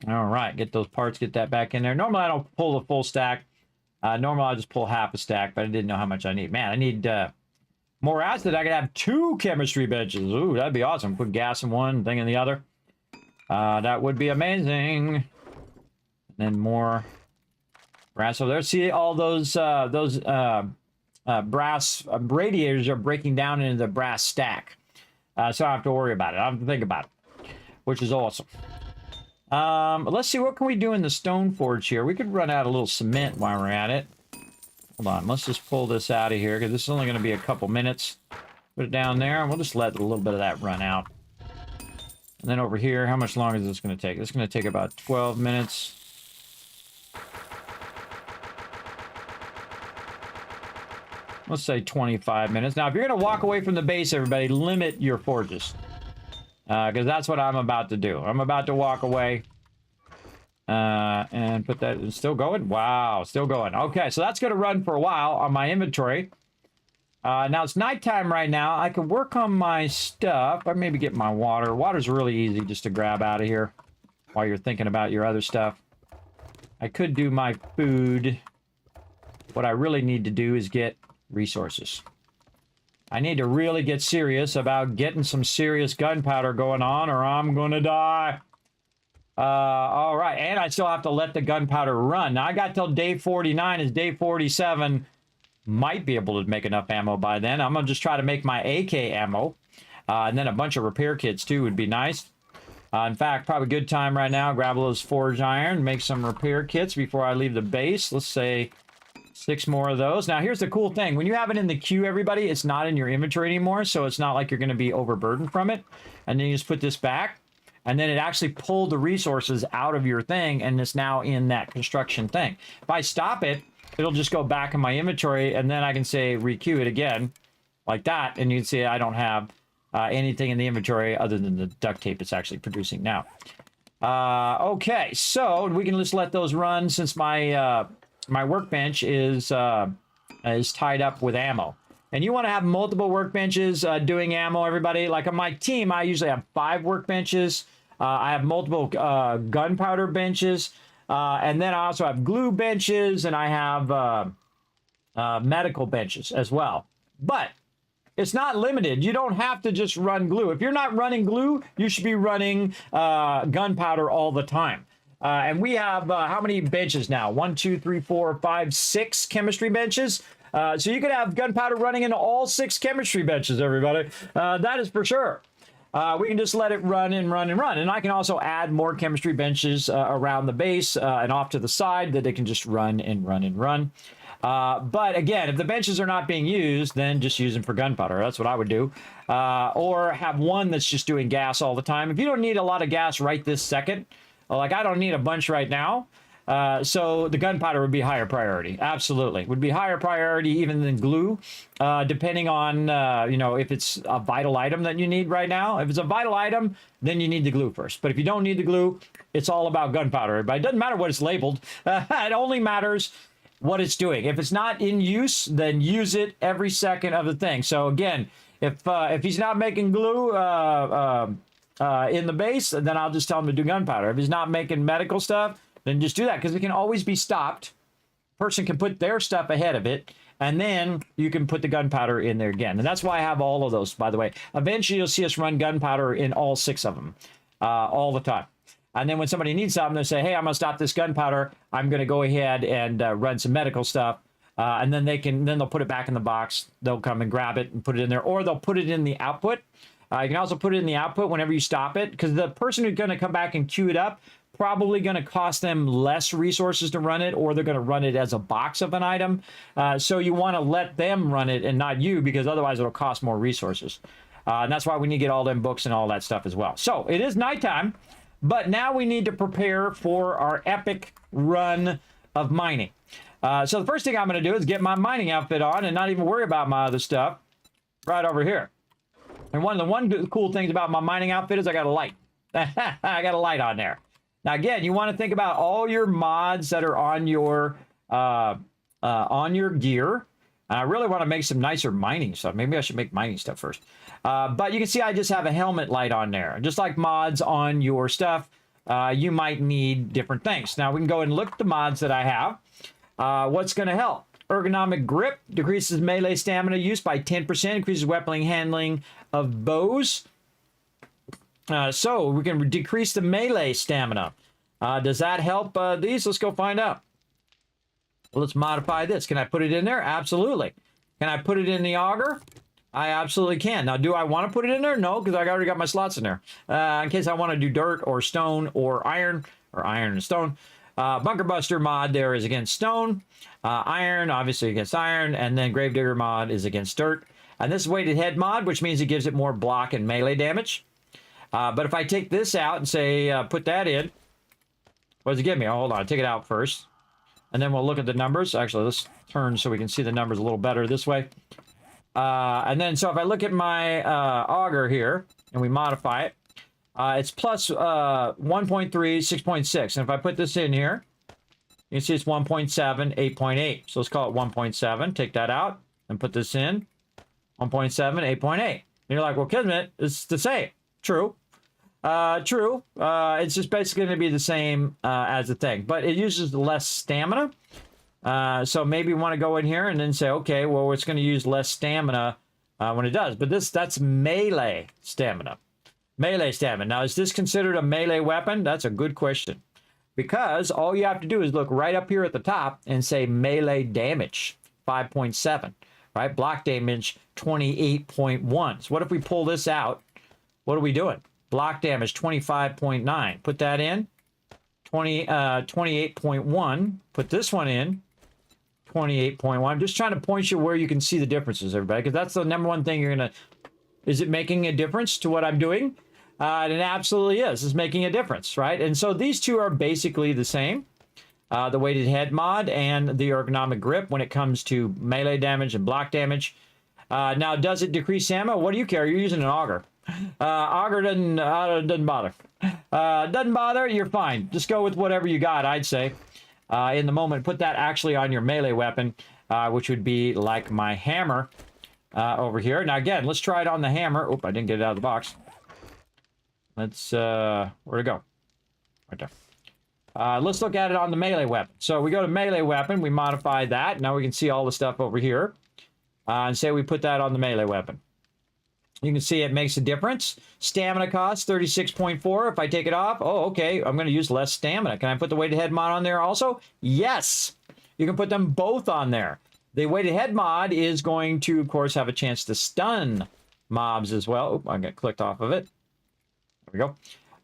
All right, get those parts, get that back in there. Normally, I don't pull the full stack. Normally, I just pull half a stack, but I didn't know how much I need. Man, I need more acid. I could have 2 chemistry benches. Ooh, that'd be awesome. Put gas in one, thing in the other. That would be amazing. And then more brass over there. See, all those brass radiators are breaking down into the brass stack. So I don't have to worry about it. I don't have to think about it, which is awesome. Let's see, what can we do in the stone forge here? We could run out a little cement while we're at it. Hold on, let's just pull this out of here, because this is only going to be a couple minutes. Put it down there, and we'll just let a little bit of that run out. And then over here, how much longer is this going to take? It's going to take about 12 minutes. Let's say 25 minutes. Now, if you're going to walk away from the base, everybody, limit your forges. Because that's what I'm about to do. I'm about to walk away. And put that... It's still going? Wow, still going. Okay, so that's going to run for a while on my inventory. Now, it's nighttime right now. I can work on my stuff. I maybe get my water. Water's really easy just to grab out of here while you're thinking about your other stuff. I could do my food. What I really need to do is get resources. I need to really get serious about getting some serious gunpowder going on, or I'm gonna die. All right, and I still have to let the gunpowder run. Now, I got till day 49. Is day 47. Might be able to make enough ammo by then. I'm gonna just try to make my AK ammo. And then a bunch of repair kits, too, would be nice. In fact, probably a good time right now. Grab those forge iron, make some repair kits before I leave the base. Let's say 6 more of those. Now, here's the cool thing. When you have it in the queue, everybody, it's not in your inventory anymore, so it's not like you're going to be overburdened from it. And then you just put this back, and then it actually pulled the resources out of your thing, and it's now in that construction thing. If I stop it, it'll just go back in my inventory, and then I can say requeue it again, like that, and you can see I don't have anything in the inventory other than the duct tape it's actually producing now. Okay, so we can just let those run since my... my workbench is tied up with ammo. And you want to have multiple workbenches doing ammo, everybody. Like on my team, I usually have 5 workbenches. I have multiple gunpowder benches. And then I also have glue benches, and I have medical benches as well. But it's not limited. You don't have to just run glue. If you're not running glue, you should be running gunpowder all the time. And we have how many benches now? 1, 2, 3, 4, 5, 6 chemistry benches. So you could have gunpowder running in all 6 chemistry benches, everybody. That is for sure. We can just let it run and run and run. And I can also add more chemistry benches around the base and off to the side that they can just run and run and run. But again, if the benches are not being used, then just use them for gunpowder. That's what I would do. Or have one that's just doing gas all the time. If you don't need a lot of gas right this second, like I don't need a bunch right now, so the gunpowder would be higher priority. Absolutely. Would be higher priority even than glue, depending on, you know, if it's a vital item that you need right now. If it's a vital item, then you need the glue first. But if you don't need the glue, it's all about gunpowder. But it doesn't matter what it's labeled. It only matters what it's doing. If it's not in use, then use it every second of the thing. So again, if he's not making glue, in the base, then I'll just tell him to do gunpowder. If he's not making medical stuff, then just do that, because it can always be stopped. Person can put their stuff ahead of it, and then you can put the gunpowder in there again. And that's why I have all of those, by the way. Eventually, you'll see us run gunpowder in all 6 of them, all the time. And then when somebody needs something, they say, hey, I'm going to stop this gunpowder. I'm going to go ahead and run some medical stuff. And then they'll put it back in the box. They'll come and grab it and put it in there, or they'll put it in the output. You can also put it in the output whenever you stop it, because the person who's going to come back and queue it up probably going to cost them less resources to run it, or they're going to run it as a box of an item. So you want to let them run it and not you, because otherwise it'll cost more resources. And that's why we need to get all them books and all that stuff as well. So it is nighttime, but now we need to prepare for our epic run of mining. So the first thing I'm going to do is get my mining outfit on and not even worry about my other stuff right over here. And one of the cool things about my mining outfit is I got a light. I got a light on there. Now, again, you want to think about all your mods that are on your gear. I really want to make some nicer mining stuff. Maybe I should make mining stuff first. But you can see I just have a helmet light on there. Just like mods on your stuff, you might need different things. Now, we can go and look at the mods that I have. What's going to help? Ergonomic grip decreases melee stamina use by 10%, increases weapon handling of bows. So we can decrease the melee stamina. Does that help these? Let's go find out. Well, let's modify this. Can I put it in there? Absolutely. Can I put it in the auger? I absolutely can. Now, do I want to put it in there? No, because I already got my slots in there. In case I want to do dirt or stone or iron and stone. Bunker Buster mod there is against stone. Iron, obviously against iron. And then Gravedigger mod is against dirt. And this is weighted head mod, which means it gives it more block and melee damage. But if I take this out and say, put that in, what does it give me? Oh, hold on, take it out first. And then we'll look at the numbers. Actually, let's turn so we can see the numbers a little better this way. And then, so if I look at my auger here, and we modify it, it's plus 1.3, 6.6. And if I put this in here, you can see it's 1.7, 8.8. So let's call it 1.7. Take that out and put this in. 1.7, 8.8. And you're like, well, Kismet, it's the same. True. True. It's just basically going to be the same as the thing. But it uses less stamina. So maybe you want to go in here and then say, okay, well, it's going to use less stamina when it does. But that's melee stamina. Melee stamina. Now, is this considered a melee weapon? That's a good question. Because all you have to do is look right up here at the top and say melee damage, 5.7. Right? Block damage, 28.1. So what if we pull this out? What are we doing? Block damage, 25.9. Put that in. 28.1. Put this one in. 28.1. I'm just trying to point you where you can see the differences, everybody, because that's the number one thing you're going to... Is it making a difference to what I'm doing? And it absolutely is. It's making a difference, right? And so these two are basically the same. The weighted head mod and the ergonomic grip when it comes to melee damage and block damage. Now, does it decrease ammo? What do you care? You're using an auger. Auger doesn't bother. Doesn't bother, you're fine. Just go with whatever you got, I'd say. In the moment, put that actually on your melee weapon, which would be like my hammer over here. Now, again, let's try it on the hammer. Oop, I didn't get it out of the box. Let's, where'd it go? Right there. Let's look at it on the melee weapon. So we go to melee weapon, we modify that. Now we can see all the stuff over here. And say we put that on the melee weapon. You can see it makes a difference. Stamina cost 36.4. If I take it off, oh, okay, I'm going to use less stamina. Can I put the weighted head mod on there also? Yes. You can put them both on there. The weighted head mod is going to, of course, have a chance to stun mobs as well. Oop, I got clicked off of it. There we go.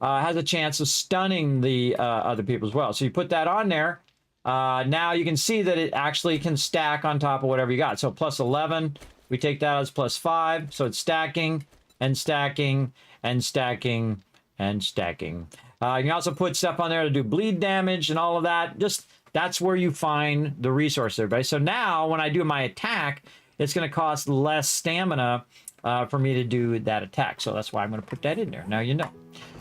Has a chance of stunning the other people as well. So you put that on there. Now you can see that it actually can stack on top of whatever you got. So plus 11, we take that as plus 5. So it's stacking and stacking and stacking and stacking. You can also put stuff on there to do bleed damage and all of that. Just that's where you find the resource, everybody. So now when I do my attack, it's going to cost less stamina for me to do that attack. So that's why I'm going to put that in there. Now you know.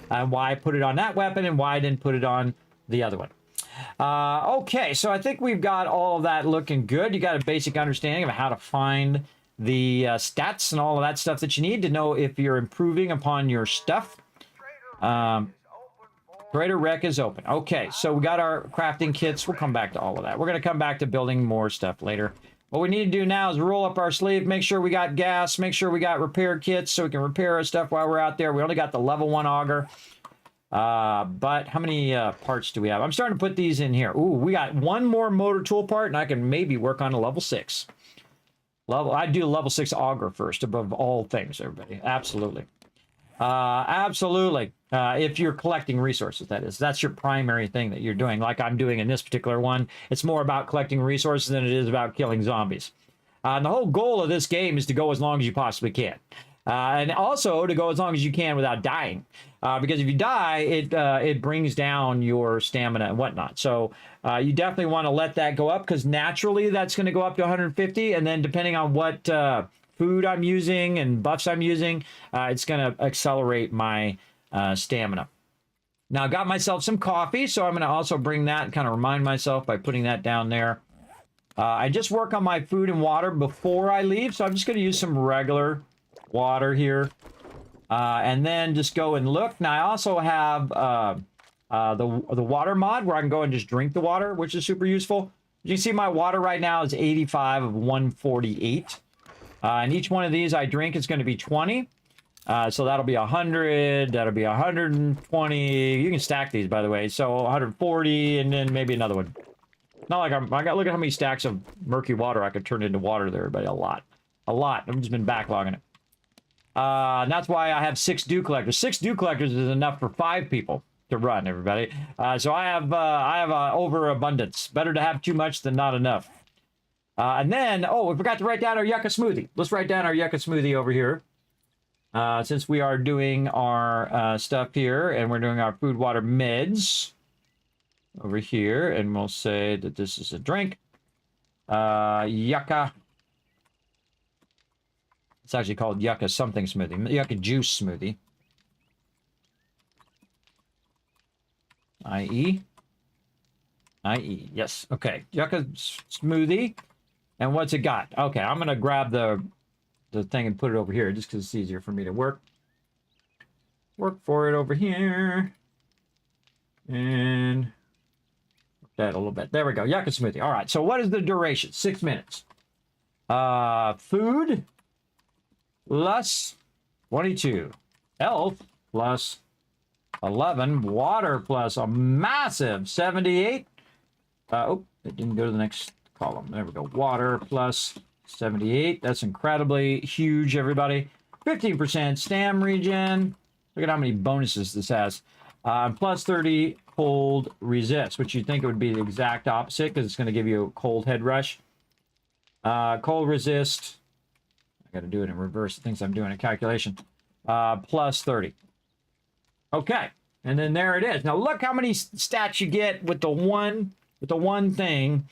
Why I put it on that weapon and why I didn't put it on the other one. Okay, so I think we've got all of that looking good. You got a basic understanding of how to find the stats and all of that stuff that you need to know if you're improving upon your stuff. Trader Rec is open. Okay, so we got our crafting kits. We'll come back to all of that. We're going to come back to building more stuff later. What we need to do now is roll up our sleeve, make sure we got gas, make sure we got repair kits so we can repair our stuff while we're out there. We only got the level 1 auger. But how many parts do we have? I'm starting to put these in here. Ooh, we got one more motor tool part, and I can maybe work on a level 6. I'd do a level 6 auger first, above all things, everybody. Absolutely. Absolutely. If you're collecting resources, that is. That's your primary thing that you're doing, like I'm doing in this particular one. It's more about collecting resources than it is about killing zombies. And the whole goal of this game is to go as long as you possibly can. And also to go as long as you can without dying. Because if you die, it brings down your stamina and whatnot. So you definitely want to let that go up, because naturally that's going to go up to 150. And then depending on what food I'm using and buffs I'm using, it's going to accelerate my stamina. Now I got myself some coffee, so I'm going to also bring that and kind of remind myself by putting that down there. I just work on my food and water before I leave, so I'm just going to use some regular water here. And then just go and look. Now I also have the water mod where I can go and just drink the water, which is super useful. You can see my water right now is 85 of 148. And each one of these I drink is going to be 20. So that'll be 100, that'll be 120. You can stack these, by the way. So 140, and then maybe another one. Not like I got, look at how many stacks of murky water I could turn into water there, everybody. A lot. A lot. I've just been backlogging it. And that's why I have 6 dew collectors. 6 dew collectors is enough for 5 people to run, everybody. So I have overabundance. Better to have too much than not enough. And then, oh, we forgot to write down our yucca smoothie. Let's write down our yucca smoothie over here. Since we are doing our stuff here, and we're doing our food, water, meds over here, and we'll say that this is a drink. Yucca. It's actually called yucca something smoothie. Yucca juice smoothie. IE. Yes. Okay. Yucca smoothie. And what's it got? Okay, I'm going to grab the thing and put it over here just because it's easier for me to work for it over here. And that a little bit. There we go. Yucca smoothie. All right. So what is the duration? 6 minutes. Food plus 22. Health plus 11. Water plus a massive 78. Oh, it didn't go to the next column. There we go. Water plus 78. That's incredibly huge, everybody. 15% stam regen. Look at how many bonuses this has. Plus 30 cold resist, which you'd think it would be the exact opposite because it's going to give you a cold head rush. Cold resist. I got to do it in reverse. It thinks I'm doing a calculation. Plus 30. Okay. And then there it is. Now look how many stats you get with the one thing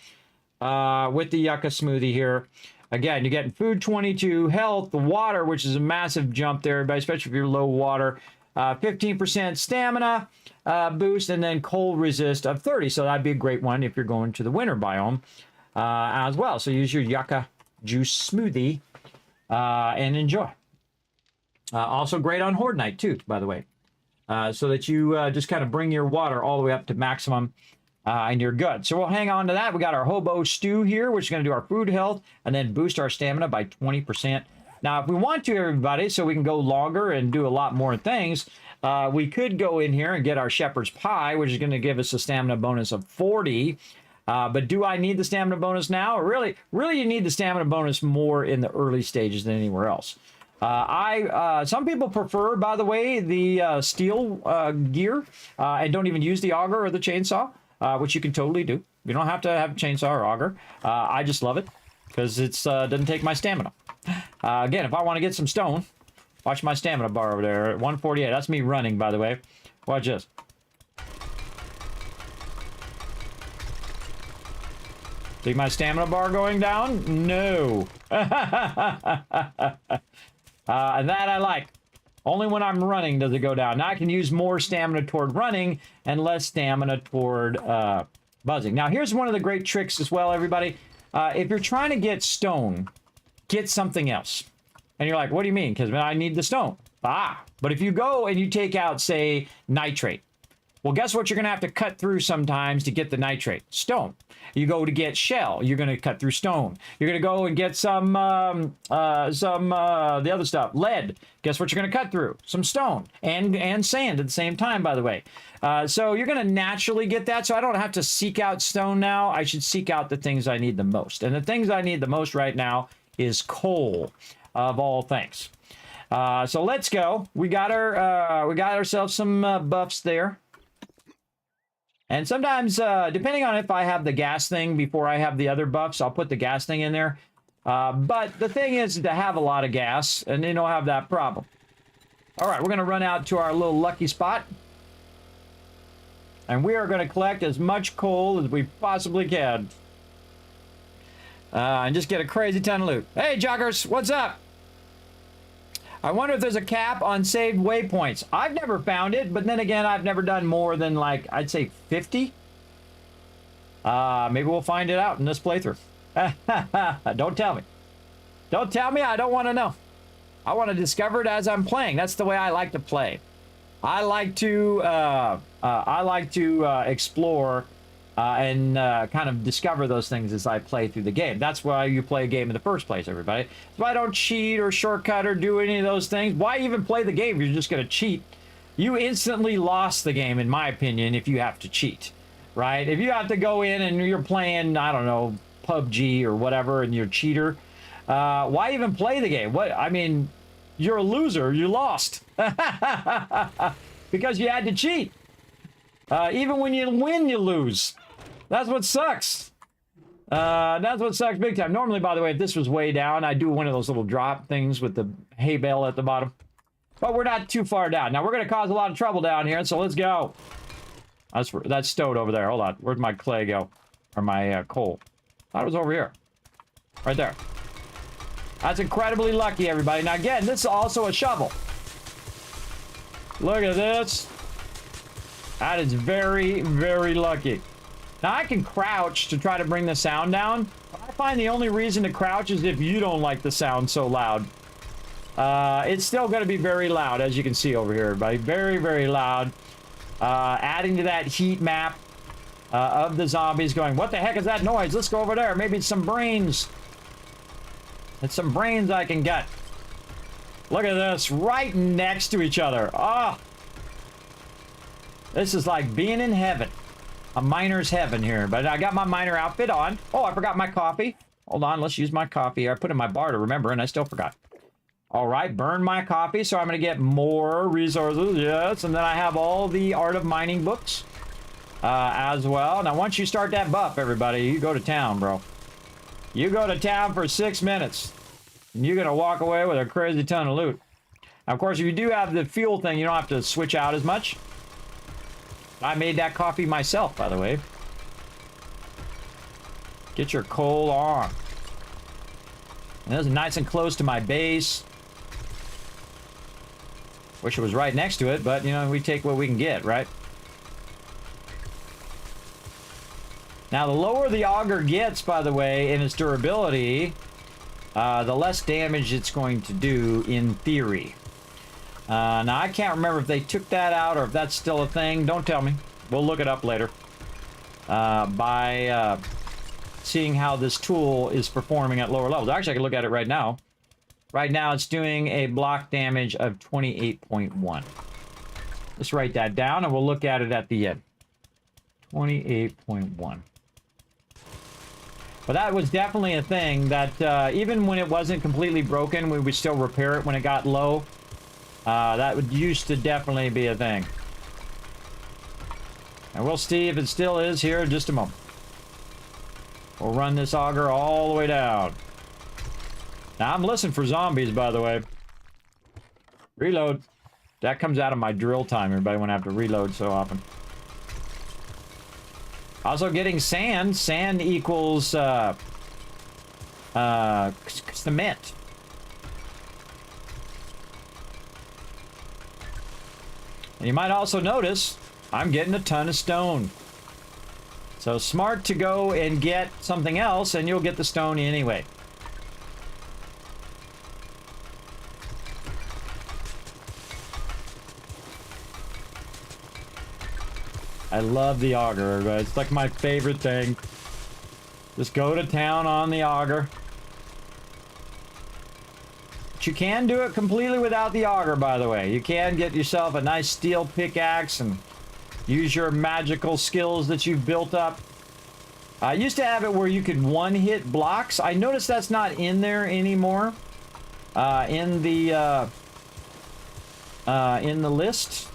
with the yucca smoothie here. Again, you're getting food 22, health, the water, which is a massive jump there, especially if you're low water. 15% stamina boost, and then cold resist of 30. So that'd be a great one if you're going to the winter biome as well. So use your yucca juice smoothie and enjoy. Also great on Horde Night too, by the way. So that you just kind of bring your water all the way up to maximum. And you're good. So we'll hang on to that. We got our hobo stew here, which is going to do our food health and then boost our stamina by 20%. Now, if we want to, everybody, so we can go longer and do a lot more things, we could go in here and get our shepherd's pie, which is going to give us a stamina bonus of 40. But do I need the stamina bonus now? Or really, you need the stamina bonus more in the early stages than anywhere else. Some people prefer, by the way, the steel gear and don't even use the auger or the chainsaw. Which you can totally do. You don't have to have a chainsaw or auger. I just love it because it doesn't take my stamina. Again, if I want to get some stone, watch my stamina bar over there at 148. That's me running, by the way. Watch this. See my stamina bar going down? No. And that I like. Only when I'm running does it go down. Now I can use more stamina toward running and less stamina toward buzzing. Now here's one of the great tricks as well, everybody. If you're trying to get stone, get something else. And you're like, what do you mean? Because I need the stone. But if you go and you take out, say, nitrate. Well, guess what you're going to have to cut through sometimes to get the nitrate? Stone. You go to get shell, you're going to cut through stone. You're going to go and get some the other stuff, lead. Guess what you're going to cut through? Some stone and sand at the same time, by the way. So you're going to naturally get that. So I don't have to seek out stone now. I should seek out the things I need the most. And the things I need the most right now is coal, of all things. So let's go. We got ourselves some buffs there. And sometimes, depending on if I have the gas thing before I have the other buffs, I'll put the gas thing in there. But the thing is to have a lot of gas, and you don't have that problem. All right, we're going to run out to our little lucky spot. And we are going to collect as much coal as we possibly can. And just get a crazy ton of loot. Hey, joggers, what's up? I wonder if there's a cap on saved waypoints. I've never found it, but then again, I've never done more than, like, I'd say 50. Maybe we'll find it out in this playthrough. Don't tell me. Don't tell me. I don't want to know. I want to discover it as I'm playing. That's the way I like to play. I like to explore and kind of discover those things as I play through the game. That's why you play a game in the first place, everybody. So I don't cheat or shortcut or do any of those things. Why even play the game if you're just going to cheat? You instantly lost the game, in my opinion, if you have to cheat, right? If you have to go in and you're playing, I don't know, PUBG or whatever, and you're a cheater, why even play the game? What? I mean, you're a loser. You lost. Because you had to cheat. Even when you win, you lose. That's what sucks. That's what sucks big time. Normally, by the way, if this was way down, I'd do one of those little drop things with the hay bale at the bottom. But we're not too far down. Now, we're going to cause a lot of trouble down here, so let's go. That's stowed over there. Hold on. Where'd my clay go? Or my coal? I thought it was over here. Right there. That's incredibly lucky, everybody. Now, again, this is also a shovel. Look at this. That is very, very lucky. Now, I can crouch to try to bring the sound down. But I find the only reason to crouch is if you don't like the sound so loud. It's still going to be very loud, as you can see over here, everybody. Very, very loud. Adding to that heat map of the zombies going, what the heck is that noise? Let's go over there. Maybe it's some brains. It's some brains I can get. Look at this. Right next to each other. Ah. This is like being in heaven. A miner's heaven here. But I got my miner outfit on. Oh, I forgot my coffee. Hold on. Let's use my coffee. I put it in my bar to remember, and I still forgot. All right. Burn my coffee, so I'm going to get more resources. Yes. And then I have all the Art of Mining books as well. Now, once you start that buff, everybody, you go to town, bro. You go to town for 6 minutes. And you're going to walk away with a crazy ton of loot. Now, of course, if you do have the fuel thing, you don't have to switch out as much. I made that coffee myself, by the way. Get your coal on. And this is nice and close to my base. Wish it was right next to it, but, you know, we take what we can get, right? Now, the lower the auger gets, by the way, in its durability, the less damage it's going to do, in theory. Now, I can't remember if they took that out or if that's still a thing. Don't tell me. We'll look it up later. By seeing how this tool is performing at lower levels. Actually, I can look at it right now. Right now, it's doing a block damage of 28.1. Let's write that down, and we'll look at it at the end. 28.1. But that was definitely a thing that even when it wasn't completely broken, we would still repair it when it got low. That used to definitely be a thing. And we'll see if it still is here in just a moment. We'll run this auger all the way down. Now, I'm listening for zombies, by the way. Reload. That comes out of my drill time. Everybody won't have to reload so often. Also getting sand. Sand equals cement. And you might also notice I'm getting a ton of stone. So smart to go and get something else, and you'll get the stone anyway. I love the auger, everybody. It's like my favorite thing. Just go to town on the auger. But you can do it completely without the auger, by the way. You can get yourself a nice steel pickaxe and use your magical skills that you've built up. I used to have it where you could one-hit blocks. I noticed that's not in there anymore. In the in the list.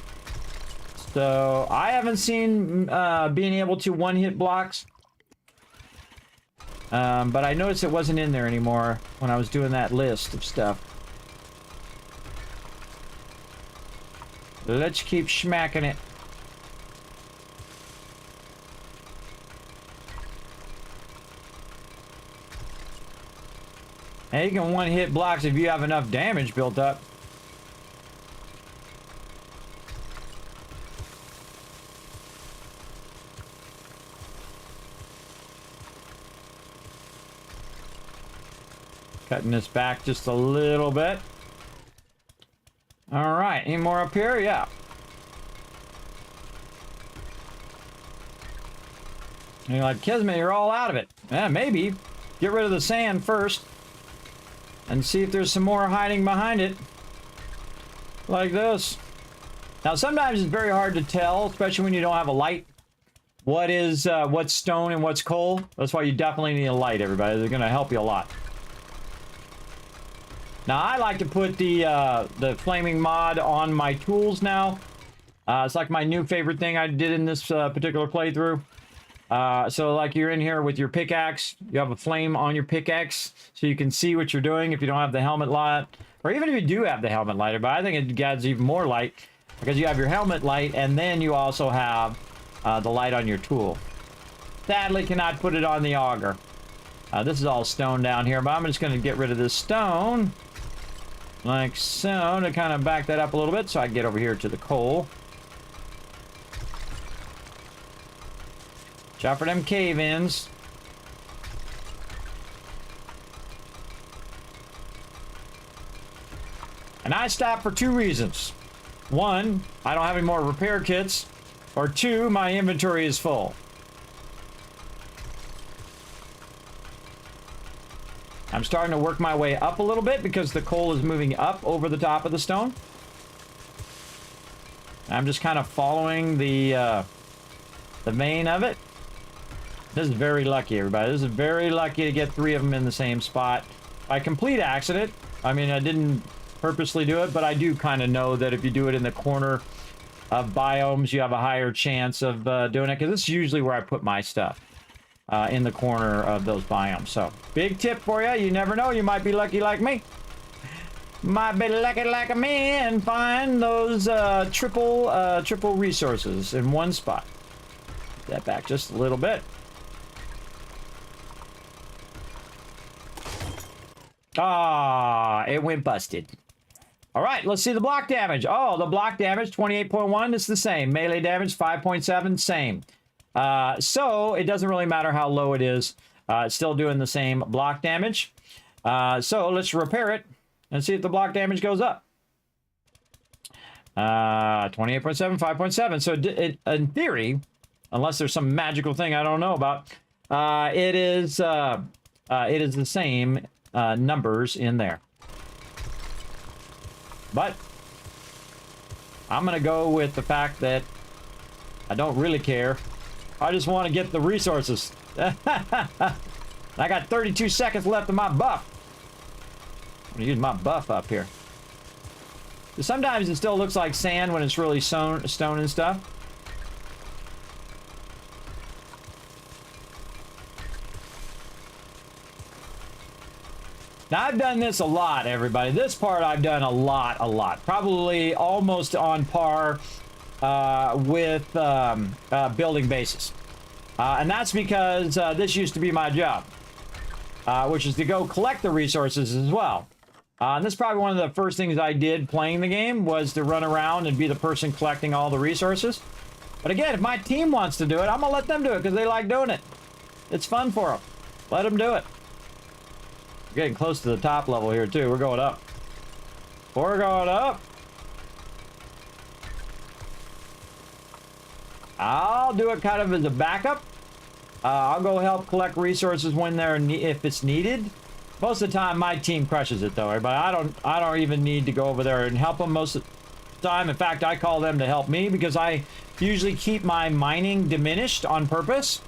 So I haven't seen being able to one-hit blocks. But I noticed it wasn't in there anymore when I was doing that list of stuff. Let's keep smacking it. Hey, you can one-hit blocks if you have enough damage built up. Cutting this back just a little bit. All right, any more up here? Yeah. And you're like, Kismet, you're all out of it. Yeah, maybe. Get rid of the sand first. And see if there's some more hiding behind it. Like this. Now, sometimes it's very hard to tell, especially when you don't have a light. What's stone and what's coal. That's why you definitely need a light, everybody. They're going to help you a lot. Now, I like to put the flaming mod on my tools now. It's like my new favorite thing I did in this particular playthrough. So like you're in here with your pickaxe, you have a flame on your pickaxe so you can see what you're doing if you don't have the helmet light. Or even if you do have the helmet light, but I think it adds even more light because you have your helmet light and then you also have the light on your tool. Sadly, cannot put it on the auger. This is all stone down here, but I'm just going to get rid of this stone. Like so, to kind of back that up a little bit so I can get over here to the coal. Watch out for them cave-ins. And I stopped for two reasons. One, I don't have any more repair kits. Or two, my inventory is full. I'm starting to work my way up a little bit because the coal is moving up over the top of the stone. I'm just kind of following the vein of it. This is very lucky, everybody. This is very lucky to get 3 of them in the same spot. By complete accident. I mean, I didn't purposely do it, but I do kind of know that if you do it in the corner of biomes, you have a higher chance of doing it, because this is usually where I put my stuff. In the corner of those biomes. So, big tip for you. You never know. You might be lucky like me. Might be lucky like me and find those triple resources in one spot. Put that back just a little bit. Ah, it went busted. All right, let's see the block damage. Oh, the block damage, 28.1 is the same. Melee damage, 5.7, same. So it doesn't really matter how low it is. It's still doing the same block damage. So let's repair it and see if the block damage goes up. 28.7, 5.7. So in theory, unless there's some magical thing I don't know about, it is the same numbers in there. But I'm going to go with the fact that I don't really care. I just want to get the resources. I got 32 seconds left of my buff. I'm going to use my buff up here. Sometimes it still looks like sand when it's really stone and stuff. Now, I've done this a lot, everybody. This part I've done a lot. Probably almost on par with building bases. And that's because this used to be my job, which is to go collect the resources as well. And this is probably one of the first things I did playing the game was to run around and be the person collecting all the resources. But again, if my team wants to do it, I'm going to let them do it because they like doing it. It's fun for them. Let them do it. We're getting close to the top level here, too. We're going up. We're going up. I'll do it kind of as a backup. I'll go help collect resources when they're if it's needed. Most of the time, my team crushes it, though, everybody. I don't even need to go over there and help them most of the time. In fact, I call them to help me because I usually keep my mining diminished on purpose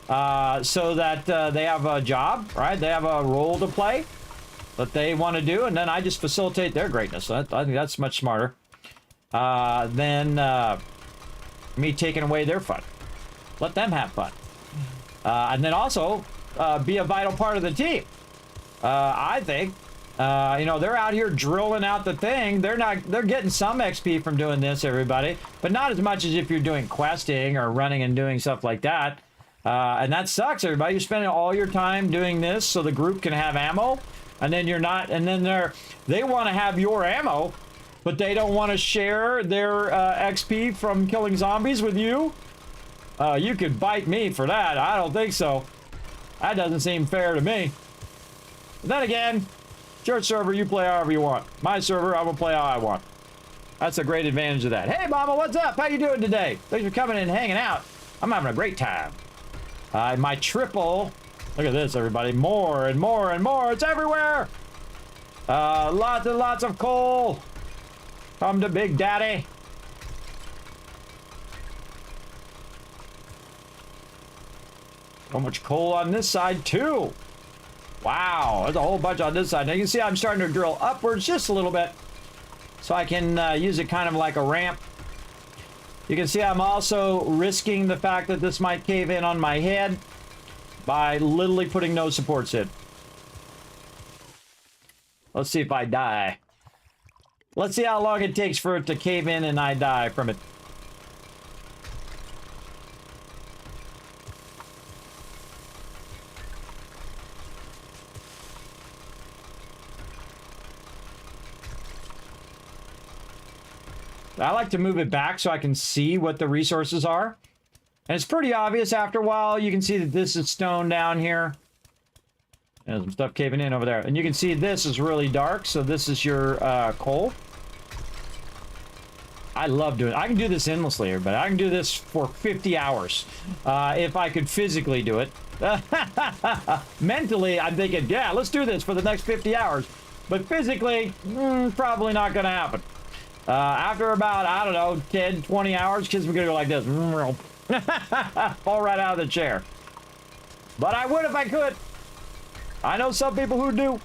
so that they have a job, right? They have a role to play that they want to do, and then I just facilitate their greatness. I think that's much smarter. than me taking away their fun. Let them have fun. And then also be a vital part of the team. I think, you know, they're out here drilling out the thing. They're getting some XP from doing this, everybody, but not as much as if you're doing questing or running and doing stuff like that. And that sucks, everybody. You're spending all your time doing this so the group can have ammo, and then you're not, and then they want to have your ammo, but they don't want to share their XP from killing zombies with you. You could bite me for that. I don't think so. That doesn't seem fair to me. But then again, it's your server, you play however you want. My server, I will play how I want. That's a great advantage of that. Hey, Mama, what's up? How you doing today? Thanks for coming and hanging out. I'm having a great time. My triple, look at this, everybody. More and more and more. It's everywhere. Lots and lots of coal. Come to Big Daddy. So much coal on this side, too. Wow, there's a whole bunch on this side. Now, you can see I'm starting to drill upwards just a little bit so I can use it kind of like a ramp. You can see I'm also risking the fact that this might cave in on my head by literally putting no supports in. Let's see if I die. Let's see how long it takes for it to cave in and I die from it. I like to move it back so I can see what the resources are. And it's pretty obvious after a while. You can see that this is stone down here. There's some stuff caving in over there. And you can see this is really dark. So this is your coal. I love doing it. I can do this endlessly, everybody. I can do this for 50 hours if I could physically do it. Mentally, I'm thinking, yeah, let's do this for the next 50 hours. But physically, probably not going to happen. After about, I don't know, 10, 20 hours, kids are going to go like this. Fall right out of the chair. But I would if I could. I know some people who do,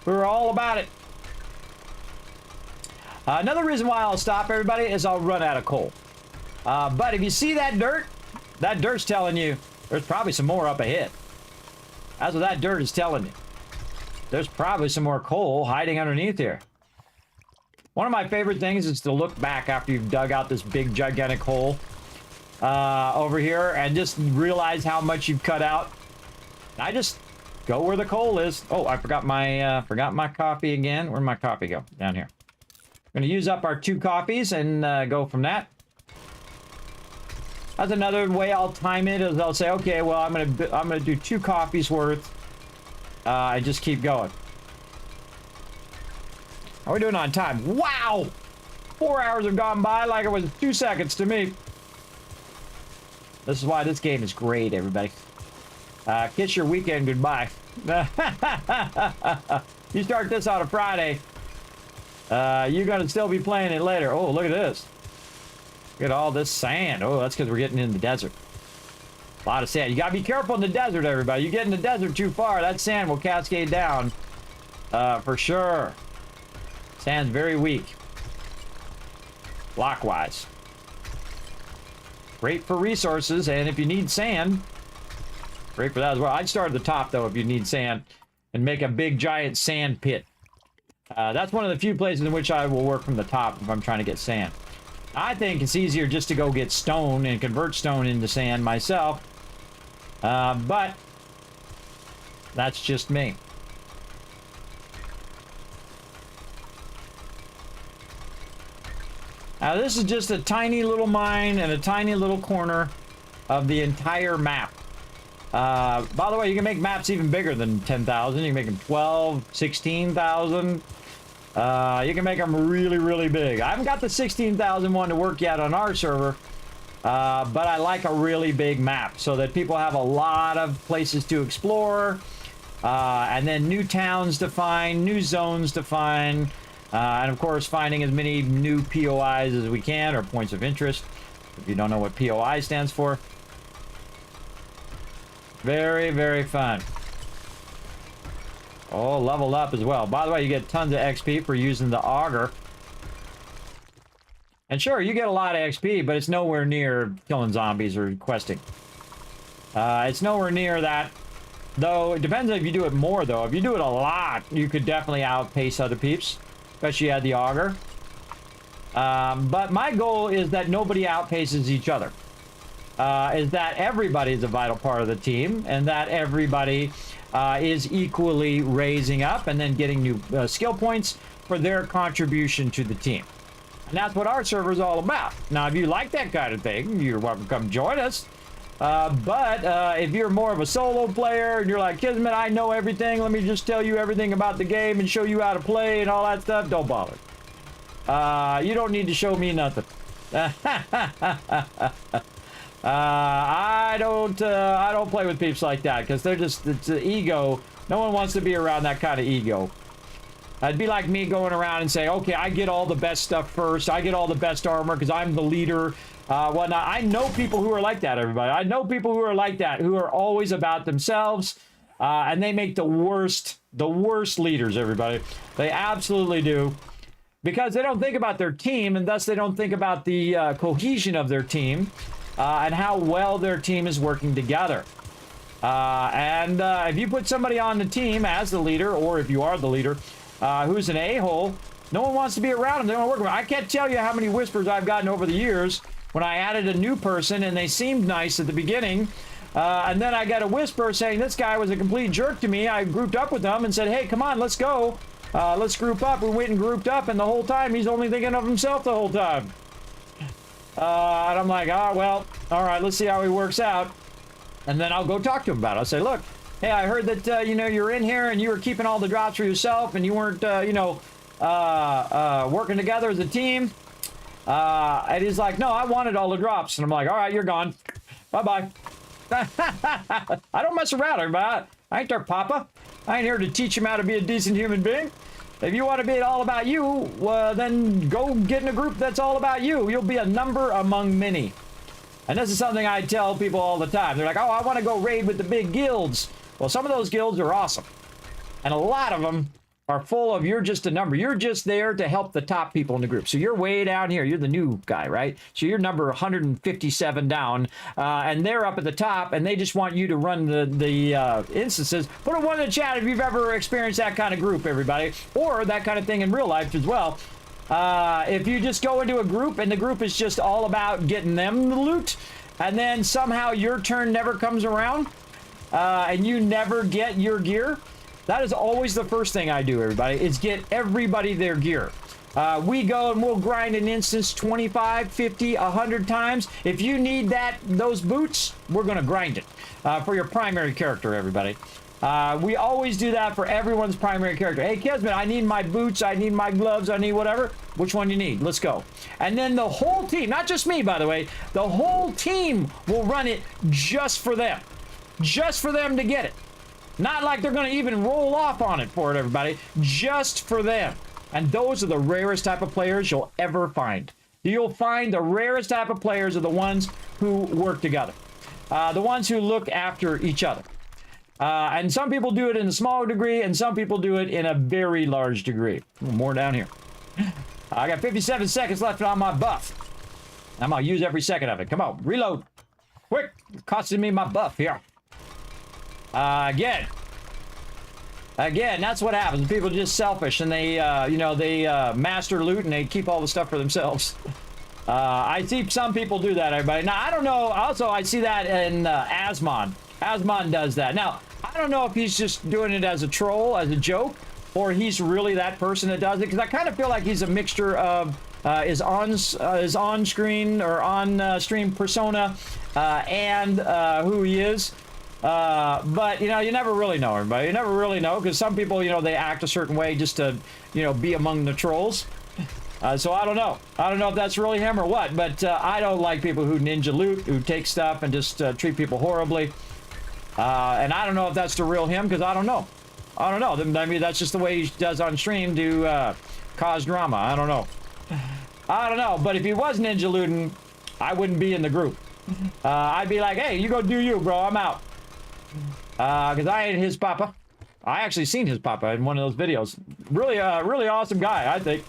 who are all about it. Another reason why I'll stop, everybody, is I'll run out of coal. But if you see that dirt's telling you there's probably some more up ahead. That's what that dirt is telling you. There's probably some more coal hiding underneath here. One of my favorite things is to look back after you've dug out this big, gigantic hole over here and just realize how much you've cut out. I just go where the coal is. Oh, I forgot my coffee again. Where'd my coffee go? Down here. I'm going to use up our 2 coffees and go from that. That's another way I'll time it is I'll say, okay, well, I'm gonna do 2 coffees worth. I just keep going. How are we doing on time? Wow! 4 hours have gone by like it was 2 seconds to me. This is why this game is great, everybody. Kiss your weekend goodbye. You start this on a Friday, you're going to still be playing it later. Oh, look at this. Look at all this sand. Oh, that's because we're getting in the desert. A lot of sand. You got to be careful in the desert, everybody. You get in the desert too far, that sand will cascade down. For sure. Sand's very weak. Blockwise. Great for resources, and if you need sand, great for that as well. I'd start at the top, though, if you need sand, and make a big, giant sand pit. That's one of the few places in which I will work from the top if I'm trying to get sand. I think it's easier just to go get stone and convert stone into sand myself, but that's just me. Now, this is just a tiny little mine and a tiny little corner of the entire map. By the way, you can make maps even bigger than 10,000. You can make them 12, 16,000. You can make them really, really big. I haven't got the 16,000 one to work yet on our server, but I like a really big map so that people have a lot of places to explore, and then new towns to find, new zones to find. And of course, finding as many new POIs as we can, or points of interest, if you don't know what POI stands for. Very, very fun. Oh, leveled up as well. By the way, you get tons of XP for using the auger. And sure, you get a lot of XP, but it's nowhere near killing zombies or questing. It's nowhere near that. Though, it depends if you do it more, though. If you do it a lot, you could definitely outpace other peeps. Especially at the auger. But my goal is that nobody outpaces each other. Is that everybody is a vital part of the team. And that everybody is equally raising up and then getting new skill points for their contribution to the team. And that's what our server is all about. Now, if you like that kind of thing, you're welcome to come join us. But if you're more of a solo player and you're like, Kismet, I know everything. Let me just tell you everything about the game and show you how to play and all that stuff. Don't bother. You don't need to show me nothing. I don't play with peeps like that because they're just, it's an ego. No one wants to be around that kind of ego. It'd be like me going around and saying, okay, I get all the best stuff first. I get all the best armor because I'm the leader. Whatnot. I know people who are like that, everybody. I know people who are like that, who are always about themselves. And they make the worst leaders, everybody. They absolutely do. Because they don't think about their team, and thus they don't think about the cohesion of their team and how well their team is working together. If you put somebody on the team as the leader, or if you are the leader, who's an a-hole, no one wants to be around them. They don't work with them. I can't tell you how many whispers I've gotten over the years when I added a new person and they seemed nice at the beginning. And then I got a whisper saying this guy was a complete jerk to me. I grouped up with them and said, hey, come on, let's go. Let's group up. We went and grouped up, and the whole time he's only thinking of himself the whole time. And I'm like, oh, well, all right, let's see how he works out. And then I'll go talk to him about it. I'll say, look, hey, I heard that, you know, you're in here and you were keeping all the drops for yourself and you weren't, you know, working together as a team. And he's like, no, I wanted all the drops. And I'm like, all right, you're gone. Bye-bye. I don't mess around, everybody. I ain't their papa. I ain't here to teach him how to be a decent human being. If you want to be all about you, then go get in a group that's all about you. You'll be a number among many. And this is something I tell people all the time. They're like, oh, I want to go raid with the big guilds. Well, some of those guilds are awesome. And a lot of them are full of, you're just a number. You're just there to help the top people in the group. So you're way down here. You're the new guy, right? So you're number 157 down. And they're up at the top, and they just want you to run the instances. Put a 1 in the chat if you've ever experienced that kind of group, everybody. Or that kind of thing in real life as well. If you just go into a group, and the group is just all about getting them the loot, and then somehow your turn never comes around, and you never get your gear, that is always the first thing I do, everybody, is get everybody their gear. We go and we'll grind an instance 25, 50, 100 times. If you need those boots, we're going to grind it for your primary character, everybody. We always do that for everyone's primary character. Hey, Kismet, I need my boots, I need my gloves, I need whatever. Which one you need? Let's go. And then the whole team, not just me, by the way, the whole team will run it just for them. Just for them to get it. Not like they're going to even roll off on it for it, everybody. Just for them. And those are the rarest type of players you'll ever find. You'll find the rarest type of players are the ones who work together. The ones who look after each other. And some people do it in a smaller degree, and some people do it in a very large degree. More down here. I got 57 seconds left on my buff. I'm going to use every second of it. Come on, reload. Quick, it's costing me my buff here. Again, that's what happens. People are just selfish, and they, you know, they master loot, and they keep all the stuff for themselves. I see some people do that, everybody. Now, I don't know. Also, I see that in Asmon. Asmon does that. Now, I don't know if he's just doing it as a troll, as a joke, or he's really that person that does it, because I kind of feel like he's a mixture of his on-screen or on-stream persona and who he is. But, you know, you never really know, everybody. You never really know, because some people, you know, they act a certain way just to, you know, be among the trolls. So I don't know. I don't know if that's really him or what, but I don't like people who ninja loot, who take stuff and just treat people horribly. And I don't know if that's the real him, because I don't know. I don't know. I mean, that's just the way he does on stream to cause drama. I don't know. I don't know. But if he was ninja looting, I wouldn't be in the group. I'd be like, hey, you go do you, bro. I'm out. Because I ain't his papa. I actually seen his papa in one of those videos. Really, really awesome guy, I think.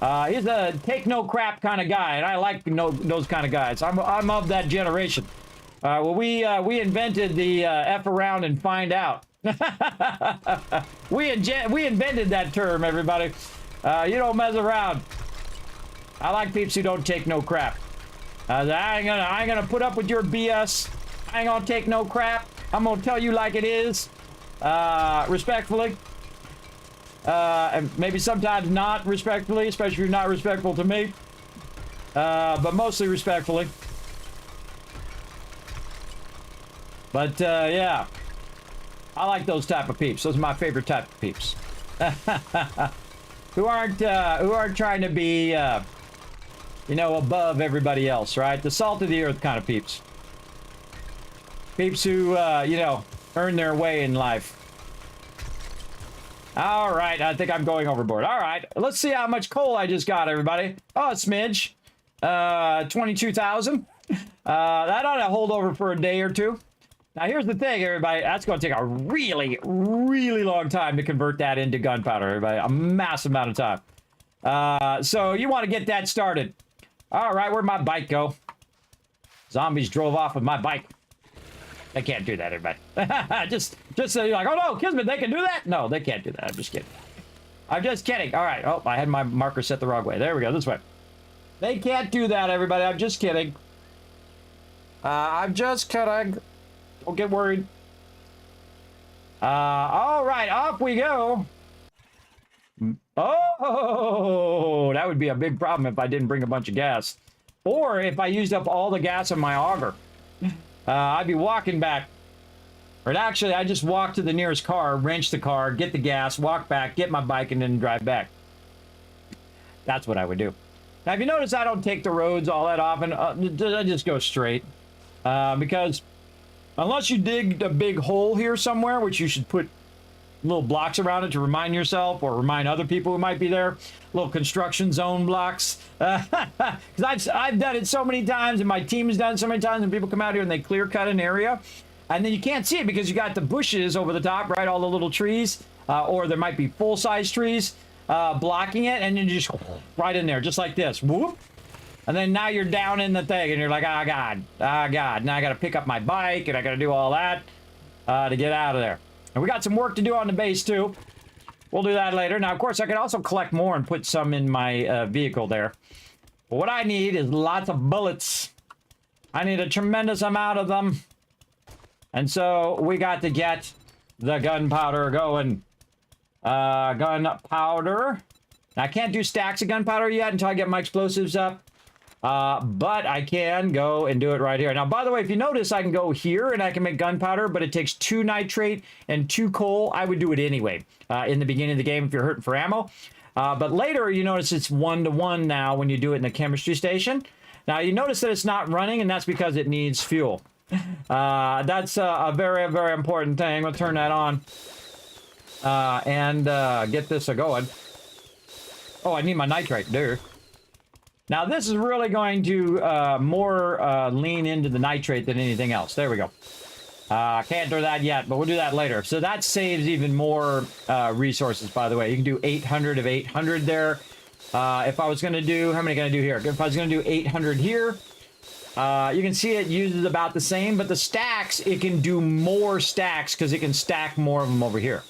He's a take no crap kind of guy, and I like those kind of guys. I'm of that generation. Well, we invented the F around and find out. we invented that term, everybody. You don't mess around. I like peeps who don't take no crap. I ain't gonna put up with your BS. I ain't gonna take no crap. I'm gonna tell you like it is, respectfully. And maybe sometimes not respectfully, especially if you're not respectful to me. But mostly respectfully. But yeah, I like those type of peeps. Those are my favorite type of peeps. who aren't trying to be, you know, above everybody else, right? The salt of the earth kind of peeps. Peeps who, you know, earn their way in life. All right, I think I'm going overboard. All right, let's see how much coal I just got, everybody. Oh, a smidge. 22,000. That ought to hold over for a day or two. Now, here's the thing, everybody. That's going to take a really, really long time to convert that into gunpowder, everybody. A massive amount of time. So you want to get that started. All right, where'd my bike go? Zombies drove off with my bike. They can't do that, everybody. just so you're like, oh no, Kismet, they can do that? No, they can't do that. I'm just kidding. I'm just kidding. All right. Oh, I had my marker set the wrong way. There we go. This way. They can't do that, everybody. I'm just kidding. I'm just kidding. Don't get worried. All right, off we go. Oh, that would be a big problem if I didn't bring a bunch of gas. Or if I used up all the gas in my auger. I'd be walking back. Or actually, I just walk to the nearest car, wrench the car, get the gas, walk back, get my bike, and then drive back. That's what I would do. Now, if you notice, I don't take the roads all that often. I just go straight. Because unless you dig a big hole here somewhere, which you should put little blocks around it to remind yourself or remind other people who might be there, little construction zone blocks. Because I've done it so many times, and my team has done it so many times, and people come out here and they clear cut an area, and then you can't see it because you got the bushes over the top, right? All the little trees, or there might be full-size trees blocking it, and you just right in there, just like this. Whoop. And then now you're down in the thing, and you're like, oh God, oh God. Now I got to pick up my bike, and I got to do all that to get out of there. And we got some work to do on the base, too. We'll do that later. Now, of course, I could also collect more and put some in my vehicle there. But what I need is lots of bullets. I need a tremendous amount of them. And so we got to get the gunpowder going. Gunpowder. Now, I can't do stacks of gunpowder yet until I get my explosives up. But I can go and do it right here. Now, by the way, if you notice, I can go here and I can make gunpowder, but it takes 2 nitrate and 2 coal. I would do it anyway in the beginning of the game if you're hurting for ammo. But later, you notice it's 1-to-1 now when you do it in the chemistry station. Now, you notice that it's not running, and that's because it needs fuel. That's a very, very important thing. We'll turn that on and get this going. Oh, I need my nitrate, dude. Now, this is really going to more lean into the nitrate than anything else. There we go. Can't do that yet, but we'll do that later. So that saves even more resources, by the way. You can do 800 of 800 there. If I was going to do... How many can I do here? If I was going to do 800 here, you can see it uses about the same, but the stacks, it can do more stacks because it can stack more of them over here.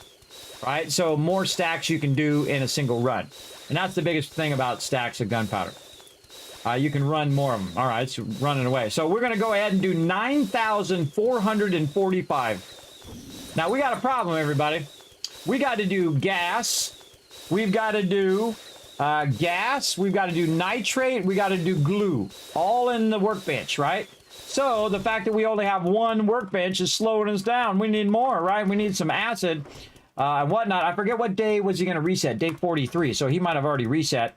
Right? So more stacks you can do in a single run. And that's the biggest thing about stacks of gunpowder. You can run more of them. All right, it's running away. So we're going to go ahead and do 9,445. Now, we got a problem, everybody. We got to do gas. We've got to do gas. We've got to do nitrate. We got to do glue. All in the workbench, right? So the fact that we only have 1 workbench is slowing us down. We need more, right? We need some acid and whatnot. I forget what day was he going to reset. Day 43. So he might have already reset.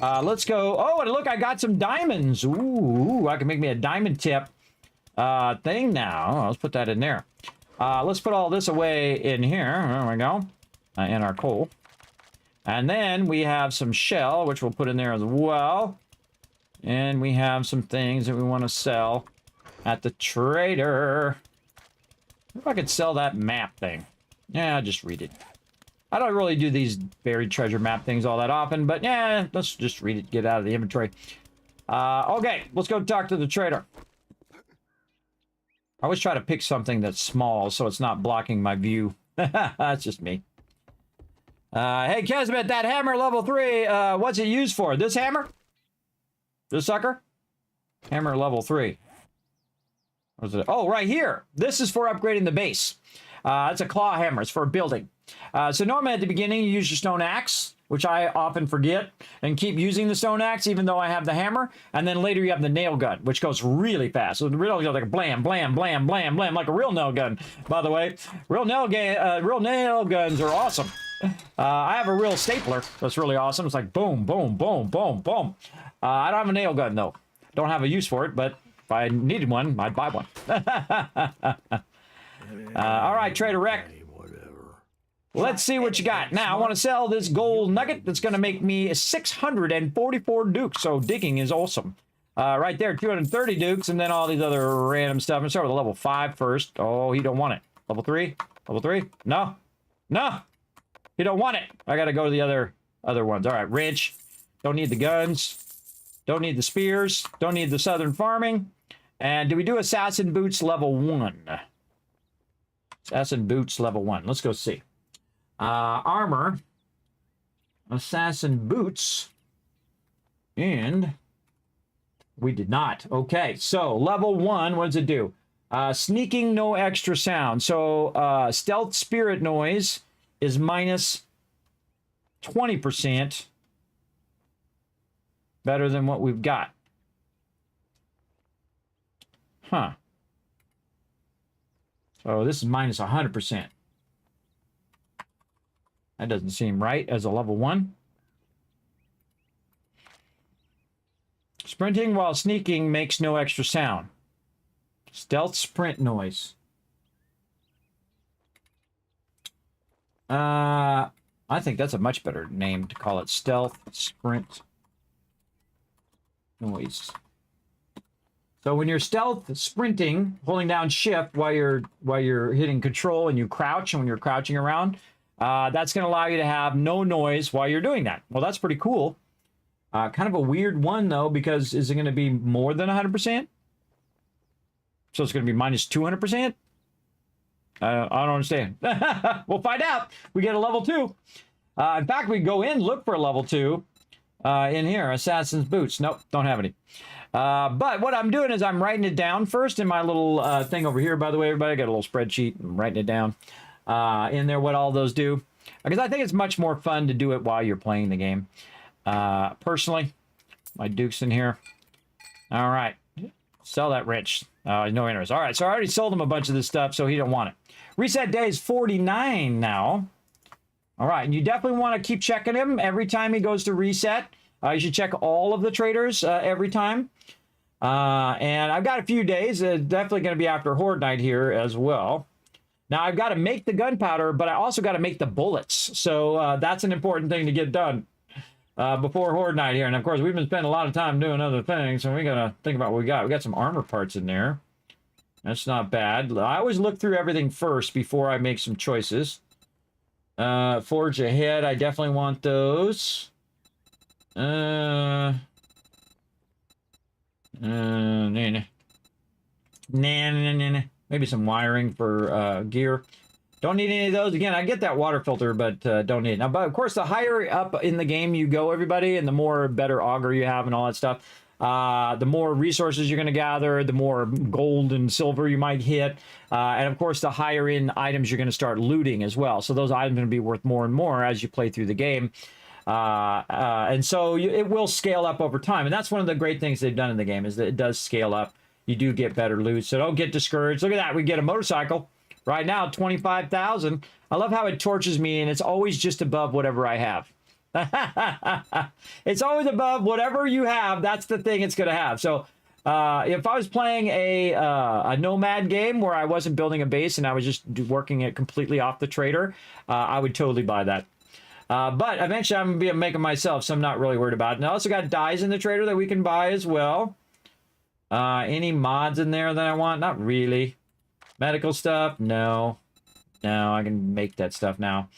Let's go. Oh, and look, I got some diamonds. Ooh, I can make me a diamond tip thing now. Let's put that in there. Let's put all this away in here. There we go. In our coal. And then we have some shell, which we'll put in there as well. And we have some things that we want to sell at the trader. If I could sell that map thing. Yeah, I'll just read it. I don't really do these buried treasure map things all that often, but yeah, let's just read it, get out of the inventory. Okay, let's go talk to the trader. I always try to pick something that's small so it's not blocking my view. That's just me. Hey, Kismet, that hammer level 3, what's it used for? This hammer? This sucker? Hammer level 3. What's it? Oh, right here. This is for upgrading the base. It's a claw hammer. It's for building. So normally at the beginning, you use your stone axe, which I often forget, and keep using the stone axe even though I have the hammer. And then later you have the nail gun, which goes really fast. So the real goes like a blam, blam, blam, blam, blam, like a real nail gun, by the way. Real nail guns are awesome. I have a real stapler. That's really awesome. It's like boom, boom, boom, boom, boom. I don't have a nail gun, though. Don't have a use for it, but if I needed one, I'd buy one. All right, Trader Rec. Let's see what you got. Now, I want to sell this gold nugget that's going to make me 644 dukes, so digging is awesome. Right there, 230 dukes, and then all these other random stuff. I'm going to start with a level 5 first. Oh, he don't want it. Level 3? Level 3? No. No! He don't want it. I got to go to the other ones. All right, wrench. Don't need the guns. Don't need the spears. Don't need the southern farming. And do we do assassin boots level 1? Assassin boots level 1. Let's go see. Armor, assassin boots, and we did not. Okay, so level 1, what does it do? Sneaking, no extra sound. So stealth spirit noise is minus 20%. Better than what we've got. Huh. So this is minus 100%. That doesn't seem right as a level 1. Sprinting while sneaking makes no extra sound. Stealth sprint noise. I think that's a much better name to call it. Stealth sprint noise. So when you're stealth sprinting, holding down shift while you're hitting control and you crouch, and when you're crouching around, that's going to allow you to have no noise while you're doing that. Well, that's pretty cool. Kind of a weird one, though, because is it going to be more than 100%? So it's going to be minus 200%? I don't understand. We'll find out. We get a level 2. In fact, we go in, look for a level 2 in here. Assassin's Boots. Nope, don't have any. But what I'm doing is I'm writing it down first in my little thing over here. By the way, everybody, I got a little spreadsheet. I'm writing it down. In there what all those do, because I think it's much more fun to do it while you're playing the game. Personally, my dukes in here. All right, sell that wrench. No interest. All right, so I already sold him a bunch of this stuff, so he don't want it. Reset day is 49 now. All right, and you definitely want to keep checking him every time he goes to reset. You should check all of the traders every time. And I've got a few days. Definitely going to be after Horde Night here as well. Now, I've got to make the gunpowder, but I also got to make the bullets. So that's an important thing to get done before Horde Night here. And, of course, we've been spending a lot of time doing other things, so we got to think about what we got. We got some armor parts in there. That's not bad. I always look through everything first before I make some choices. Forge ahead, I definitely want those. Nah. Maybe some wiring for gear. Don't need any of those. Again, I get that water filter, but don't need it. Now, but of course, the higher up in the game you go, everybody, and the more better auger you have and all that stuff, the more resources you're going to gather, the more gold and silver you might hit. And of course, the higher in items you're going to start looting as well. So those items are going to be worth more and more as you play through the game. And so it will scale up over time. And that's one of the great things they've done in the game, is that it does scale up. You do get better loot, so don't get discouraged. Look at that. We get a motorcycle. Right now, 25,000. I love how it torches me, and it's always just above whatever I have. It's always above whatever you have. That's the thing it's going to have. So if I was playing a nomad game where I wasn't building a base and I was just working it completely off the trader, I would totally buy that. But eventually I'm going to be making myself, so I'm not really worried about it. And I also got dyes in the trader that we can buy as well. Any mods in there that I want? Not really. Medical stuff? No. No, I can make that stuff now.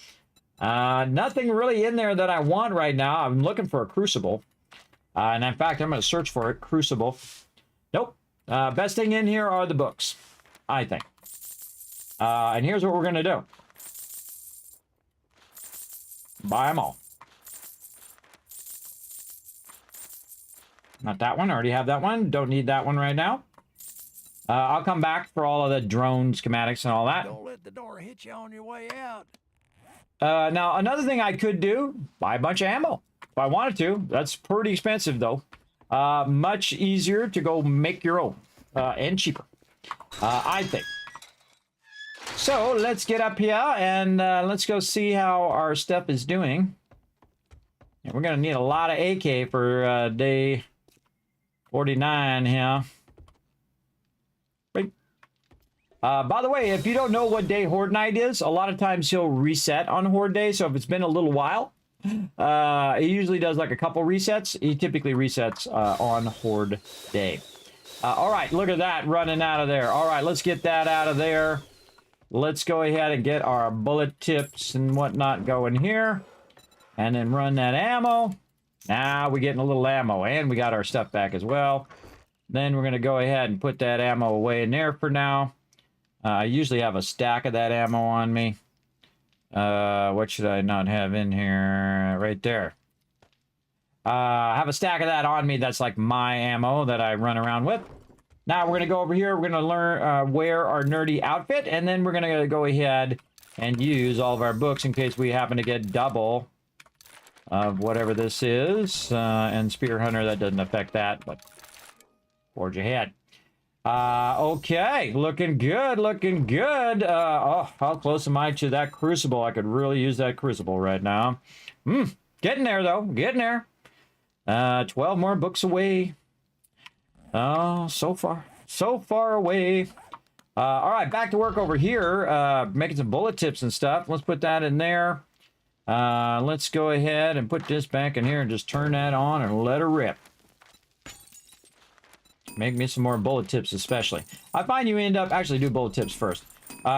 Nothing really in there that I want right now. I'm looking for a crucible. And in fact, I'm going to search for it. Crucible. Nope. Best thing in here are the books, I think. And here's what we're going to do. Buy them all. Not that one. I already have that one. Don't need that one right now. I'll come back for all of the drone schematics and all that. Don't let the door hit you on your way out. Now, another thing I could do, buy a bunch of ammo. If I wanted to. That's pretty expensive, though. Much easier to go make your own. And cheaper. I think. So, let's get up here and let's go see how our stuff is doing. And we're going to need a lot of AK for day 49 here. Right. By the way, if you don't know what day Horde Night is, a lot of times he'll reset on Horde Day. So if it's been a little while, he usually does like a couple resets. He typically resets on Horde Day. All right, look at that running out of there. All right, let's get that out of there. Let's go ahead and get our bullet tips and whatnot going here. And then run that ammo. Now we're getting a little ammo, and we got our stuff back as well. Then we're going to go ahead and put that ammo away in there for now. I usually have a stack of that ammo on me. What should I not have in here? Right there. I have a stack of that on me. That's like my ammo that I run around with. Now we're going to go over here. We're going to learn wear our nerdy outfit, and then we're going to go ahead and use all of our books in case we happen to get double of whatever this is. And Spear Hunter, that doesn't affect that, but forge ahead. Okay, looking good, looking good. Oh, how close am I to that crucible? I could really use that crucible right now. Getting there, though, getting there. 12 more books away. Oh, so far away. All right, back to work over here, making some bullet tips and stuff. Let's put that in there. Let's go ahead and put this back in here and just turn that on and let her rip. Make me some more bullet tips, especially. I find you end up, actually do bullet tips first.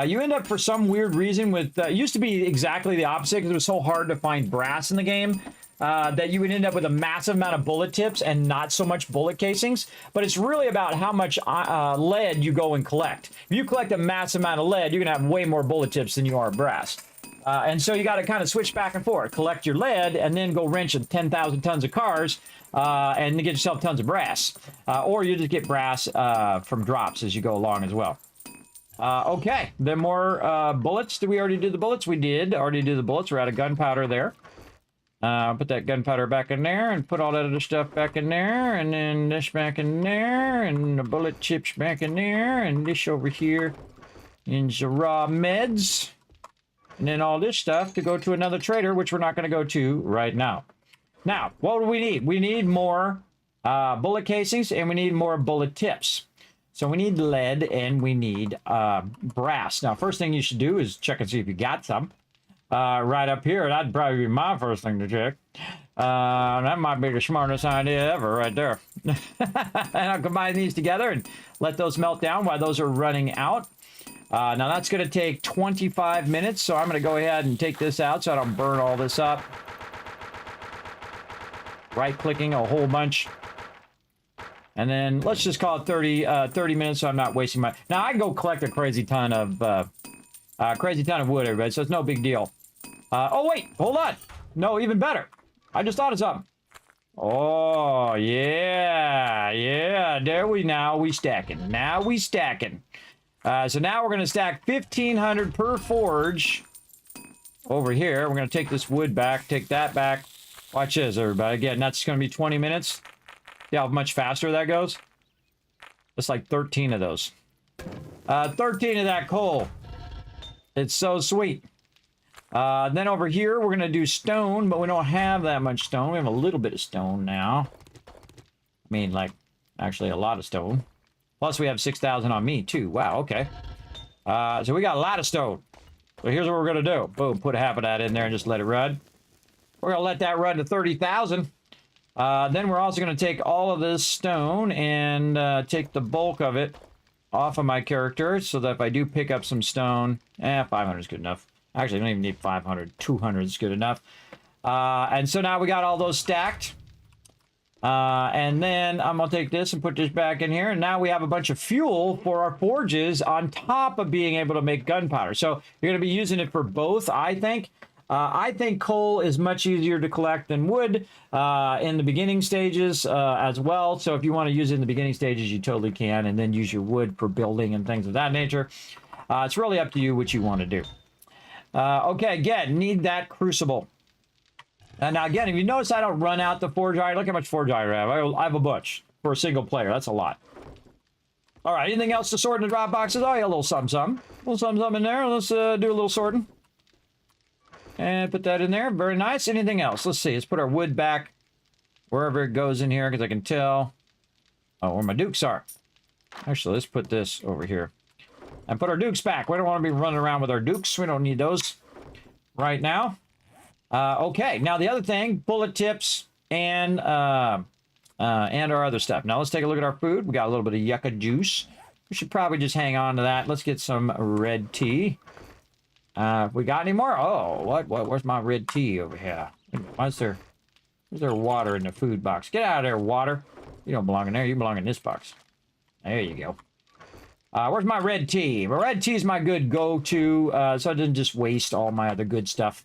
You end up, for some weird reason, with, it used to be exactly the opposite because it was so hard to find brass in the game. That you would end up with a massive amount of bullet tips and not so much bullet casings. But it's really about how much lead you go and collect. If you collect a massive amount of lead, you're going to have way more bullet tips than you are brass. And so you got to kind of switch back and forth. Collect your lead and then go wrench 10,000 tons of cars and get yourself tons of brass. Or you just get brass from drops as you go along as well. Okay, then more bullets. Did we already do the bullets? We did already do the bullets. We're out of gunpowder there. Put that gunpowder back in there and put all that other stuff back in there, and then this back in there, and the bullet chips back in there, and this over here in the raw meds, and then all this stuff to go to another trader, which we're not going to go to right now. Now, what do we need? We need more bullet casings, and we need more bullet tips. So we need lead, and we need brass. Now, first thing you should do is check and see if you got some. Right up here, that'd probably be my first thing to check. That might be the smartest idea ever right there. And I'll combine these together and let those melt down while those are running out. Now that's going to take 25 minutes, so I'm going to go ahead and take this out so I don't burn all this up. Right-clicking a whole bunch. And then let's just call it 30 minutes so I'm not wasting my... Now I can go collect a crazy ton of wood, everybody, so it's no big deal. Oh, wait, hold on. No, even better. I just thought of something. Oh, yeah, there we stacking. Now we stacking. So now we're going to stack 1,500 per forge over here. We're going to take this wood back, take that back. Watch this, everybody. Again, that's going to be 20 minutes. See how much faster that goes? It's like 13 of those. 13 of that coal. It's so sweet. Then over here, we're going to do stone, but we don't have that much stone. We have a little bit of stone now. I mean, like, actually a lot of stone. Plus, we have 6,000 on me, too. Wow, okay. So we got a lot of stone. So here's what we're going to do. Boom, put half of that in there and just let it run. We're going to let that run to 30,000. Then we're also going to take all of this stone and take the bulk of it off of my character so that if I do pick up some stone, 500 is good enough. Actually, I don't even need 500. 200 is good enough. And so now we got all those stacked. And then I'm going to take this and put this back in here. And now we have a bunch of fuel for our forges on top of being able to make gunpowder. So you're going to be using it for both, I think. I think coal is much easier to collect than wood in the beginning stages as well. So if you want to use it in the beginning stages, you totally can. And then use your wood for building and things of that nature. It's really up to you what you want to do. Okay, again, need that crucible. And now, again, if you notice I don't run out the forge iron, look how much forge iron I have. I have a bunch for a single player. That's a lot. All right, anything else to sort in the drop boxes? Oh, yeah, a little something, something. A little something, something in there. Let's do a little sorting. And put that in there. Very nice. Anything else? Let's see. Let's put our wood back wherever it goes in here, because I can tell. Oh, where my dukes are. Actually, let's put this over here. And put our dukes back. We don't want to be running around with our dukes. We don't need those right now. Okay, now the other thing, bullet tips and our other stuff. Now let's take a look at our food. We got a little bit of yucca juice. We should probably just hang on to that. Let's get some red tea. We got any more? Oh, where's my red tea over here? Where's there water in the food box? Get out of there, water. You don't belong in there. You belong in this box. There you go. Where's my red tea? My red tea is my good go-to, so I didn't just waste all my other good stuff.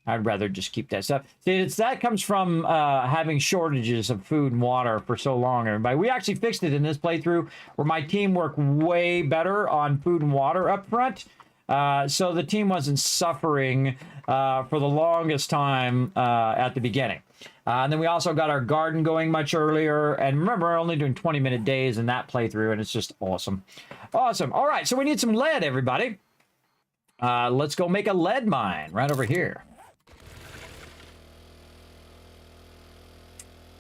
I'd rather just keep that stuff. See, that comes from having shortages of food and water for so long, everybody. We actually fixed it in this playthrough where my team worked way better on food and water up front. So the team wasn't suffering for the longest time at the beginning. And then we also got our garden going much earlier. And remember, we're only doing 20-minute days in that playthrough, and it's just awesome. Awesome. All right, so we need some lead, everybody. Let's go make a lead mine right over here.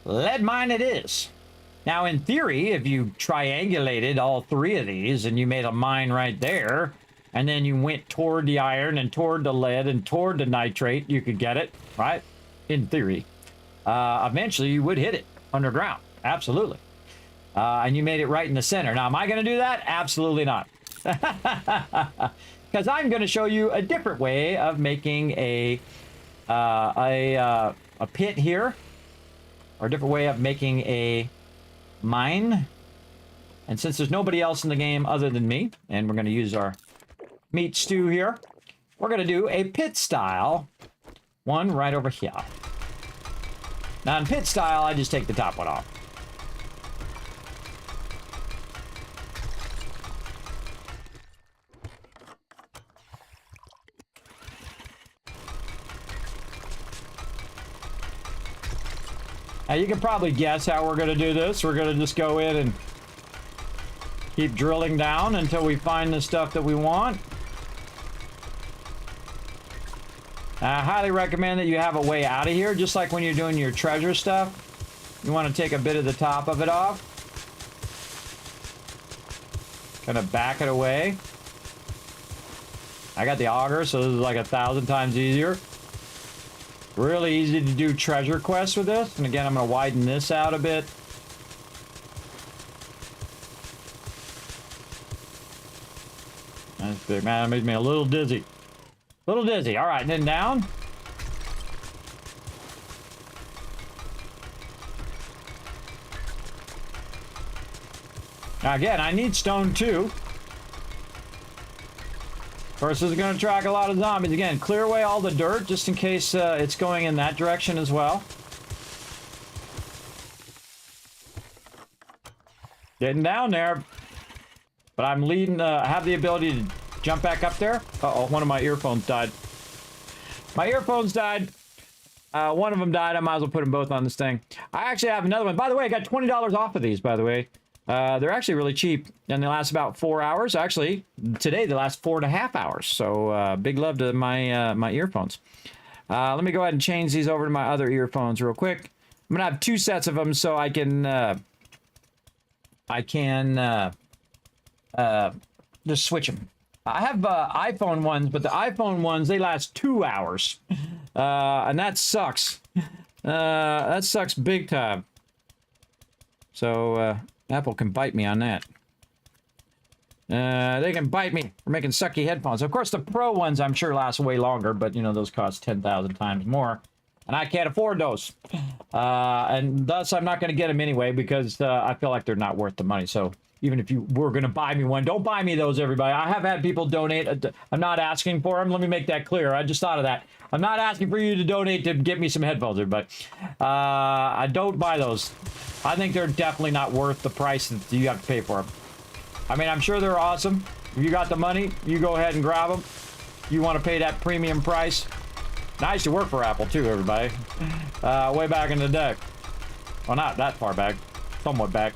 Lead mine it is. Now, in theory, if you triangulated all three of these and you made a mine right there, and then you went toward the iron and toward the lead and toward the nitrate, you could get it, right? In theory. Eventually, you would hit it underground. Absolutely. And you made it right in the center. Now, am I going to do that? Absolutely not. Because I'm going to show you a different way of making a pit here. Or a different way of making a mine. And since there's nobody else in the game other than me, and we're going to use our meat stew here, we're going to do a pit style one right over here. Now in pit style, I just take the top one off. Now you can probably guess how we're going to do this. We're going to just go in and keep drilling down until we find the stuff that we want. I highly recommend that you have a way out of here, just like when you're doing your treasure stuff. You want to take a bit of the top of it off. Kind of back it away. I got the auger, so this is like 1,000 times easier. Really easy to do treasure quests with this. And again, I'm going to widen this out a bit. That's big, man. That makes me a little dizzy. A little dizzy. All right, and then down. Now again, I need stone too. Of course, this is going to attract a lot of zombies. Again, clear away all the dirt just in case it's going in that direction as well. Getting down there. But I'm leading, I have the ability to jump back up there. Uh-oh, one of my earphones died. My earphones died. One of them died. I might as well put them both on this thing. I actually have another one. By the way, I got $20 off of these, by the way. They're actually really cheap, and they last about 4 hours. Actually, today they last 4.5 hours. So big love to my my earphones. Let me go ahead and change these over to my other earphones real quick. I'm gonna have 2 sets of them so I can just switch them. I have iPhone ones, but the iPhone ones, they last 2 hours, and that sucks. That sucks big time. So Apple can bite me on that. They can bite me for making sucky headphones. Of course, the pro ones I'm sure last way longer, but you know, those cost 10,000 times more. And I can't afford those. And thus, I'm not going to get them anyway because I feel like they're not worth the money. So even if you were going to buy me one, don't buy me those, everybody. I have had people donate. I'm not asking for them. Let me make that clear. I just thought of that. I'm not asking for you to donate to get me some headphones, everybody. I don't buy those. I think they're definitely not worth the price that you have to pay for them. I mean, I'm sure they're awesome. If you got the money, you go ahead and grab them. You want to pay that premium price. I used to work for Apple too, everybody. Way back in the day. Well, not that far back. Somewhat back.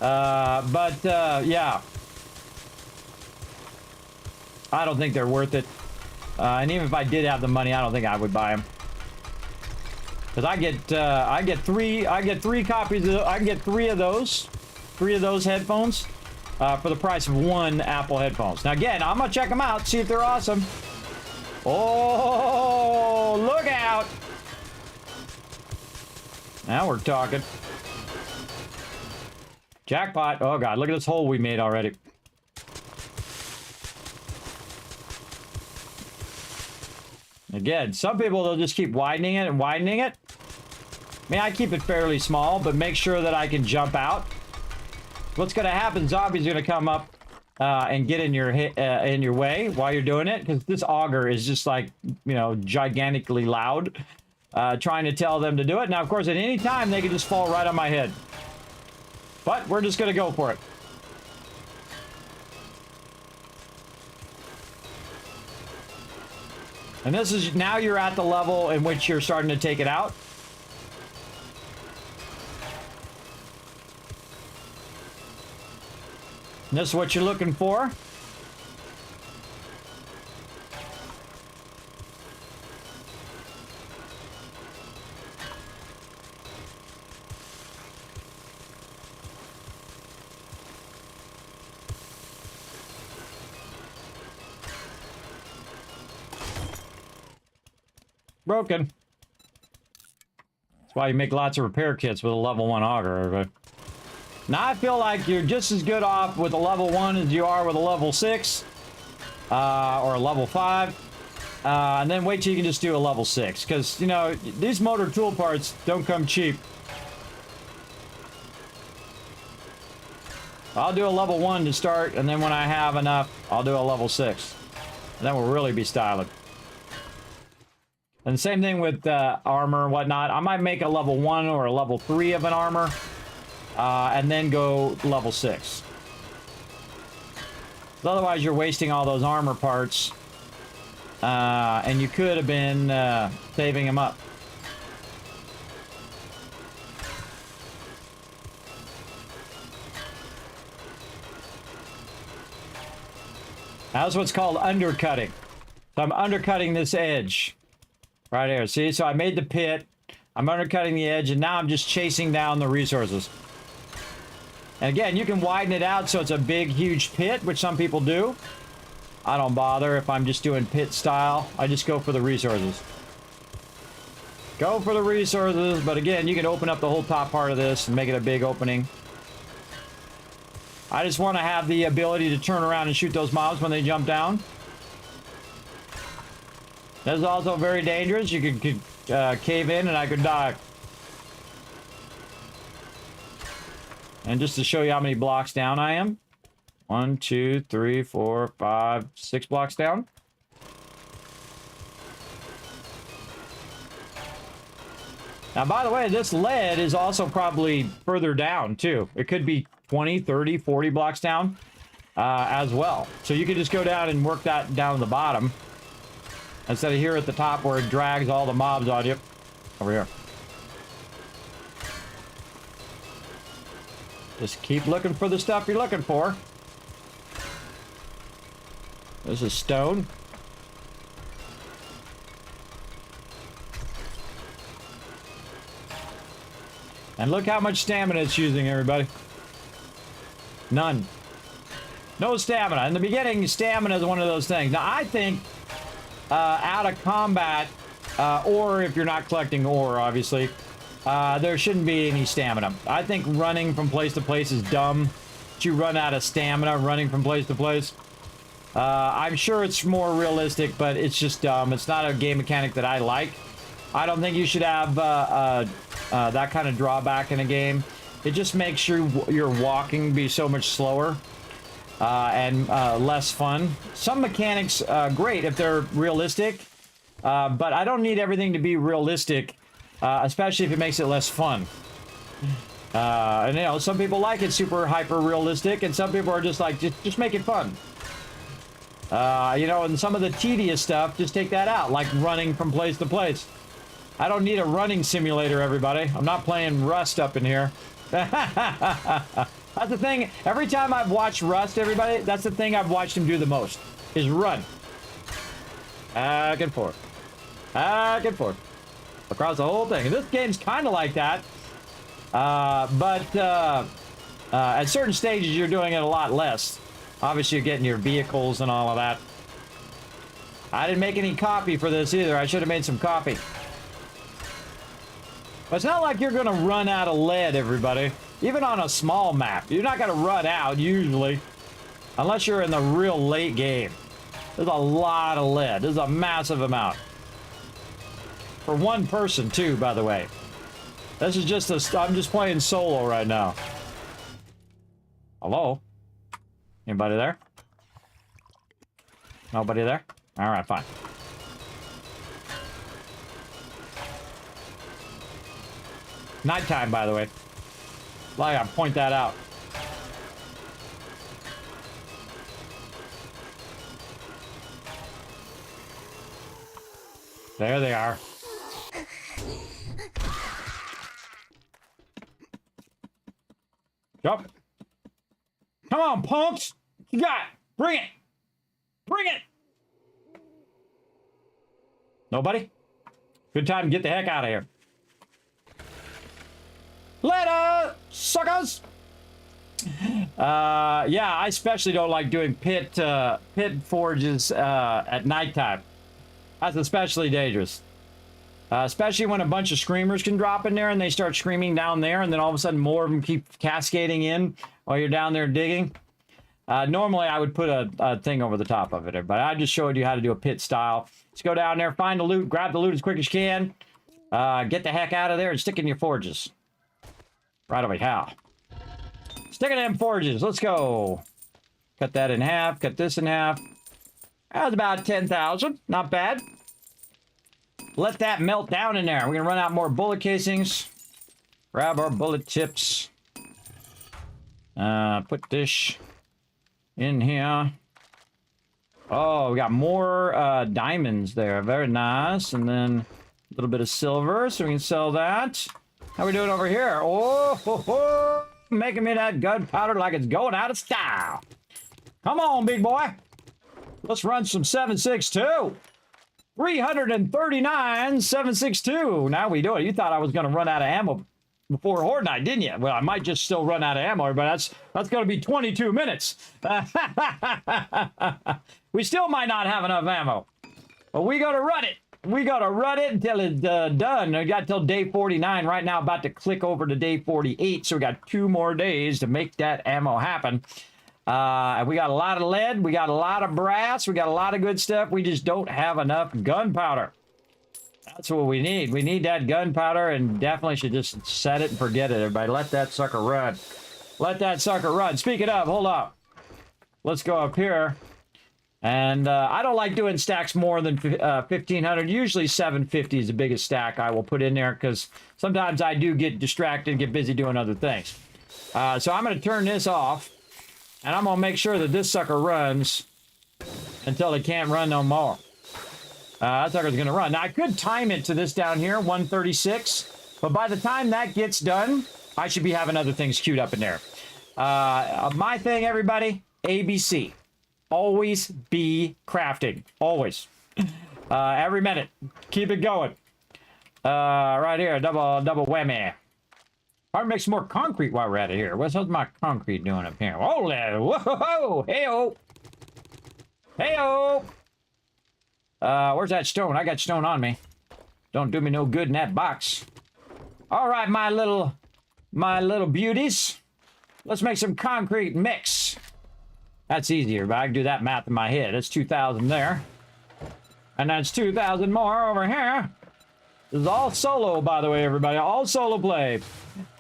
Yeah. I don't think they're worth it. And even if I did have the money, I don't think I would buy them. Because I get three copies of, I can get three of those headphones for the price of one Apple headphones. Now again, I'm gonna check them out, see if they're awesome. Oh, look out! Now we're talking. Jackpot. Oh god, look at this hole we made already. Again, some people, they'll just keep widening it and widening it. I mean, I keep it fairly small, but make sure that I can jump out. What's going to happen, zombies are going to come up and get in your way while you're doing it, because this auger is just like, you know, gigantically loud, trying to tell them to do it. Now, of course, at any time, they can just fall right on my head. But we're just going to go for it. And this is, now you're at the level in which you're starting to take it out. And this is what you're looking for. Broken. That's why you make lots of repair kits with a level 1 auger. Now I feel like you're just as good off with a level 1 as you are with a level 6 or a level 5. And then wait till you can just do a level 6. Because, you know, these motor tool parts don't come cheap. I'll do a level 1 to start, and then when I have enough, I'll do a level 6. And then we'll really be styling. And the same thing with armor and whatnot. I might make a level 1 or a level 3 of an armor. And then go level 6. Otherwise, you're wasting all those armor parts. And you could have been saving them up. That's what's called undercutting. So I'm undercutting this edge. Right here. See? So I made the pit. I'm undercutting the edge, and now I'm just chasing down the resources. And again, you can widen it out so it's a big, huge pit, which some people do. I don't bother if I'm just doing pit style. I just go for the resources. Go for the resources, but again, you can open up the whole top part of this and make it a big opening. I just want to have the ability to turn around and shoot those mobs when they jump down. This is also very dangerous. You could cave in and I could die. And just to show you how many blocks down I am. 1, 2, 3, 4, 5, 6 blocks down. Now, by the way, this lead is also probably further down, too. It could be 20, 30, 40 blocks down as well. So you could just go down and work that down at the bottom. Instead of here at the top where it drags all the mobs on you. Over here. Just keep looking for the stuff you're looking for. This is stone. And look how much stamina it's using, everybody. None. No stamina. In the beginning, stamina is one of those things. Now, I think out of combat, or if you're not collecting ore, obviously, there shouldn't be any stamina. I think running from place to place is dumb. that you run out of stamina running from place to place. I'm sure it's more realistic, but it's just dumb. It's not a game mechanic that I like. I don't think you should have that kind of drawback in a game. It just makes your walking be so much slower and less fun. Some mechanics, great if they're realistic, but I don't need everything to be realistic, especially if it makes it less fun. And you know, some people like it super hyper realistic, and some people are just like, just make it fun. You know, and some of the tedious stuff, just take that out, like running from place to place. I don't need a running simulator, everybody. I'm not playing Rust up in here. That's the thing. Every time I've watched Rust, everybody, that's the thing I've watched him do the most, is run. Back and forth. Back and forth. Across the whole thing. And this game's kind of like that. But at certain stages, you're doing it a lot less. Obviously, you're getting your vehicles and all of that. I didn't make any copy for this either. I should have made some copy. But it's not like you're going to run out of lead, everybody. Even on a small map. You're not going to run out, usually. Unless you're in the real late game. There's a lot of lead. There's a massive amount. For one person, too, by the way. This is just I'm just playing solo right now. Hello? Anybody there? Nobody there? Alright, fine. Nighttime, by the way. I gotta point that out. There they are. Jump. Come on, punks. You got it. Bring it. Bring it. Nobody? Good time to get the heck out of here. Later, suckers. Yeah, I especially don't like doing pit forges at nighttime. That's especially dangerous. Especially when a bunch of screamers can drop in there and they start screaming down there, and then all of a sudden more of them keep cascading in while you're down there digging. Normally I would put a thing over the top of it, but I just showed you how to do a pit style. Let's go down there, find the loot, grab the loot as quick as you can, get the heck out of there and stick in your forges. Right over here. Stick it in forges. Let's go. Cut that in half. Cut this in half. That was about 10,000. Not bad. Let that melt down in there. We're going to run out more bullet casings. Grab our bullet tips. Put this in here. Oh, we got more diamonds there. Very nice. And then a little bit of silver, so we can sell that. How we doing over here? Oh, ho, ho. Making me that gunpowder like it's going out of style. Come on, big boy. Let's run some 7.62. 339 7.62. Now we do it. You thought I was going to run out of ammo before Horde Night, didn't you? Well, I might just still run out of ammo, but that's going to be 22 minutes. We still might not have enough ammo. But we got to run it. We got to run it until it's done. We got till day 49 right now, about to click over to day 48. So we got 2 more days to make that ammo happen. And we got a lot of lead. We got a lot of brass. We got a lot of good stuff. We just don't have enough gunpowder. That's what we need. We need that gunpowder, and definitely should just set it and forget it, everybody. Let that sucker run. Let that sucker run. Speaking of, hold up. Let's go up here. And I don't like doing stacks more than 1,500. Usually 750 is the biggest stack I will put in there, because sometimes I do get distracted and get busy doing other things. So I'm going to turn this off, and I'm going to make sure that this sucker runs until it can't run no more. That sucker's going to run. Now, I could time it to this down here, 136, but by the time that gets done, I should be having other things queued up in there. My thing, everybody, ABC. Always be crafting. Always. Every minute. Keep it going. Right here, double whammy. I'll make some more concrete while we're at it here. What's my concrete doing up here? Holy, whoa, hey-oh. Hey-oh. Where's that stone? I got stone on me. Don't do me no good in that box. All right, my little beauties. Let's make some concrete mix. That's easier, but I can do that math in my head. That's 2,000 there. And that's 2,000 more over here. This is all solo, by the way, everybody. All solo play.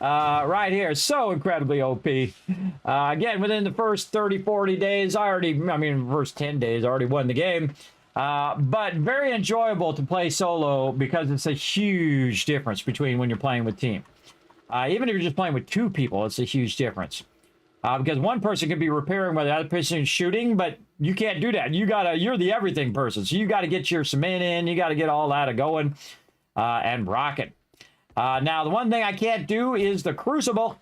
Right here. So incredibly OP. Again, within the first 30, 40 days, first 10 days, I already won the game. But very enjoyable to play solo because it's a huge difference between when you're playing with team. Even if you're just playing with 2 people, it's a huge difference. Because one person can be repairing while the other person is shooting, but you can't do that. You're the everything person. So you got to get your cement in. You got to get all that going and rock it. Now, the one thing I can't do is the crucible,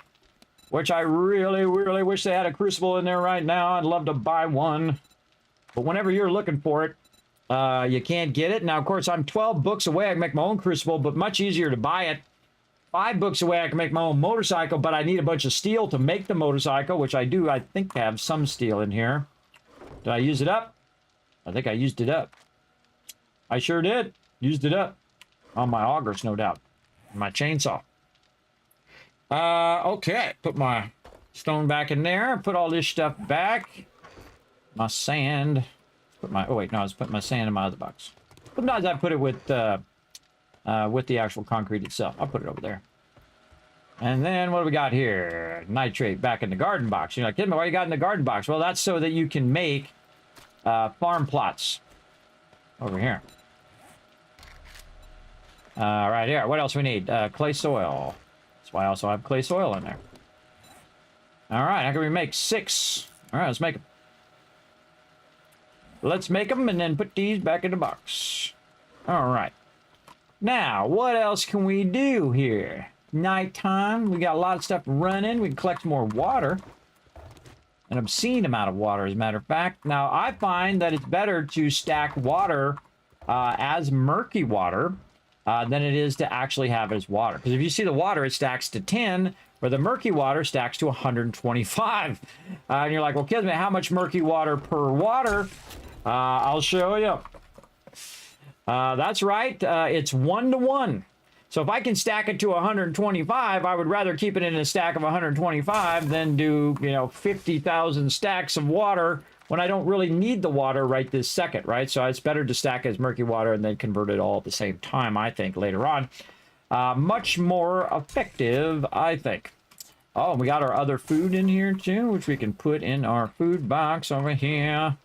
which I really, really wish they had a crucible in there right now. I'd love to buy one. But whenever you're looking for it, you can't get it. Now, of course, I'm 12 books away. I can make my own crucible, but much easier to buy it. 5 books away, I can make my own motorcycle, but I need a bunch of steel to make the motorcycle, which I do, I think, have some steel in here. Did I use it up? I think I used it up. I sure did. Used it up. On my augers, no doubt. My chainsaw. Okay. Put my stone back in there. Put all this stuff back. My sand. Oh, wait, no, I was putting my sand in my other box. Sometimes I put it with the actual concrete itself. I'll put it over there. And then what do we got here? Nitrate back in the garden box. You're like, Kismet, what you got in the garden box? Well, that's so that you can make farm plots over here. Right here. What else we need? Clay soil. That's why I also have clay soil in there. All right, how can we make 6? All right, let's make them. Let's make them and then put these back in the box. All right. Now, what else can we do here? Nighttime. We got a lot of stuff running. We can collect more water. An obscene amount of water, as a matter of fact. Now, I find that it's better to stack water as murky water than it is to actually have it as water. Because if you see the water, it stacks to 10, where the murky water stacks to 125. And you're like, well, Kismet, how much murky water per water? I'll show you. That's right. It's 1 to 1. So if I can stack it to 125, I would rather keep it in a stack of 125 than do, 50,000 stacks of water when I don't really need the water right this second, right? So it's better to stack as murky water and then convert it all at the same time, I think, later on. Much more effective, I think. Oh, we got our other food in here, too, which we can put in our food box over here.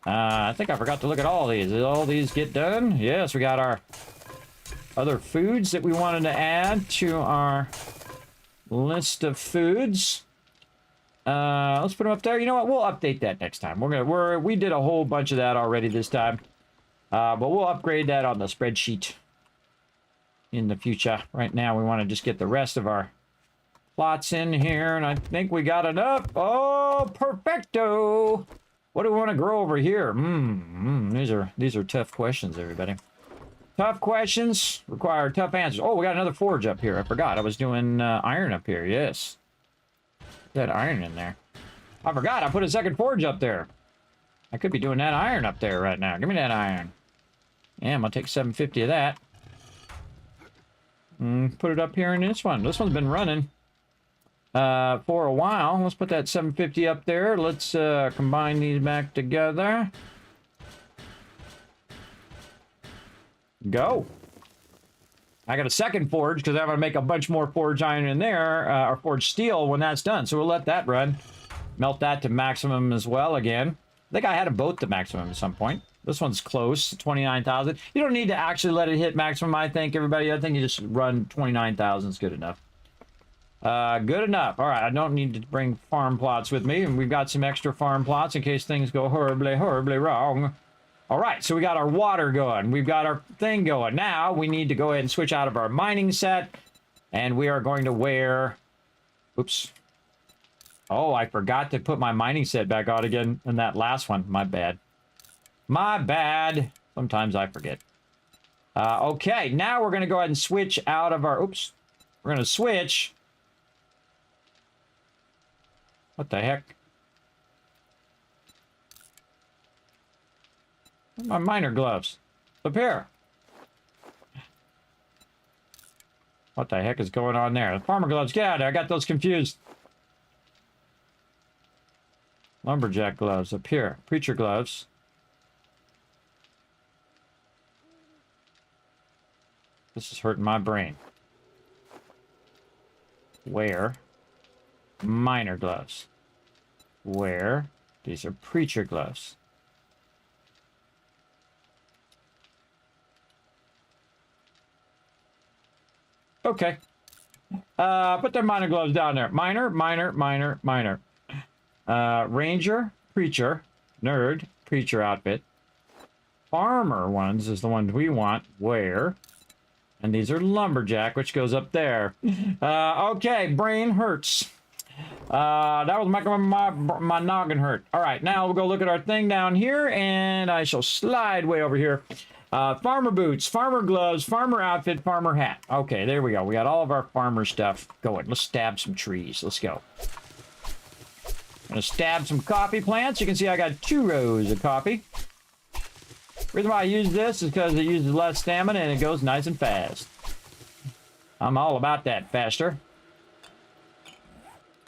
I think I forgot to look at all these. Did all these get done? Yes, we got our other foods that we wanted to add to our list of foods. Let's put them up there. You know what? We'll update that next time. We did a whole bunch of that already this time. But we'll upgrade that on the spreadsheet in the future. Right now, we want to just get the rest of our plots in here, and I think we got enough. Oh, perfecto! What do we want to grow over here? These are tough questions, everybody. Tough questions require tough answers. Oh, we got another forge up here. I forgot. I was doing iron up here. Yes. That iron in there. I forgot. I put a second forge up there. I could be doing that iron up there right now. Give me that iron. Yeah, I'm going to take 750 of that. Put it up here in this one. This one's been running for a while. Let's put that 750 up there. Let's combine these back together. Go. I got a second forge because I'm going to make a bunch more forge iron in there, or forge steel when that's done. So we'll let that run. Melt that to maximum as well again. I think I had them both to maximum at some point. This one's close, 29,000. You don't need to actually let it hit maximum, I think, everybody. I think you just run 29,000 is good enough. Good enough. All right, I don't need to bring farm plots with me, and we've got some extra farm plots in case things go horribly, horribly wrong. All right, so we got our water going. We've got our thing going. Now we need to go ahead and switch out of our mining set, and we are going to wear... Oops. Oh, I forgot to put my mining set back on again in that last one. My bad. My bad. Sometimes I forget. Okay, now we're going to go ahead and switch out of our... Oops. We're going to switch... What the heck? My miner gloves. Up here. What the heck is going on there? The farmer gloves. Get out of there. I got those confused. Lumberjack gloves up here. Preacher gloves. This is hurting my brain. Where? Miner gloves. Where? These are preacher gloves. Okay. Put their miner gloves down there. Miner. Ranger, preacher, nerd, preacher outfit. Farmer ones is the ones we want. Where? And these are lumberjack, which goes up there. Okay, brain hurts. That was making my noggin hurt. All right, now we'll go look at our thing down here, and I shall slide way over here. Farmer boots, farmer gloves, farmer outfit, farmer hat. Okay, there we go. We got all of our farmer stuff going. Let's stab some trees. Let's go. I'm gonna stab some coffee plants. You can see I got 2 rows of coffee. Reason why I use this is because it uses less stamina and it goes nice and fast. I'm all about that faster.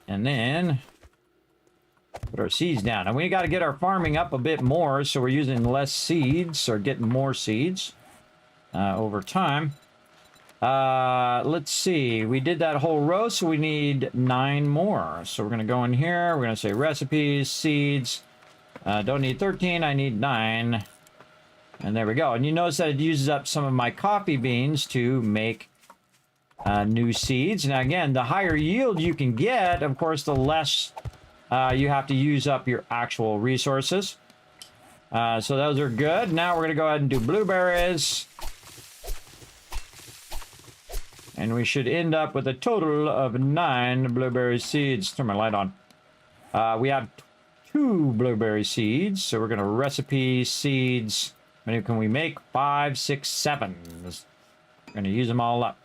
And then put our seeds down. And we got to get our farming up a bit more, so we're using less seeds or getting more seeds over time. Let's see. We did that whole row, so we need 9 more. So we're going to go in here. We're going to say recipes, seeds. Don't need 13. I need 9. And there we go. And you notice that it uses up some of my coffee beans to make new seeds. Now, again, the higher yield you can get, of course, the less you have to use up your actual resources. So those are good. Now we're going to go ahead and do blueberries. And we should end up with a total of 9 blueberry seeds. Turn my light on. We have 2 blueberry seeds. So we're going to recipe seeds. How many can we make? 5, 6, 7. We're going to use them all up.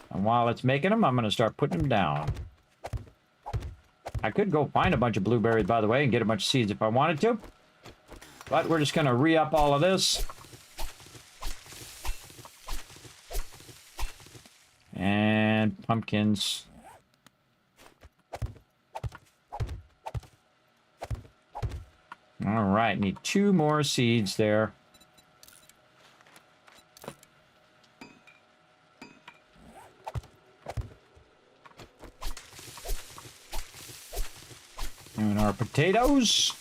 And while it's making them, I'm going to start putting them down. I could go find a bunch of blueberries, by the way, and get a bunch of seeds if I wanted to. But we're just going to re-up all of this. And pumpkins. All right, need 2 more seeds there. And our potatoes.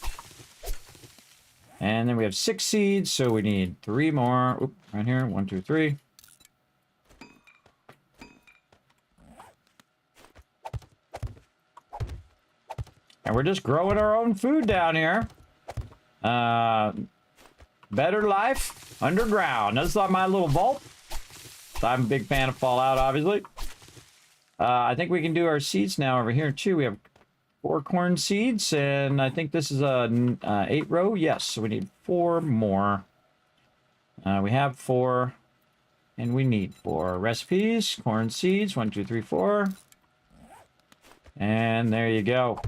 And then we have 6 seeds, so we need 3 more. Oop, right here, 1, 2, 3. And we're just growing our own food down here. Better life underground. That's like my little vault. I'm a big fan of Fallout, obviously. I think we can do our seeds now over here too. We have 4 corn seeds, and I think this is a 8 row. Yes, so we need 4 more. We have 4, and we need 4 recipes. Corn seeds, 1, 2, 3, 4, and there you go.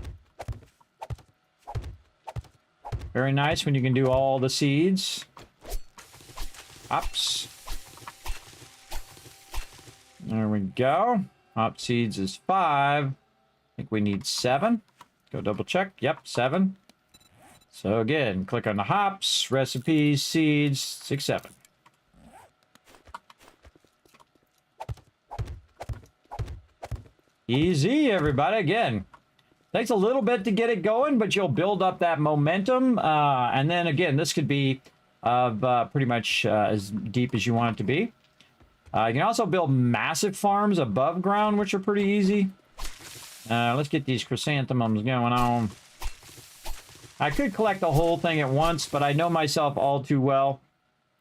Very nice when you can do all the seeds. Hops. There we go. Hop seeds is 5. I think we need 7. Go double check. Yep, 7. So again, click on the hops, recipes, seeds, 6, 7. Easy, everybody. Again, takes a little bit to get it going, but you'll build up that momentum. And then again, this could be pretty much as deep as you want it to be. You can also build massive farms above ground, which are pretty easy. Let's get these chrysanthemums going on. I could collect the whole thing at once, but I know myself all too well.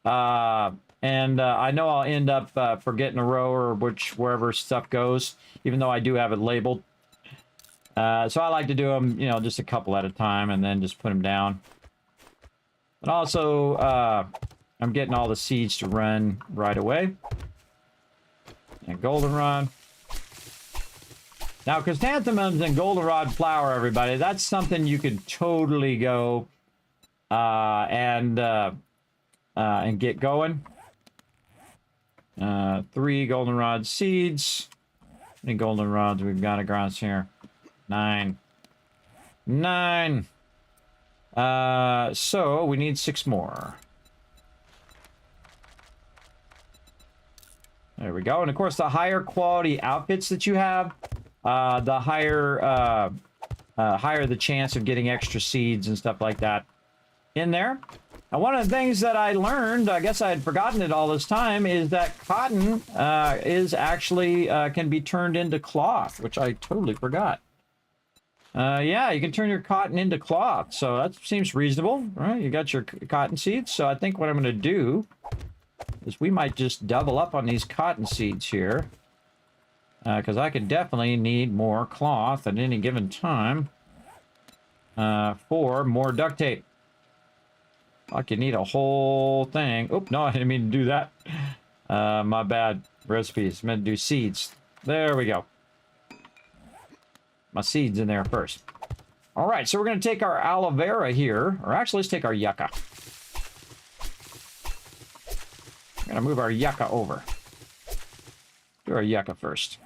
And I know I'll end up forgetting a row or wherever stuff goes, even though I do have it labeled. So I like to do them, you know, just a couple at a time and then just put them down. But also, I'm getting all the seeds to run right away. And goldenrod. Now, chrysanthemums and goldenrod flower, everybody, that's something you could totally go and get going. 3 goldenrod seeds. How many goldenrods we've got across here? 9. 9. So we need 6 more. There we go. And of course, the higher quality outfits that you have, the higher the chance of getting extra seeds and stuff like that in there. And one of the things that I learned, I guess I had forgotten it all this time, is that cotton is actually can be turned into cloth, which I totally forgot. Yeah, you can turn your cotton into cloth, so that seems reasonable, right? You got your cotton seeds, so I think what I'm going to do is we might just double up on these cotton seeds here, because I could definitely need more cloth at any given time for more duct tape. I could need a whole thing. Oh, no, I didn't mean to do that. My bad. Recipes. I meant to do seeds. There we go. My seeds in there first. All right, so we're going to take our aloe vera here, or actually, let's take our yucca. We're going to move our yucca over. Do our yucca first.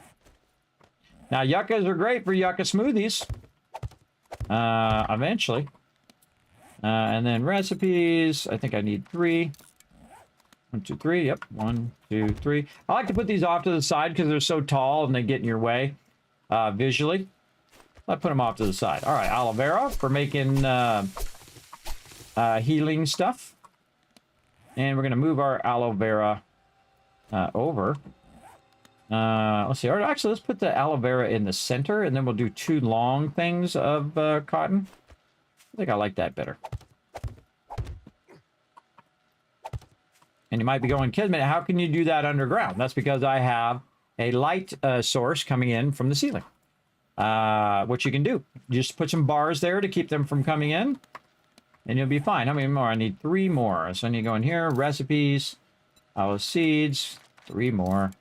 Now, yuccas are great for yucca smoothies. Eventually. And then recipes, I think I need 3. 1, 2, 3. Yep, 1, 2, 3. I like to put these off to the side because they're so tall and they get in your way visually. I'll put them off to the side. All right, aloe vera for making healing stuff. And we're going to move our aloe vera over. Let's see. Actually, let's put the aloe vera in the center, and then we'll do 2 long things of cotton. I think I like that better. And you might be going, Kismet, how can you do that underground? That's because I have a light source coming in from the ceiling. What you can do, just put some bars there to keep them from coming in, and you'll be fine. How many more? I need 3 more. So I need to go in here, recipes, aloe seeds, 3 more,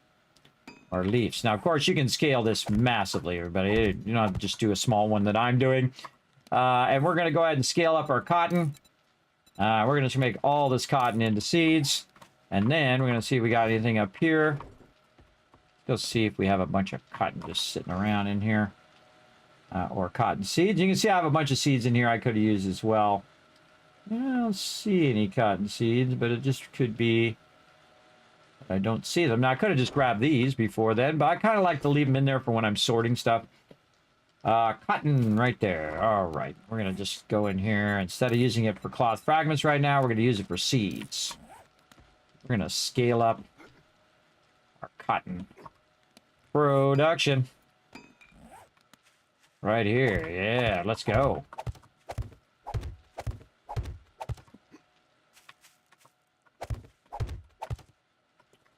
or leaves. Now, of course, you can scale this massively, everybody. You don't have to just do a small one that I'm doing. And we're going to go ahead and scale up our cotton. We're going to make all this cotton into seeds. And then we're going to see if we got anything up here. Let's see if we have a bunch of cotton just sitting around in here. Or cotton seeds. You can see I have a bunch of seeds in here I could have used as well. I don't see any cotton seeds, but it just could be... I don't see them. Now, I could have just grabbed these before then, but I kind of like to leave them in there for when I'm sorting stuff. Cotton right there. All right. We're going to just go in here. Instead of using it for cloth fragments right now, we're going to use it for seeds. We're going to scale up our cotton production. Right here. Yeah, let's go.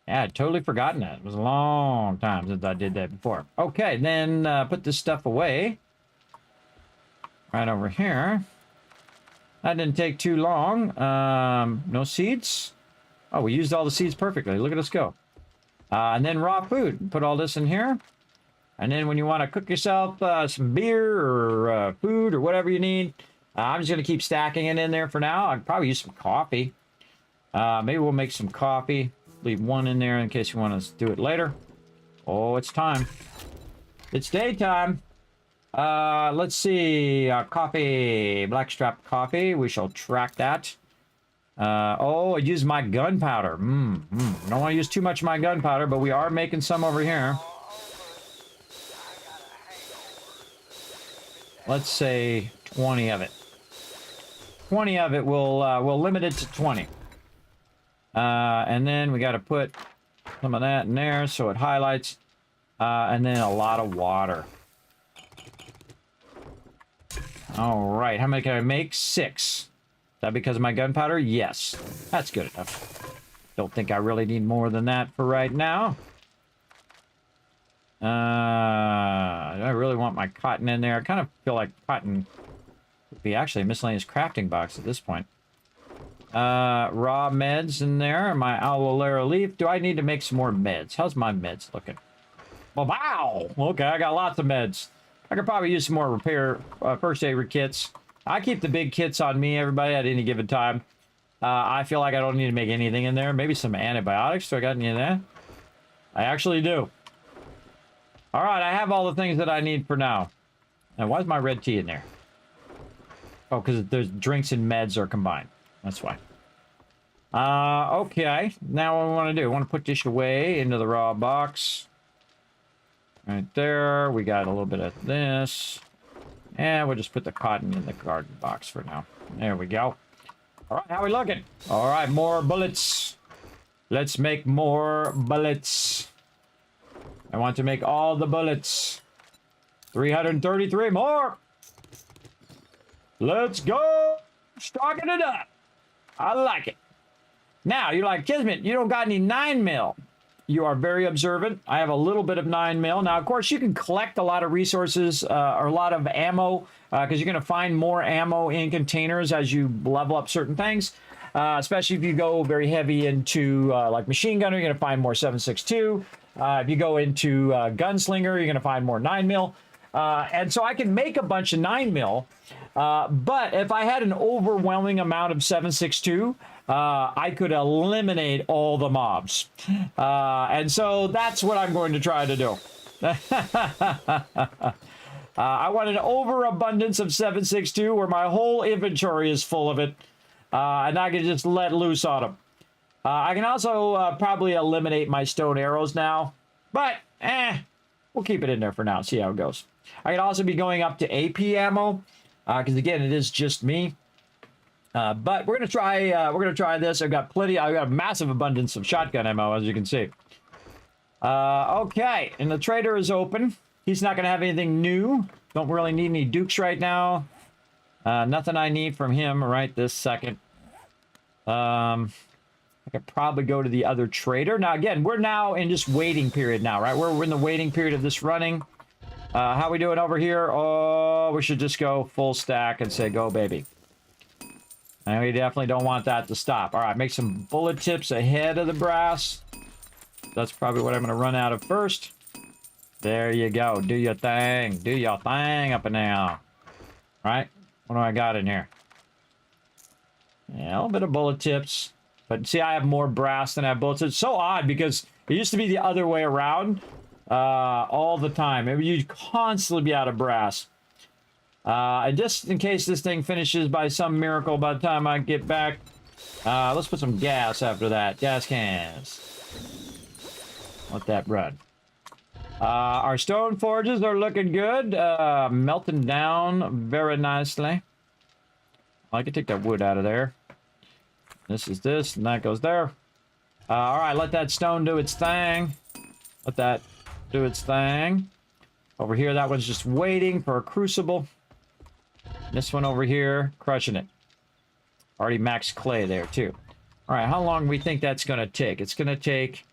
Yeah, I'd totally forgotten that. It was a long time since I did that before. Okay, then put this stuff away. Right over here. That didn't take too long. No seeds. Oh, we used all the seeds perfectly. Look at us go. And then raw food. Put all this in here. And then when you want to cook yourself some beer or food or whatever you need, I'm just going to keep stacking it in there for now. I'd probably use some coffee. Maybe we'll make some coffee. Leave 1 in there in case you want to do it later. Oh, it's time. It's daytime. Let's see. Coffee. Blackstrap coffee. We shall track that. Oh, I used my gunpowder. Don't want to use too much of my gunpowder, but we are making some over here. Let's say 20 of it. 20 of it. We'll limit it to 20. And then we got to put some of that in there so it highlights. And then a lot of water. All right. How many can I make? 6. Is that because of my gunpowder? Yes. That's good enough. Don't think I really need more than that for right now. I really want my cotton in there. I kind of feel like cotton would be actually a miscellaneous crafting box at this point. Raw meds in there. My aloe vera leaf. Do I need to make some more meds? How's my meds looking? Well, wow. Okay, I got lots of meds. I could probably use some more repair first aid kits. I keep the big kits on me, everybody, at any given time. I feel like I don't need to make anything in there. Maybe some antibiotics. Do I got any of that? I actually do. All right, I have all the things that I need for now. Now, why is my red tea in there? Oh, because there's drinks and meds are combined. That's why. Okay. Now what we want to do, I want to put this away into the raw box. Right there. We got a little bit of this. And we'll just put the cotton in the garden box for now. There we go. All right, how we looking? All right, more bullets. Let's make more bullets. I want to make all the bullets. 333 more. Let's go. Stocking it up. I like it. Now, you're like, Kismet, you don't got any 9mm. You are very observant. I have a little bit of 9mm. Now, of course, you can collect a lot of resources or a lot of ammo because you're going to find more ammo in containers as you level up certain things. Especially if you go very heavy into like machine gunner, you're going to find more 7.62. If you go into gunslinger, you're going to find more 9mm. And so I can make a bunch of 9mm. But if I had an overwhelming amount of 7.62, I could eliminate all the mobs. And so that's what I'm going to try to do. I want an overabundance of 7.62 where my whole inventory is full of it. And I can just let loose on them. I can also probably eliminate my stone arrows now. But, we'll keep it in there for now. See how it goes. I can also be going up to AP ammo. Because again, it is just me. But we're gonna try this. I've got a massive abundance of shotgun ammo, as you can see. Okay, and the trader is open. He's not gonna have anything new. Don't really need any dukes right now. Nothing I need from him right this second. I could probably go to the other trader. Now again, we're now in just waiting period now, right? We're in the waiting period of this running. How we doing over here? Oh, we should just go full stack and say, go, baby. And we definitely don't want that to stop. All right, make some bullet tips ahead of the brass. That's probably what I'm going to run out of first. There you go. Do your thing. Do your thing up and down. All right, what do I got in here? Yeah, a little bit of bullet tips. But see, I have more brass than I have bullets. It's so odd because it used to be the other way around. All the time. Maybe you'd constantly be out of brass. And just in case this thing finishes by some miracle by the time I get back, let's put some gas after that. Gas cans. Let that run. Our stone forges are looking good. Melting down very nicely. I can take that wood out of there. This is this, and that goes there. All right, let that stone do its thing. Let that do its thing. Over here, that one's just waiting for a crucible. This one over here, crushing it. Already maxed clay there, too. All right, how long do we think that's going to take? It's going to take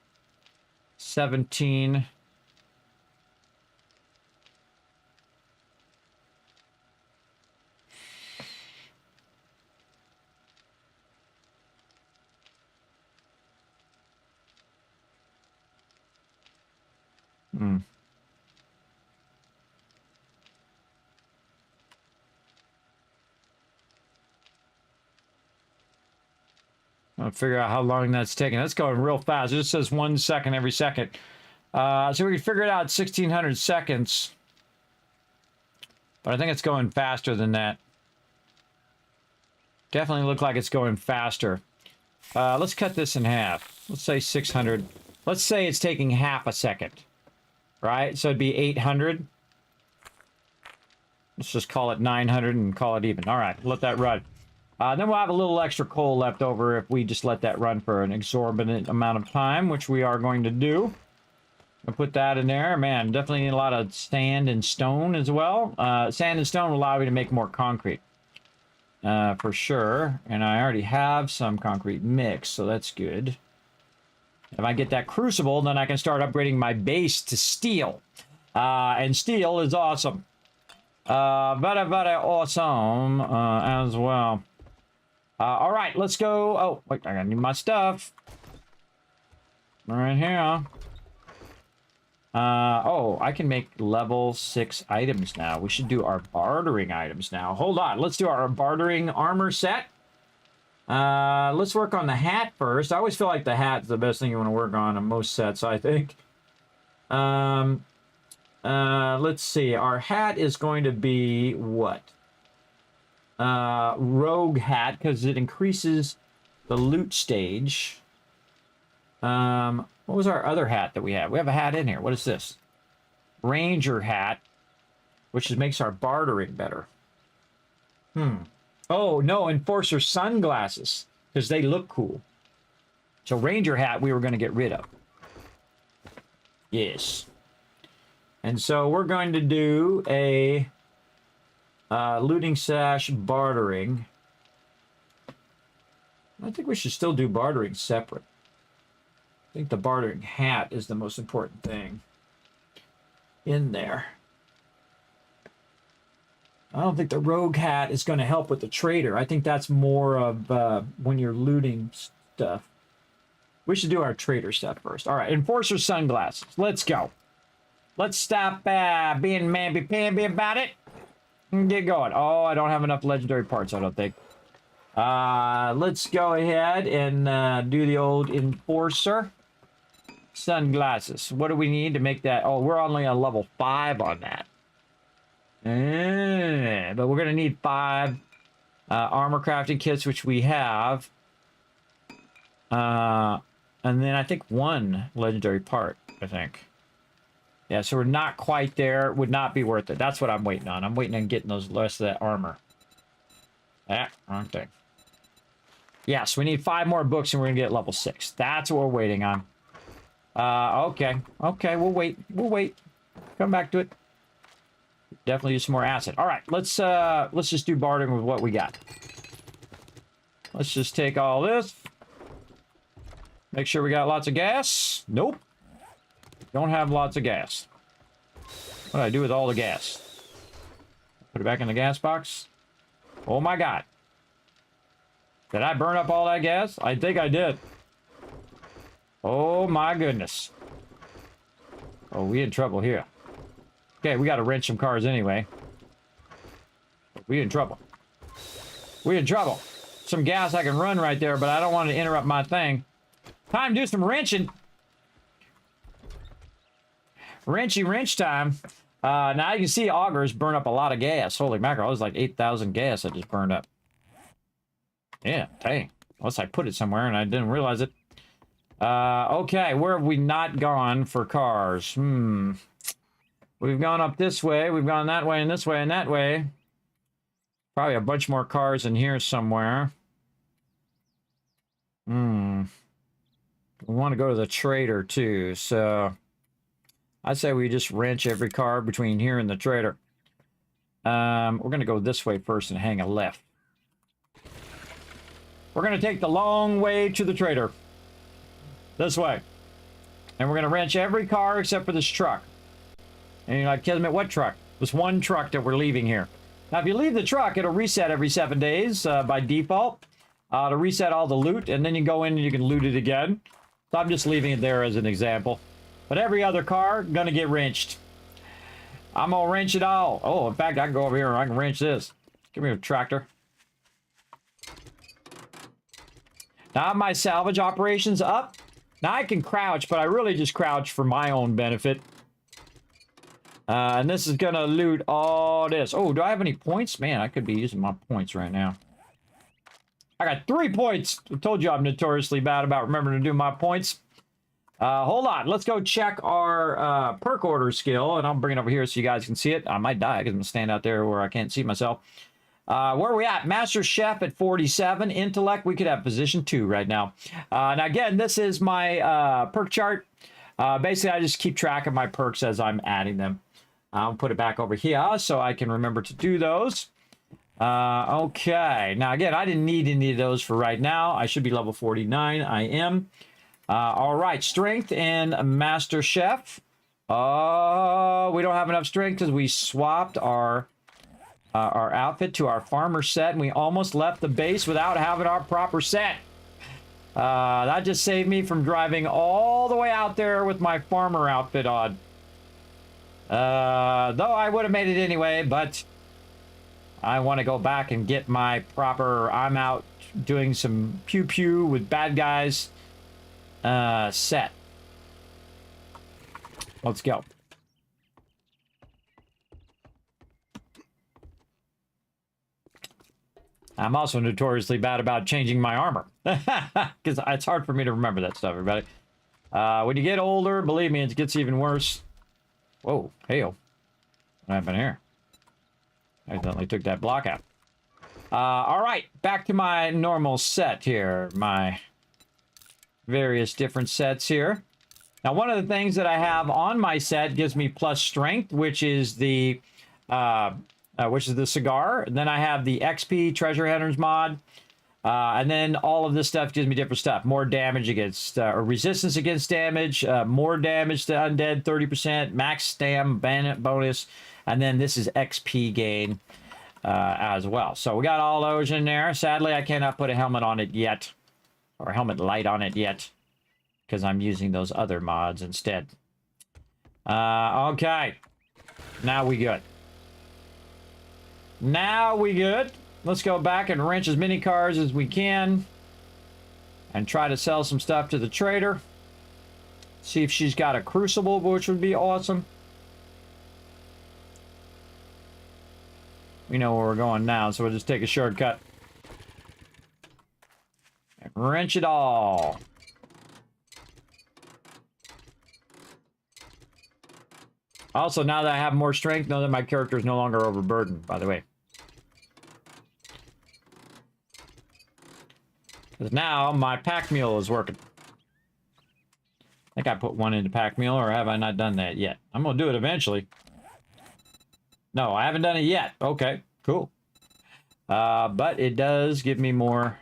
17... I'll figure out how long that's taking. That's going real fast. It just says 1 second every second. So we can figure it out 1,600 seconds. But I think it's going faster than that. Definitely look like it's going faster. Let's cut this in half. Let's say 600. Let's say it's taking half a second. Right? So it'd be 800. Let's just call it 900 and call it even. All right, let that run. Then we'll have a little extra coal left over if we just let that run for an exorbitant amount of time, which we are going to do. I'll put that in there. Man, definitely need a lot of sand and stone as well. Sand and stone will allow me to make more concrete. For sure. And I already have some concrete mix, so that's good. If I get that crucible, then I can start upgrading my base to steel. And steel is awesome. Very, very awesome as well. All right, let's go. Oh, wait, I gotta need my stuff. Right here. Oh, I can make level 6 items now. We should do our bartering items now. Hold on, let's do our bartering armor set. Let's work on the hat first. I always feel like the hat's the best thing you want to work on most sets, I think. Let's see. Our hat is going to be what? rogue hat because it increases the loot stage. What was our other hat that we have? We have a hat in here. What is this? Ranger hat, which makes our bartering better. Oh, no, Enforcer sunglasses, because they look cool. So Ranger hat we were going to get rid of. Yes. And so we're going to do a looting sash bartering. I think we should still do bartering separate. I think the bartering hat is the most important thing in there. I don't think the rogue hat is going to help with the trader. I think that's more of when you're looting stuff. We should do our trader stuff first. All right, Enforcer sunglasses. Let's go. Let's stop being mamby-pamby about it and get going. Oh, I don't have enough legendary parts, I don't think. Let's go ahead and do the old Enforcer sunglasses. What do we need to make that? Oh, we're only on level 5 on that. But we're going to need 5 armor crafting kits, which we have. And then I think 1 legendary part, I think. Yeah, so we're not quite there. Would not be worth it. That's what I'm waiting on. I'm waiting on getting those rest of that armor. Ah, wrong thing. Yeah, so we need 5 more books and we're going to get level 6. That's what we're waiting on. Okay. Okay, we'll wait. We'll wait. Come back to it. Definitely use some more acid. All right, let's just do bartering with what we got. Let's just take all this. Make sure we got lots of gas. Nope. Don't have lots of gas. What do I do with all the gas? Put it back in the gas box. Oh my god. Did I burn up all that gas? I think I did. Oh my goodness. Oh, we in trouble here. Okay, we got to wrench some cars anyway. We in trouble. We in trouble. Some gas I can run right there, but I don't want to interrupt my thing. Time to do some wrenching. Wrenchy wrench time. Now you can see augers burn up a lot of gas. Holy mackerel, it was like 8,000 gas that just burned up. Yeah, dang. Unless I put it somewhere and I didn't realize it. Okay, where have we not gone for cars? We've gone up this way, we've gone that way, and this way, and that way. Probably a bunch more cars in here somewhere. We want to go to the trader, too, so... I say we just wrench every car between here and the trader. We're going to go this way first and hang a left. We're going to take the long way to the trader. This way. And we're going to wrench every car except for this truck. And you're like, Kismet, what truck? This one truck that we're leaving here. Now, if you leave the truck, it'll reset every 7 days by default. To reset all the loot, and then you go in and you can loot it again. So I'm just leaving it there as an example. But every other car, gonna get wrenched. I'm gonna wrench it all. Oh, in fact, I can go over here and I can wrench this. Give me a tractor. Now my salvage operations up. Now I can crouch, but I really just crouch for my own benefit. And this is gonna loot all this. Oh, do I have any points? Man, I could be using my points right now. I got 3 points. I told you I'm notoriously bad about remembering to do my points. Hold on. Let's go check our perk order skill, and I'll bring it over here so you guys can see it. I might die because I'm going to stand out there where I can't see myself. Where are we at? Master Chef at 47. Intellect, we could have position 2 right now. Now, again, this is my perk chart. Basically, I just keep track of my perks as I'm adding them. I'll put it back over here so I can remember to do those. Okay. Now, again, I didn't need any of those for right now. I should be level 49. I am. All right. Strength and Master Chef. Oh, we don't have enough strength because we swapped our outfit to our farmer set, and we almost left the base without having our proper set. That just saved me from driving all the way out there with my farmer outfit on. Though I would have made it anyway, but I want to go back and get my proper, I'm out doing some pew-pew with bad guys set. Let's go. I'm also notoriously bad about changing my armor. Because it's hard for me to remember that stuff, everybody. When you get older, believe me, it gets even worse. Whoa, hail. What happened here? I accidentally took that block out. Alright, back to my normal set here. My various different sets here. Now, one of the things that I have on my set gives me plus strength, which is the cigar. And then I have the XP treasure hunters mod. And then all of this stuff gives me different stuff. More damage against, or resistance against damage, more damage to undead, 30%, max stam bonus, and then this is XP gain as well. So we got all those in there. Sadly, I cannot put a helmet on it yet, or a helmet light on it yet, because I'm using those other mods instead. Okay. Now we good. Now we good. Let's go back and wrench as many cars as we can and try to sell some stuff to the trader. See if she's got a crucible, which would be awesome. We know where we're going now, so we'll just take a shortcut. And wrench it all. Also, now that I have more strength, know that my character is no longer overburdened, by the way. Because now my pack mule is working. I think I put one into pack mule, or have I not done that yet? I'm going to do it eventually. No, I haven't done it yet. Okay, cool. But it does give me more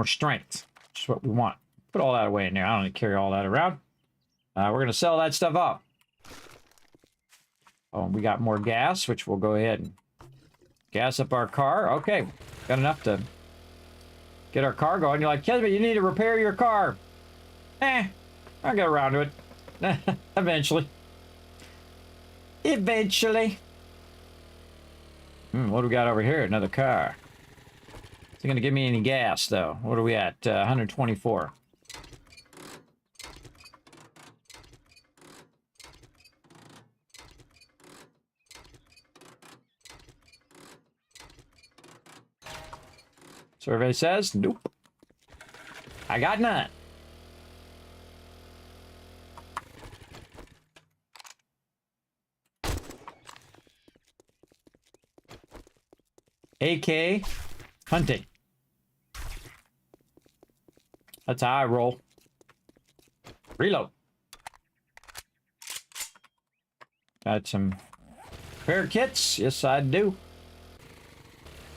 strength, which is what we want. Put all that away in there. I don't need to carry all that around. We're going to sell that stuff off. Oh, we got more gas, which we'll go ahead and gas up our car. Okay, got enough to get our car going. You're like, Kismet, you need to repair your car. I'll get around to it. Eventually. Eventually. What do we got over here? Another car. Is it going to give me any gas, though? What are we at? 124. Survey says, nope. I got none. AK hunting. That's how I roll. Reload. Got some repair kits. Yes, I do.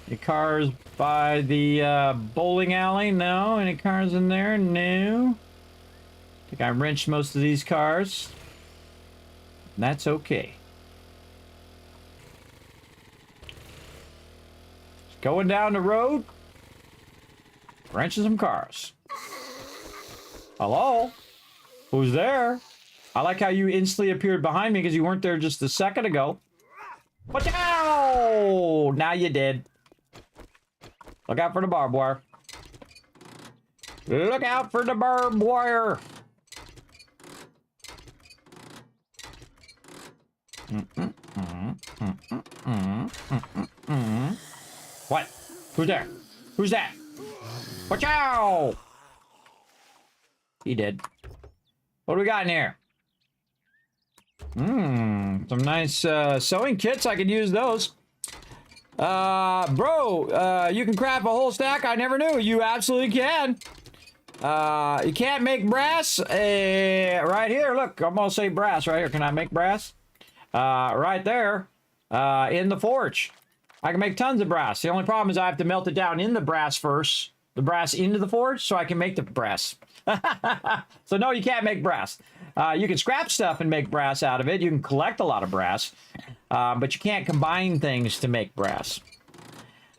Any cars by the bowling alley? No. Any cars in there? No. I think I wrenched most of these cars. That's okay. Going down the road. Wrenching some cars. Hello? Who's there? I like how you instantly appeared behind me because you weren't there just a second ago. Watch out! Now you did. Look out for the barbed wire. Look out for the barbed wire. What? Who's there? Who's that? Watch out! He did. What do we got in here? Some nice sewing kits. I could use those. Bro, you can craft a whole stack. I never knew. You absolutely can. You can't make brass. Right here, look. I'm gonna say brass right here. Can I make brass? Right there. In the forge. I can make tons of brass. The only problem is I have to melt it down in the brass first. The brass into the forge so I can make the brass. So no, you can't make brass. You can scrap stuff and make brass out of it. You can collect a lot of brass. But you can't combine things to make brass.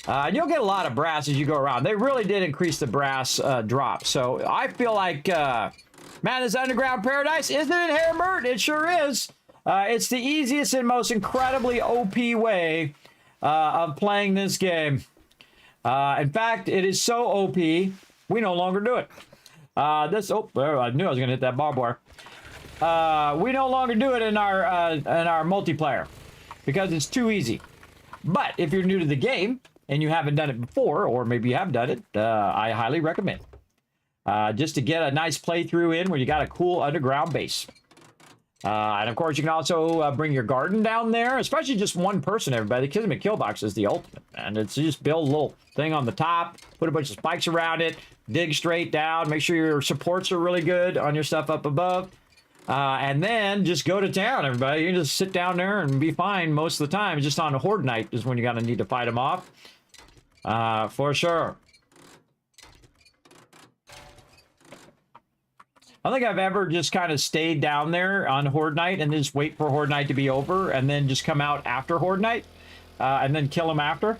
You'll get a lot of brass as you go around. They really did increase the brass drop. So I feel like, man, this underground paradise, isn't it, Hairbert? It sure is. It's the easiest and most incredibly OP way of playing this game. In fact, it is so OP, we no longer do it. I knew I was going to hit that barbed wire. We no longer do it in our multiplayer because it's too easy. But if you're new to the game and you haven't done it before, or maybe you have done it, I highly recommend just to get a nice playthrough in where you got a cool underground base. And of course, you can also bring your garden down there, especially just one person, everybody. The Kismet kill box is the ultimate, and it's just build a little thing on the top, put a bunch of spikes around it, dig straight down, make sure your supports are really good on your stuff up above, and then just go to town, everybody. You can just sit down there and be fine most of the time. Just on a horde night is when you're going to need to fight them off, for sure. I don't think I've ever just kind of stayed down there on Horde Night and just wait for Horde Night to be over and then just come out after Horde Night and then kill them after.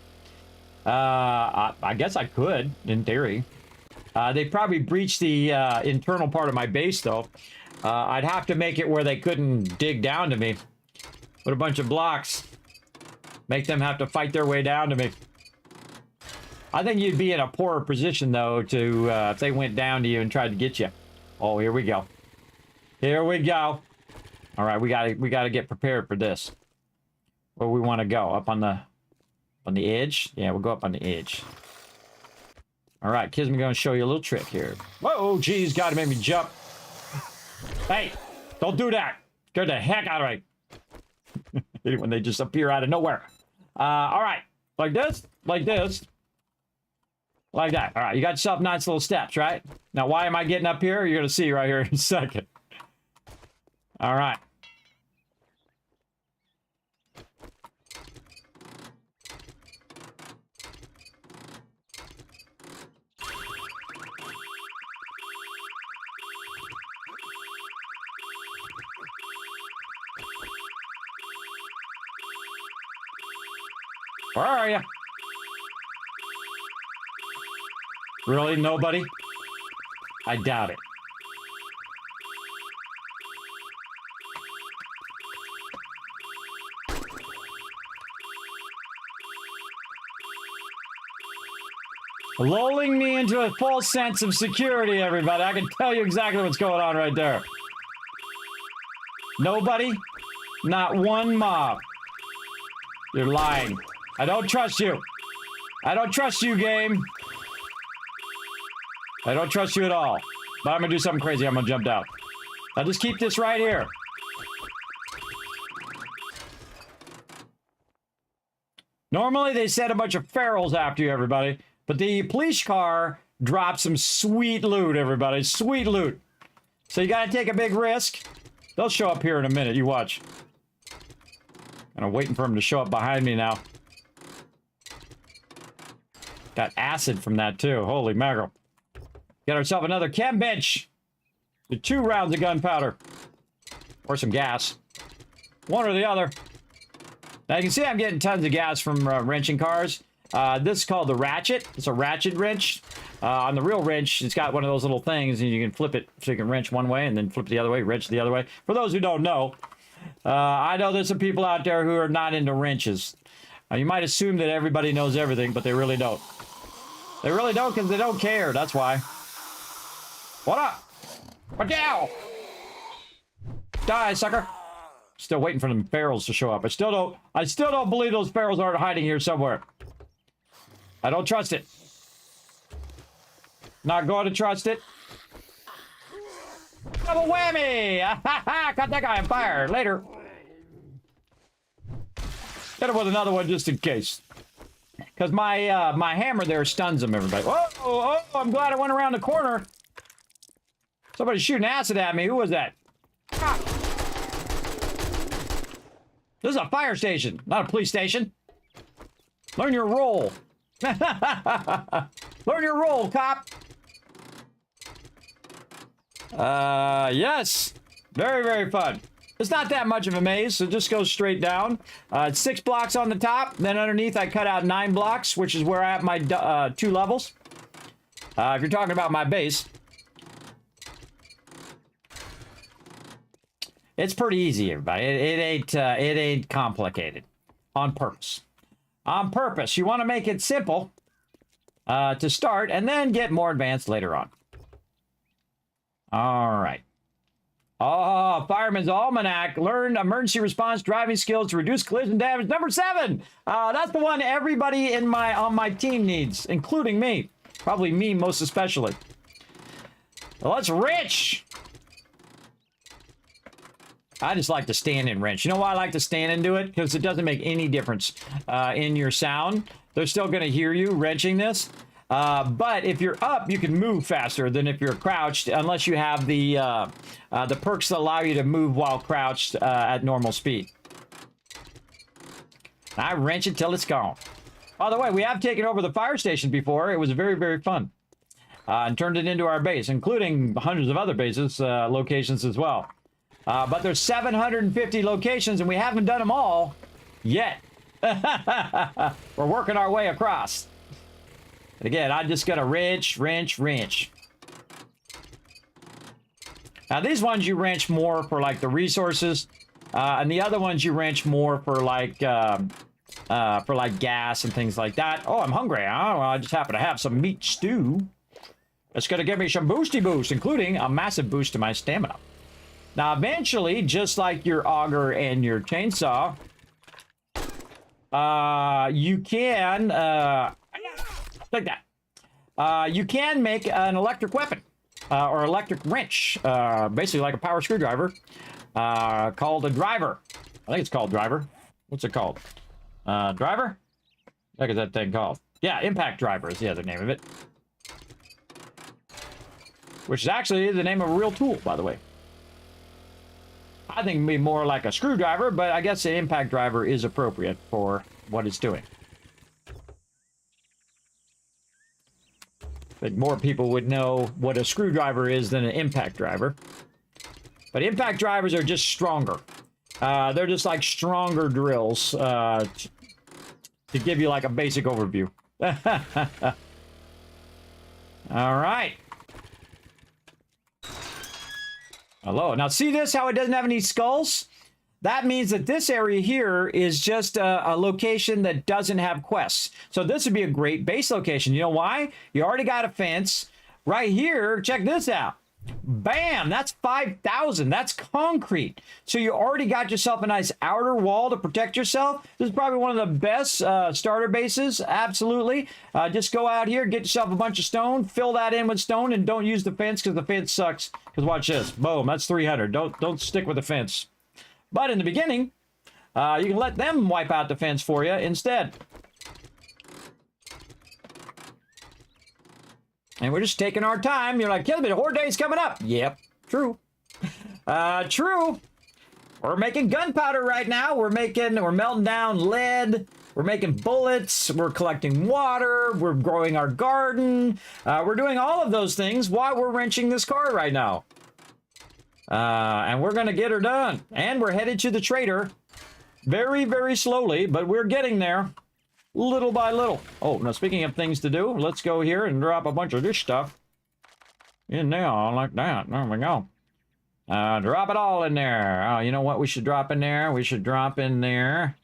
I guess I could, in theory. They'd probably breach the internal part of my base, though. I'd have to make it where they couldn't dig down to me. Put a bunch of blocks. Make them have to fight their way down to me. I think you'd be in a poorer position, though, to if they went down to you and tried to get you. Oh, here we go. Here we go. All right, we gotta get prepared for this. Where we want to go? Up on the edge? Yeah, we'll go up on the edge. All right, Kismet gonna show you a little trick here. Whoa, geez, God, it made me jump. Hey, don't do that. Scared the heck out of me. When they just appear out of nowhere. All right, like this, like this. Like that. All right, you got yourself nice little steps, right? Now, why am I getting up here? You're going to see right here in a second. All right. Where are you? Really? Nobody? I doubt it. Lulling me into a false sense of security, everybody. I can tell you exactly what's going on right there. Nobody? Not one mob. You're lying. I don't trust you. I don't trust you, game. I don't trust you at all. But I'm gonna do something crazy. I'm gonna jump down. I'll just keep this right here. Normally, they send a bunch of ferals after you, everybody. But the police car drops some sweet loot, everybody. Sweet loot. So you gotta take a big risk. They'll show up here in a minute. You watch. And I'm waiting for them to show up behind me now. Got acid from that, too. Holy mackerel. Get ourselves another chem bench. With 2 rounds of gunpowder. Or some gas. One or the other. Now you can see I'm getting tons of gas from wrenching cars. This is called the ratchet. It's a ratchet wrench. On the real wrench, it's got one of those little things and you can flip it so you can wrench one way and then flip it the other way, wrench the other way. For those who don't know, I know there's some people out there who are not into wrenches. You might assume that everybody knows everything, but they really don't. They really don't because they don't care. That's why. What up? What now? Die, sucker. Still waiting for them ferals to show up. I still don't believe those ferals aren't hiding here somewhere. I don't trust it. Not going to trust it. Double whammy! Got that guy on fire. Later. Hit him with another one just in case. Because my my hammer there stuns him, everybody. Oh, I'm glad I went around the corner. Somebody's shooting acid at me. Who was that? Ah. This is a fire station, not a police station. Learn your role. Learn your role, cop. Yes. Very, very fun. It's not that much of a maze, so just go straight down. It's 6 blocks on the top. Then underneath, I cut out 9 blocks, which is where I have my 2 levels. If you're talking about my base. It's pretty easy, everybody. It ain't complicated. On purpose. On purpose. You want to make it simple to start, and then get more advanced later on. All right. Oh, Fireman's Almanac. Learn emergency response driving skills to reduce collision damage. Number 7. That's the one everybody on my team needs, including me. Probably me most especially. Well, let's wrench. I just like to stand and wrench. You know why I like to stand and do it? Because it doesn't make any difference in your sound. They're still going to hear you wrenching this. But if you're up, you can move faster than if you're crouched, unless you have the perks that allow you to move while crouched at normal speed. I wrench it till it's gone. By the way, we have taken over the fire station before. It was very, very fun. And turned it into our base, including hundreds of other bases, locations as well. But there's 750 locations, and we haven't done them all yet. We're working our way across. And again, I'm just going to wrench. Now, these ones you wrench more for, like, the resources. And the other ones you wrench more for, like gas and things like that. Oh, I'm hungry. Huh? Well, I just happen to have some meat stew. It's going to give me some boosty boost, including a massive boost to my stamina. Now, eventually, just like your auger and your chainsaw, you can, like that. You can make an electric weapon, or electric wrench, basically like a power screwdriver, called a driver. I think it's called driver. What's it called? Driver? What is that thing called? Yeah, impact driver is the other name of it. Which is actually the name of a real tool, by the way. I think it'd be more like a screwdriver, but I guess an impact driver is appropriate for what it's doing. I think more people would know what a screwdriver is than an impact driver. But impact drivers are just stronger. They're just like stronger drills to give you like a basic overview. All right. Hello. Now, see this, how it doesn't have any skulls? That means that this area here is just a location that doesn't have quests. So this would be a great base location. You know why? You already got a fence. Right here, check this out. Bam! That's 5,000. That's concrete. So you already got yourself a nice outer wall to protect yourself. This is probably one of the best starter bases. Absolutely. Just go out here, get yourself a bunch of stone, fill that in with stone, and don't use the fence because the fence sucks. Because watch this. Boom. That's 300. Don't stick with the fence. But in the beginning, you can let them wipe out the fence for you instead. And we're just taking our time. You're like, Kismet, Horde Day's coming up. Yep, true. True. We're making gunpowder right now. We're melting down lead. We're making bullets. We're collecting water. We're growing our garden. We're doing all of those things while we're wrenching this car right now. And we're going to get her done. And we're headed to the trader very, very slowly, but we're getting there. Little by little. Oh, now speaking of things to do, let's go here and drop a bunch of this stuff in there like that. There we go. Drop it all in there. You know what we should drop in there? We should drop in there.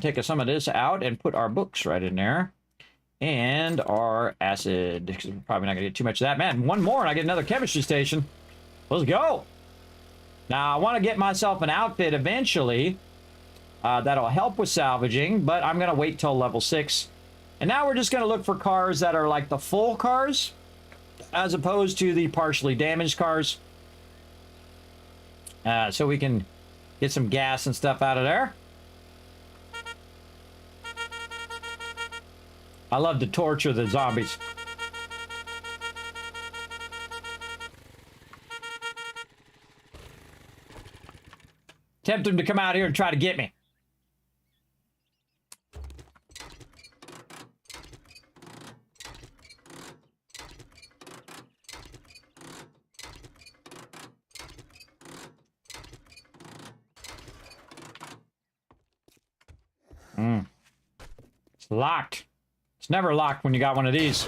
Take some of this out and put our books right in there. And our acid. We're probably not going to get too much of that. Man, one more and I get another chemistry station. Let's go. Now, I want to get myself an outfit eventually. That'll help with salvaging, but I'm going to wait till level 6. And now we're just going to look for cars that are like the full cars, as opposed to the partially damaged cars. So we can get some gas and stuff out of there. I love to torture the zombies. Tempt them to come out here and try to get me. It's locked. It's never locked when you got one of these.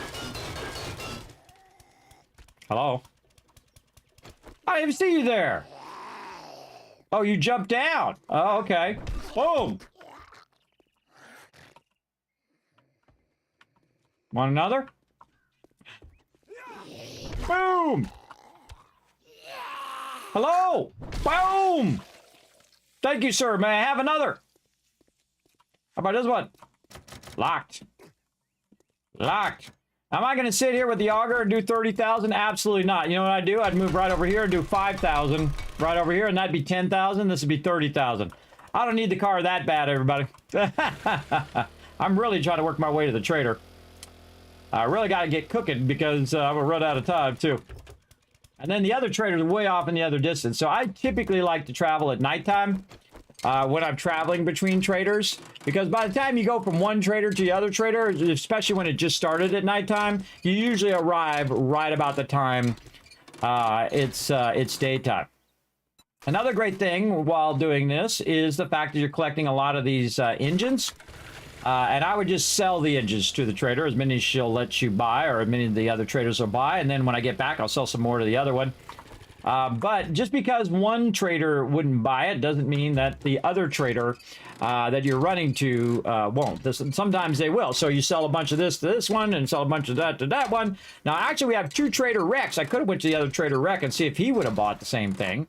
Hello? I didn't even see you there. Oh, you jumped down. Oh, okay. Boom. Want another? Hello. Boom. Thank you, sir. May I have another? How about this one? Locked. Locked. Am I going to sit here with the auger and do 30,000? Absolutely not. You know what I'd do? I'd move right over here and do 5,000 right over here, and that'd be 10,000. This would be 30,000. I don't need the car that bad, everybody. I'm really trying to work my way to the trader. I really got to get cooking because I'm going to run out of time, too. And then the other traders are way off in the other distance. So I typically like to travel at nighttime when I'm traveling between traders. Because by the time you go from one trader to the other trader, especially when it just started at nighttime, you usually arrive right about the time it's daytime. Another great thing while doing this is the fact that you're collecting a lot of these engines. And I would just sell the engines to the trader, as many as she'll let you buy, or as many of the other traders will buy. And then when I get back, I'll sell some more to the other one. But just because one trader wouldn't buy it doesn't mean that the other trader that you're running to won't. Sometimes they will. So you sell a bunch of this to this one and sell a bunch of that to that one. Now, actually, we have two trader wrecks. I could have went to the other trader wreck and see if he would have bought the same thing.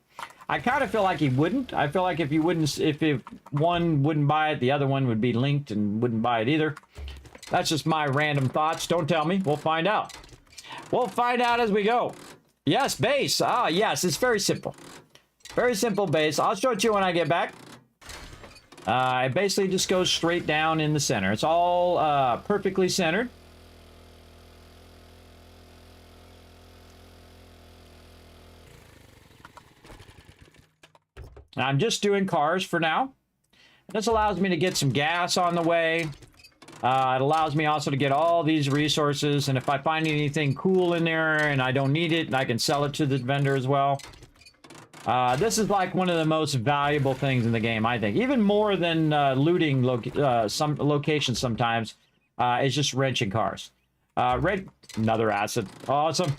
I kind of feel like he wouldn't. I feel like if one wouldn't buy it, the other one would be linked and wouldn't buy it either. That's just my random thoughts. Don't tell me. We'll find out. We'll find out as we go. Yes, base. Ah, yes, it's very simple. Very simple base. I'll show it to you when I get back. It basically just goes straight down in the center. It's all perfectly centered. I'm just doing cars for now. This allows me to get some gas on the way. It allows me also to get all these resources, and if I find anything cool in there and I don't need it, I can sell it to the vendor as well. This is like one of the most valuable things in the game, I think. Even more than looting some locations sometimes, is just wrenching cars. Another asset. Awesome.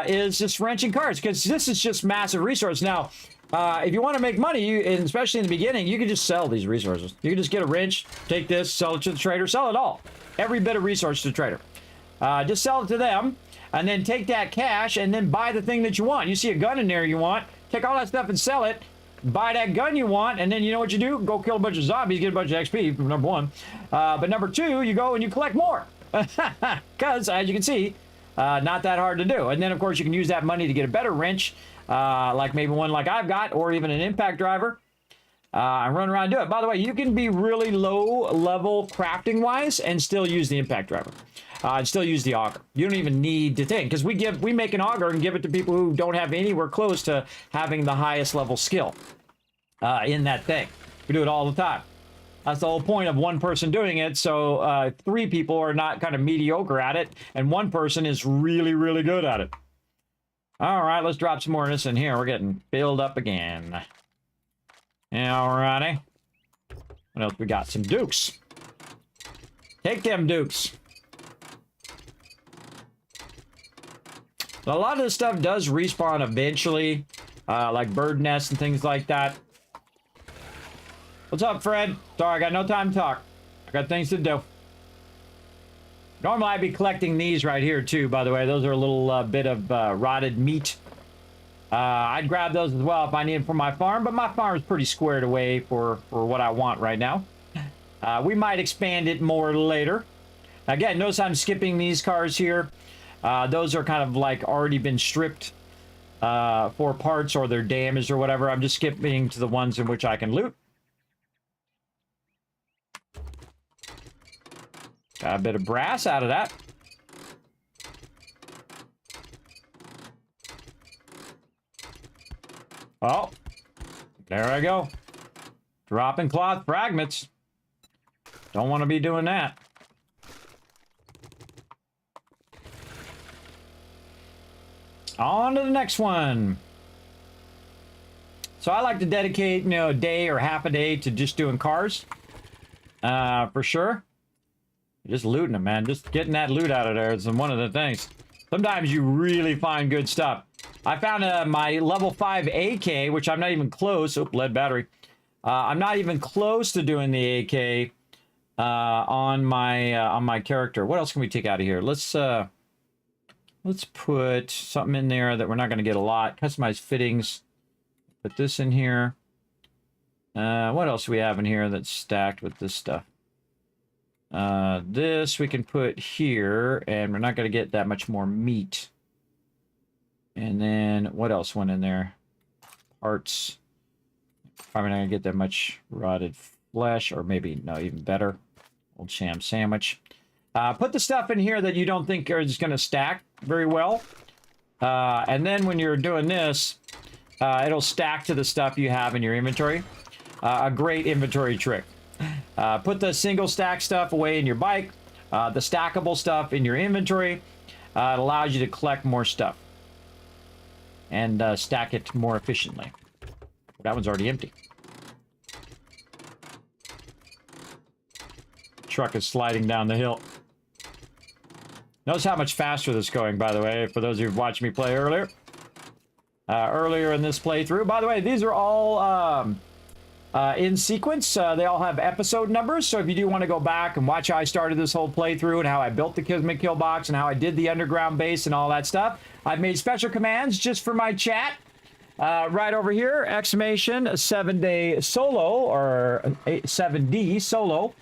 Is just wrenching cars, because this is just massive resource. Now, if you want to make money, and especially in the beginning, you can just sell these resources. You can just get a wrench, take this, sell it to the trader, sell it all. Every bit of resource to the trader. Just sell it to them, and then take that cash, and then buy the thing that you want. You see a gun in there you want, take all that stuff and sell it, buy that gun you want, and then you know what you do? Go kill a bunch of zombies, get a bunch of XP, number one. But number two, you go and you collect more. Because, as you can see, not that hard to do. And then, of course, you can use that money to get a better wrench, like maybe one like I've got, or even an impact driver, and run around and do it. By the way, you can be really low level crafting wise and still use the impact driver, and still use the auger. You don't even need to think, because we make an auger and give it to people who don't have anywhere close to having the highest level skill in that thing. We do it all the time. That's the whole point of one person doing it. So 3 people are not kind of mediocre at it, and 1 person is really, really good at it. All right, let's drop some more of this in here. We're getting filled up again. All righty. What else we got? Some dukes. Take them dukes. So a lot of this stuff does respawn eventually, like bird nests and things like that. What's up, Fred? Sorry, I got no time to talk. I got things to do. Normally, I'd be collecting these right here, too, by the way. Those are a little bit of rotted meat. I'd grab those as well if I need them for my farm, but my farm is pretty squared away for what I want right now. We might expand it more later. Again, notice I'm skipping these cars here. Those are kind of like already been stripped for parts, or they're damaged or whatever. I'm just skipping to the ones in which I can loot. Got a bit of brass out of that. Oh, there I go. Dropping cloth fragments. Don't want to be doing that. On to the next one. So I like to dedicate, a day or half a day to just doing cars. For sure. Just looting them, man. Just getting that loot out of there is one of the things. Sometimes you really find good stuff. I found my level 5 AK, which I'm not even close. Oh, lead battery. I'm not even close to doing the AK on my character. What else can we take out of here? Let's let's put something in there that we're not going to get a lot. Customize fittings. Put this in here. What else do we have in here that's stacked with this stuff? This we can put here, and we're not going to get that much more meat. And then what else went in there? Parts. Probably not going to get that much rotted flesh, or maybe, no, even better. Old sham sandwich. Put the stuff in here that you don't think is going to stack very well. And then when you're doing this, it'll stack to the stuff you have in your inventory. A great inventory trick. Put the single stack stuff away in your bike. The stackable stuff in your inventory. It allows you to collect more stuff. And stack it more efficiently. That one's already empty. Truck is sliding down the hill. Notice how much faster this is going, by the way, for those of you who've watched me play earlier. Earlier in this playthrough. By the way, these are all in sequence. They all have episode numbers, so if you do want to go back and watch how I started this whole playthrough and how I built the Kismet kill box and how I did the underground base and all that stuff, I've made special commands just for my chat. Right over here, exclamation 7-day solo, or 7D solo.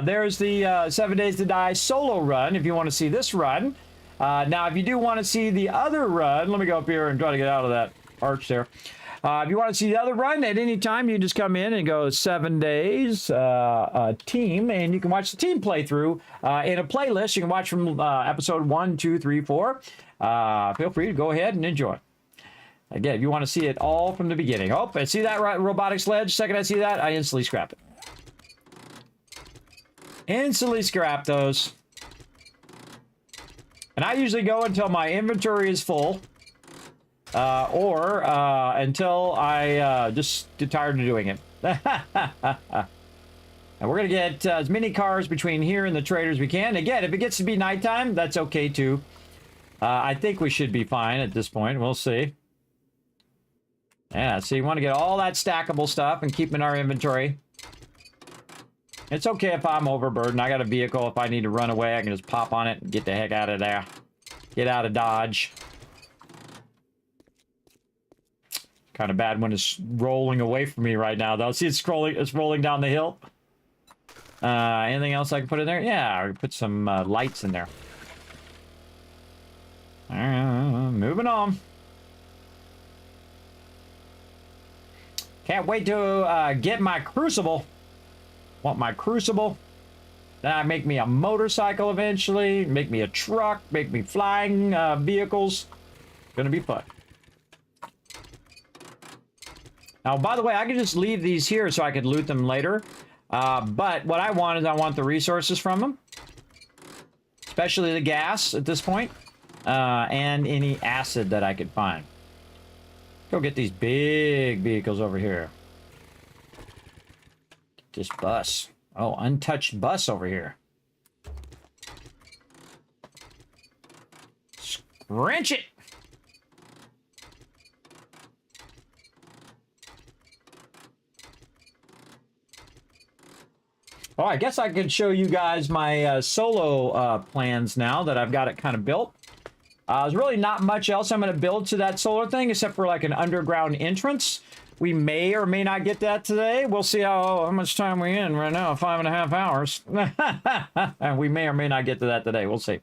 There's the 7 Days to Die solo run, if you want to see this run. Now, if you do want to see the other run, let me go up here and try to get out of that arch there. If you want to see the other run, at any time, you just come in and go 7 days team, and you can watch the team playthrough in a playlist. You can watch from episode 1, 2, 3, 4. Feel free to go ahead and enjoy. Again, if you want to see it all from the beginning. Oh, I see that robotic sledge. Second I see that, I instantly scrap it. Instantly scrap those. And I usually go until my inventory is full. Or until I just get tired of doing it. And we're going to get as many cars between here and the trader as we can. Again, if it gets to be nighttime, that's okay too. I think we should be fine at this point. We'll see. Yeah, so you want to get all that stackable stuff and keep in our inventory. It's okay if I'm overburdened. I got a vehicle. If I need to run away, I can just pop on it and get the heck out of there. Get out of Dodge. Kind of bad when it's rolling away from me right now, though. See, it's rolling down the hill. Anything else I can put in there? Yeah, I can put some lights in there. Moving on. Can't wait to get my Crucible. Want my Crucible. Then make me a motorcycle eventually. Make me a truck. Make me flying vehicles. Gonna be fun. Now, by the way, I could just leave these here so I could loot them later. But what I want is I want the resources from them. Especially the gas at this point. And any acid that I could find. Go get these big vehicles over here. Get this bus. Oh, untouched bus over here. Scrunch it! Oh, I guess I could show you guys my solo plans now that I've got it kind of built. There's really not much else I'm going to build to that solar thing except for like an underground entrance. We may or may not get that today. We'll see how much time we're in right now. 5.5 hours. And we may or may not get to that today. We'll see.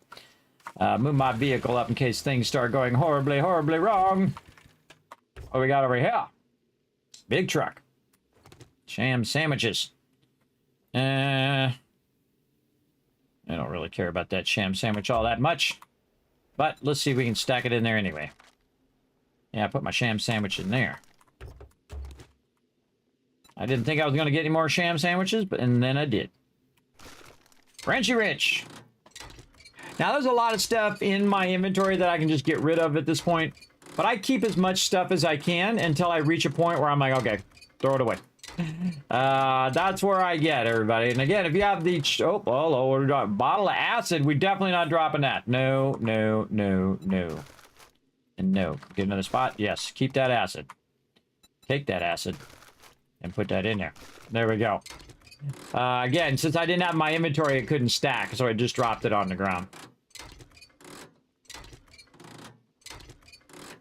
Move my vehicle up in case things start going horribly, horribly wrong. What we got over here? Big truck. Sham sandwiches. I don't really care about that sham sandwich all that much. But let's see if we can stack it in there anyway. Yeah, I put my sham sandwich in there. I didn't think I was going to get any more sham sandwiches, and then I did. Frenchy Rich. Now, there's a lot of stuff in my inventory that I can just get rid of at this point. But I keep as much stuff as I can until I reach a point where I'm like, okay, throw it away. That's where I get, everybody. And again, if you have the bottle of acid, we're definitely not dropping that. No, no, no, no. And no. Get another spot? Yes. Keep that acid. Take that acid and put that in there. There we go. Again, since I didn't have my inventory, it couldn't stack, so I just dropped it on the ground.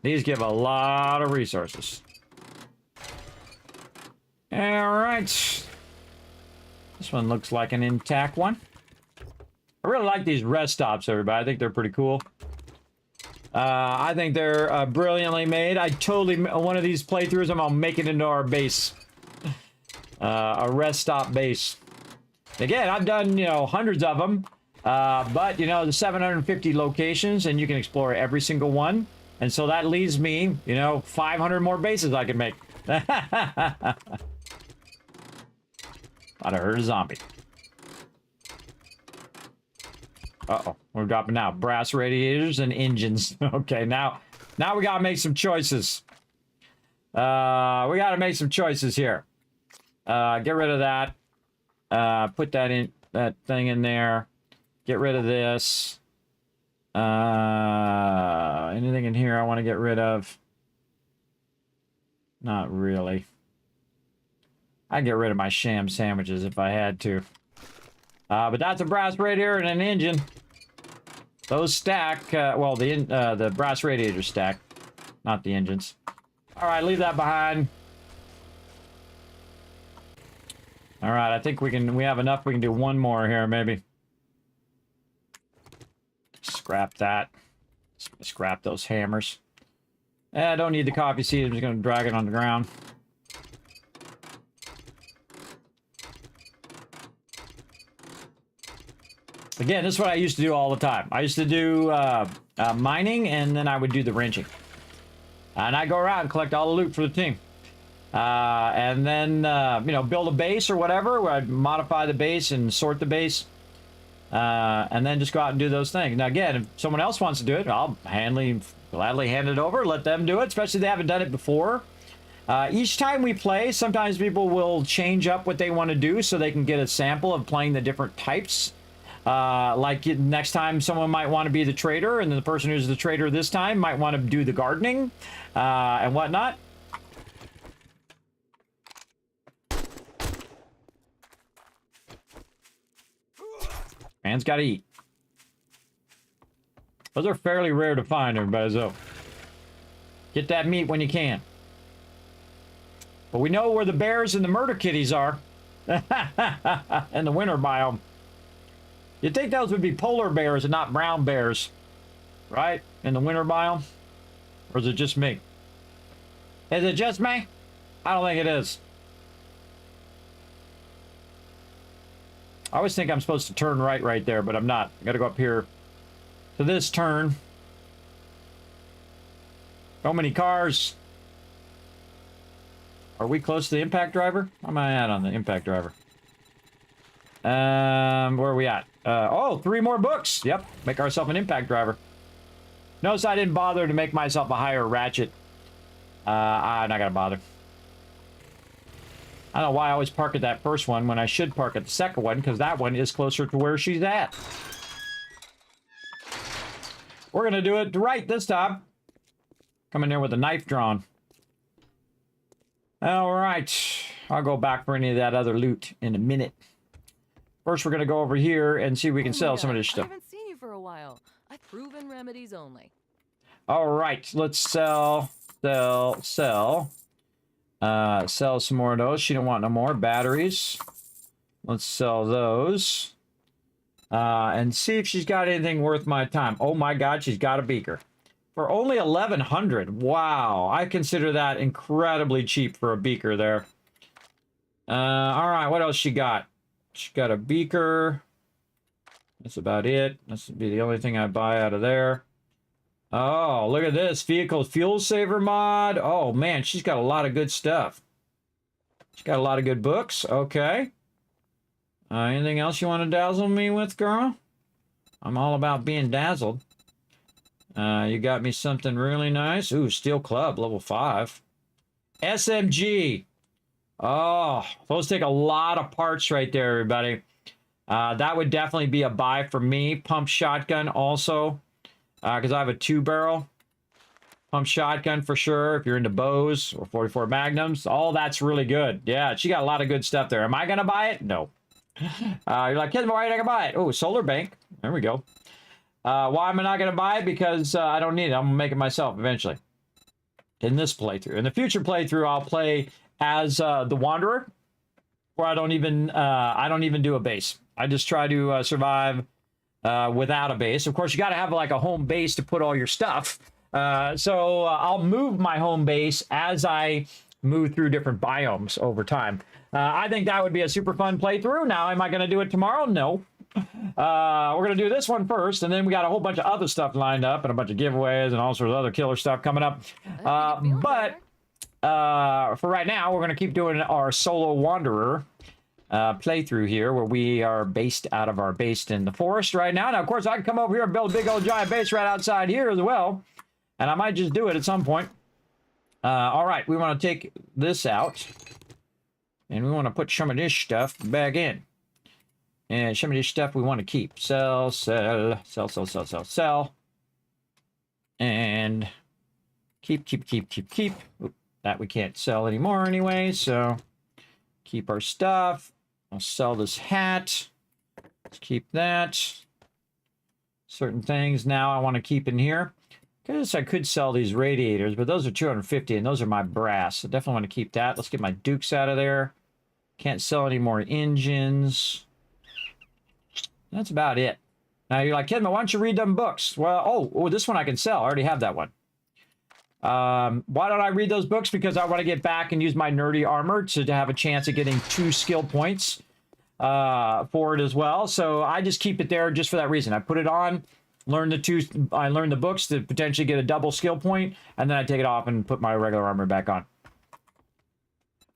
These give a lot of resources. All right. This one looks like an intact one. I really like these rest stops, everybody. I think they're pretty cool. I think they're brilliantly made. I totally, one of these playthroughs, I'm gonna make it into our base. A rest stop base. Again, I've done, you know, hundreds of them. But, you know, the 750 locations, and you can explore every single one. And so that leaves me, you know, 500 more bases I can make. Thought I heard a zombie. Uh-oh, we're dropping out. Brass radiators and engines. Okay, now we gotta make some choices. We gotta make some choices here. Get rid of that. Put that thing in there. Get rid of this. Anything in here I want to get rid of? Not really. I'd get rid of my sham sandwiches if I had to. But that's a brass radiator and an engine. Those stack. Well, the brass radiators stack, not the engines. All right, leave that behind. All right, I think we have enough. We can do one more here, maybe. Scrap that. Scrap those hammers. I don't need the coffee seed. I'm just going to drag it on the ground. Again, this is what I used to do all the time. I used to do mining, and then I would do the wrenching. And I'd go around and collect all the loot for the team. And then, you know, build a base or whatever, where I'd modify the base and sort the base. And then just go out and do those things. Now, again, if someone else wants to do it, I'll gladly hand it over, let them do it, especially if they haven't done it before. Each time we play, sometimes people will change up what they want to do so they can get a sample of playing the different types. Like next time someone might want to be the trader, and then the person who's the trader this time might want to do the gardening and whatnot. Man's got to eat. Those are fairly rare to find, everybody, so get that meat when you can. But we know where the bears and the murder kitties are. And the winter biome. You'd think those would be polar bears and not brown bears, right? In the winter biome? Or is it just me? Is it just me? I don't think it is. I always think I'm supposed to turn right there, but I'm not. I gotta go up here to this turn. So many cars. Are we close to the impact driver? Where am I at on the impact driver? Where are we at? Oh, 3 more books. Yep, make ourselves an impact driver. Notice I didn't bother to make myself a higher ratchet. I'm not gonna bother. I don't know why I always park at that first one when I should park at the second one, because that one is closer to where she's at. We're gonna do it right this time. Come in there with a knife drawn. All right, I'll go back for any of that other loot in a minute. First, we're gonna go over here and see if we can sell some of this stuff. I haven't seen you for a while. I've proven remedies only. All right, let's sell. Sell some more of those. She don't want no more batteries. Let's sell those. And see if she's got anything worth my time. Oh my God, she's got a beaker. For only 1,100. Wow, I consider that incredibly cheap for a beaker there. All right, what else she got? She got a beaker. That's about it. This would be the only thing I buy out of there. Oh, look at this. Vehicle fuel saver mod. Oh, man, she's got a lot of good stuff. She's got a lot of good books. Okay. Anything else you want to dazzle me with, girl? I'm all about being dazzled. You got me something really nice. Ooh, Steel Club, level 5. SMG. Oh, those take a lot of parts right there, everybody. That would definitely be a buy for me. Pump shotgun also. Because I have a 2-barrel pump shotgun for sure. If you're into bows or 44 magnums, all that's really good. Yeah, she got a lot of good stuff there. Am I gonna buy it? No. You're like, Kismet, why ain't I gonna buy it? Oh, solar bank. There we go. Why am I not gonna buy it? Because I don't need it. I'm gonna make it myself eventually. in this playthrough. In the future playthrough, I'll play as the Wanderer, where I don't even do a base. I just try to survive without a base. Of course, you got to have like a home base to put all your stuff. So I'll move my home base as I move through different biomes over time. I think that would be a super fun playthrough. Now, am I going to do it tomorrow? No. We're going to do this one first, and then we got a whole bunch of other stuff lined up and a bunch of giveaways and all sorts of other killer stuff coming up. But for right now, we're going to keep doing our solo Wanderer playthrough here, where we are based out of our base in the forest right now. Now, of course, I can come over here and build a big old giant base right outside here as well, and I might just do it at some point. All right, we want to take this out, and we want to put some of this stuff back in. And some of this stuff we want to keep. Sell, sell, sell, sell, sell, sell, sell. And keep. Oop, that we can't sell anymore anyway, so keep our stuff. I'll sell this hat. Let's keep that. Certain things now I want to keep in here. I guess I could sell these radiators, but those are 250, and those are my brass. So definitely want to keep that. Let's get my Dukes out of there. Can't sell any more engines. That's about it. Now you're like, Kismet, why don't you read them books? Well, oh, this one I can sell. I already have that one. Why don't I read those books? Because I want to get back and use my nerdy armor to have a chance of getting 2 skill points for it as well. So I just keep it there just for that reason. I put it on, I learn the books to potentially get a double skill point, and then I take it off and put my regular armor back on.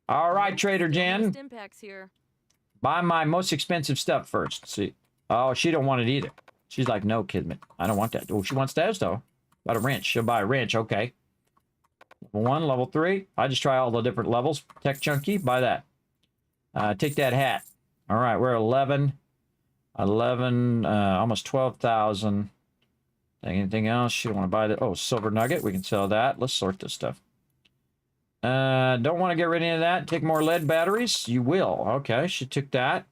All right, Trader Jan. Stimpaks here. Buy my most expensive stuff first. Let's see. Oh, she don't want it either. She's like, no, Kismet. I don't want that. Oh, she wants that, though. About a wrench. She'll buy a wrench. Okay. Level 1, level 3. I just try all the different levels. Tech Chunky, buy that. Take that hat. All right, we're 11. Almost 12,000. Anything else? She don't want to buy that. Oh, silver nugget. We can sell that. Let's sort this stuff. Don't want to get rid of any of that. Take more lead batteries. You will. Okay, she took that.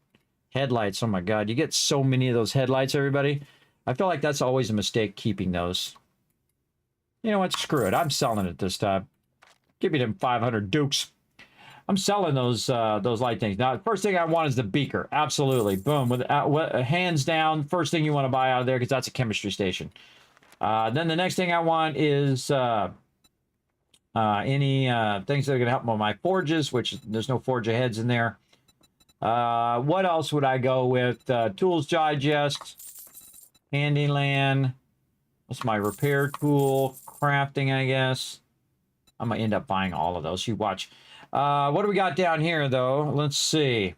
Headlights. Oh my God, you get so many of those headlights, everybody. I feel like that's always a mistake, keeping those. You know what? Screw it. I'm selling it this time. Give me them 500 Dukes. I'm selling those light things. Now, the first thing I want is the beaker. Absolutely. Boom. Hands down, first thing you want to buy out of there, because that's a chemistry station. Then the next thing I want is any things that are going to help with my forges, which there's no forge heads in there. What else would I go with? Tools Digest, Handyland. What's my repair tool? Crafting, I guess. I'm going to end up buying all of those. You watch. What do we got down here, though? Let's see.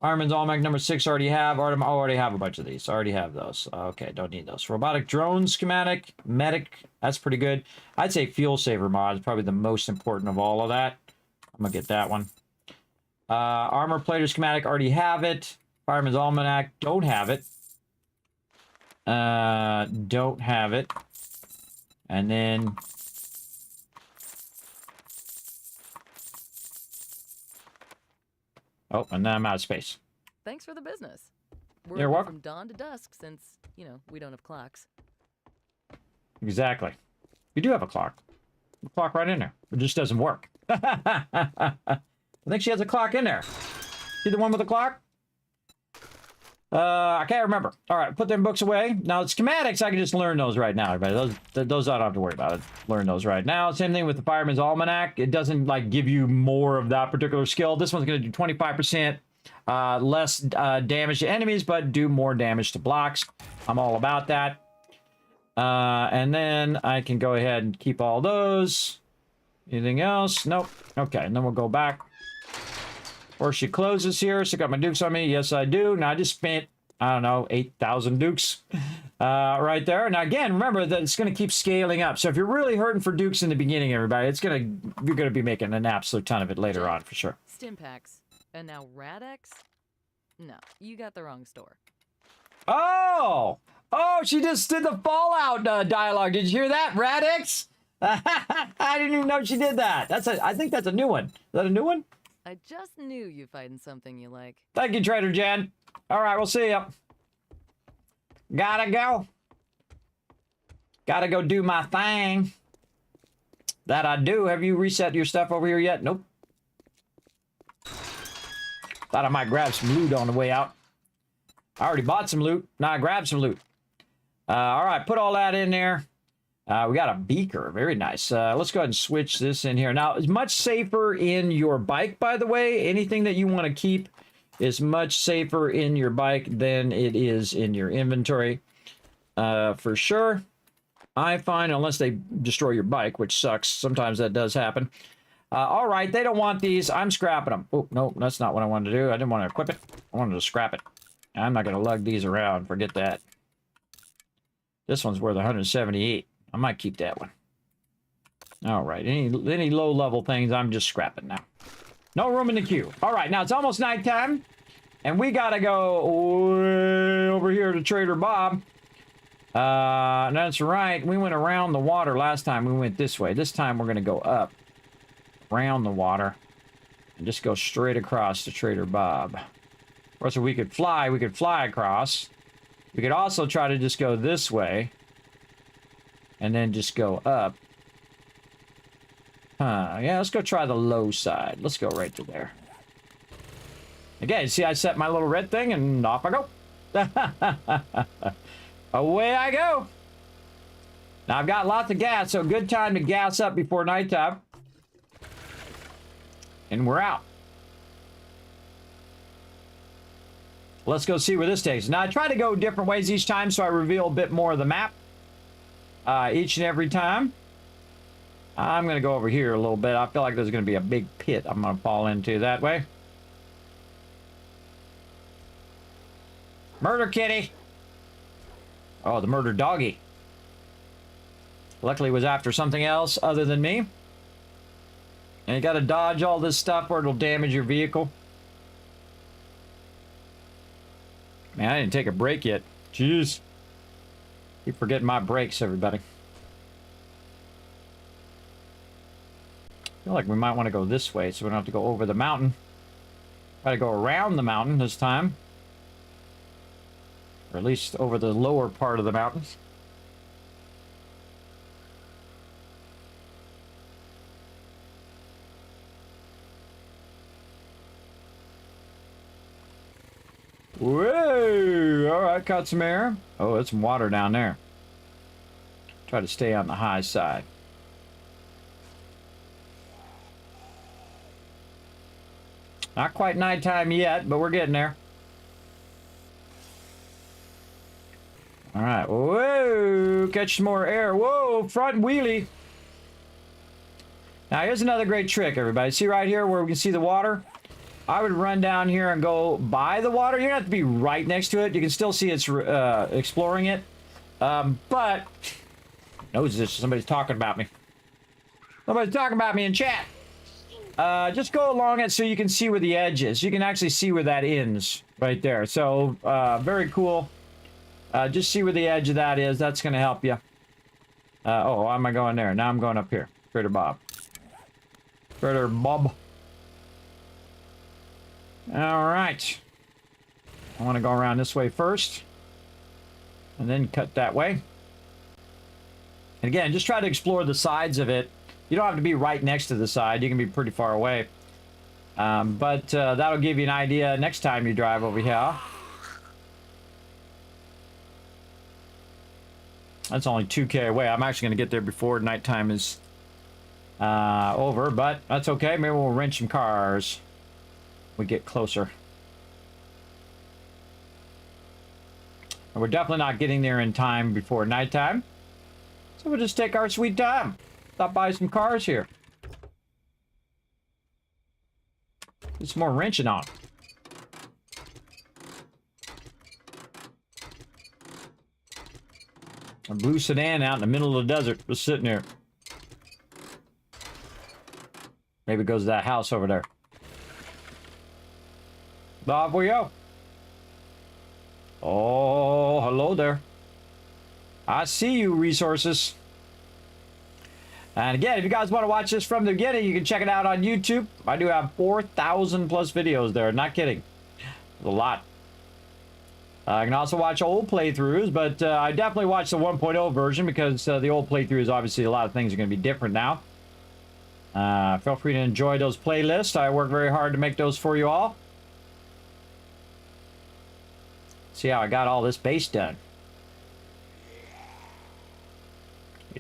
Fireman's Almanac number 6 already have. I already have a bunch of these. I already have those. Okay, don't need those. Robotic drone schematic. Medic. That's pretty good. I'd say fuel saver mod is probably the most important of all of that. I'm going to get that one. Armor plater schematic, already have it. Fireman's Almanac, don't have it. Don't have it. And then... oh, and then I'm out of space. Thanks for the business. We're You're open welcome. from dawn to dusk since, you know, we don't have clocks. Exactly. You do have a clock. A clock right in there. It just doesn't work. I think she has a clock in there. See the one with the clock? I can't remember. All right, put them books away. Now, the schematics, I can just learn those right now, everybody. Those I don't have to worry about. Learn those right now. Same thing with the Fireman's Almanac. It doesn't, like, give you more of that particular skill. This one's going to do 25% less damage to enemies, but do more damage to blocks. I'm all about that. And then I can go ahead and keep all those. Anything else? Nope. Okay, and then we'll go back. Or she closes here. So I got my Dukes on me. Yes, I do. Now I just spent, I don't know, 8,000 Dukes right there. Now again, remember that it's going to keep scaling up. So if you're really hurting for Dukes in the beginning, everybody, you're going to be making an absolute ton of it later on for sure. Stimpaks. And now Radex? No, you got the wrong store. Oh! Oh, she just did the Fallout dialogue. Did you hear that, Radex? I didn't even know she did that. I think that's a new one. Is that a new one? I just knew you'd find something you like. Thank you, Trader Jen. All right, we'll see ya. Gotta go. Gotta go do my thing. That I do. Have you reset your stuff over here yet? Nope. Thought I might grab some loot on the way out. I already bought some loot. Now I grabbed some loot. All right, put all that in there. We got a beaker. Very nice. Let's go ahead and switch this in here. Now, it's much safer in your bike, by the way. Anything that you want to keep is much safer in your bike than it is in your inventory. For sure. I find, unless they destroy your bike, which sucks. Sometimes that does happen. All right, they don't want these. I'm scrapping them. Oh, no, that's not what I wanted to do. I didn't want to equip it. I wanted to scrap it. I'm not going to lug these around. Forget that. This one's worth 178. I might keep that one. All right, any low-level things, I'm just scrapping now. No room in the queue. All right, now it's almost nighttime, and we got to go way over here to Trader Bob. That's right. We went around the water last time. We went this way. This time we're going to go up around the water and just go straight across to Trader Bob. Of course, if we could fly across. We could also try to just go this way and then just go up. Yeah, let's go try the low side. Let's go right to there. Again, see, I set my little red thing and off I go. Away I go. Now, I've got lots of gas, so good time to gas up before nighttime. And we're out. Let's go see where this takes us. Now, I try to go different ways each time, so I reveal a bit more of the map. Each and every time. I'm going to go over here a little bit. I feel like there's going to be a big pit I'm going to fall into that way. Murder kitty. Oh, the murder doggy. Luckily, it was after something else other than me. And you got to dodge all this stuff or it'll damage your vehicle. Man, I didn't take a break yet. Jeez. Keep forgetting my brakes, everybody. I feel like we might want to go this way so we don't have to go over the mountain. Try to go around the mountain this time. Or at least over the lower part of the mountains. Whoa! Alright, caught some air. Oh, there's some water down there. Try to stay on the high side. Not quite nighttime yet, but we're getting there. Alright, whoa! Catch some more air. Whoa! Front wheelie! Now, here's another great trick, everybody. See right here where we can see the water? I would run down here and go by the water. You don't have to be right next to it. You can still see it's exploring it. But... Knows this. Somebody's talking about me. Somebody's talking about me in chat. Just go along it so you can see where the edge is. You can actually see where that ends right there. So, very cool. Just see where the edge of that is. That's going to help you. Oh, why am I going there? Now I'm going up here. Trader Bob. Trader Bob. All right. I want to go around this way first. And then cut that way. And again, just try to explore the sides of it. You don't have to be right next to the side. You can be pretty far away. But that'll give you an idea next time you drive over here. That's only 2K away. I'm actually going to get there before nighttime is over. But that's okay. Maybe we'll rent some cars. We get closer. And we're definitely not getting there in time before nighttime. So we'll just take our sweet time. Stop by some cars here. Get some more wrenching on. A blue sedan out in the middle of the desert, just sitting there. Maybe it goes to that house over there. Off we go. Oh, hello there. I see you, resources. And again, if you guys want to watch this from the beginning, you can check it out on YouTube. I do have 4,000 plus videos there. Not kidding. It's a lot. I can also watch old playthroughs, but I definitely watch the 1.0 version because the old playthroughs, obviously, a lot of things are going to be different now. Feel free to enjoy those playlists. I work very hard to make those for you all. See how I got all this base done.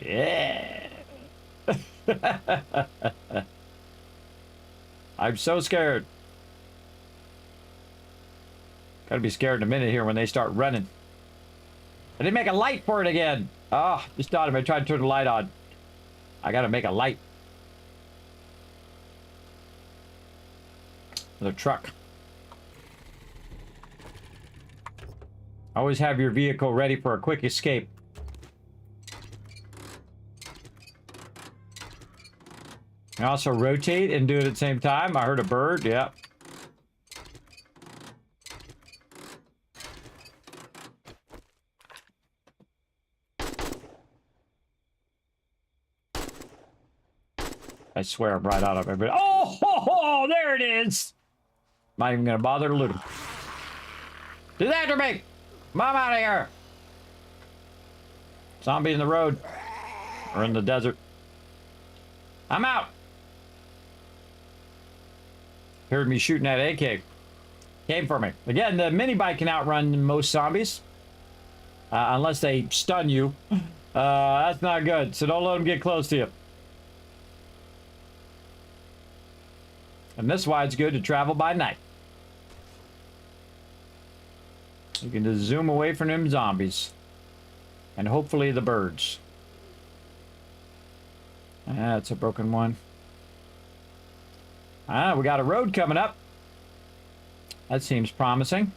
Yeah. I'm so scared. Gotta be scared in a minute here when they start running. I didn't make a light for it again. Oh, just thought of it. I tried to turn the light on. I gotta make a light. Another truck. Always have your vehicle ready for a quick escape. And also rotate and do it at the same time. I heard a bird. Yeah. I swear I'm right out of everybody. Oh, there it is. Not even gonna bother to loot him. Get after me! I'm out of here! Zombie in the road. Or in the desert. I'm out! Heard me shooting that AK. Came for me. Again, the mini bike can outrun most zombies. Unless they stun you. That's not good, so don't let them get close to you. And this is why it's good to travel by night. You can just zoom away from them zombies. And hopefully the birds. That's a broken one. We got a road coming up. That seems promising.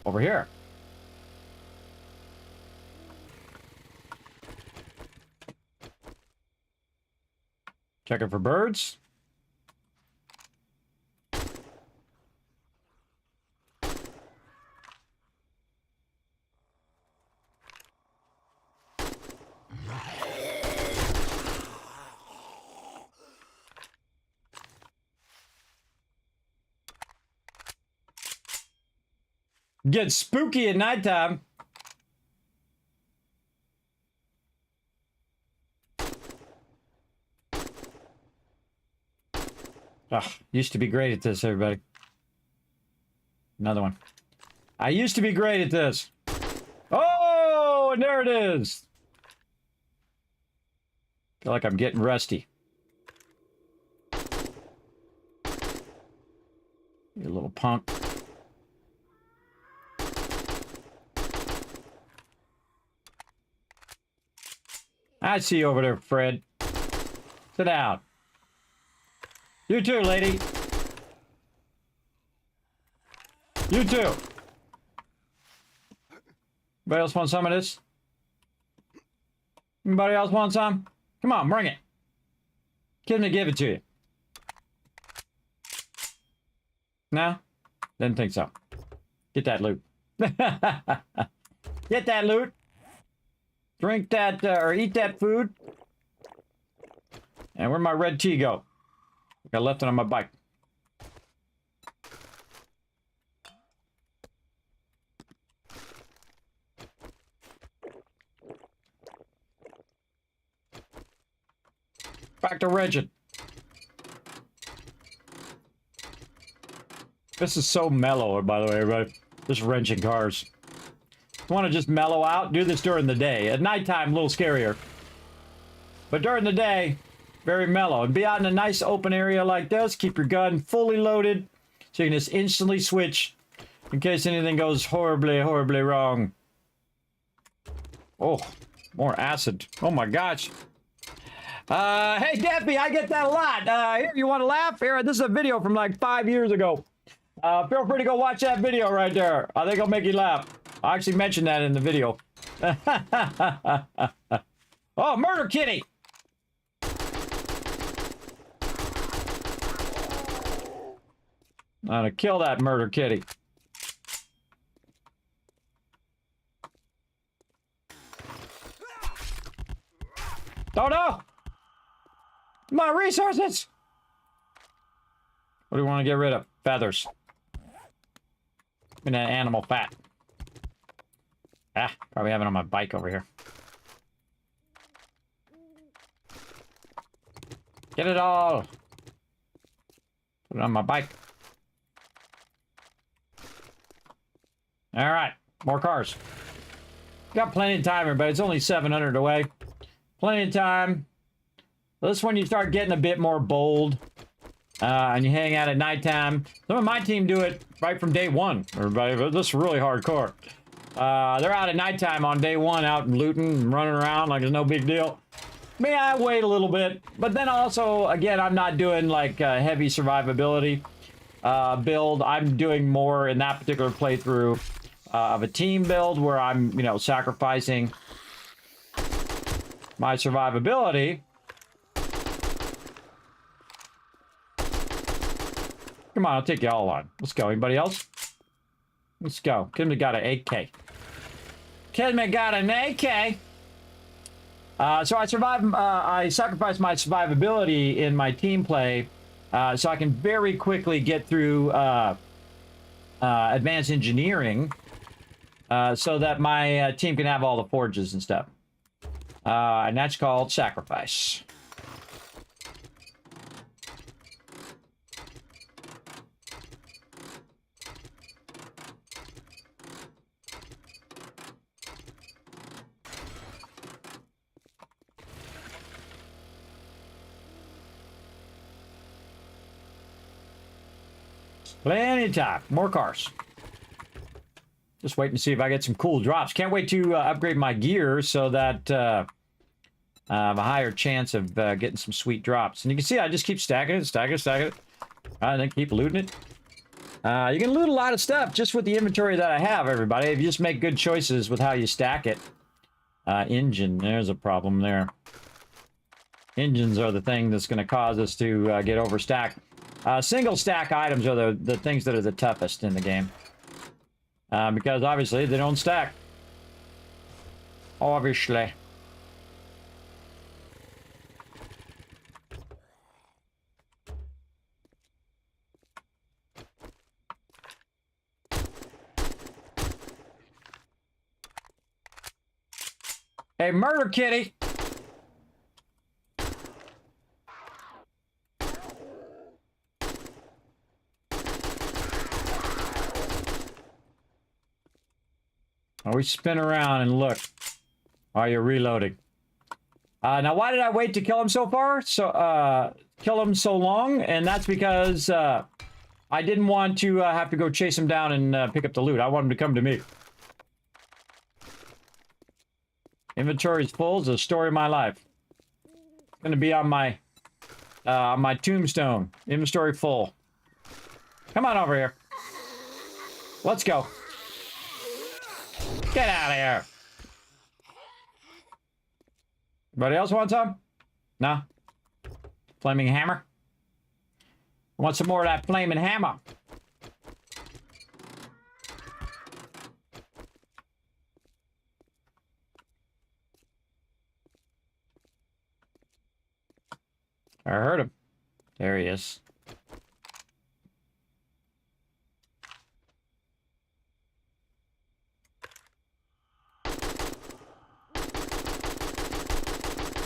Over here. Checking for birds. Get spooky at nighttime. Used to be great at this, everybody. Another one. I used to be great at this. Oh, and there it is. Feel like I'm getting rusty. You little punk. I see you over there, Fred. Sit down. You too, lady. You too. Anybody else want some of this? Anybody else want some? Come on, bring it. Give it to you. No? Didn't think so. Get that loot. Get that loot. Drink that, or eat that food. And where'd my red tea go? I left it on my bike. Back to wrenching. This is so mellow, by the way, everybody. Just wrenching cars. You want to just mellow out? Do this during the day. At nighttime, a little scarier. But during the day, very mellow. And be out in a nice open area like this. Keep your gun fully loaded so you can just instantly switch in case anything goes horribly, horribly wrong. Oh, more acid. Oh my gosh. Hey, Debbie, I get that a lot. Here, you want to laugh? Here, this is a video from like 5 years ago. Feel free to go watch that video right there. I think it'll make you laugh. I actually mentioned that in the video. Oh, murder kitty! I'm gonna kill that murder kitty. Oh no! My resources! What do we want to get rid of? Feathers. And that animal fat. Probably have it on my bike over here. Get it all. Put it on my bike. All right, more cars. Got plenty of time, everybody. It's only 700 away. Plenty of time. This one you start getting a bit more bold. And you hang out at nighttime. Some of my team do it right from day one, everybody. But this is really hardcore. They're out at nighttime on day one, out and looting and running around like it's no big deal. Me, I wait a little bit. But then also, again, I'm not doing like heavy survivability build. I'm doing more in that particular playthrough of a team build where I'm, you know, sacrificing my survivability. Come on, I'll take you all on. Let's go. Anybody else? Let's go. Kismet got an AK. Kismet got an AK. So I sacrificed my survivability in my team play so I can very quickly get through advanced engineering so that my team can have all the forges and stuff. And that's called sacrifice. Plenty of time. More cars. Just waiting to see if I get some cool drops. Can't wait to upgrade my gear so that I have a higher chance of getting some sweet drops. And you can see I just keep stacking it, stacking it, stacking it. And then keep looting it. You can loot a lot of stuff just with the inventory that I have, everybody. If you just make good choices with how you stack it. Engine, there's a problem there. Engines are the thing that's going to cause us to get overstacked. Single stack items are the things that are the toughest in the game. Because obviously they don't stack. Obviously. Hey, murder kitty! We spin around and look while you're reloading. Now, why did I wait to kill him so far? Kill him so long, and that's because I didn't want to have to go chase him down and pick up the loot. I want him to come to me. Inventory's full. It's the story of my life. It's gonna be on my tombstone. Inventory full. Come on over here. Let's go. Get out of here. Anybody else want some? No? Flaming hammer? Want some more of that flaming hammer? I heard him. There he is.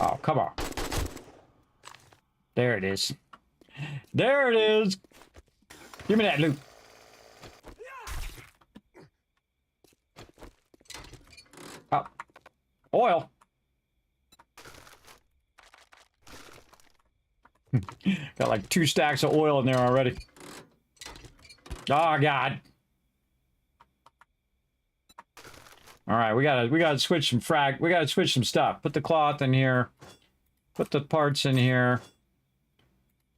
Oh, come on. There it is. There it is. Give me that loot. Oh. Oil. Got like 2 stacks of oil in there already. Oh, God. All right, we gotta switch some we gotta switch some stuff. Put the cloth in here. Put the parts in here.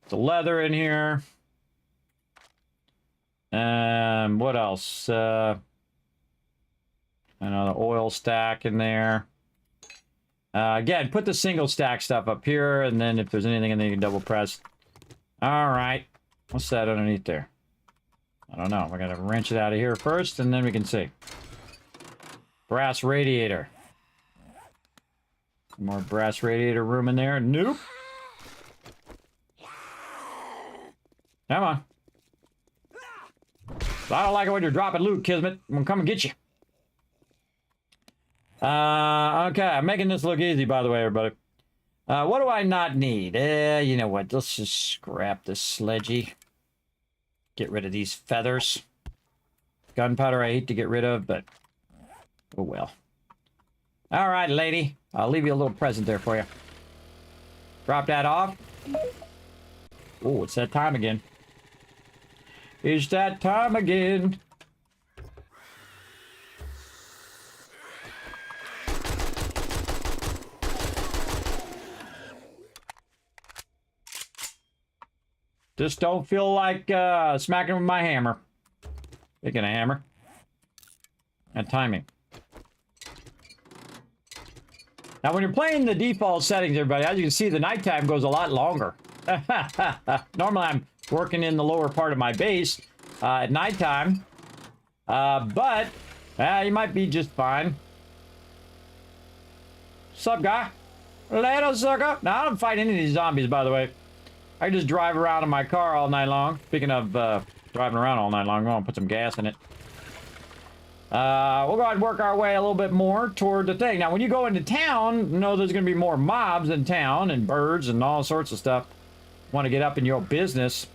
The leather in here. What else? I know the oil stack in there. Again, put the single stack stuff up here, and then if there's anything in there, you can double press. All right, what's that underneath there? I don't know. We're gonna wrench it out of here first, and then we can see. Brass radiator. More brass radiator room in there. Nope. Come on. I don't like it when you're dropping loot, Kismet. I'm gonna come and get you. Okay, I'm making this look easy, by the way, everybody. What do I not need? You know what? Let's just scrap this sledgy. Get rid of these feathers. Gunpowder I hate to get rid of, but oh well. All right, lady. I'll leave you a little present there for you. Drop that off. Oh, it's that time again. It's that time again. Just don't feel like smacking with my hammer. Picking a hammer. And timing. Now, when you're playing the default settings, everybody, as you can see, the nighttime goes a lot longer. Normally, I'm working in the lower part of my base at nighttime. But you might be just fine. Sup, guy? Later, sucker. Now, I don't fight any of these zombies, by the way. I just drive around in my car all night long. Speaking of driving around all night long, I'm gonna put some gas in it. We'll go ahead and work our way a little bit more toward the thing. Now, when you go into town, you know there's gonna be more mobs in town and birds and all sorts of stuff. Want to get up in your business.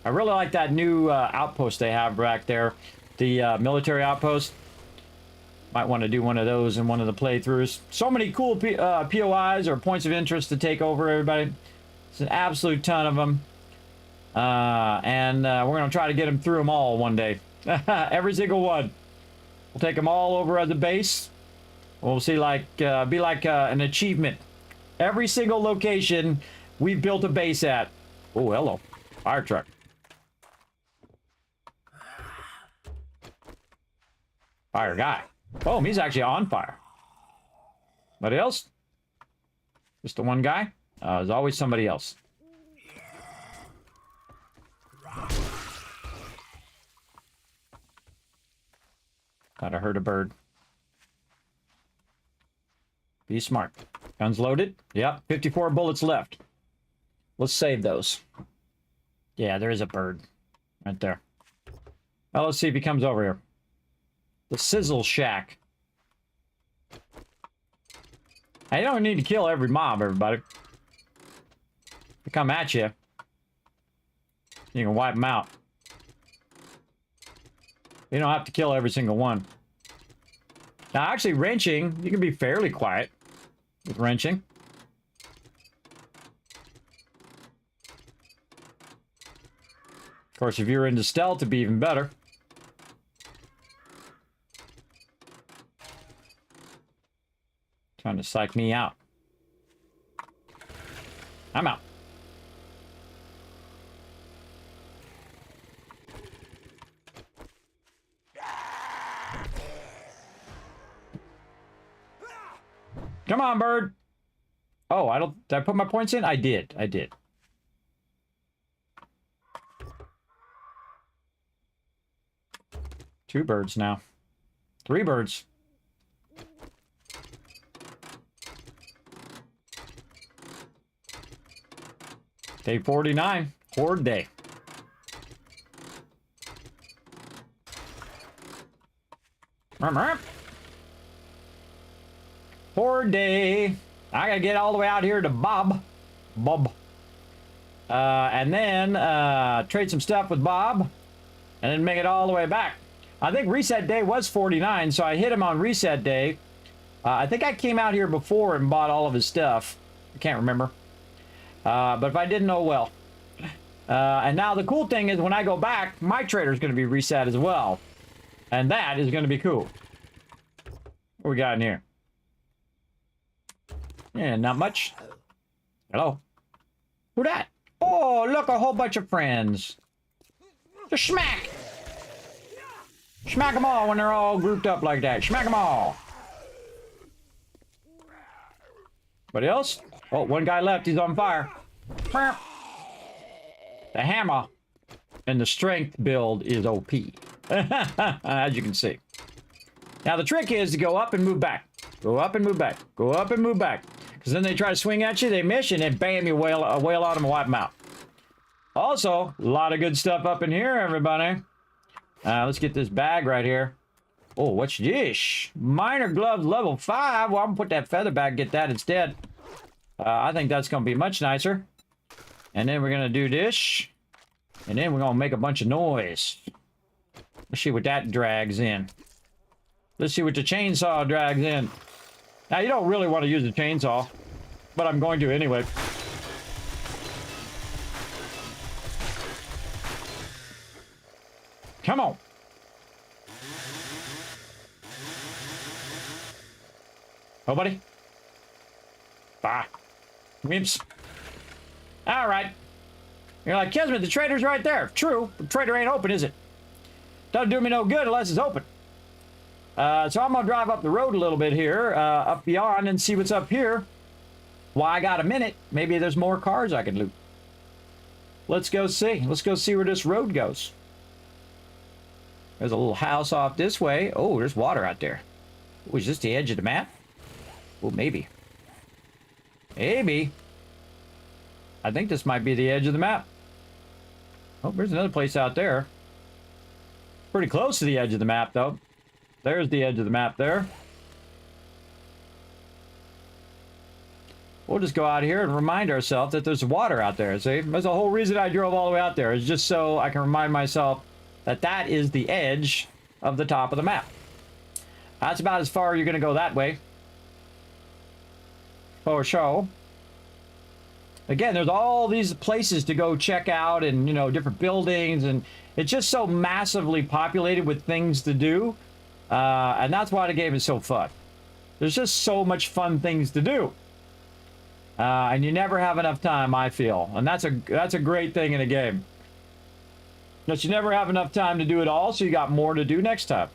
I really like that new outpost they have back there. The military outpost. Might want to do one of those in one of the playthroughs. So many cool POIs or points of interest to take over, everybody. It's an absolute ton of them. And we're going to try to get them through them all one day. Every single one. We'll take them all over as a base. We'll see, like, be like an achievement. Every single location we've built a base at. Oh, hello. Fire truck. Fire guy. Boom, he's actually on fire. Anybody else? Just the one guy? There's always somebody else. Thought I heard a bird. Be smart. Guns loaded. Yep, 54 bullets left. Let's save those. Yeah, there is a bird. Right there. Now let's see if he comes over here. The Sizzle Shack. Now, you don't need to kill every mob, everybody. They come at you. You can wipe them out. You don't have to kill every single one. Now, actually, wrenching, you can be fairly quiet with wrenching. Of course, if you're into stealth, it'd be even better. Trying to psych me out. I'm out. Come on, bird. Oh, I don't... Did I put my points in? I did. I did. Two birds now. Three birds. Day 49. Horde day. Horde day. I gotta get all the way out here to Bob. And then trade some stuff with Bob. And then make it all the way back. I think reset day was 49, so I hit him on reset day. I think I came out here before and bought all of his stuff. I can't remember. But if I didn't, oh well. And now the cool thing is when I go back, my trader's going to be reset as well. And that is going to be cool. What we got in here? Yeah, not much. Hello? Who that? Oh, look, a whole bunch of friends. Just smack! Smack them all when they're all grouped up like that. Smack them all. Anybody else? Oh, one guy left. He's on fire. The hammer and the strength build is OP. As you can see. Now, the trick is to go up and move back. Go up and move back. Go up and move back. Because then they try to swing at you, they miss, and then bam, you wail on them and wipe them out. Also, a lot of good stuff up in here, everybody. Let's get this bag right here. Oh, what's this? Minor gloves level 5. Well, I'm gonna put that feather bag, get that instead. I think that's going to be much nicer. And then we're going to do this. And then we're going to make a bunch of noise. Let's see what that drags in. Let's see what the chainsaw drags in. Now, you don't really want to use the chainsaw, but I'm going to anyway. Come on. Nobody? Bah. Wimps. All right. You're like, Kismet, the trader's right there. True. The trader ain't open, is it? Doesn't do me no good unless it's open. So I'm going to drive up the road a little bit here, up beyond, and see what's up here. Why, I got a minute. Maybe there's more cars I can loot. Let's go see. Let's go see where this road goes. There's a little house off this way. Oh, there's water out there. Oh, is this the edge of the map? Oh, maybe. Maybe. I think this might be the edge of the map. Oh, there's another place out there. Pretty close to the edge of the map, though. There's the edge of the map there. We'll just go out here and remind ourselves that there's water out there, see? That's the whole reason I drove all the way out there, is just so I can remind myself that that is the edge of the top of the map. That's about as far you're going to go that way. For sure. Again, there's all these places to go check out and, you know, different buildings, and it's just so massively populated with things to do. And that's why the game is so fun. There's just so much fun things to do. And you never have enough time, I feel. And that's a great thing in a game. But you never have enough time to do it all, so you got more to do next time.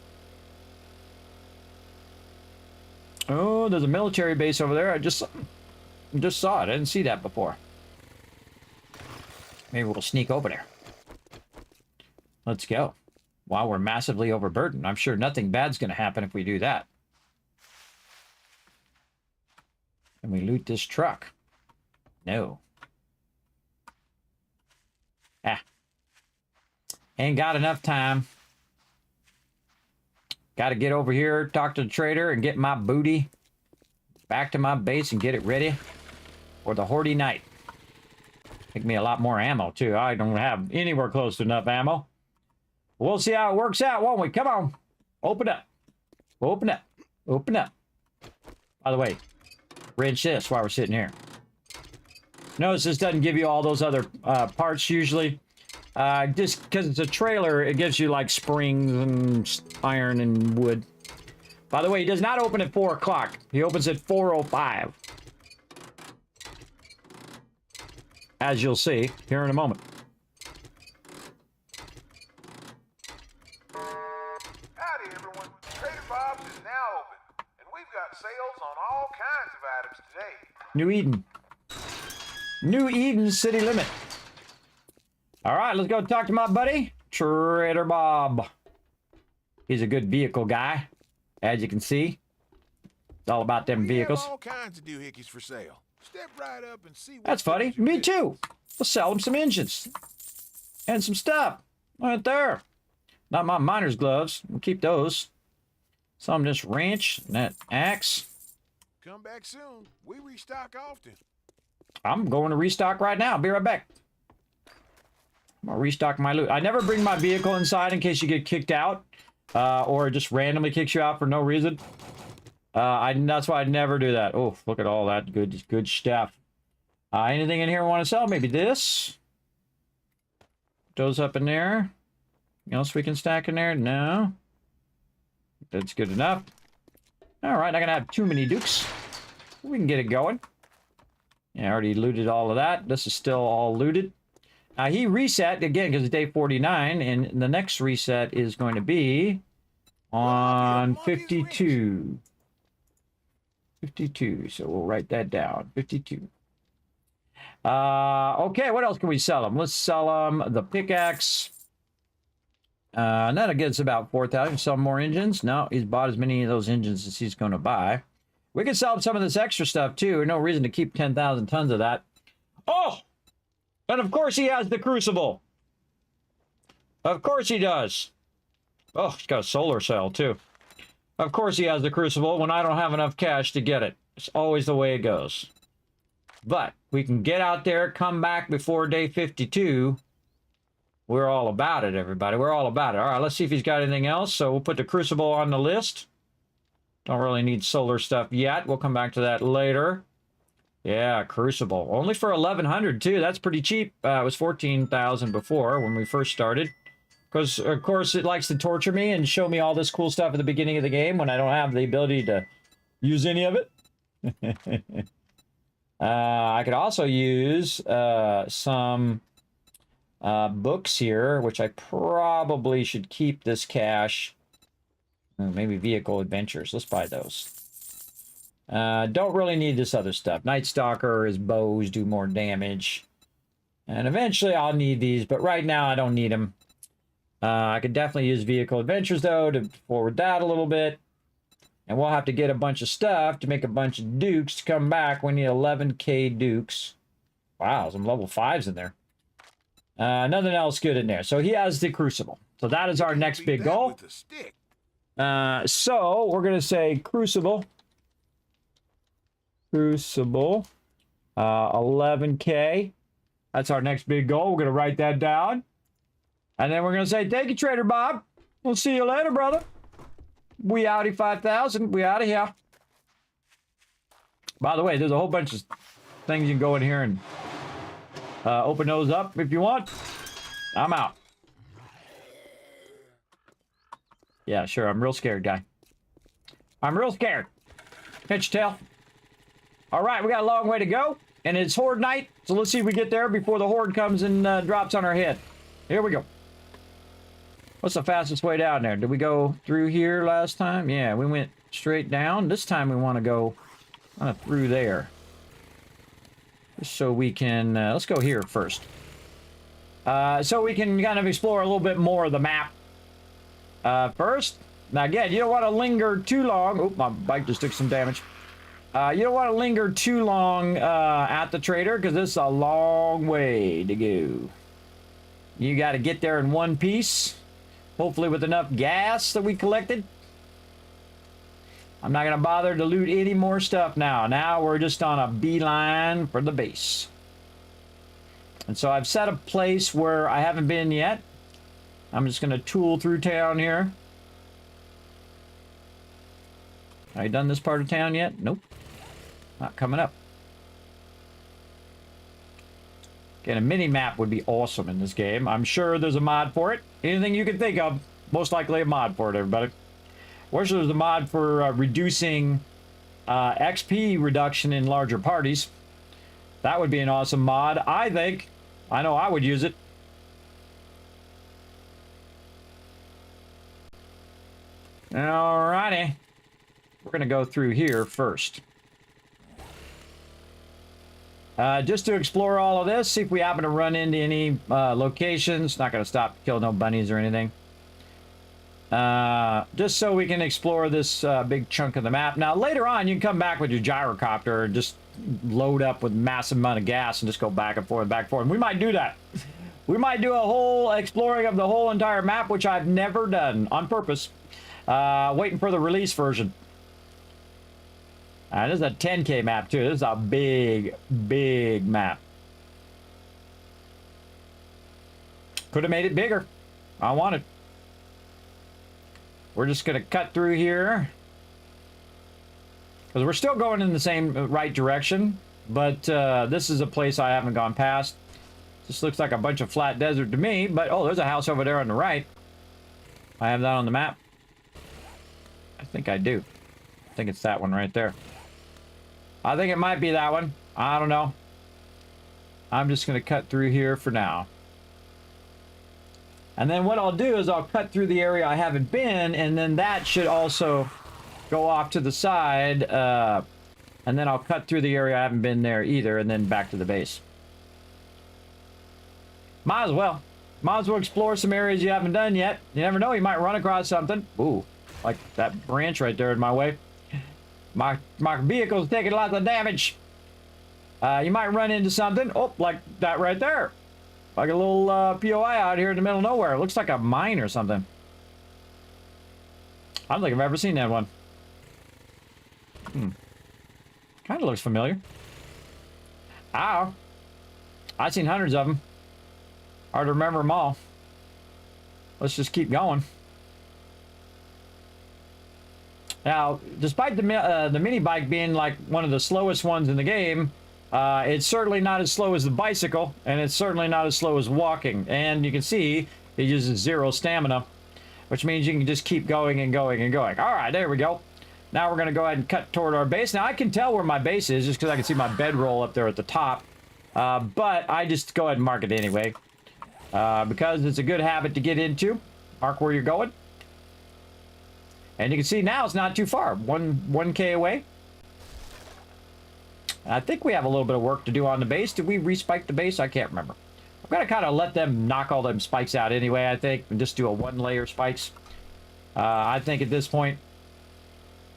Oh, there's a military base over there. I just saw it. I didn't see that before. Maybe we'll sneak over there. Let's go. While we're massively overburdened. I'm sure nothing bad's going to happen if we do that. And we loot this truck. No. Ah. Ain't got enough time. Got to get over here, talk to the trader, and get my booty back to my base and get it ready for the Hordy night. Take me a lot more ammo, too. I don't have anywhere close to enough ammo. We'll see how it works out, won't we? Come on. Open up. Open up. Open up. By the way, wrench this while we're sitting here. Notice this doesn't give you all those other parts usually. Just because it's a trailer, it gives you like springs and iron and wood. By the way, he does not open at 4 o'clock. He opens at 4:05. As you'll see here in a moment. Howdy, everyone. Trader Bob's is now open, and we've got sales on all kinds of items today. New Eden. New Eden city limit. All right, let's go talk to my buddy, Trader Bob. He's a good vehicle guy, as you can see. It's all about them vehicles. We have all kinds of doohickeys for sale. Step right up and see. That's funny. Me too. We'll sell him some engines and some stuff right there. Not my miner's gloves. We'll keep those. Some of this wrench and that axe. Come back soon. We restock often. I'm going to restock right now. Be right back. I'm gonna restock my loot. I never bring my vehicle inside in case you get kicked out, or it just randomly kicks you out for no reason. That's why I never do that. Oh, look at all that good stuff. Anything in here I want to sell? Maybe this. Those up in there. Anything else we can stack in there? No. That's good enough. All right, not gonna have too many dukes. We can get it going. Yeah, I already looted all of that. This is still all looted. He reset again because it's day 49, and the next reset is going to be on 52. 52, so we'll write that down. 52. Okay, what else can we sell him? Let's sell him the pickaxe. And that gets about 4,000. Sell more engines. No, he's bought as many of those engines as he's going to buy. We can sell him some of this extra stuff, too. No reason to keep 10,000 tons of that. Oh! And of course he has the crucible. Of course he does. Oh, he's got a solar cell, too. Of course he has the crucible when I don't have enough cash to get it. It's always the way it goes. But we can get out there, come back before day 52. We're all about it, everybody. We're all about it. All right, let's see if he's got anything else. So we'll put the Crucible on the list. Don't really need solar stuff yet. We'll come back to that later. Yeah, Crucible. Only for 1,100 too. That's pretty cheap. It was 14,000 before when we first started. Because, of course, it likes to torture me and show me all this cool stuff at the beginning of the game when I don't have the ability to use any of it. I could also use some books here, which I probably should keep this cash. Maybe Vehicle Adventures. Let's buy those. Don't really need this other stuff. Night Stalker, his bows do more damage. And eventually I'll need these, but right now I don't need them. I could definitely use Vehicle Adventures, though, to forward that a little bit. And we'll have to get a bunch of stuff to make a bunch of Dukes to come back. We need 11k Dukes. Wow, some level 5s in there. Nothing else good in there. So he has the Crucible. So that is our next big goal. So we're going to say Crucible. Crucible. 11k. That's our next big goal. We're going to write that down. And then we're going to say, thank you, Trader Bob. We'll see you later, brother. We outie 5,000. We out of here. By the way, there's a whole bunch of things you can go in here and open those up if you want. I'm out. Yeah, sure. I'm real scared, guy. I'm real scared. Can't you tell? All right, we got a long way to go. And it's Horde night. So let's see if we get there before the Horde comes and drops on our head. Here we go. What's the fastest way down there? Did we go through here last time? Yeah, we went straight down. This time we want to go through there. Just so we can... let's go here first. So we can kind of explore a little bit more of the map. First, now again, you don't want to linger too long. Oop, my bike just took some damage. You don't want to linger too long at the trader because this is a long way to go. You got to get there in one piece. Hopefully with enough gas that we collected. I'm not going to bother to loot any more stuff now. Now we're just on a beeline for the base. And so I've set a place where I haven't been yet. I'm just going to tool through town here. Have you done this part of town yet? Nope. Not coming up. Again, a mini-map would be awesome in this game. I'm sure there's a mod for it. Anything you can think of, most likely a mod for it, everybody. Wish there was a mod for reducing XP reduction in larger parties. That would be an awesome mod, I think. I know I would use it. Alrighty. We're going to go through here first. Just to explore all of this, see if we happen to run into any locations. Not going to stop to kill no bunnies or anything. Just so we can explore this big chunk of the map. Now, later on, you can come back with your gyrocopter and just load up with massive amount of gas and just go back and forth and back and forth. And we might do that. We might do a whole exploring of the whole entire map, which I've never done on purpose. Waiting for the release version. This is a 10K map, too. This is a big, big map. Could have made it bigger. I want it. We're just going to cut through here. Because we're still going in the same right direction. But this is a place I haven't gone past. This looks like a bunch of flat desert to me. But, oh, there's a house over there on the right. I have that on the map. I think I do. I think it's that one right there. I think it might be that one. I don't know. I'm just going to cut through here for now. And then what I'll do is I'll cut through the area I haven't been, and then that should also go off to the side. And then I'll cut through the area I haven't been there either, and then back to the base. Might as well. Might as well explore some areas you haven't done yet. You never know, you might run across something. Ooh, like that branch right there in my way. My vehicle's taking lots of damage. You might run into something. Oh, like that right there. Like a little POI out here in the middle of nowhere. It looks like a mine or something. I don't think I've ever seen that one. Kind of looks familiar. Ow. I've seen hundreds of them. Hard to remember them all. Let's just keep going. Now, despite the mini bike being like one of the slowest ones in the game, it's certainly not as slow as the bicycle, and it's certainly not as slow as walking. And you can see it uses 0 stamina, which means you can just keep going and going and going. All right, there we go. Now we're going to go ahead and cut toward our base. Now, I can tell where my base is just because I can see my bedroll up there at the top. But I just go ahead and mark it anyway. Because it's a good habit to get into. Mark where you're going. And you can see now it's not too far. 1K away. I think we have a little bit of work to do on the base. Did we respike the base? I can't remember. I'm going to kind of let them knock all them spikes out anyway, I think. And just do a 1-layer spikes. I think at this point.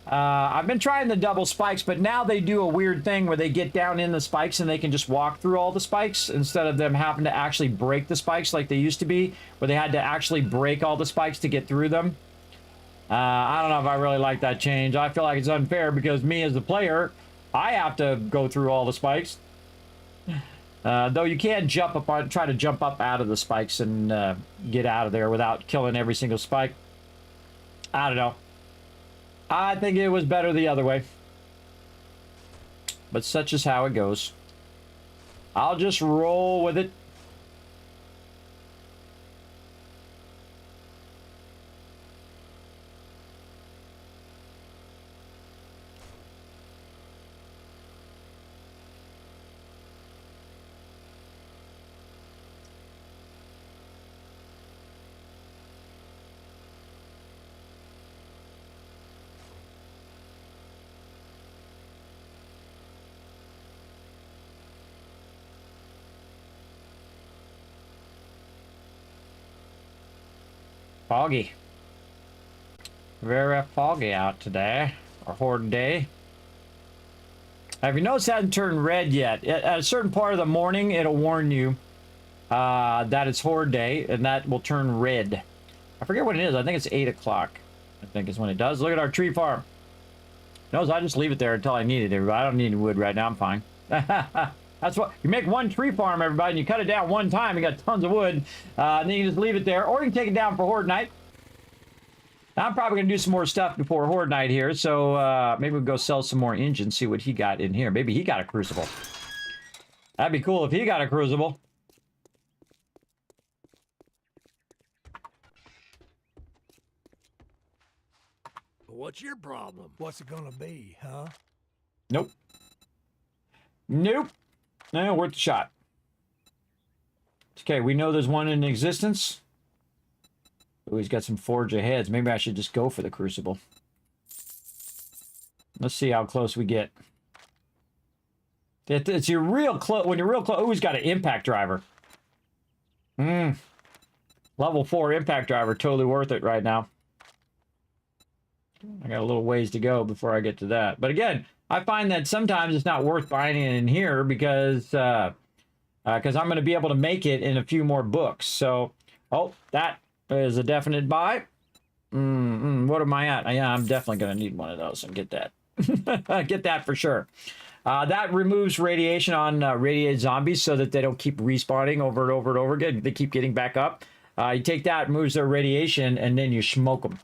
I've been trying the double spikes, but now they do a weird thing where they get down in the spikes and they can just walk through all the spikes instead of them having to actually break the spikes like they used to be, where they had to actually break all the spikes to get through them. I don't know if I really like that change. I feel like it's unfair because me as the player, I have to go through all the spikes. Though you can jump up on, try to jump up out of the spikes and get out of there without killing every single spike. I don't know. I think it was better the other way. But such is how it goes. I'll just roll with it. Foggy. Very foggy out today. Or horde day. Have you noticed it hasn't turned red yet? At a certain part of the morning, it'll warn you that it's horde day, and that will turn red. I forget what it is. I think it's 8 o'clock. I think is when it does. Look at our tree farm. Notice I just leave it there until I need it, everybody. I don't need any wood right now. I'm fine. That's what you make, one tree farm, everybody, and you cut it down one time. You got tons of wood, and then you can just leave it there, or you can take it down for horde night. Now, I'm probably gonna do some more stuff before horde night here, so maybe we'll go sell some more engines, see what he got in here. Maybe he got a crucible. That'd be cool if he got a crucible. What's your problem? What's it gonna be, huh? Nope. Nope. No, worth the shot. Okay, we know there's one in existence. Oh, he's got some forge aheads. Maybe I should just go for the crucible. Let's see how close we get. It's your real close. When you're real close. Oh, he's got an impact driver. Level 4 impact driver. Totally worth it right now. I got a little ways to go before I get to that. But again, I find that sometimes it's not worth buying it in here because I'm going to be able to make it in a few more books. So, oh, that is a definite buy. What am I at? Yeah, I'm definitely going to need one of those and get that. Get that for sure. That removes radiation on radiated zombies so that they don't keep respawning over and over and over again. They keep getting back up. You take that, removes their radiation, and then you smoke them.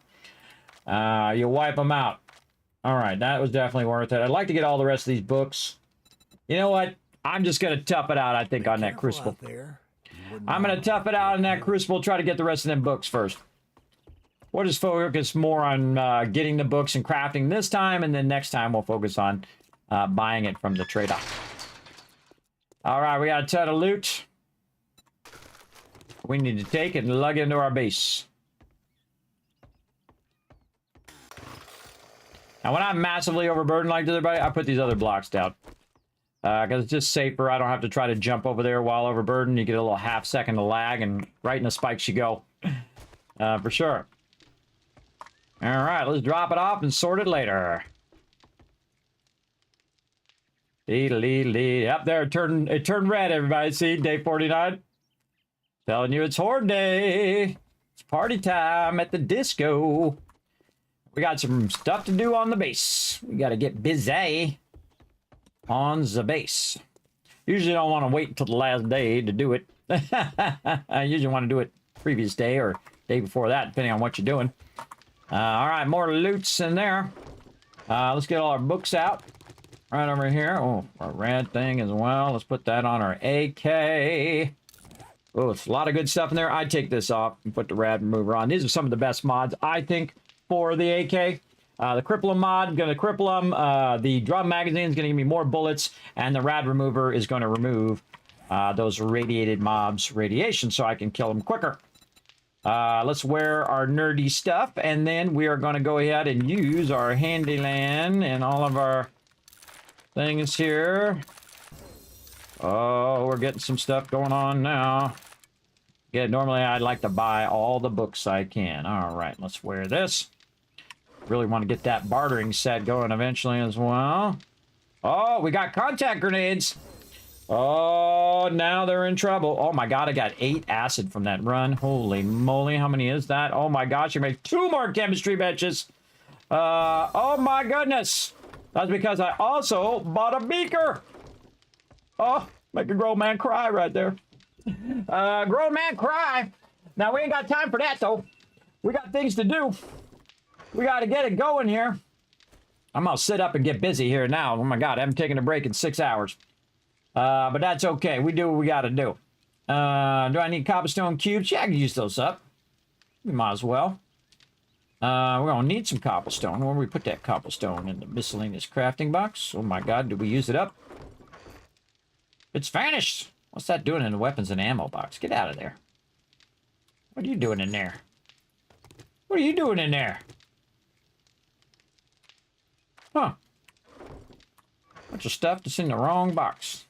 You wipe them out. All right, that was definitely worth it. I'd like to get all the rest of these books. You know what? I'm just going to tough it out, I think, on that crucible. I'm going to tough it out on that crucible, try to get the rest of them books first. We'll just focus more on getting the books and crafting this time, and then next time we'll focus on buying it from the trader. All right, we got a ton of loot. We need to take it and lug into our base. Now, when I'm massively overburdened like this, everybody, I put these other blocks down. Because it's just safer. I don't have to try to jump over there while overburdened. You get a little half-second of lag, and right in the spikes you go. For sure. All right, let's drop it off and sort it later. Yep, there, it turned red, everybody. See, day 49. Telling you it's horde day. It's party time at the disco. We got some stuff to do on the base. We got to get busy on the base. Usually don't want to wait until the last day to do it. I usually want to do it previous day or day before that, depending on what you're doing. All right, more loots in there. Let's get all our books out. Right over here. Oh, our rad thing as well. Let's put that on our AK. Oh, it's a lot of good stuff in there. I take this off and put the rad remover on. These are some of the best mods, I think, for the AK. The cripple 'em mod, going to cripple them. The drum magazine is going to give me more bullets. And the rad remover is going to remove those radiated mobs' radiation so I can kill them quicker. Let's wear our nerdy stuff. And then we are going to go ahead and use our handyland and all of our things here. Oh, we're getting some stuff going on now. Yeah, normally I'd like to buy all the books I can. All right, let's wear this. Really want to get that bartering set going eventually as well. Oh, we got contact grenades. Oh, now they're in trouble. Oh my god, I got 8 acid from that run. Holy moly, how many is that? Oh my gosh, you made 2 more chemistry benches. Oh my goodness. That's because I also bought a beaker. Oh, make a grown man cry right there. Grown man cry. Now, we ain't got time for that, though. We got things to do. We got to get it going here. I'm going to sit up and get busy here now. Oh, my God, I haven't taken a break in 6 hours. But that's okay. We do what we got to do. Do I need cobblestone cubes? Yeah, I can use those up. We might as well. We're going to need some cobblestone. Where do we put that cobblestone? In the miscellaneous crafting box? Oh, my God, did we use it up? It's vanished. What's that doing in the weapons and ammo box? Get out of there. What are you doing in there? What are you doing in there? Huh. Bunch of stuff that's in the wrong box.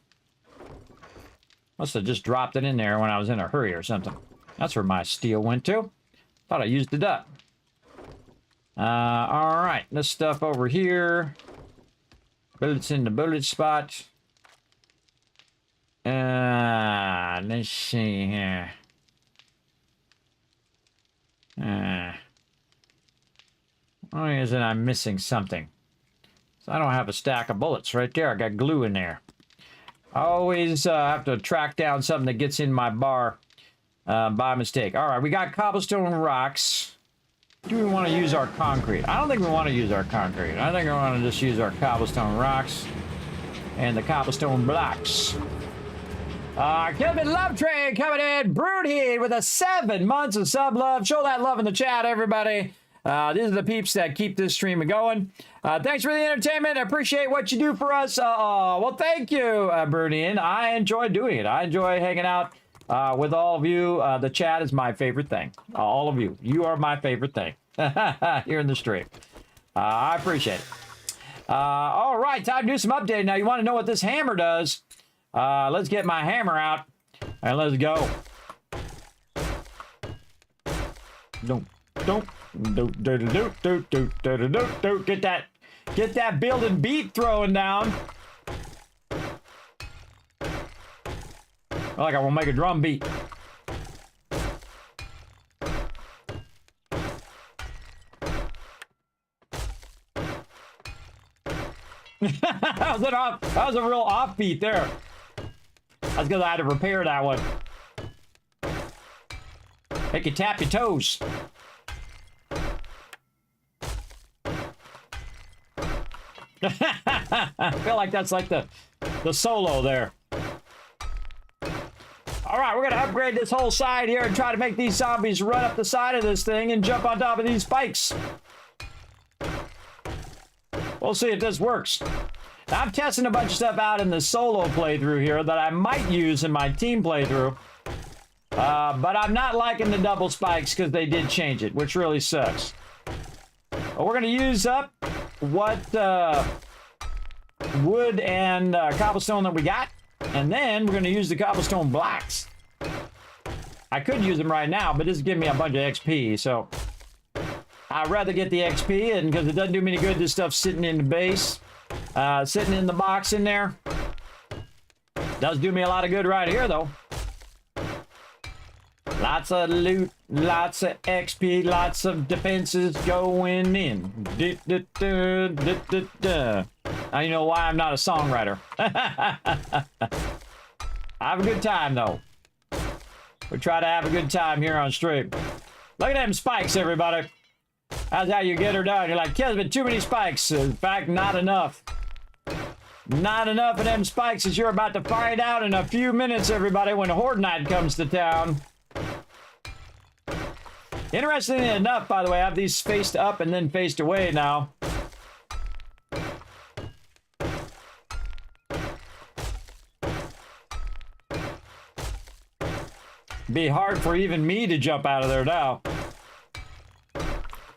Must have just dropped it in there when I was in a hurry or something. That's where my steel went to. Thought I used it up. All right. This stuff over here. Bullets in the bullet spot. Let's see here. Why is it I'm missing something? So I don't have a stack of bullets right there. I got glue in there. I always have to track down something that gets in my bar by mistake. All right, we got cobblestone rocks. Do we want to use our concrete? I don't think we want to use our concrete. I think we want to just use our cobblestone rocks and the cobblestone blocks. Kismet Love Train coming in. Broodhead with a 7 months of sub love. Show that love in the chat, everybody. These are the peeps that keep this stream going. Thanks for the entertainment. I appreciate what you do for us. Well, thank you, Broodhead. I enjoy doing it. I enjoy hanging out with all of you. The chat is my favorite thing. All of you. You are my favorite thing here in the stream. I appreciate it. All right, time to do some updating. Now, you want to know what this hammer does? Let's get my hammer out and let's go. Get that building beat throwing down. Like I will make a drum beat. That was a real offbeat there. That's because I had to repair that one. Make you tap your toes. I feel like that's like the solo there. All right, we're going to upgrade this whole side here and try to make these zombies run up the side of this thing and jump on top of these spikes. We'll see if this works. Now, I'm testing a bunch of stuff out in the solo playthrough here that I might use in my team playthrough. But I'm not liking the double spikes because they did change it, which really sucks. But we're going to use up what wood and cobblestone that we got. And then we're going to use the cobblestone blocks. I could use them right now, but this is giving me a bunch of XP, so I'd rather get the XP, and because it doesn't do me any good, this stuff's sitting in the base, sitting in the box in there. Does do me a lot of good right here, though. Lots of loot, lots of XP, lots of defenses going in. Now you know why I'm not a songwriter. Have a good time, though. We try to have a good time here on stream. Look at them spikes, everybody. That's how you get her done. You're like, Kismet, too many spikes. In fact, not enough. Not enough of them spikes, as you're about to find out in a few minutes, everybody, when Horde Night comes to town. Interestingly enough, by the way, I have these faced up and then faced away now. Be hard for even me to jump out of there now.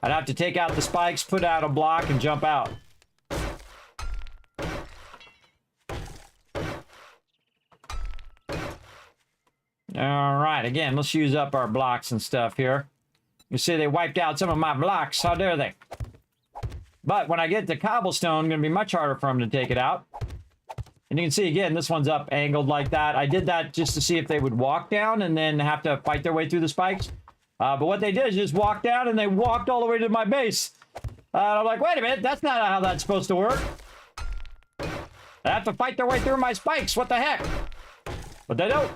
I'd have to take out the spikes, put out a block, and jump out. All right, again, let's use up our blocks and stuff here. You see they wiped out some of my blocks. How dare they? But when I get to cobblestone, it's going to be much harder for them to take it out. And you can see, again, this one's up angled like that. I did that just to see if they would walk down and then have to fight their way through the spikes. But what they did is just walk down, and they walked all the way to my base. I'm like, wait a minute, that's not how that's supposed to work. They have to fight their way through my spikes. What the heck? But they don't.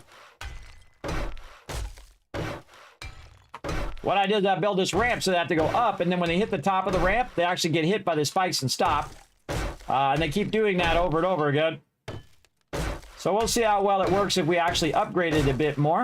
What I did is I built this ramp so they have to go up, and then when they hit the top of the ramp, they actually get hit by the spikes and stop. And they keep doing that over and over again. So we'll see how well it works if we actually upgrade it a bit more.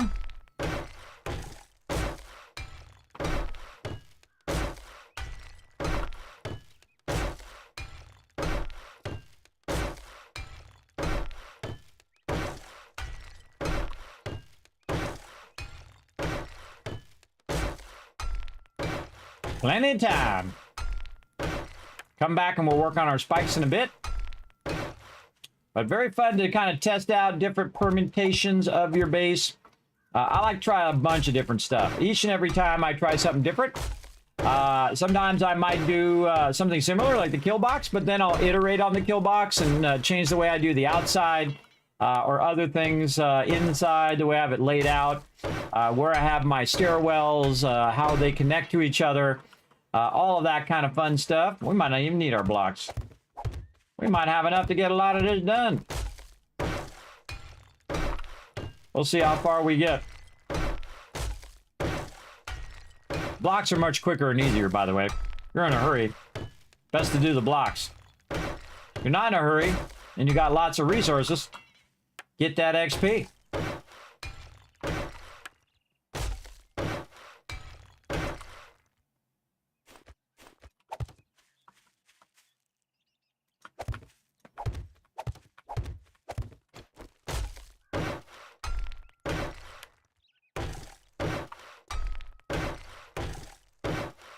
Plenty of time. Come back and we'll work on our spikes in a bit. But very fun to kind of test out different permutations of your base. I like to try a bunch of different stuff. Each and every time I try something different. Sometimes I might do something similar like the kill box, but then I'll iterate on the kill box and change the way I do the outside or other things inside, the way I have it laid out, where I have my stairwells, how they connect to each other. All of that kind of fun stuff. We might not even need our blocks. We might have enough to get a lot of this done. We'll see how far we get. Blocks are much quicker and easier, by the way. If you're in a hurry, best to do the blocks. If you're not in a hurry and you got lots of resources, get that XP.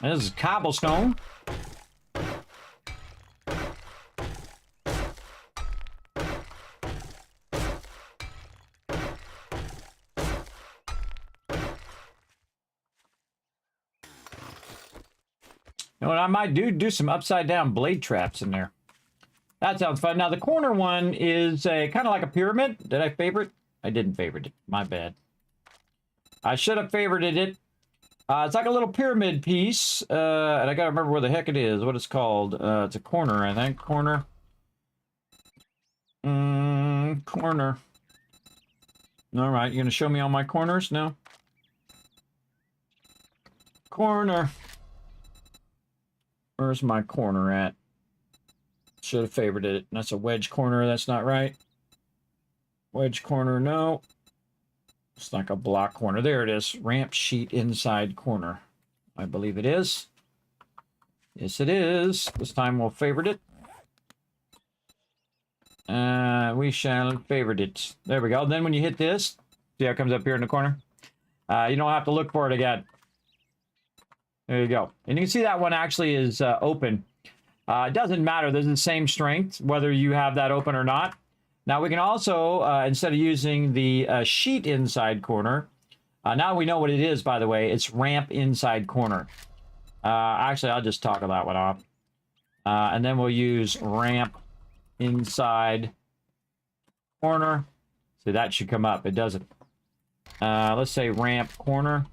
This is cobblestone. You know what I might do some upside down blade traps in there. That sounds fun. Now the corner one is a kind of like a pyramid. Did I favorite? I didn't favorite it. My bad. I should have favorited it. It's like a little pyramid piece, and I gotta remember where the heck it is, what it's called. It's a corner, I think. Corner. Corner. Alright, you gonna show me all my corners? No? Corner. Where's my corner at? Should have favorited it. That's a wedge corner, that's not right. Wedge corner, no. It's like a block corner. There it is. Ramp sheet inside corner. I believe it is. Yes, it is. This time we'll favorite it. We shall favorite it. There we go. Then when you hit this, see how it comes up here in the corner? You don't have to look for it again. There you go. And you can see that one actually is open. It doesn't matter. There's the same strength, whether you have that open or not. Now we can also, instead of using the sheet inside corner, now we know what it is, by the way. It's ramp inside corner. Actually, I'll just toggle that one off. And then we'll use ramp inside corner. So that should come up. It doesn't. Let's say ramp corner.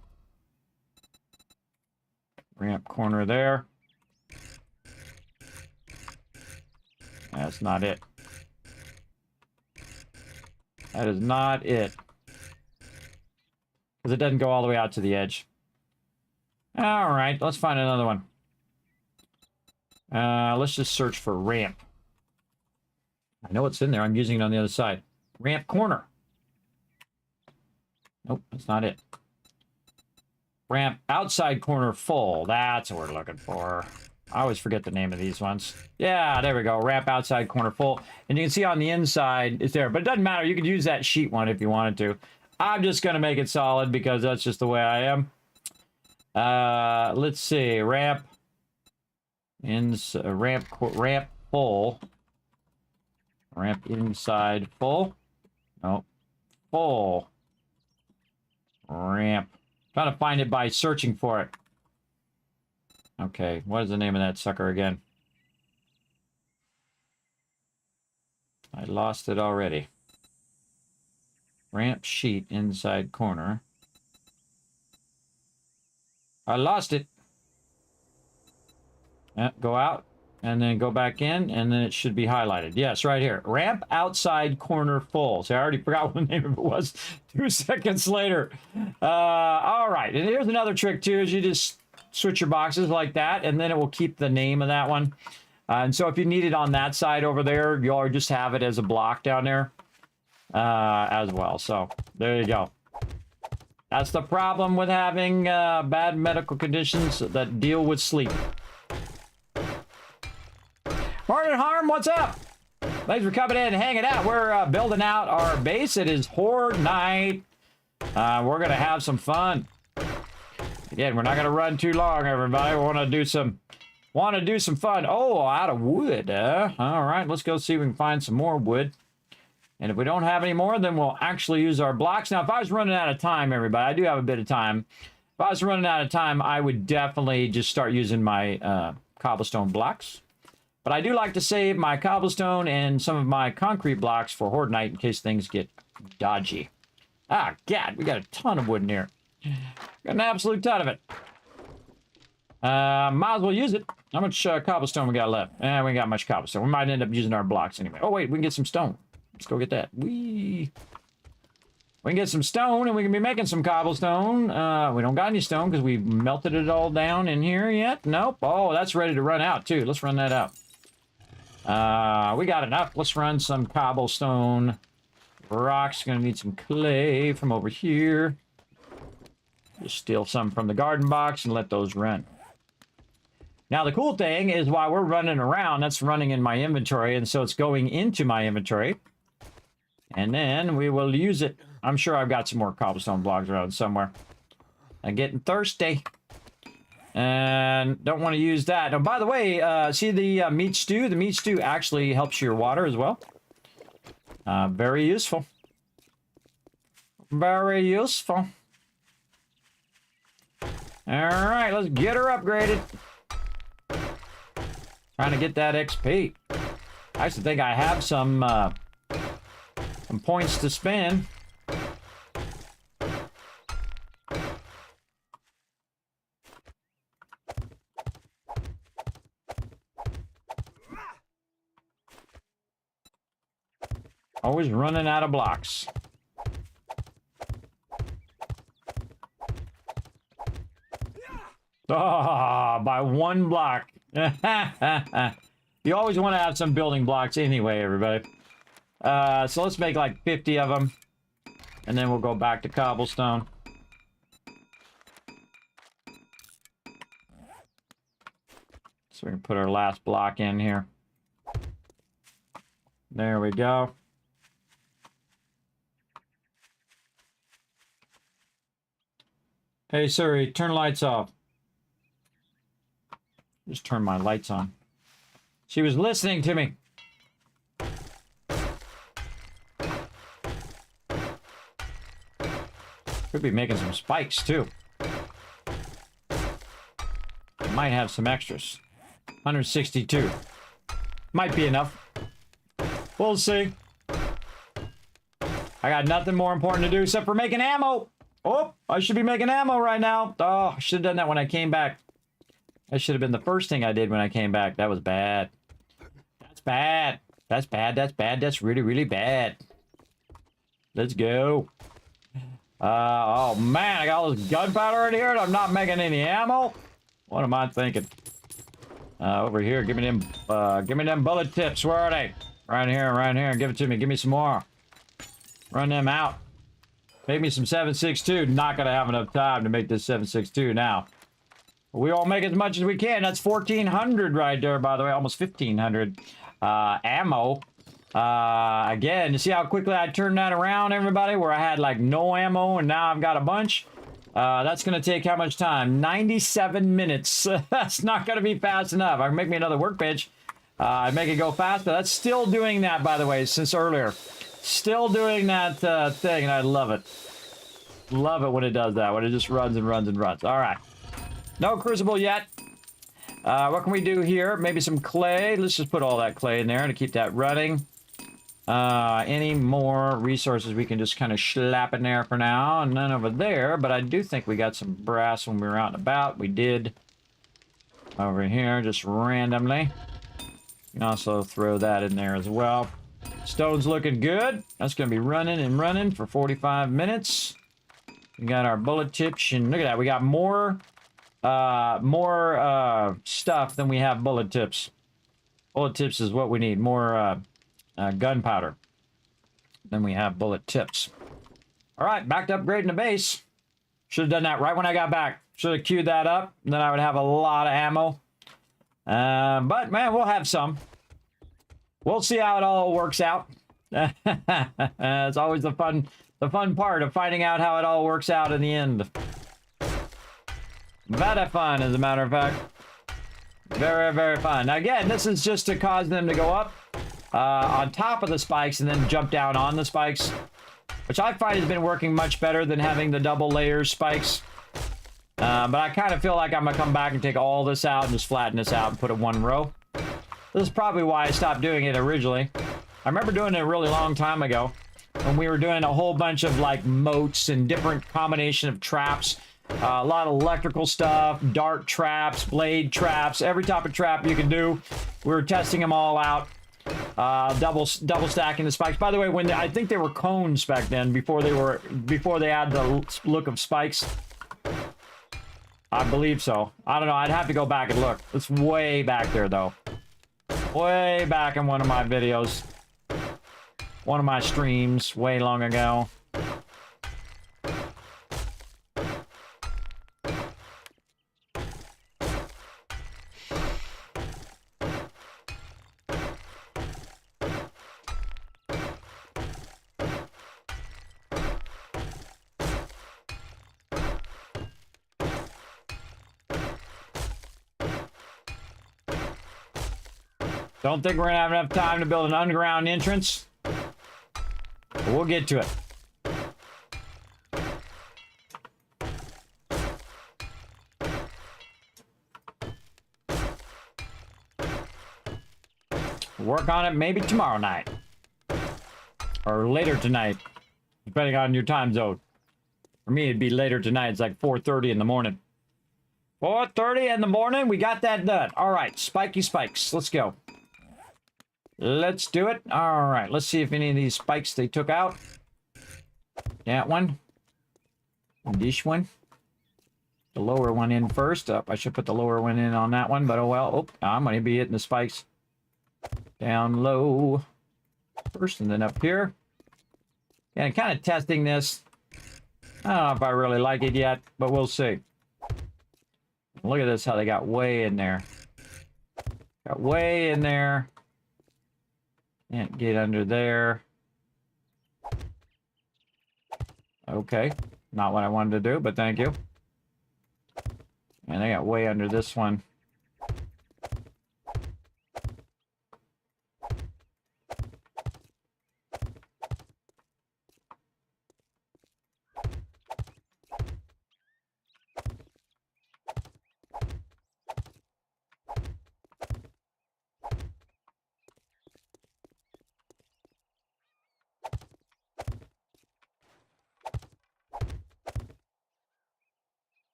Ramp corner there. That's not it. That is not it. Because it doesn't go all the way out to the edge. All right, let's find another one. Let's just search for ramp. I know it's in there. I'm using it on the other side. Ramp corner. Nope, that's not it. Ramp outside corner full. That's what we're looking for. I always forget the name of these ones. Yeah, there we go. Ramp outside corner full. And you can see on the inside, it's there. But it doesn't matter. You could use that sheet one if you wanted to. I'm just going to make it solid because that's just the way I am. Let's see. Ramp full. Ramp inside full. Nope. Full. Ramp. Trying to find it by searching for it. Okay, what is the name of that sucker again? I lost it already. Ramp sheet inside corner. I lost it. Yeah, go out and then go back in and then it should be highlighted. Yes, right here. Ramp outside corner full. So I already forgot what the name of it was 2 seconds later. All right, and here's another trick too, is you just switch your boxes like that and then it will keep the name of that one. And so if you need it on that side over there, you'll just have it as a block down there as well. So there you go. That's the problem with having bad medical conditions that deal with sleep. Morning, Harm, what's up? Thanks for coming in and hanging out. We're building out our base. It is Horde Night. We're going to have some fun. Again, we're not going to run too long, everybody. We want to do some fun. Oh, out of wood. All right, let's go see if we can find some more wood. And if we don't have any more, then we'll actually use our blocks. Now, if I was running out of time, everybody, I do have a bit of time. If I was running out of time, I would definitely just start using my cobblestone blocks. But I do like to save my cobblestone and some of my concrete blocks for Horde Night in case things get dodgy. Ah, God, we got a ton of wood in here. Got an absolute ton of it. Might as well use it. How much cobblestone we got left? We ain't got much cobblestone. We might end up using our blocks anyway. Oh, wait, we can get some stone. Let's go get that. We can get some stone and we can be making some cobblestone. We don't got any stone because we melted it all down in here yet. Nope. Oh, that's ready to run out too. Let's run that out. We got enough. Let's run some cobblestone. Rocks. Gonna need some clay from over here. Just steal some from the garden box and let those run. Now, the cool thing is while we're running around, that's running in my inventory, and so it's going into my inventory. And then we will use it. I'm sure I've got some more cobblestone blocks around somewhere. I'm getting thirsty. And don't want to use that. Now, by the way, see the meat stew? The meat stew actually helps your water as well. Very useful. Very useful. All right, let's get her upgraded. Trying to get that XP. I actually think I have some points to spend. Always running out of blocks. Oh, by one block. You always want to have some building blocks anyway, everybody. So let's make like 50 of them. And then we'll go back to cobblestone. So we can put our last block in here. There we go. Hey Siri, turn lights off. Just turn my lights on. She was listening to me. Could be making some spikes too. Might have some extras. 162. Might be enough. We'll see. I got nothing more important to do except for making ammo. Oh, I should be making ammo right now. Oh, I should have done that when I came back. That should have been the first thing I did when I came back. That was bad. That's bad. That's bad. That's bad. That's really, really bad. Let's go. Oh man, I got all this gunpowder in here and I'm not making any ammo. What am I thinking? Over here, give me them bullet tips. Where are they? Right here. Give it to me. Give me some more. Run them out. Make me some 7.62. Not gonna have enough time to make this 7.62 now. We all make as much as we can. That's 1,400 right there, by the way. Almost 1,500. Ammo. Again, you see how quickly I turned that around, everybody? Where I had like no ammo and now I've got a bunch. That's gonna take how much time? 97 minutes. That's not gonna be fast enough. I can make me another workbench. I'd make it go faster. That's still doing that, by the way, since earlier. Still doing that thing, and I love it. Love it when it does that, when it just runs and runs and runs. All right. No crucible yet. What can we do here? Maybe some clay. Let's just put all that clay in there to keep that running. Any more resources we can just kind of slap in there for now. None over there, but I do think we got some brass when we were out and about. We did over here, just randomly. You can also throw that in there as well. Stone's looking good. That's going to be running and running for 45 minutes. We got our bullet tips, and look at that. We got more stuff than we have bullet tips. Bullet tips is what we need. More gunpowder than we have bullet tips. All right, back to upgrading the base. Should have done that right when I got back. Should have queued that up. Then I would have a lot of ammo. But man, we'll have some. We'll see how it all works out. It's always the fun part of finding out how it all works out in the end. Very fun, as a matter of fact. Very, very fun. Now, again, this is just to cause them to go up on top of the spikes and then jump down on the spikes, which I find has been working much better than having the double layers spikes. But I kind of feel like I'm going to come back and take all this out and just flatten this out and put it one row. This is probably why I stopped doing it originally. I remember doing it a really long time ago when we were doing a whole bunch of like moats and different combination of traps. A lot of electrical stuff, dart traps, blade traps, every type of trap you can do. We were testing them all out. Double stacking the spikes. By the way, I think they were cones back then before they had the look of spikes. I believe so. I don't know. I'd have to go back and look. It's way back there though. Way back in one of my videos. One of my streams way long ago. Don't think we're gonna have enough time to build an underground entrance. But we'll get to it. Work on it maybe tomorrow night. Or later tonight. Depending on your time zone. For me, it'd be later tonight. It's like 4:30 in the morning. 4:30 in the morning, we got that done. All right, spiky spikes. Let's go. Let's do it. All right, let's see if any of these spikes they took out. That one. This one. The lower one in first. I should put the lower one in on that one, but oh well. Oh, I'm going to be hitting the spikes down low first and then up here. And kind of testing this. I don't know if I really like it yet, but we'll see. Look at this, how they got way in there. Got way in there. Can't get under there. Okay. Not what I wanted to do, but thank you. And they got way under this one.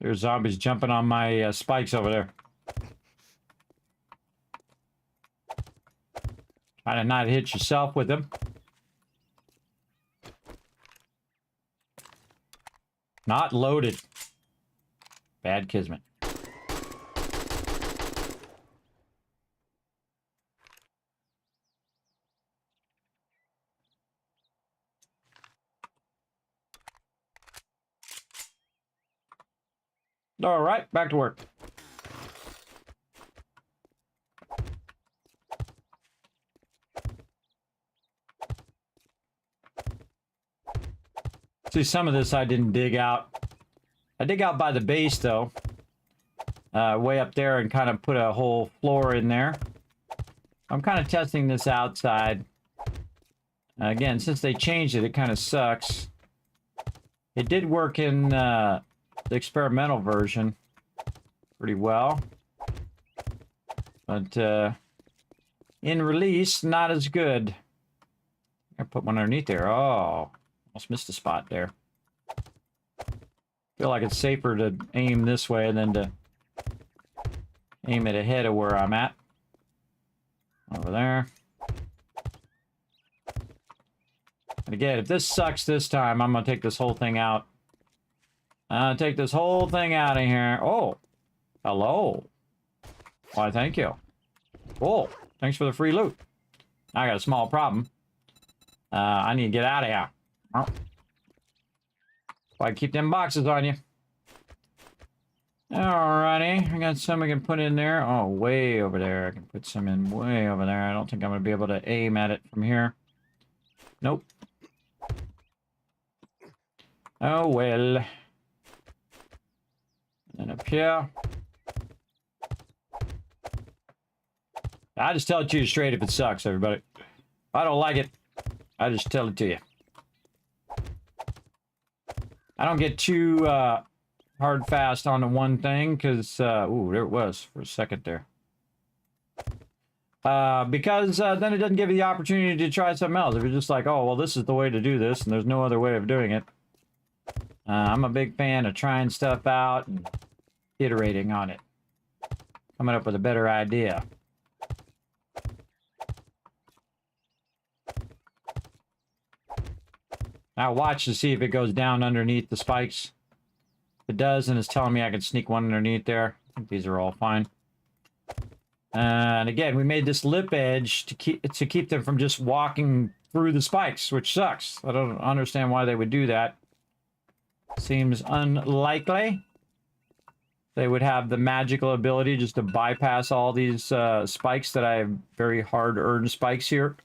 There's zombies jumping on my spikes over there. Try to not hit yourself with them. Not loaded. Bad Kismet. All right, back to work. See, some of this I didn't dig out. I dig out by the base, though. Way up there, and kind of put a whole floor in there. I'm kind of testing this outside. Again, since they changed it, it kind of sucks. It did work in the experimental version pretty well. But in release, not as good. I put one underneath there. Oh, almost missed a spot there. Feel like it's safer to aim this way than to aim it ahead of where I'm at. Over there. And again, if this sucks this time, I'm going to take this whole thing out. Take this whole thing out of here. Oh, hello. Why, thank you. Oh, thanks for the free loot. I got a small problem. I need to get out of here. Oh. Why keep them boxes on you? Alrighty, I got some I can put in there. Oh, way over there. I can put some in way over there. I don't think I'm going to be able to aim at it from here. Nope. Oh, well. And up here. I just tell it to you straight if it sucks, everybody. If I don't like it, I just tell it to you. I don't get too hard fast on the one thing, because, ooh, there it was for a second there. Because then it doesn't give you the opportunity to try something else. If you're just like, oh, well, this is the way to do this, and there's no other way of doing it. I'm a big fan of trying stuff out and iterating on it. Coming up with a better idea. Now watch to see if it goes down underneath the spikes. If it does, and it's telling me I can sneak one underneath there. I think these are all fine. And again, we made this lip edge to keep them from just walking through the spikes, which sucks. I don't understand why they would do that. Seems unlikely. They would have the magical ability just to bypass all these spikes that I have very hard-earned spikes here.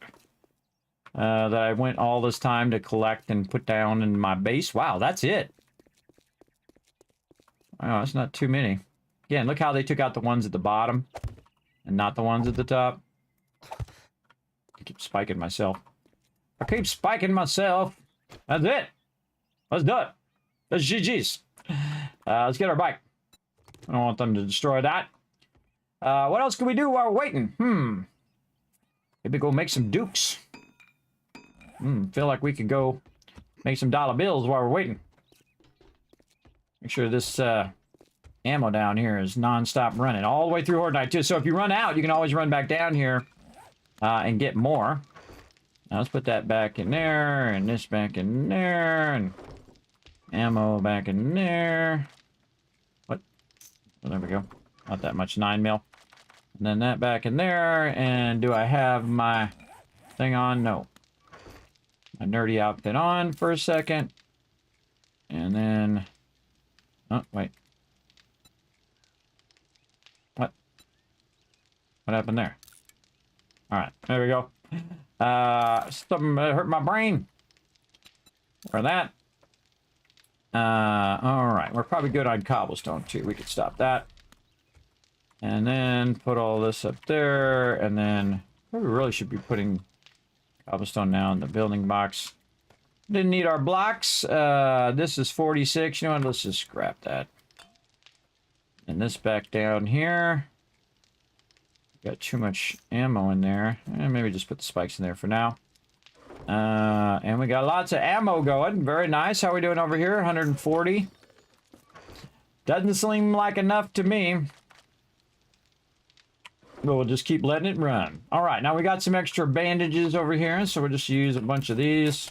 That I went all this time to collect and put down in my base. Wow, that's it. Wow, that's not too many. Again, look how they took out the ones at the bottom and not the ones at the top. I keep spiking myself. I keep spiking myself. That's it. Let's do it. That's GG's. Let's get our bike. I don't want them to destroy that. What else can we do while we're waiting? Maybe go make some dukes. Feel like we could go make some dollar bills while we're waiting. Make sure this ammo down here is non-stop running all the way through Horde Night too. So if you run out, you can always run back down here and get more. Now let's put that back in there, and this back in there, and ammo back in there. What? Oh, there we go. Not that much 9mm. And then that back in there. And do I have my thing on? No. My nerdy outfit on for a second. And then... oh, wait. What? What happened there? Alright, there we go. Something hurt my brain. Or that. Alright, we're probably good on cobblestone too. We could stop that. And then put all this up there. And then we really should be putting cobblestone now in the building box. Didn't need our blocks. This is 46. You know what? Let's just scrap that. And this back down here. Got too much ammo in there. And maybe just put the spikes in there for now. And we got lots of ammo going. Very nice. How are we doing over here? 140. Doesn't seem like enough to me. But we'll just keep letting it run. All right, now we got some extra bandages over here, so we'll just use a bunch of these.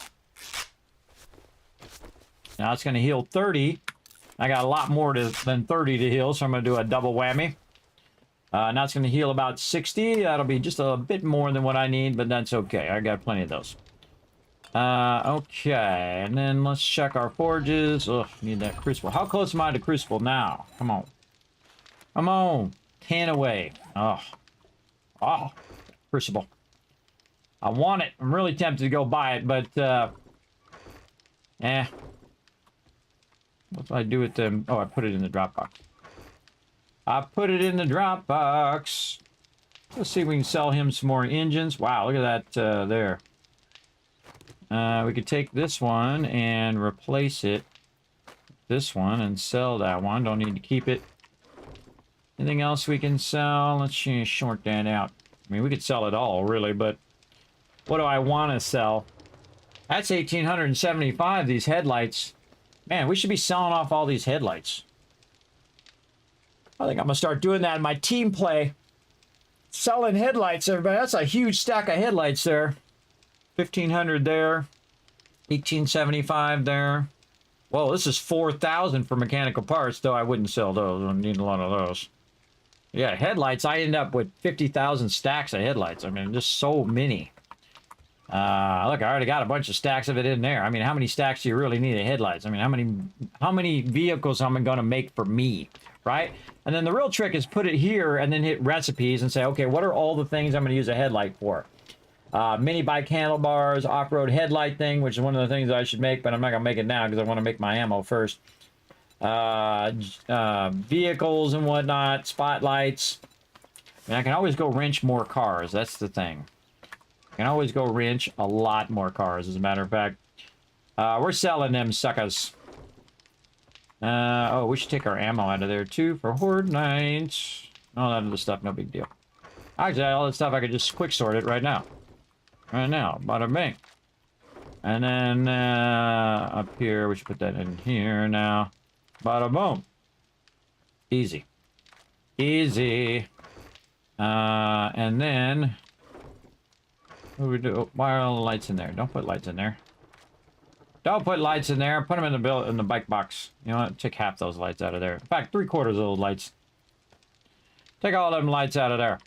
Now it's going to heal 30. I got a lot more than 30 to heal, so I'm going to do a double whammy. Now it's going to heal about 60. That'll be just a bit more than what I need, but that's okay. I got plenty of those. Okay, and then let's check our forges. Ugh, need that crucible. How close am I to crucible now? Come on. Come on. 10 away. Oh. Oh. Crucible. I want it. I'm really tempted to go buy it, but, what do I do with them? Oh, I put it in the Dropbox. I put it in the Dropbox. Let's see if we can sell him some more engines. Wow, look at that, there. We could take this one and replace it with this one and sell that one. Don't need to keep it. Anything else we can sell? Let's short that out. I mean, we could sell it all, really, but what do I want to sell? That's 1,875, these headlights. Man, we should be selling off all these headlights. I think I'm going to start doing that in my team play. Selling headlights, everybody. That's a huge stack of headlights there. 1,500 there. 1,875 there. Whoa, this is 4,000 for mechanical parts, though I wouldn't sell those. I don't need a lot of those. Yeah, headlights, I end up with 50,000 stacks of headlights. I mean, just so many. Look, I already got a bunch of stacks of it in there. I mean, how many stacks do you really need of headlights? I mean, how many vehicles am I going to make for me, right? And then the real trick is put it here and then hit recipes and say, okay, what are all the things I'm going to use a headlight for? Mini bike handlebars, off-road headlight thing, which is one of the things I should make, but I'm not going to make it now because I want to make my ammo first. Vehicles and whatnot, spotlights. And I can always go wrench more cars. That's the thing. I can always go wrench a lot more cars, as a matter of fact. We're selling them suckers. Oh, we should take our ammo out of there, too, for Horde Nights. All that other stuff, no big deal. Actually, all that stuff, I could just quick sort it right now. Right now, bada bing. And then, up here, we should put that in here now. Bada boom. Easy. Easy. And then... what do we do? Why are all the lights in there? Don't put lights in there. Don't put lights in there. Put them in the bike box. You know what? Take half those lights out of there. In fact, 3/4 of those lights. Take all them lights out of there.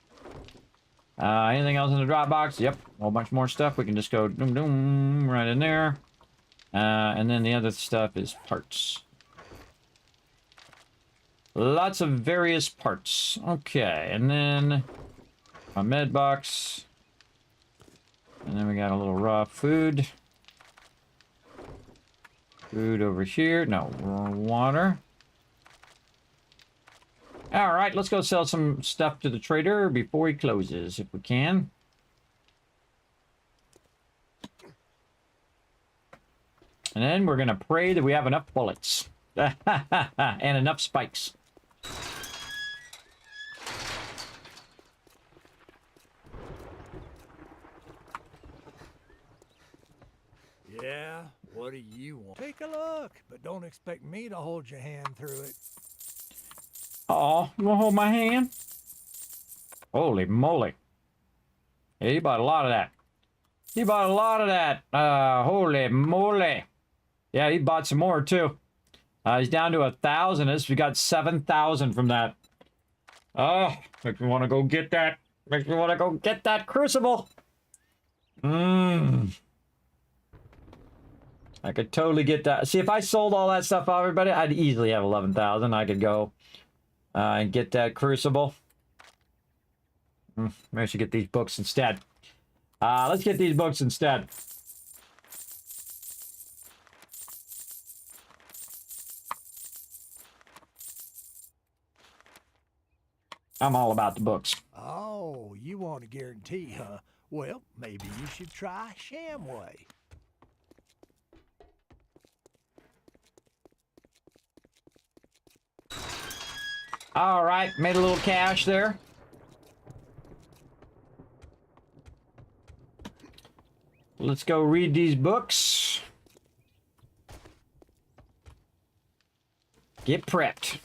Anything else in the drop box? Yep. A whole bunch more stuff. We can just go doom doom right in there. And then the other stuff is parts. Lots of various parts. Okay, and then a med box. And then we got a little raw food. Food over here. No, water. All right, let's go sell some stuff to the trader before he closes, if we can. And then we're going to pray that we have enough bullets. And enough spikes. Yeah, what do you want? Take a look, but don't expect me to hold your hand through it. Oh, you want to hold my hand? Holy moly. Yeah, you bought a lot of that. He bought a lot of that. Holy moly. Yeah, he bought some more, too. He's down to 1,000. We got 7,000 from that. Oh, makes me want to go get that. Makes me want to go get that crucible. I could totally get that. See, if I sold all that stuff off, everybody, I'd easily have 11,000. I could go and get that crucible. Maybe I should get these books instead. Let's get these books instead. I'm all about the books. Oh, you want a guarantee, huh? Well, maybe you should try Shamway. All right, made a little cash there. Let's go read these books. Get prepped.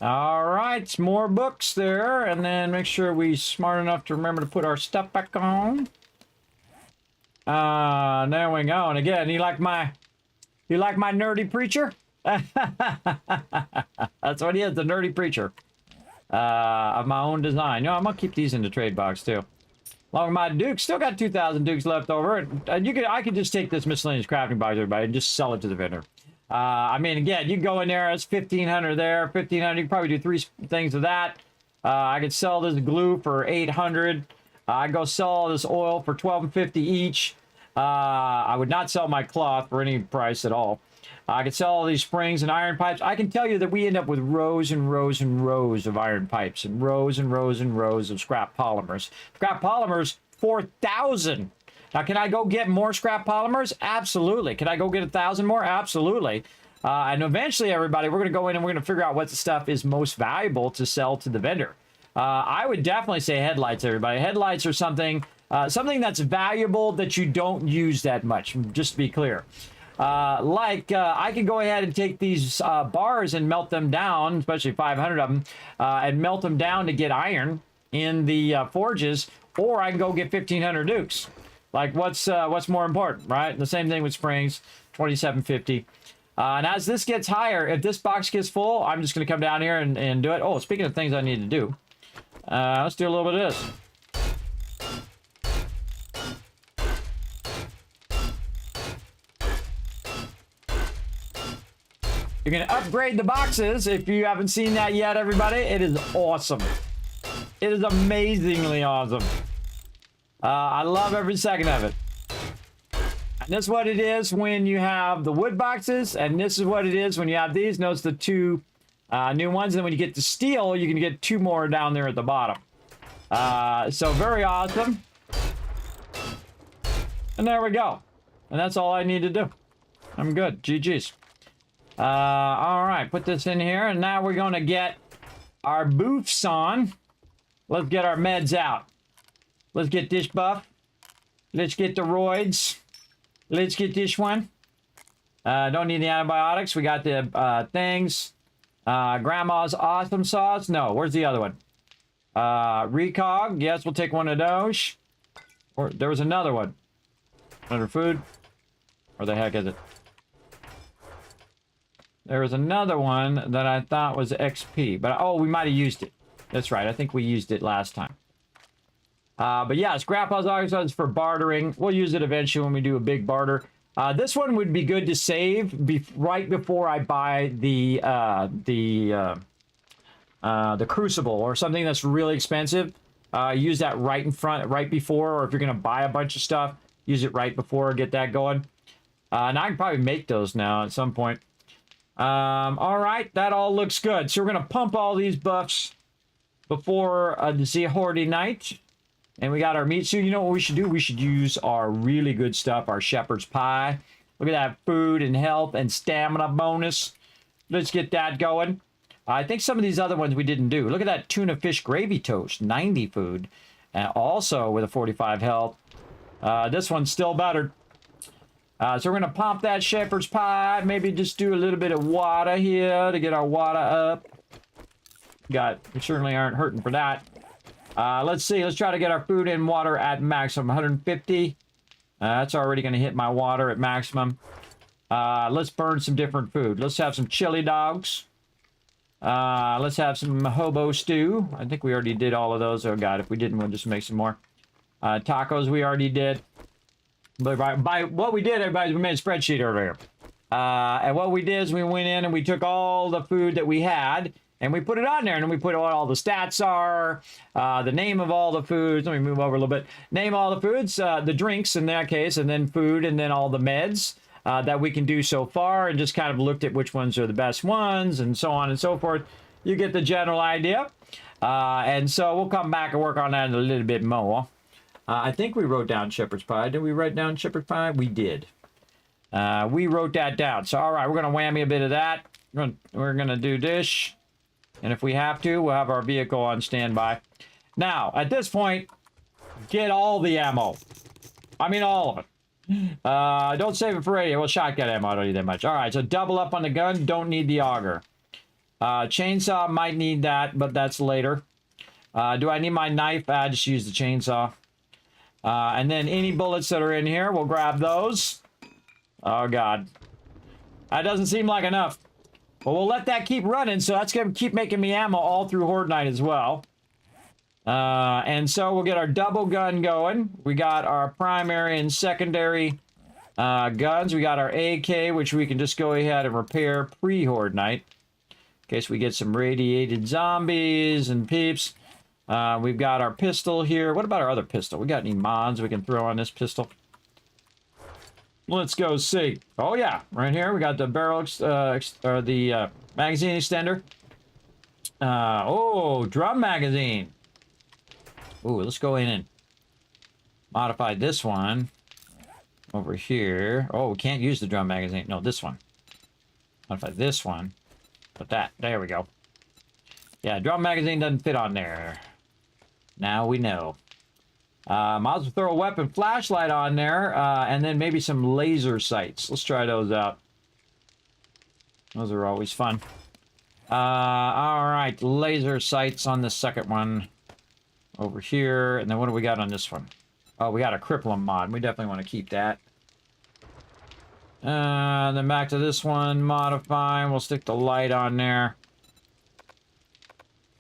All right, more books there, and then make sure we smart enough to remember to put our stuff back on. There we go. And again, you like my nerdy preacher? That's what he is, the nerdy preacher. Of my own design. No, I'm gonna keep these in the trade box too. Along with my dukes, still got 2,000 dukes left over. And I could just take this miscellaneous crafting box, everybody, and just sell it to the vendor. I mean, again, you can go in there, it's 1,500 there, 1,500, you can probably do 3 things of that. I could sell this glue for 800. I go sell this oil for $12.50 each. I would not sell my cloth for any price at all. I could sell all these springs and iron pipes. I can tell you that we end up with rows and rows and rows of iron pipes and rows and rows and rows of scrap polymers. Scrap polymers, 4,000. Now, can I go get more scrap polymers? Absolutely. Can I go get 1,000 more? Absolutely. And eventually, everybody, we're going to go in and we're going to figure out what stuff is most valuable to sell to the vendor. I would definitely say headlights, everybody. Headlights are something that's valuable that you don't use that much, just to be clear. I can go ahead and take these bars and melt them down, especially 500 of them, and melt them down to get iron in the forges, or I can go get 1,500 dukes. Like, what's more important, right? The same thing with springs, 2750. And as this gets higher, if this box gets full, I'm just going to come down here and do it. Oh, speaking of things I need to do, let's do a little bit of this. You're going to upgrade the boxes. If you haven't seen that yet, everybody, it is awesome. It is amazingly awesome. I love every second of it. And this is what it is when you have the wood boxes, and this is what it is when you have these. Notice the 2 new ones, and when you get to steel, you can get 2 more down there at the bottom. So very awesome. And there we go. And that's all I need to do. I'm good. GG's. All right, put this in here, and now we're going to get our boofs on. Let's get our meds out. Let's get this buff. Let's get the roids. Let's get this one. Don't need the antibiotics. We got the things. Grandma's awesome sauce. No, where's the other one? Recog. Yes, we'll take one of those. Or there was another one. Under food. Where the heck is it? There was another one that I thought was XP, but oh, we might have used it. That's right. I think we used it last time. But yeah, scrap is for bartering. We'll use it eventually when we do a big barter. This one would be good to save right before I buy the crucible or something that's really expensive. Use that right in front, right before, or if you're going to buy a bunch of stuff, use it right before, get that going. And I can probably make those now at some point. All right, that all looks good. So we're going to pump all these buffs before the Zehordi night. And we got our meat suit. You know what we should do? We should use our really good stuff, our shepherd's pie. Look at that, food and health and stamina bonus. Let's get that going. I think some of these other ones we didn't do. Look at that tuna fish gravy toast, 90 food. And also with a 45 health. This one's still better. So we're going to pump that shepherd's pie. Maybe just do a little bit of water here to get our water up. We certainly aren't hurting for that. Let's see. Let's try to get our food and water at maximum. 150. That's already going to hit my water at maximum. Let's burn some different food. Let's have some chili dogs. Let's have some hobo stew. I think we already did all of those. Oh, God. If we didn't, we'll just make some more. Tacos we already did. But by what we did, everybody, we made a spreadsheet earlier. And what we did is we went in and we took all the food that we had and we put it on there, and then we put what all the stats are, the name of all the foods. Let me move over a little bit. Name all the foods, the drinks in that case, and then food, and then all the meds that we can do so far, and just kind of looked at which ones are the best ones, and so on and so forth. You get the general idea. And so we'll come back and work on that a little bit more. I think we wrote down shepherd's pie. Did we write down shepherd's pie? We did. We wrote that down. So, all right, we're going to whammy a bit of that. We're going to do this. And if we have to, we'll have our vehicle on standby. Now, at this point, get all the ammo. I mean, all of it. Don't save it for radio. Well, shotgun ammo, I don't need that much. All right, so double up on the gun. Don't need the auger. Chainsaw might need that, but that's later. Do I need my knife? I just use the chainsaw. And then any bullets that are in here, we'll grab those. Oh, God. That doesn't seem like enough. But we'll let that keep running, so that's going to keep making me ammo all through Horde Night as well. And so we'll get our double gun going. We got our primary and secondary guns. We got our AK, which we can just go ahead and repair pre-Horde Night. In case we get some radiated zombies and peeps. We've got our pistol here. What about our other pistol? We got any mods we can throw on this pistol? Let's go see. Oh, yeah. Right here, we got the barrel, or the magazine extender. Oh, drum magazine. Ooh, let's go in and modify this one over here. Oh, we can't use the drum magazine. No, this one. Modify this one. Put that. There we go. Yeah, drum magazine doesn't fit on there. Now we know. Might as well throw a weapon flashlight on there, and then maybe some laser sights. Let's try those out. Those are always fun. Alright, laser sights on the second one. Over here, and then what do we got on this one? Oh, we got a crippling mod. We definitely want to keep that. Then back to this one, modify. We'll stick the light on there.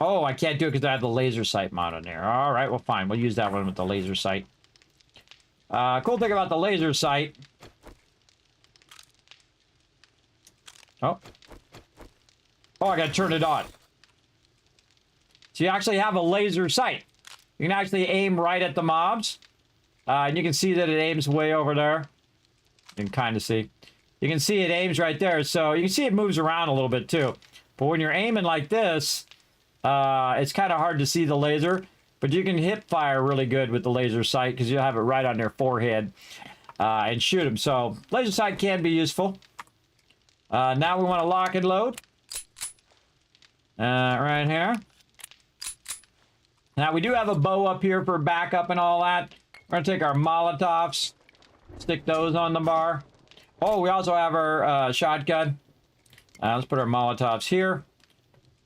Oh, I can't do it because I have the laser sight mod on there. All right, well, fine. We'll use that one with the laser sight. Cool thing about the laser sight. Oh. Oh, I gotta turn it on. So you actually have a laser sight. You can actually aim right at the mobs. And you can see that it aims way over there. You can kind of see. You can see it aims right there. So you can see it moves around a little bit too. But when you're aiming like this, it's kind of hard to see the laser. But you can hip fire really good with the laser sight because you'll have it right on their forehead and shoot them. So laser sight can be useful. Now we want to lock and load. Right here. Now, we do have a bow up here for backup and all that. We're going to take our Molotovs, stick those on the bar. Oh, we also have our shotgun. Let's put our Molotovs here.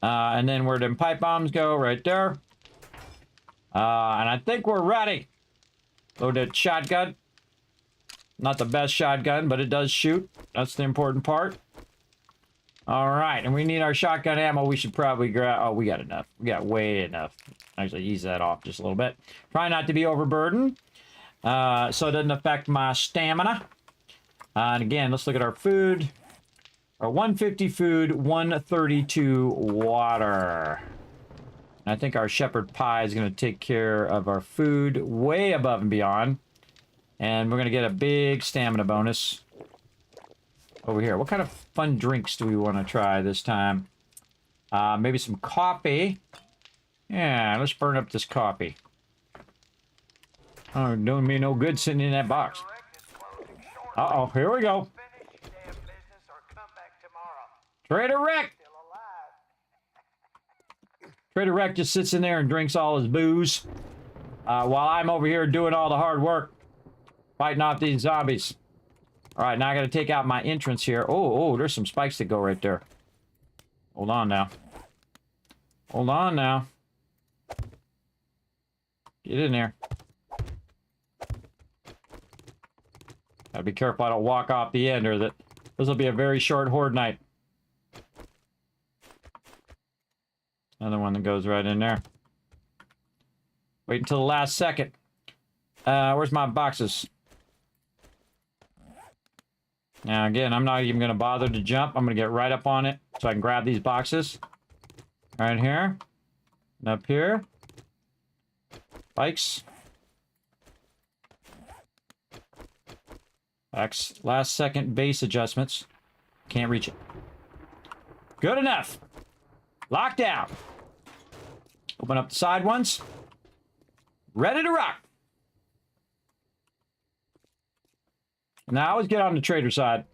And then where them pipe bombs go, right there. And I think we're ready. Load that shotgun. Not the best shotgun, but it does shoot. That's the important part. All right, and we need our shotgun ammo. We should probably grab... Oh, we got enough. We got way enough. Actually, ease that off just a little bit. Try not to be overburdened, so it doesn't affect my stamina. And again, let's look at our food. Our 150 food, 132 water. I think our shepherd pie is going to take care of our food way above and beyond. And we're going to get a big stamina bonus over here. What kind of fun drinks do we want to try this time? Maybe some coffee. Yeah, let's burn up this coffee. Oh, doing me no good sitting in that box. Uh-oh, here we go. Trader Rick! Trader Rick just sits in there and drinks all his booze. While I'm over here doing all the hard work. Fighting off these zombies. Alright, now I gotta take out my entrance here. Oh, there's some spikes that go right there. Hold on now. Hold on now. Get in there. Gotta be careful I don't walk off the end or that this will be a very short horde night. Another one that goes right in there. Wait until the last second. Where's my boxes? Now again, I'm not even gonna bother to jump. I'm gonna get right up on it so I can grab these boxes. Right here. And up here. Spikes. Last second base adjustments. Can't reach it. Good enough. Lockdown. Open up the side ones. Ready to rock. Now let's get on the trader side.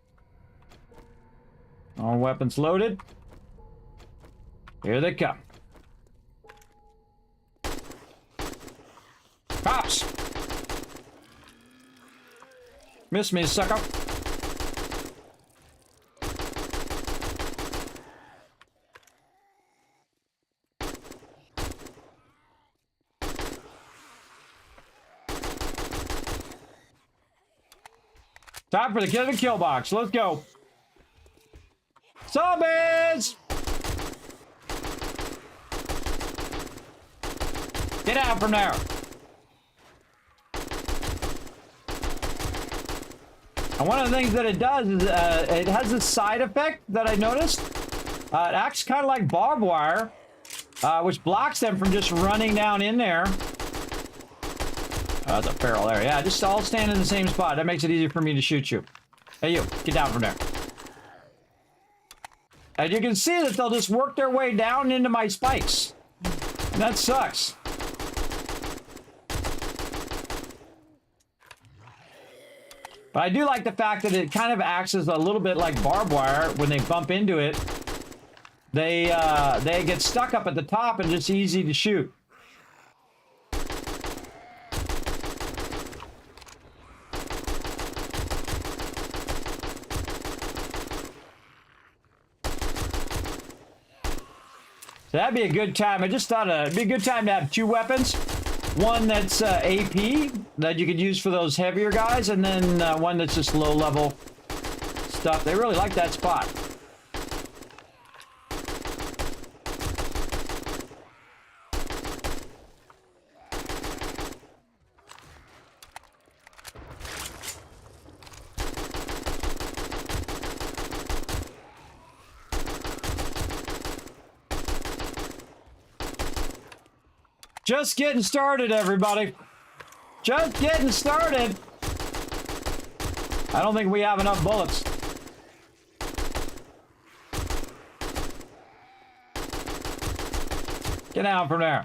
All weapons loaded. Here they come. Cops! Miss me, sucker. Time for the kill box. Let's go. Zombies! Get out from there. And one of the things that it does is it has a side effect that I noticed. It acts kind of like barbed wire, which blocks them from just running down in there. That's a barrel there. Yeah, just all stand in the same spot. That makes it easier for me to shoot you. Hey, you, get down from there. And you can see that they'll just work their way down into my spikes. And that sucks. But I do like the fact that it kind of acts as a little bit like barbed wire. When they bump into it, they get stuck up at the top and just easy to shoot. So that'd be a good time. I just thought it'd be a good time to have two weapons. One that's AP that you could use for those heavier guys, and then one that's just low level stuff. They really like that spot. Just getting started, everybody. Just getting started. I don't think we have enough bullets. Get out from there.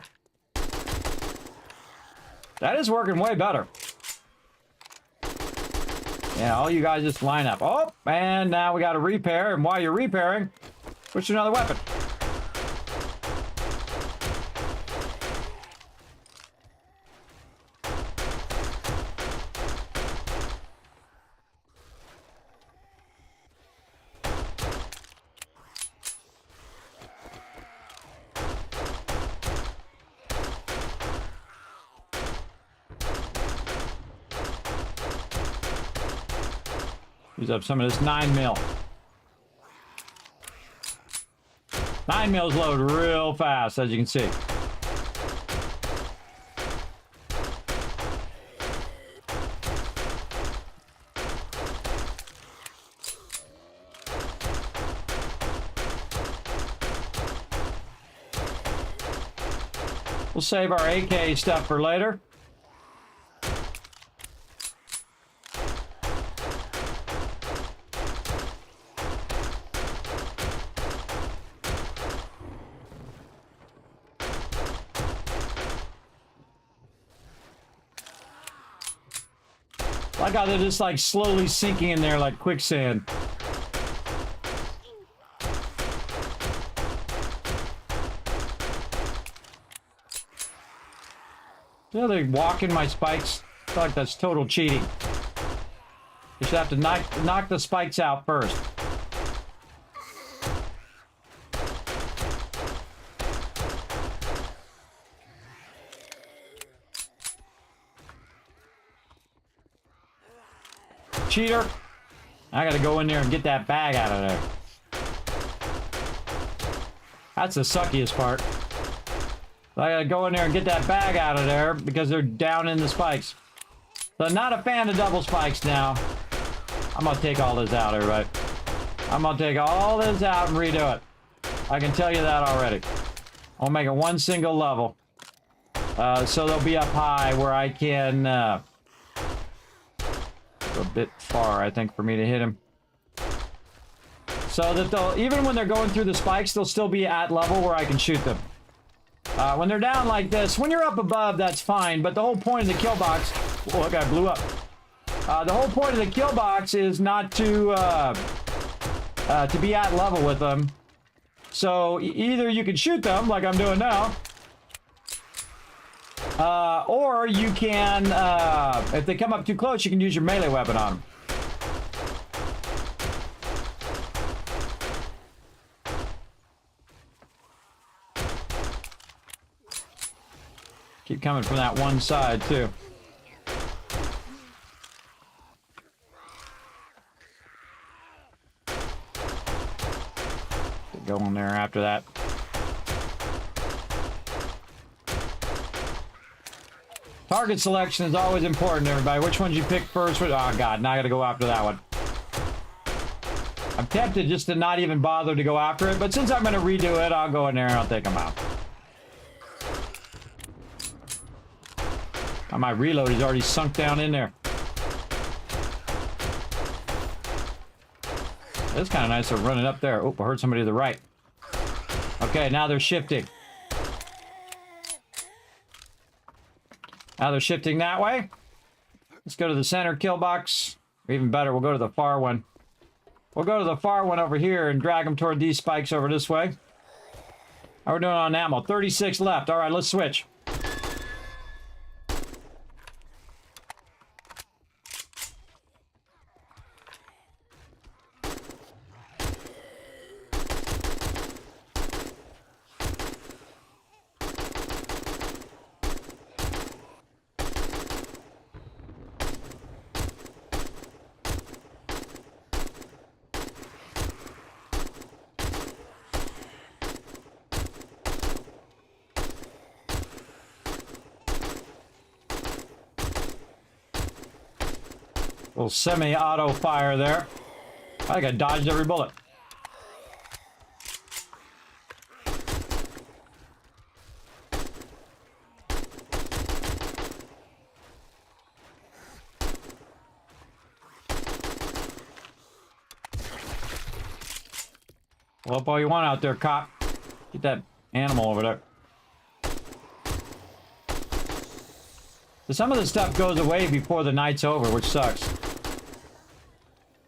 That is working way better. Yeah, all you guys just line up. Oh, and now we got to repair. And while you're repairing, push another weapon. Use up some of this 9mm. 9mm load real fast, as you can see. We'll save our AK stuff for later. I like how they're just like slowly sinking in there like quicksand. Yeah, they walk in my spikes. I feel like that's total cheating. You should have to knock the spikes out first. Cheater. I gotta go in there and get that bag out of there. That's the suckiest part. I gotta go in there and get that bag out of there because they're down in the spikes. So I'm not a fan of double spikes now. I'm gonna take all this out, everybody. I'm gonna take all this out and redo it. I can tell you that already. I'll make it one single level. So they'll be up high where I can... a bit far, I think, for me to hit him. So that they'll... Even when they're going through the spikes, they'll still be at level where I can shoot them. When they're down like this, when you're up above, that's fine. But the whole point of the kill box... Oh, that guy blew up. The whole point of the kill box is not to be at level with them. So either you can shoot them, like I'm doing now, or you can, if they come up too close, you can use your melee weapon on them. Keep coming from that one side, too. Go in there after that. Target selection is always important, everybody. Which ones you pick first? Oh, God. Now I got to go after that one. I'm tempted just to not even bother to go after it, but since I'm going to redo it, I'll go in there and I'll take them out. Oh, my reload is already sunk down in there. It's kind of nice to run it up there. Oh, I heard somebody to the right. Okay, now they're shifting. Now they're shifting that way. Let's go to the center kill box. Or even better, we'll go to the far one. We'll go to the far one over here and drag them toward these spikes over this way. How are we doing on ammo? 36 left. All right, let's switch. Little semi-auto fire there. I think I dodged every bullet. Blow up all you want out there, cop. Get that animal over there. So some of the stuff goes away before the night's over, which sucks.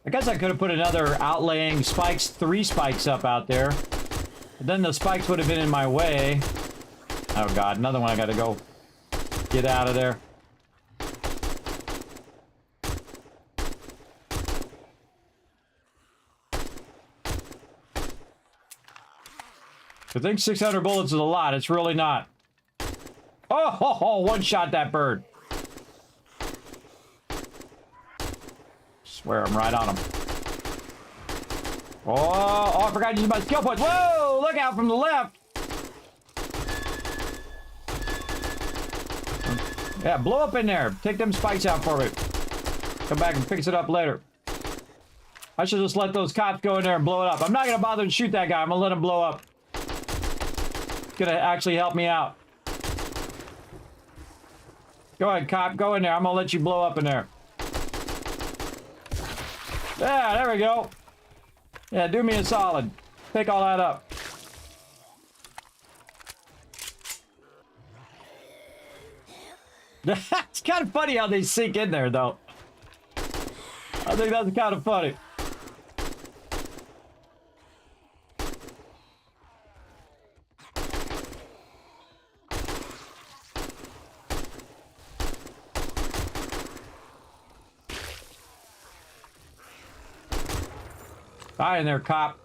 I guess I could have put another outlaying spikes, 3 spikes up out there. But then the spikes would have been in my way. Oh God, another one I gotta go get out of there. I think 600 bullets is a lot. It's really not. Oh, one shot that bird. Swear I'm right on him. Oh, I forgot to use my skill points. Whoa, look out from the left. Yeah, blow up in there. Take them spikes out for me. Come back and fix it up later. I should just let those cops go in there and blow it up. I'm not going to bother to shoot that guy. I'm going to let him blow up. It's going to actually help me out. Go ahead, cop. Go in there. I'm going to let you blow up in there. Yeah, there we go. Yeah, do me a solid. Pick all that up. It's kind of funny how they sink in there, though. I think that's kind of funny. Hi in there, cop.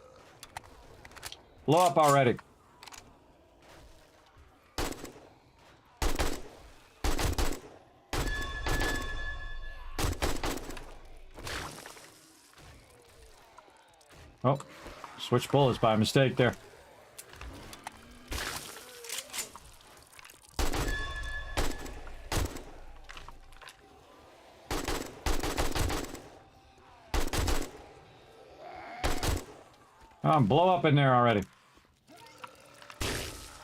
Blow up already. Oh, switch bullets by mistake there. Blow up in there already.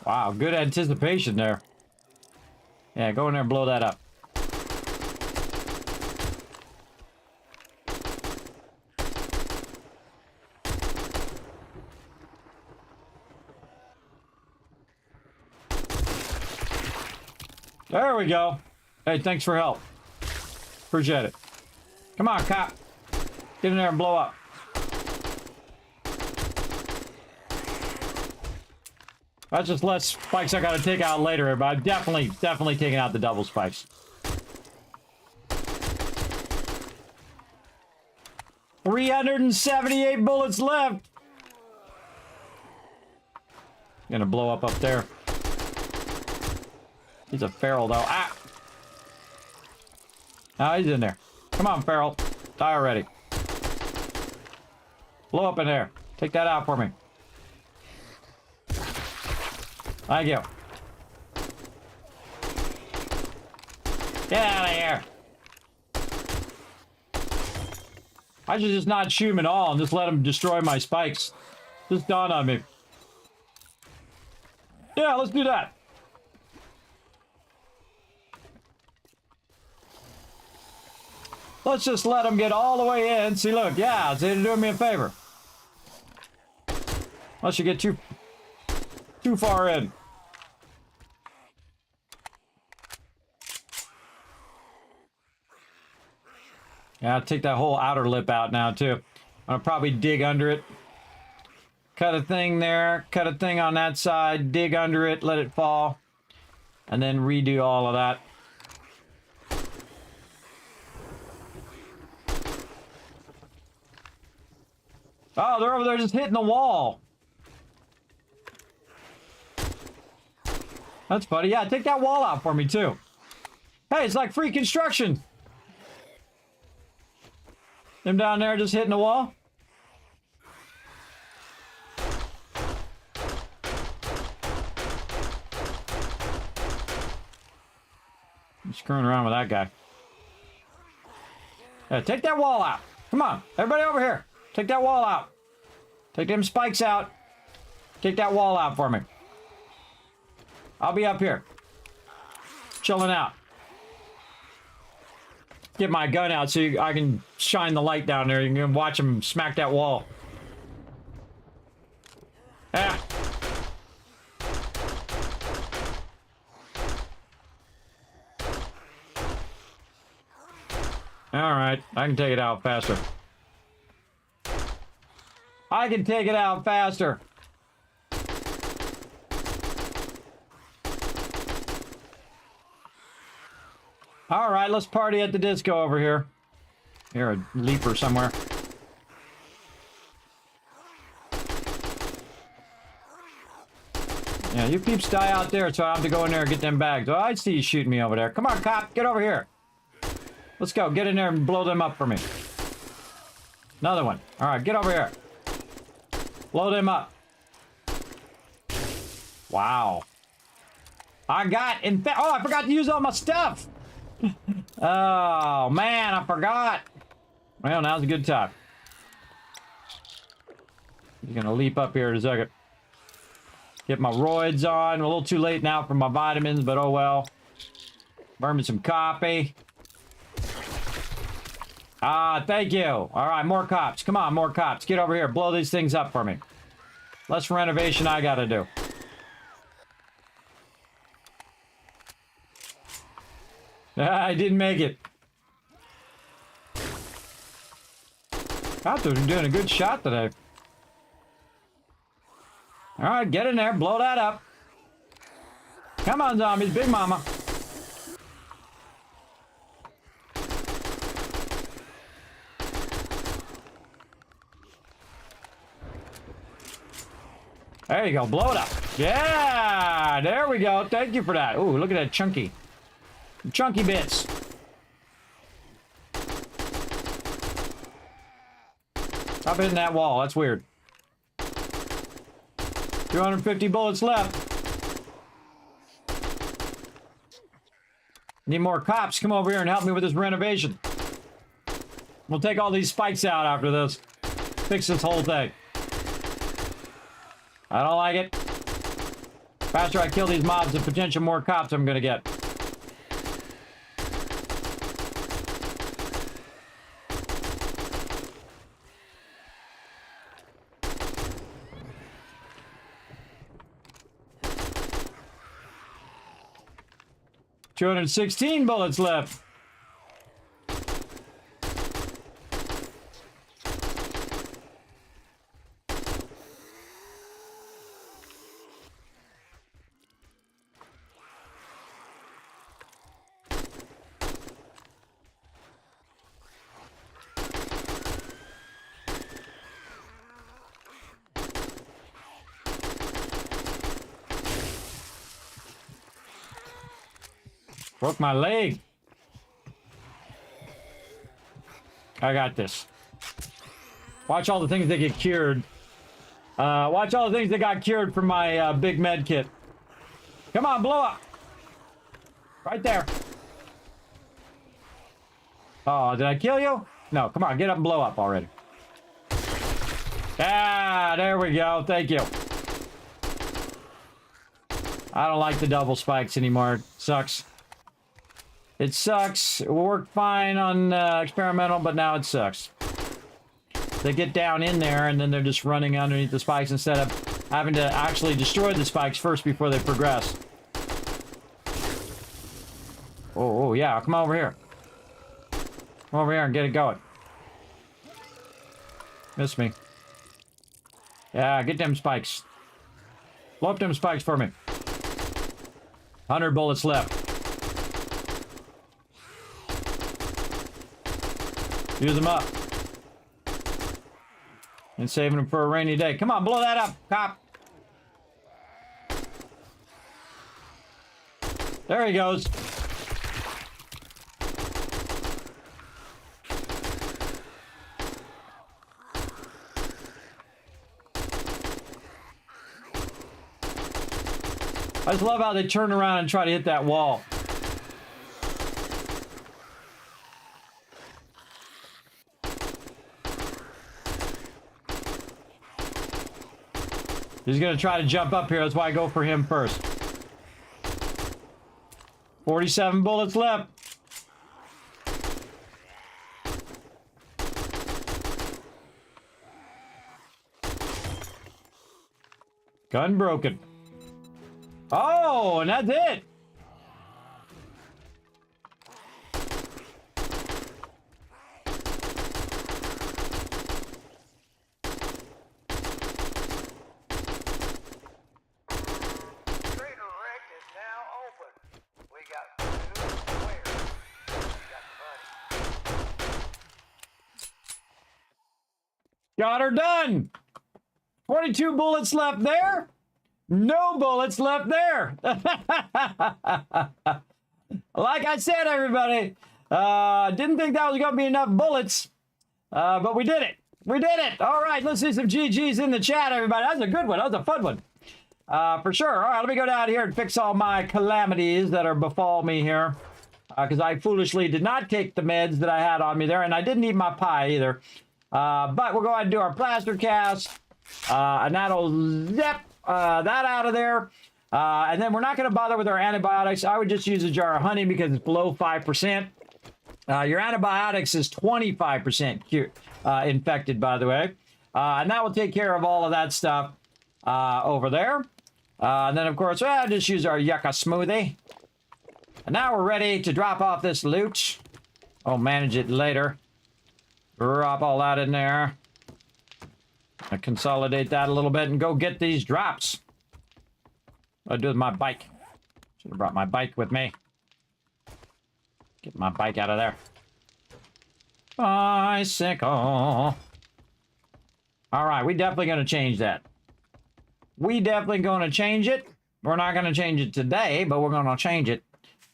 Wow, good anticipation there. Yeah, go in there and blow that up. There we go. Hey, thanks for help. Appreciate it. Come on, cop. Get in there and blow up. That's just less spikes I gotta take out later, but I'm definitely taking out the double spikes. $378 bullets left. Gonna blow up there. He's a feral though. Ah! Ah, he's in there. Come on, feral. Die already. Blow up in there. Take that out for me. Thank you. Get out of here. I should just not shoot him at all and just let him destroy my spikes. Just dawned on me. Yeah, let's do that. Let's just let him get all the way in. See, look, yeah, they're doing me a favor. Unless you get too far in. Yeah, I'll take that whole outer lip out now, too. I'll probably dig under it. Cut a thing there, cut a thing on that side, dig under it, let it fall, and then redo all of that. Oh, they're over there just hitting the wall. That's funny. Yeah, take that wall out for me, too. Hey, it's like free construction. Them down there just hitting the wall. I'm screwing around with that guy. Yeah, take that wall out. Come on, everybody over here. Take that wall out. Take them spikes out. Take that wall out for me. I'll be up here. Chilling out. Get my gun out so I can shine the light down there. You can watch him smack that wall. Yeah. Alright, I can take it out faster. I can take it out faster. Alright, let's party at the disco over here. Here, a leaper somewhere. Yeah, you peeps die out there, so I have to go in there and get them bags. Oh, I see you shooting me over there. Come on, cop, get over here. Let's go, get in there and blow them up for me. Another one. Alright, get over here. Blow them up. Wow. I got, oh, I forgot to use all my stuff. Oh, man, I forgot. Well, now's a good time. I'm gonna leap up here in a second. Get my roids on. A little too late now for my vitamins, but oh well. Burn me some coffee. Ah, thank you. All right, more cops. Come on, more cops. Get over here. Blow these things up for me. Less renovation I gotta do. I didn't make it. Thought they were doing a good shot today. All right, get in there. Blow that up. Come on, zombies. Big mama. There you go. Blow it up. Yeah, there we go. Thank you for that. Ooh, look at that chunky. Chunky bits. Stop hitting that wall. That's weird. 250 bullets left. Need more cops. Come over here and help me with this renovation. We'll take all these spikes out after this. Fix this whole thing. I don't like it. Faster I kill these mobs, the potential more cops I'm gonna get. $216 bullets left. Broke my leg. I got this. Watch all the things that get cured. Watch all the things that got cured from my big med kit. Come on, blow up. Right there. Oh, did I kill you? No, come on, get up and blow up already. Ah, there we go. Thank you. I don't like the double spikes anymore. It sucks. It sucks. It worked fine on experimental, but now it sucks. They get down in there, and then they're just running underneath the spikes instead of having to actually destroy the spikes first before they progress. Oh, yeah. Come over here. Come over here and get it going. Miss me. Yeah, get them spikes. Blow up them spikes for me. 100 bullets left. Use them up. And saving them for a rainy day. Come on, blow that up, cop. There he goes. I just love how they turn around and try to hit that wall. He's gonna try to jump up here. That's why I go for him first. 47 bullets left. Gun broken. Oh, and that's it. Got her done. 22 bullets left there. No bullets left there. Like I said, everybody, didn't think that was going to be enough bullets, but we did it. We did it. All right, let's see some GGs in the chat, everybody. That was a good one. That was a fun one. For sure. All right, let me go down here and fix all my calamities that are befall me here, because I foolishly did not take the meds that I had on me there, and I didn't eat my pie either. But we'll go ahead and do our plaster cast, and that'll zip that out of there. And then we're not going to bother with our antibiotics. I would just use a jar of honey because it's below 5%. Your antibiotics is 25% infected, by the way. And that will take care of all of that stuff over there. And then, of course, I'll just use our yucca smoothie. And now we're ready to drop off this loot. I'll manage it later. Drop all that in there. I consolidate that a little bit and go get these drops. What do I do with my bike? Should have brought my bike with me. Get my bike out of there. Bicycle. All right, we definitely going to change that. We definitely going to change it. We're not going to change it today, but we're going to change it.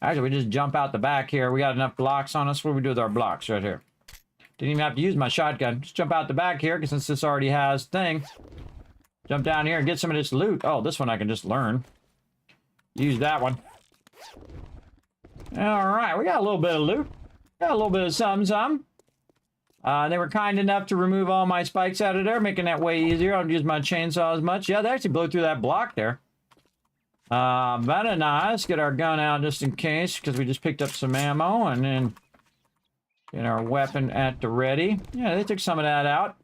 Actually, we just jump out the back here. We got enough blocks on us. What do we do with our blocks right here? Didn't even have to use my shotgun. Just jump out the back here, because since this already has thing. Jump down here and get some of this loot. Oh, this one I can just learn. Use that one. All right, we got a little bit of loot. Got a little bit of some. They were kind enough to remove all my spikes out of there, making that way easier. I don't use my chainsaw as much. Yeah, they actually blew through that block there. Very nice. Get our gun out just in case, because we just picked up some ammo, and then get our weapon at the ready. Yeah, they took some of that out.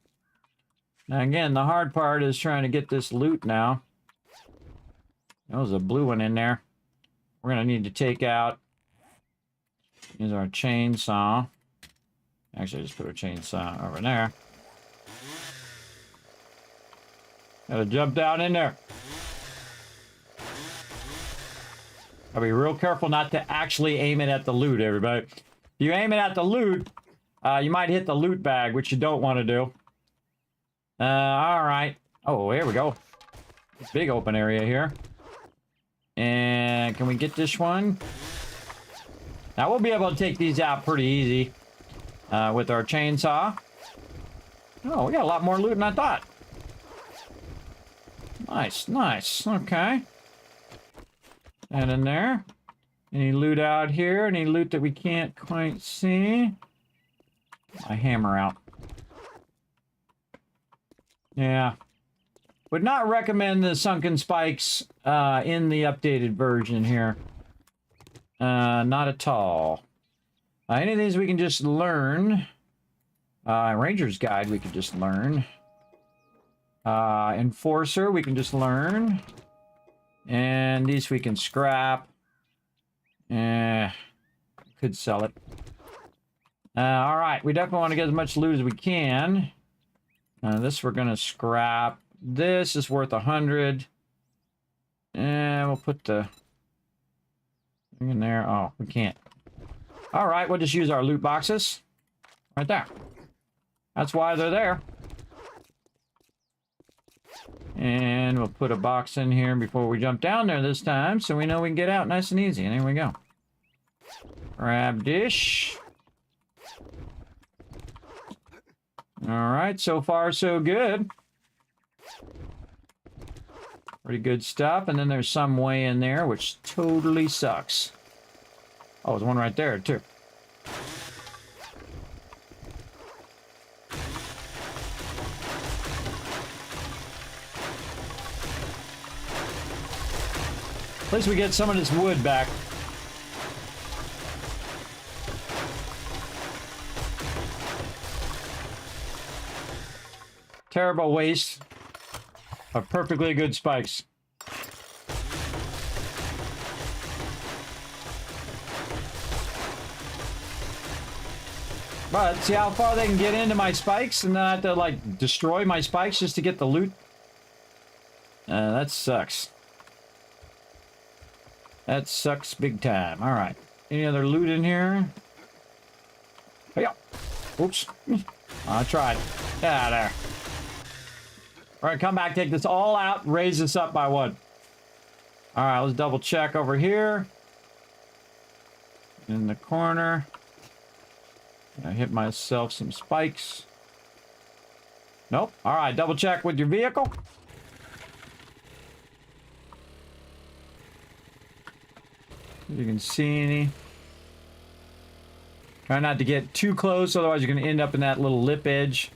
Now, again, the hard part is trying to get this loot now. There was a blue one in there. We're going to need to take out. Use our chainsaw. Actually, just put a chainsaw over there. Gotta jump down in there. Gotta be real careful not to actually aim it at the loot, everybody. If you aim it at the loot, you might hit the loot bag, which you don't want to do. All right. Oh, here we go. Big open area here. And can we get this one? Now, we'll be able to take these out pretty easy with our chainsaw. Oh, we got a lot more loot than I thought. Nice, nice. Okay. And in there. Any loot out here? Any loot that we can't quite see? My hammer out. Yeah. Would not recommend the sunken spikes in the updated version here. Not at all. Any of these we can just learn. Ranger's Guide we can just learn. Enforcer we can just learn. And these we can scrap. Could sell it. Alright, we definitely want to get as much loot as we can. This we're gonna scrap. This is worth 100. And we'll put the thing in there. Oh, we can't. Alright, we'll just use our loot boxes. Right there. That's why they're there. And we'll put a box in here before we jump down there this time, so we know we can get out nice and easy. And here we go. Grab dish. Alright, so far so good. Pretty good stuff. And then there's some way in there, which totally sucks. Oh, there's one right there, too. At least we get some of this wood back. Terrible waste of perfectly good spikes. But see how far they can get into my spikes and then I have to like destroy my spikes just to get the loot? That sucks. That sucks big time. Alright. Any other loot in here? Hey, oops. I tried. Yeah, there. Alright, come back, take this all out, raise this up by one. Alright, let's double check over here. In the corner. I hit myself some spikes. Nope. Alright, double check with your vehicle. You can see any. Try not to get too close, otherwise you're going to end up in that little lip edge.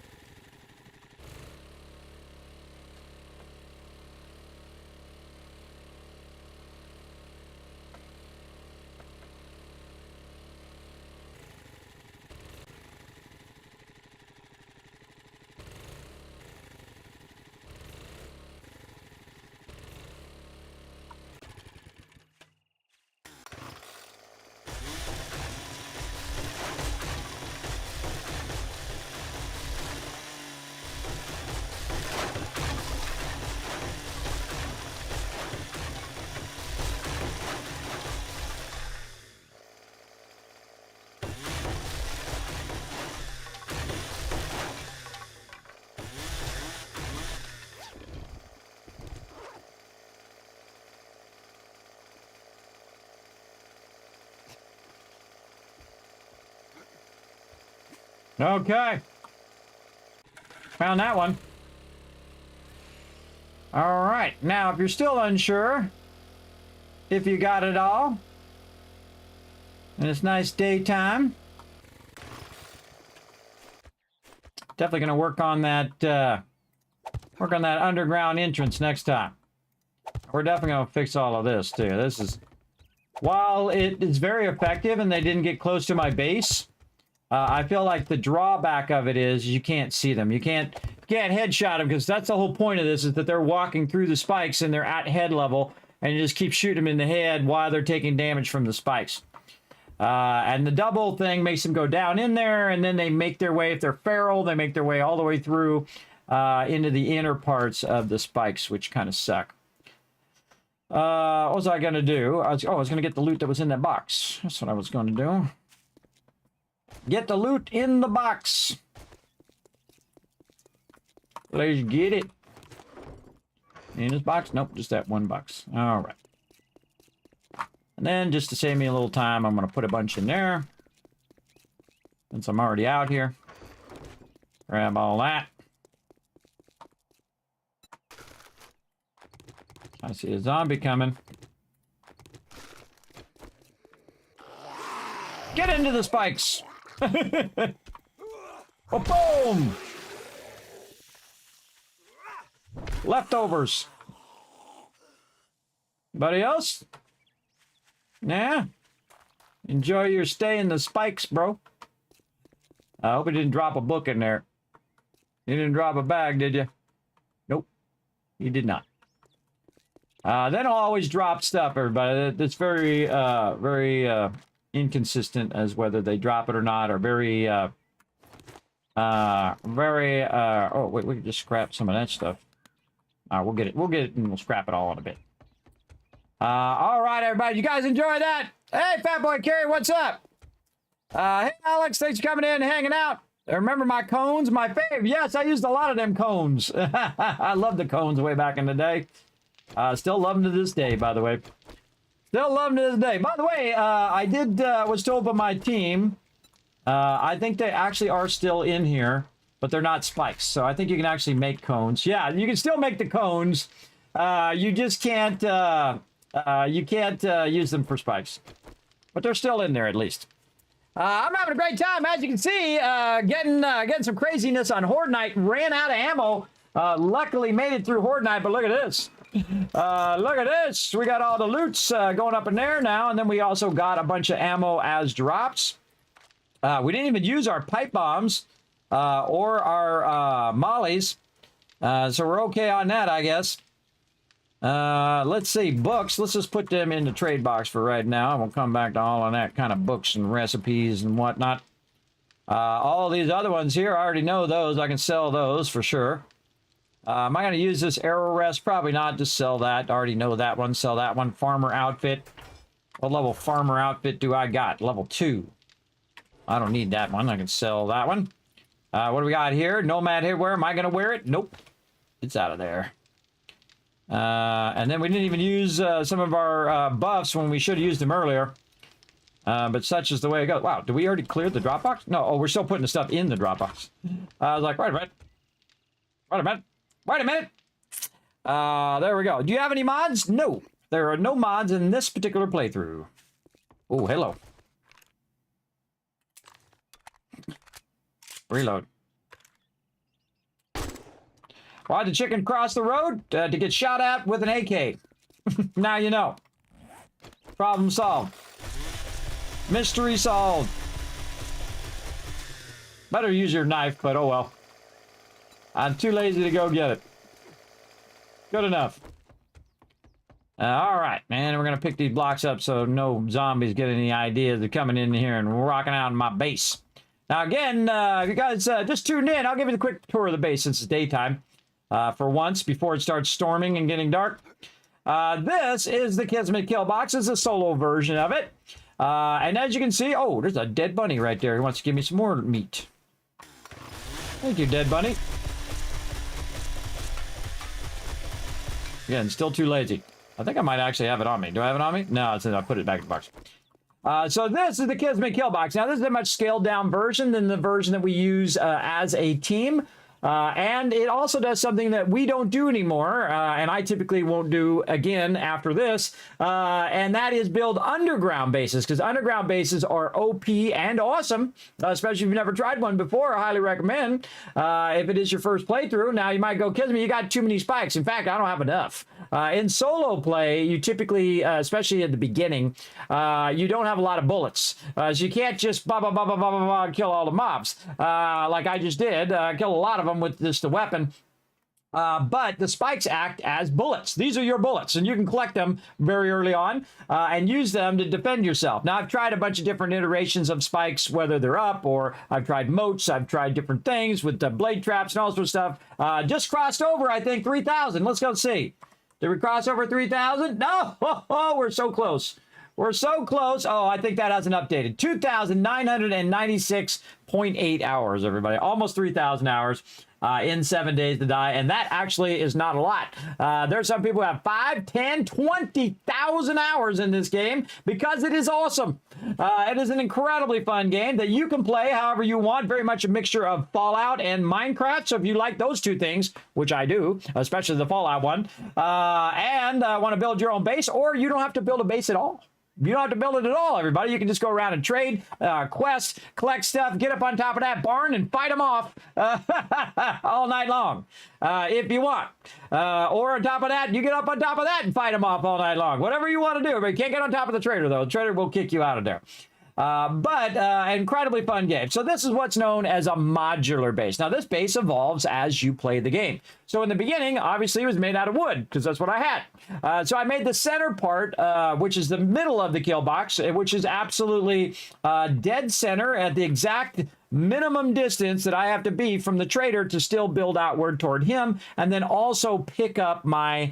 Okay. Found that one. All right. Now, if you're still unsure if you got it all, and it's nice daytime, definitely going to work on that underground entrance next time. We're definitely going to fix all of this, too. This is, while it is very effective and they didn't get close to my base, I feel like the drawback of it is you can't see them. You can't headshot them, because that's the whole point of this, is that they're walking through the spikes and they're at head level, and you just keep shooting them in the head while they're taking damage from the spikes. And the double thing makes them go down in there, and then they make their way, if they're feral, they make their way all the way through into the inner parts of the spikes, which kind of suck. What was I going to do? I was going to get the loot that was in that box. That's what I was going to do. Get the loot in the box. Let's get it. In this box? Nope, just that one box. All right. And then, just to save me a little time, I'm going to put a bunch in there. Since I'm already out here. Grab all that. I see a zombie coming. Get into the spikes. Oh, boom. Leftovers. Anybody else? Nah. Enjoy your stay in the spikes, bro. I hope it didn't drop a book in there. You didn't drop a bag, did you? Nope. You did not. They don't always drop stuff, everybody. It's very, very inconsistent as whether they drop it or not, or very, oh, wait, we can just scrap some of that stuff. We'll get it, and we'll scrap it all in a bit. All right, everybody. You guys enjoy that? Hey, Fat Boy Carrie, what's up? Hey, Alex, thanks for coming in and hanging out. Remember my cones? My fave. Yes, I used a lot of them cones. I loved the cones way back in the day. Still love them to this day, by the way. Still love them to this day. By the way, I was told by my team, I think they actually are still in here, but they're not spikes. So I think you can actually make cones. Yeah, you can still make the cones. You just can't, use them for spikes. But they're still in there at least. I'm having a great time, as you can see, getting some craziness on Horde Night. Ran out of ammo. Luckily made it through Horde Night, but look at this. Look at this. We got all the loots going up in there now, and then we also got a bunch of ammo as drops. We didn't even use our pipe bombs or our mollies, so we're okay on that, I guess. Let's see, books. Let's just put them in the trade box for right now, and we'll come back to all of that kind of books and recipes and whatnot. All these other ones here, I already know those. I can sell those for sure. Am I going to use this arrow rest? Probably not. Just sell that. I already know that one. Sell that one. Farmer outfit. What level farmer outfit do I got? Level 2. I don't need that one. I can sell that one. What do we got here? Nomad headwear. Am I going to wear it? Nope. It's out of there. And then we didn't even use some of our buffs when we should have used them earlier. But such is the way it goes. Wow, did we already clear the drop box? No, oh, we're still putting the stuff in the drop box. I was like, wait a minute. Wait a minute. Wait a minute. There we go. Do you have any mods? No. There are no mods in this particular playthrough. Oh, hello. Reload. Why'd the chicken cross the road? To get shot at with an AK. Now you know. Problem solved. Mystery solved. Better use your knife, but oh well. I'm too lazy to go get it. Good enough. All right, man. We're going to pick these blocks up so no zombies get any ideas of coming in here and rocking out in my base. Now, again, if you guys just tuned in, I'll give you the quick tour of the base since it's daytime. For once, before it starts storming and getting dark. This is the Kismet kill box. It's a solo version of it. And as you can see, oh, there's a dead bunny right there. He wants to give me some more meat. Thank you, dead bunny. Again, still too lazy. I think I might actually have it on me. Do I have it on me? No, I put it back in the box. So this is the Kismet kill box. Now, this is a much scaled down version than the version that we use as a team. And it also does something that we don't do anymore, and I typically won't do again after this, and that is build underground bases, because underground bases are OP and awesome, especially if you've never tried one before. I highly recommend. If it is your first playthrough, now you might go, Kismet, you got too many spikes. In fact, I don't have enough. In solo play, you typically, especially at the beginning, you don't have a lot of bullets, so you can't just kill all the mobs, like I just did. Kill a lot of them with just a weapon, but the spikes act as bullets. These are your bullets, and you can collect them very early on and use them to defend yourself. Now, I've tried a bunch of different iterations of spikes, whether they're up, or I've tried moats, I've tried different things with the blade traps and all sorts of stuff. Just crossed over, I think, 3,000. Let's go see. Did we cross over 3,000? No! Oh, we're so close. We're so close. Oh, I think that hasn't updated. 2,996.8 hours, everybody. Almost 3,000 hours in 7 days to die. And that actually is not a lot. There's some people who have 5, 10, 20,000 hours in this game because it is awesome. It is an incredibly fun game that you can play however you want. Very much a mixture of Fallout and Minecraft. So if you like those two things, which I do, especially the Fallout one, and want to build your own base, or you don't have to build a base at all. You don't have to build it at all, everybody. You can just go around and trade, quest, collect stuff, get up on top of that barn and fight them off all night long if you want. Or on top of that, you get up on top of that and fight them off all night long. Whatever you want to do. But you can't get on top of the trader, though. The trader will kick you out of there. But incredibly fun game. So this is what's known as a modular base. Now this base evolves as you play the game. So in the beginning, obviously it was made out of wood because that's what I had. So I made the center part, which is the middle of the kill box, which is absolutely dead center at the exact minimum distance that I have to be from the trader to still build outward toward him, and then also pick up my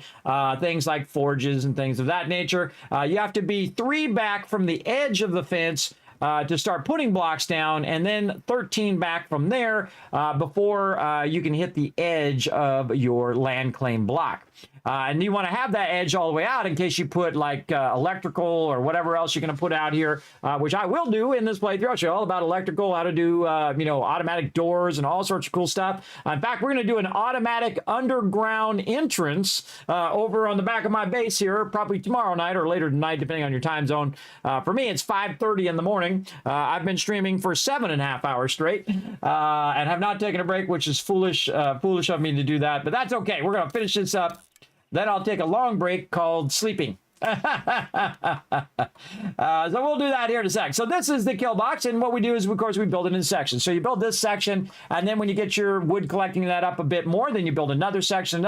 things like forges and things of that nature. You have to be 3 back from the edge of the fence to start putting blocks down, and then 13 back from there before you can hit the edge of your land claim block. And you want to have that edge all the way out in case you put like electrical or whatever else you're going to put out here, which I will do in this playthrough. I'll show you all about electrical, how to do, automatic doors and all sorts of cool stuff. In fact, we're going to do an automatic underground entrance over on the back of my base here, probably tomorrow night or later tonight, depending on your time zone. For me, it's 5:30 in the morning. I've been streaming for 7.5 hours straight and have not taken a break, which is foolish of me to do that. But that's okay. We're going to finish this up. Then I'll take a long break called sleeping. So we'll do that here in a sec. So this is the kill box, and what we do is, of course, we build it in sections. So you build this section, and then when you get your wood collecting that up a bit more, then you build another section,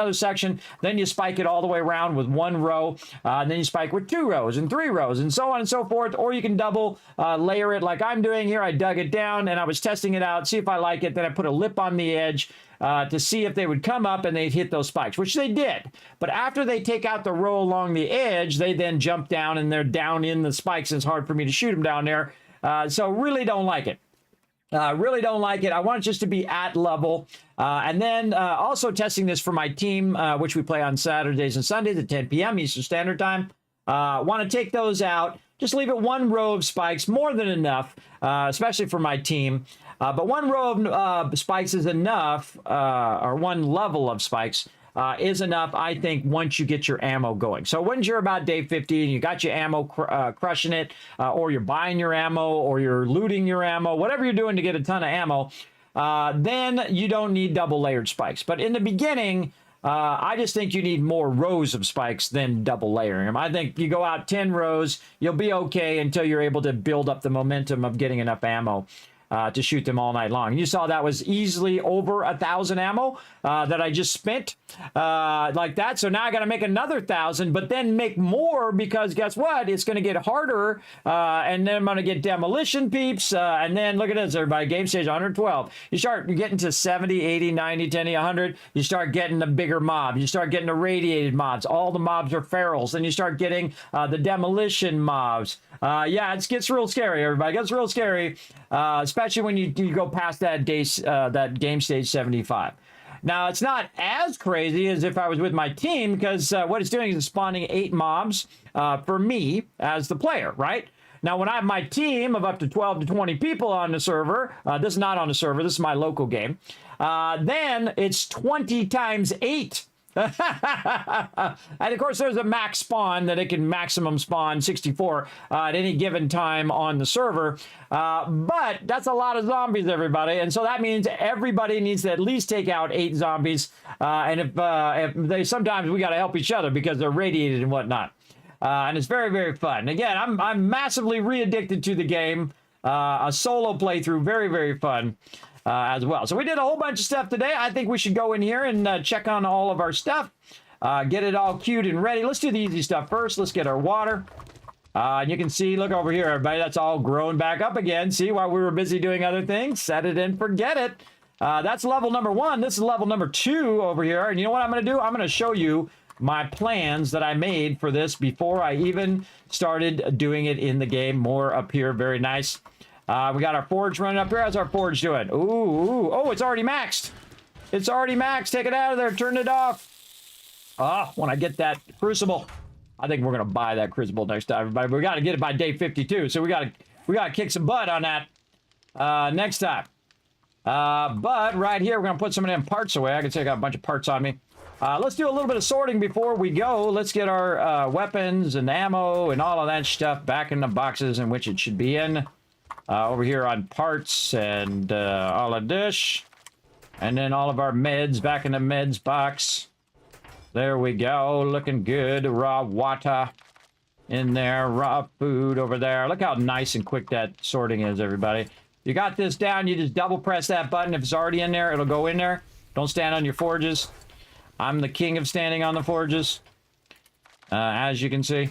then you spike it all the way around with 1 row, and then you spike with 2 rows and 3 rows, and so on and so forth. Or you can double layer it like I'm doing here. I dug it down, and I was testing it out, see if I like it. Then I put a lip on the edge to see if they would come up and they'd hit those spikes, which they did. But after they take out the row along the edge, they then jump down and they're down in the spikes. And it's hard for me to shoot them down there. So really don't like it. Really don't like it. I want it just to be at level. And then also testing this for my team, which we play on Saturdays and Sundays at 10 p.m. Eastern Standard Time. Want to take those out. Just leave it 1 row of spikes, more than enough, especially for my team. But 1 row of spikes is enough, or 1 level of spikes is enough, I think, once you get your ammo going. So once you're about day 50 and you got your ammo crushing it, or you're buying your ammo, or you're looting your ammo, whatever you're doing to get a ton of ammo, then you don't need double layered spikes. But in the beginning, I just think you need more rows of spikes than double layering them. I think you go out 10 rows, you'll be okay until you're able to build up the momentum of getting enough ammo to shoot them all night long. And you saw that was easily over 1,000 ammo that I just spent like that. So now I got to make another 1,000, but then make more, because guess what? It's going to get harder, and then I'm going to get demolition peeps, and then look at this, everybody. Game stage 112. You start getting to 70, 80, 90, 10, 100. You start getting the bigger mobs. You start getting the radiated mobs. All the mobs are ferals. Then you start getting the demolition mobs. Yeah, it gets real scary, everybody. It gets real scary, especially when you go past that game stage 75. Now, it's not as crazy as if I was with my team, because what it's doing is it's spawning 8 mobs for me as the player, right? Now, when I have my team of up to 12 to 20 people on the server, this is not on the server, this is my local game, then it's 20 times 8. And of course, there's a max spawn that it can maximum spawn 64 at any given time on the server. But that's a lot of zombies, everybody. And so that means everybody needs to at least take out 8 zombies. And if they, sometimes we got to help each other because they're radiated and whatnot. And it's very, very fun. Again, I'm massively re-addicted to the game. A solo playthrough, very, very fun. As well. So we did a whole bunch of stuff today. I think we should go in here and check on all of our stuff. Get it all queued and ready. Let's do the easy stuff first. Let's get our water. And you can see, look over here, everybody. That's all grown back up again. See, while we were busy doing other things, set it and forget it. That's level number 1. This is level number 2 over here. And you know what I'm going to do? I'm going to show you my plans that I made for this before I even started doing it in the game. More up here. Very nice. We got our forge running up here. How's our forge doing? Ooh. Oh, it's already maxed. It's already maxed. Take it out of there. Turn it off. When I get that crucible, I think we're going to buy that crucible next time, everybody. We got to get it by day 52. So we got to kick some butt on that next time. But right here, we're going to put some of them parts away. I can see I got a bunch of parts on me. Let's do a little bit of sorting before we go. Let's get our weapons and ammo and all of that stuff back in the boxes in which it should be in. Over here on parts and all of this. And then all of our meds back in the meds box. There we go. Looking good. Raw water in there. Raw food over there. Look how nice and quick that sorting is, everybody. You got this down. You just double press that button. If it's already in there, it'll go in there. Don't stand on your forges. I'm the king of standing on the forges. As you can see.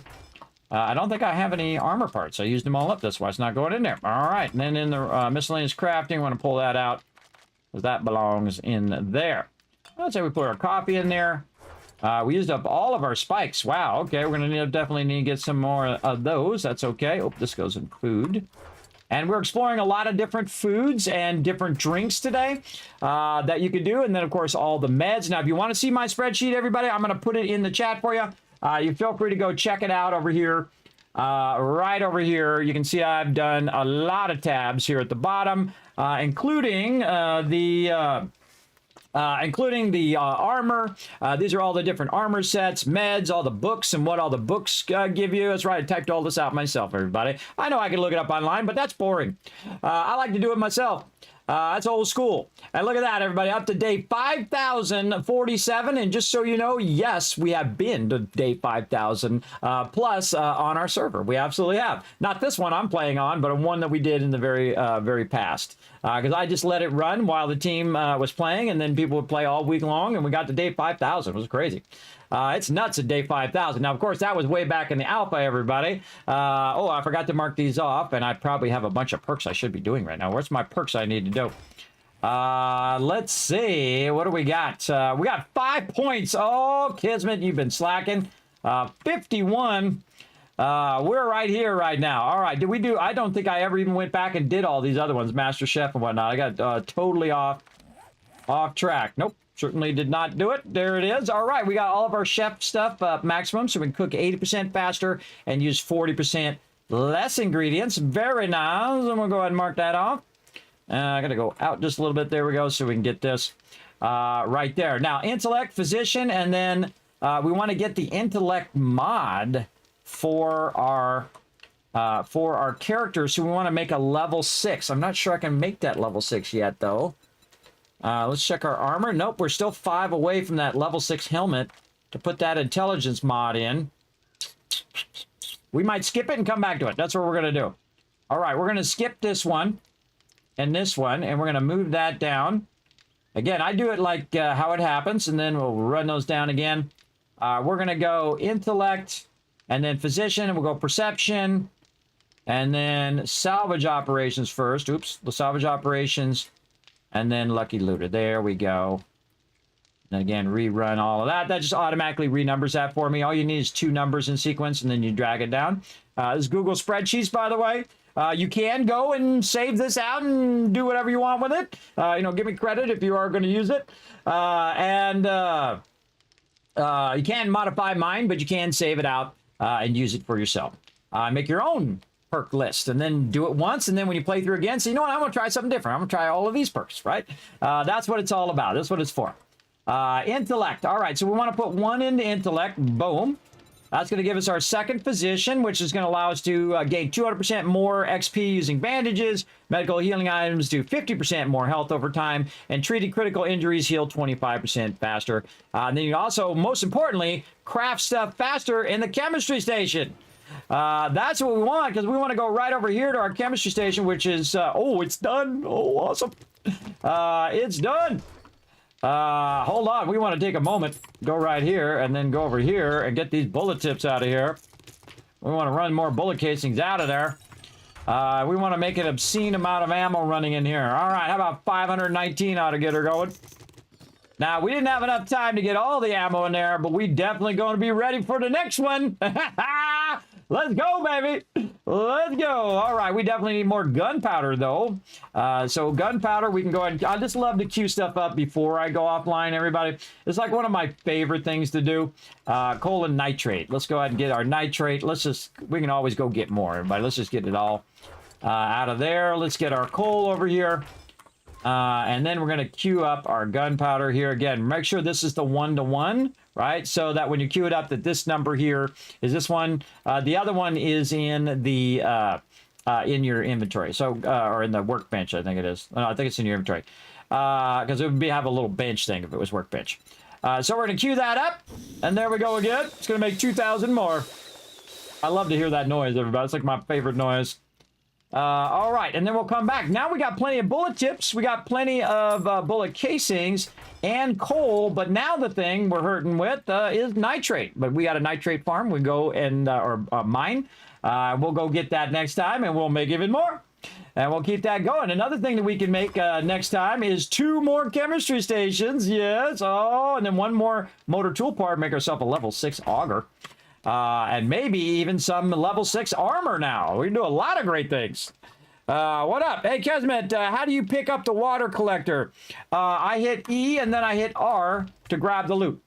I don't think I have any armor parts. I used them all up. That's why it's not going in there. All right. And then in the miscellaneous crafting, I want to pull that out. Because that belongs in there. Let's say we put our coffee in there. We used up all of our spikes. Wow. Okay. We're going to definitely need to get some more of those. That's okay. Oh, this goes in food. And we're exploring a lot of different foods and different drinks today that you could do. And then, of course, all the meds. Now, if you want to see my spreadsheet, everybody, I'm going to put it in the chat for you. You feel free to go check it out over here. Right over here, you can see I've done a lot of tabs here at the bottom, including the armor. These are all the different armor sets, meds, all the books, and what all the books give you. That's right, I typed all this out myself, everybody. I know I can look it up online, but that's boring. I like to do it myself. That's old school. And look at that, everybody. Up to day 5,047. And just so you know, yes, we have been to day 5,000 plus on our server. We absolutely have. Not this one I'm playing on, but one that we did in the very past. Because I just let it run while the team was playing, and then people would play all week long, and we got to day 5,000. It was crazy. It's nuts at day 5,000. Now, of course, that was way back in the alpha, everybody. Oh, I forgot to mark these off, and I probably have a bunch of perks I should be doing right now. Where's my perks I need to do? Let's see. What do we got? We got 5 points. Oh, Kismet, you've been slacking. 51. We're right here right now. All right. Did we do? I don't think I ever even went back and did all these other ones, Master Chef and whatnot. I got totally off track. Nope. Certainly did not do it. There it is. All right. We got all of our chef stuff maximum, so we can cook 80% faster and use 40% less ingredients. Very nice. I'm going to go ahead and mark that off. I got to go out just a little bit. There we go. So we can get this right there. Now, intellect, physician, and then we want to get the intellect mod for our character. So we want to make a level 6. I'm not sure I can make that level 6 yet, though. Let's check our armor. Nope, we're still 5 away from that level 6 helmet to put that intelligence mod in. We might skip it and come back to it. That's what we're going to do. All right, we're going to skip this one and this one, and we're going to move that down. Again, I do it like how it happens, and then we'll run those down again. We're going to go intellect, and then physician, and we'll go perception, and then salvage operations first. Oops, the salvage operations. And then Lucky Looter. There we go. And again, rerun all of that. That just automatically renumbers that for me. All you need is 2 numbers in sequence, and then you drag it down. This is Google Spreadsheets, by the way. You can go and save this out and do whatever you want with it. Give me credit if you are going to use it. You can modify mine, but you can save it out and use it for yourself. Make your own perk list and then do it once, and then when you play through again, say, you know what, I'm going to try something different. I'm going to try all of these perks, right? That's what it's all about. That's what it's for. Intellect. All right, so we want to put 1 into intellect. Boom. That's going to give us our second physician, which is going to allow us to gain 200% more XP using bandages. Medical healing items do 50% more health over time, and treated critical injuries heal 25% faster. And then you also, most importantly, craft stuff faster in the chemistry station. That's what we want, because we want to go right over here to our chemistry station, which is, oh, it's done. Oh, awesome. It's done. Hold on. We want to take a moment, go right here, and then go over here and get these bullet tips out of here. We want to run more bullet casings out of there. We want to make an obscene amount of ammo running in here. All right, how about 519 ought to get her going. Now, we didn't have enough time to get all the ammo in there, but we definitely going to be ready for the next one. Let's go, baby. Let's go. All right, we definitely need more gunpowder, though. So gunpowder, we can go ahead and... I just love to queue stuff up before I go offline, everybody. It's like one of my favorite things to do. Coal and nitrate. Let's go ahead and get our nitrate. We can always go get more, everybody. Let's just get it all out of there. Let's get our coal over here. And then we're going to queue up our gunpowder here again. Make sure this is the 1-to-1, right? So that when you queue it up, that this number here is this one. The other one is in the in your inventory. So or in the workbench, I think it is. No, I think it's in your inventory because it would have a little bench thing if it was workbench. So we're going to queue that up, and there we go again. It's going to make 2,000 more. I love to hear that noise, everybody. It's like my favorite noise. All right, and then we'll come back. Now we got plenty of bullet tips. We got plenty of bullet casings and coal. But now the thing we're hurting with is nitrate. But we got a nitrate farm. We go and or mine. We'll go get that next time, and we'll make even more. And we'll keep that going. Another thing that we can make next time is 2 more chemistry stations. Yes. Oh, and then 1 more motor tool part. Make ourselves a level 6 auger. And maybe even some level 6 armor now. We can do a lot of great things. What up? Hey, Kismet, how do you pick up the water collector? I hit E and then I hit R to grab the loot.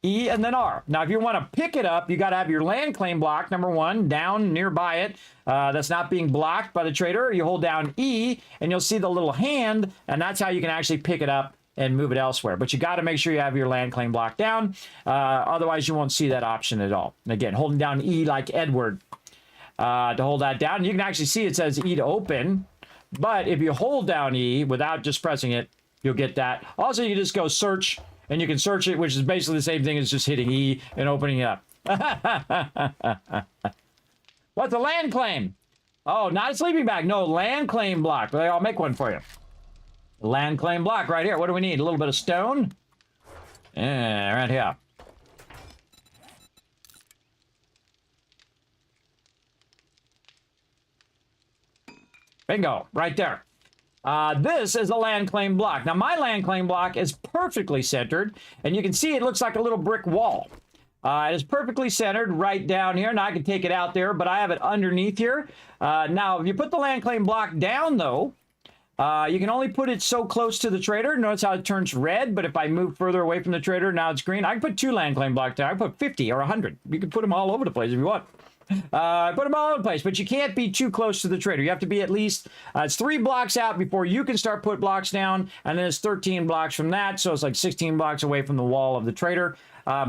E and then R. Now, if you want to pick it up, you got to have your land claim block, number 1, down nearby it. That's not being blocked by the trader. You hold down E and you'll see the little hand, and that's how you can actually pick it up and move it elsewhere. But you got to make sure you have your land claim block down. Otherwise, you won't see that option at all. And again, holding down E like Edward to hold that down. You can actually see it says E to open. But if you hold down E without just pressing it, you'll get that. Also, you just go search, and you can search it, which is basically the same thing as just hitting E and opening it up. What's a land claim? Oh, not a sleeping bag. No, land claim block. I'll make one for you. Land claim block right here. What do we need? A little bit of stone? Yeah, right here. Bingo, right there. This is a land claim block. Now, my land claim block is perfectly centered, and you can see it looks like a little brick wall. It is perfectly centered right down here. Now, I can take it out there, but I have it underneath here. Now, if you put the land claim block down, though, you can only put it so close to the trader. Notice how it turns red, but if I move further away from the trader, now it's green. I can put 2 land claim blocks down. I can put 50 or 100. You can put them all over the place if you want. Put them all over the place, but you can't be too close to the trader. You have to be at least, it's 3 blocks out before you can start put blocks down, and then it's 13 blocks from that, so it's like 16 blocks away from the wall of the trader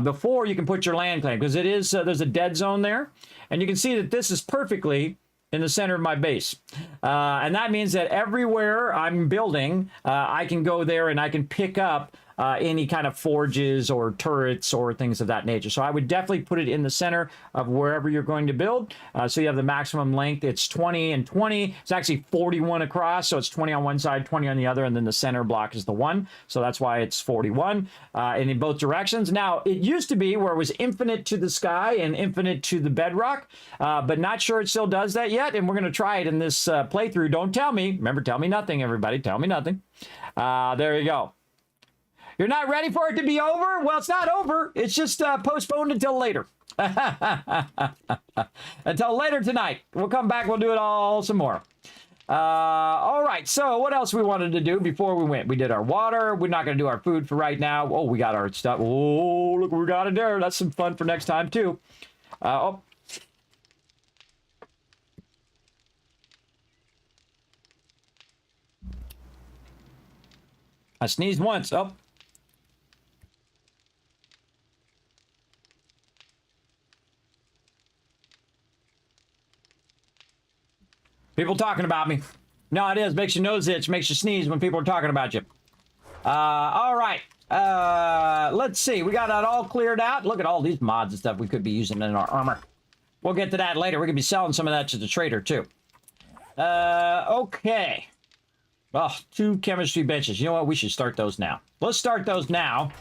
before you can put your land claim, because it is, there's a dead zone there, and you can see that this is perfectly in the center of my base. And that means that everywhere I'm building, I can go there and I can pick up any kind of forges or turrets or things of that nature. So I would definitely put it in the center of wherever you're going to build. So you have the maximum length. It's 20 and 20. It's actually 41 across. So it's 20 on one side, 20 on the other. And then the center block is the 1. So that's why it's 41 and in both directions. Now, it used to be where it was infinite to the sky and infinite to the bedrock, but not sure it still does that yet. And we're going to try it in this playthrough. Don't tell me. Remember, tell me nothing, everybody. Tell me nothing. There you go. You're not ready for it to be over? Well, it's not over. It's just postponed until later. Until later tonight. We'll come back. We'll do it all some more. All right. So what else we wanted to do before we went? We did our water. We're not going to do our food for right now. Oh, we got our stuff. Oh, look what we got in there. That's some fun for next time, too. Oh. I sneezed once. Oh. People talking about me. No, it is. Makes your nose itch. Makes you sneeze when people are talking about you. All right. Let's see. We got that all cleared out. Look at all these mods and stuff we could be using in our armor. We'll get to that later. We're going to be selling some of that to the trader, too. Okay. Oh, 2 chemistry benches. You know what? We should start those now. Let's start those now.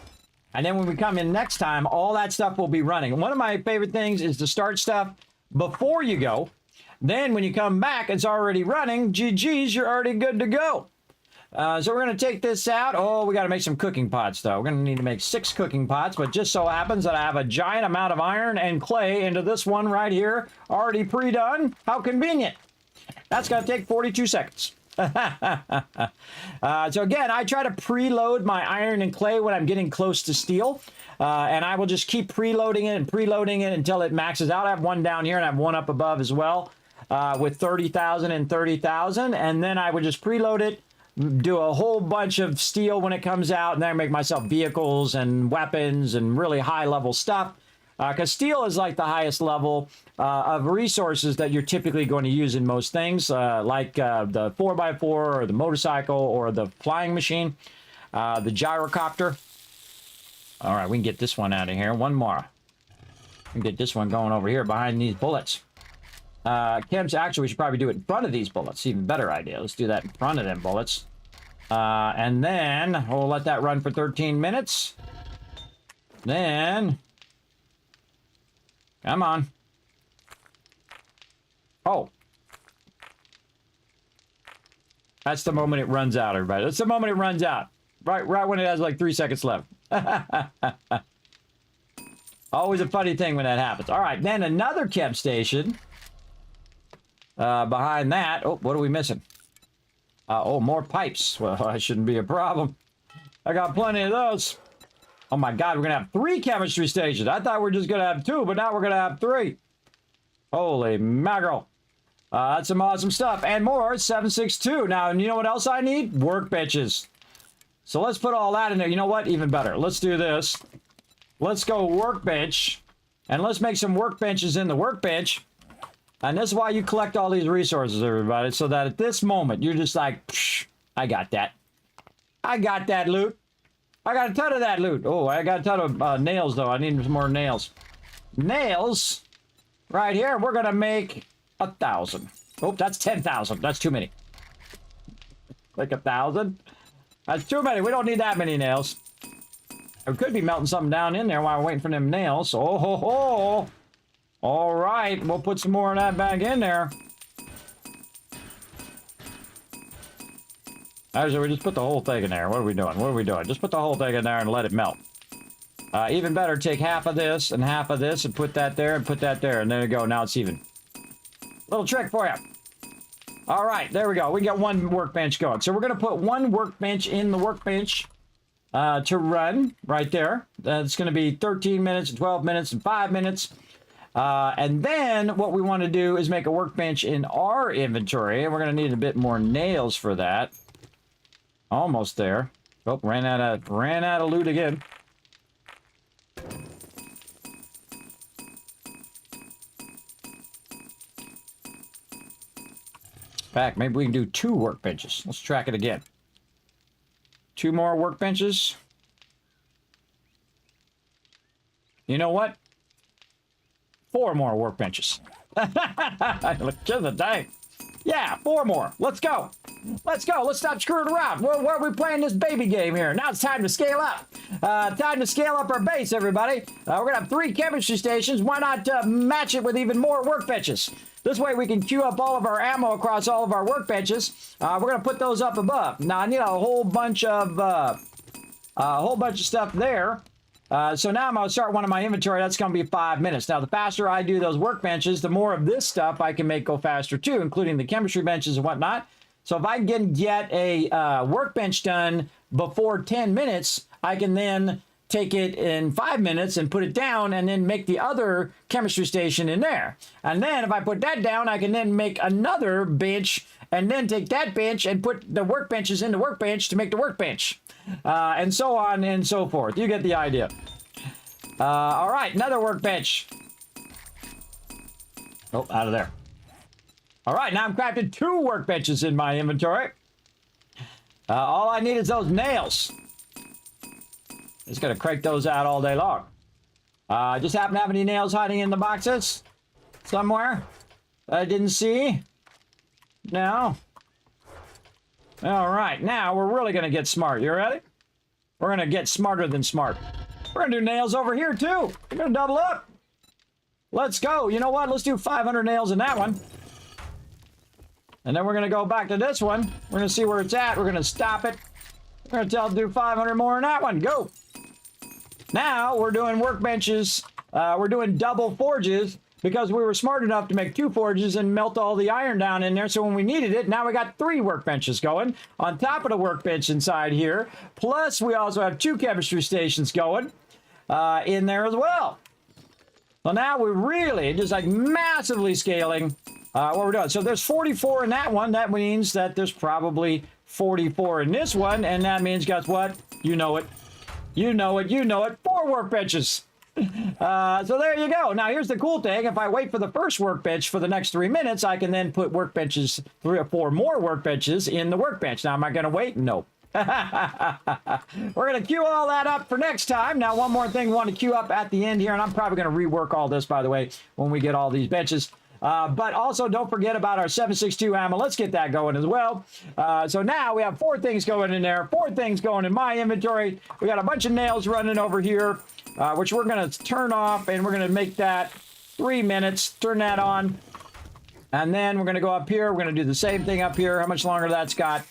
And then when we come in next time, all that stuff will be running. And one of my favorite things is to start stuff before you go. Then when you come back, it's already running. GG's, you're already good to go. So we're going to take this out. Oh, we got to make some cooking pots, though. We're going to need to make 6 cooking pots, but just so happens that I have a giant amount of iron and clay into this one right here, already pre-done. How convenient. That's going to take 42 seconds. So again, I try to preload my iron and clay when I'm getting close to steel. And I will just keep preloading it and preloading it until it maxes out. I have one down here and I have one up above as well with 30,000 and 30,000. And then I would just preload it do a whole bunch of steel when it comes out, and then make myself vehicles and weapons and really high-level stuff. Because steel is like the highest level of resources that you're typically going to use in most things, like the 4x4 or the motorcycle or the flying machine, the gyrocopter. All right, we can get this one out of here. One more. We can get this one going over here behind these bullets. Chems, actually, we should probably do it in front of these bullets. Even better idea. Let's do that in front of them bullets. And then we'll let that run for 13 minutes. Then... Come on. Oh. That's the moment it runs out, everybody. That's the moment it runs out. Right when it has like 3 seconds left. Always a funny thing when that happens. All right, then another chem station. Behind that. Oh, what are we missing? Oh, more pipes. Well, that shouldn't be a problem. I got plenty of those. Oh my God, we're going to have 3 chemistry stations. I thought we were just going to have 2, but now we're going to have 3. Holy mackerel. That's some awesome stuff. And more, 762. Now, and you know what else I need? Workbenches. So let's put all that in there. You know what? Even better. Let's do this. Let's go workbench. And let's make some workbenches in the workbench. And this is why you collect all these resources, everybody. So that at this moment, you're just like, psh, I got that. I got that loot. I got a ton of that loot. Oh, I got a ton of nails, though. I need some more nails. Nails. Right here. We're going to make 1,000. Oh, that's 10,000. That's too many. Like 1,000? That's too many. We don't need that many nails. I could be melting something down in there while we're waiting for them nails. Oh, ho, ho. All right. We'll put some more of that back in there. Actually, we just put the whole thing in there. What are we doing? What are we doing? Just put the whole thing in there and let it melt. Even better, take half of this and put that there and put that there. And there you go. Now it's even. Little trick for you. All right, there we go. We got one workbench going. So we're going to put one workbench in the workbench to run right there. It's going to be 13 minutes, and 12 minutes, and 5 minutes. And then what we want to do is make a workbench in our inventory. And we're going to need a bit more nails for that. Almost there. Oh, ran out of loot again. In fact, maybe we can do 2 workbenches. Let's track it again. 2 more workbenches. You know what? 4 more workbenches. Look at the day. Yeah, 4 more. Let's go. Let's go. Let's stop screwing around. Where are we playing this baby game here? Now it's time to scale up. Time to scale up our base, everybody. We're going to have 3 chemistry stations. Why not match it with even more workbenches? This way we can queue up all of our ammo across all of our workbenches. We're going to put those up above. Now I need a whole bunch of stuff there. So now I'm going to start one of my inventory. That's going to be 5 minutes. Now, the faster I do those workbenches, the more of this stuff I can make go faster too, including the chemistry benches and whatnot. So if I can get a workbench done before 10 minutes, I can then take it in 5 minutes and put it down and then make the other chemistry station in there. And then if I put that down, I can then make another bench and then take that bench and put the workbenches in the workbench to make the workbench. And so on and so forth. You get the idea. All right, another workbench. Oh, out of there. All right, now I'm crafted 2 workbenches in my inventory. All I need is those nails. Just gonna crank those out all day long. Just happen to have any nails hiding in the boxes somewhere I didn't see. No. All right, now we're really gonna get smart. You ready? We're gonna get smarter than smart. We're gonna do nails over here too. We're gonna double up. Let's go. You know what? Let's do 500 nails in that one. And then we're gonna go back to this one. We're gonna see where it's at. We're gonna stop it. We're gonna tell it to do 500 more in that one. Go. Now we're doing workbenches. We're doing double forges because we were smart enough to make 2 forges and melt all the iron down in there. So when we needed it, now we got 3 workbenches going on top of the workbench inside here. Plus, we also have 2 chemistry stations going in there as well. So now we're really just like massively scaling what we're doing. So there's 44 in that one. That means that there's probably 44 in this one, and that means, guess what? You know it. You know it. You know it. 4 workbenches. So there you go. Now, here's the cool thing. If I wait for the first workbench for the next 3 minutes, I can then put workbenches, 3 or 4 more workbenches in the workbench. Now, am I going to wait? No. We're going to queue all that up for next time. Now, one more thing we want to queue up at the end here, and I'm probably going to rework all this, by the way, when we get all these benches. But also, don't forget about our 7.62 ammo. Let's get that going as well. So now we have 4 things going in there, 4 things going in my inventory. We got a bunch of nails running over here, which we're going to turn off, and we're going to make that 3 minutes. Turn that on. And then we're going to go up here. We're going to do the same thing up here. How much longer that's got?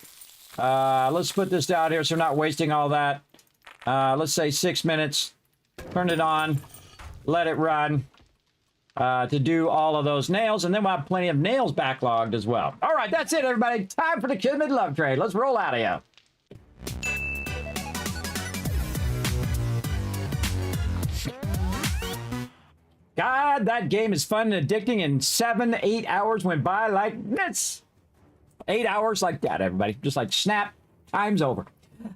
Let's put this down here so we're not wasting all that. Let's say 6 minutes. Turn it on. Let it run. To do all of those nails, and then we'll have plenty of nails backlogged as well. All right, that's it, everybody. Time for the Kismet Love Trade. Let's roll out of here. God, that game is fun and addicting, and 7, 8 hours went by like this. 8 hours like that, everybody. Just like snap, time's over.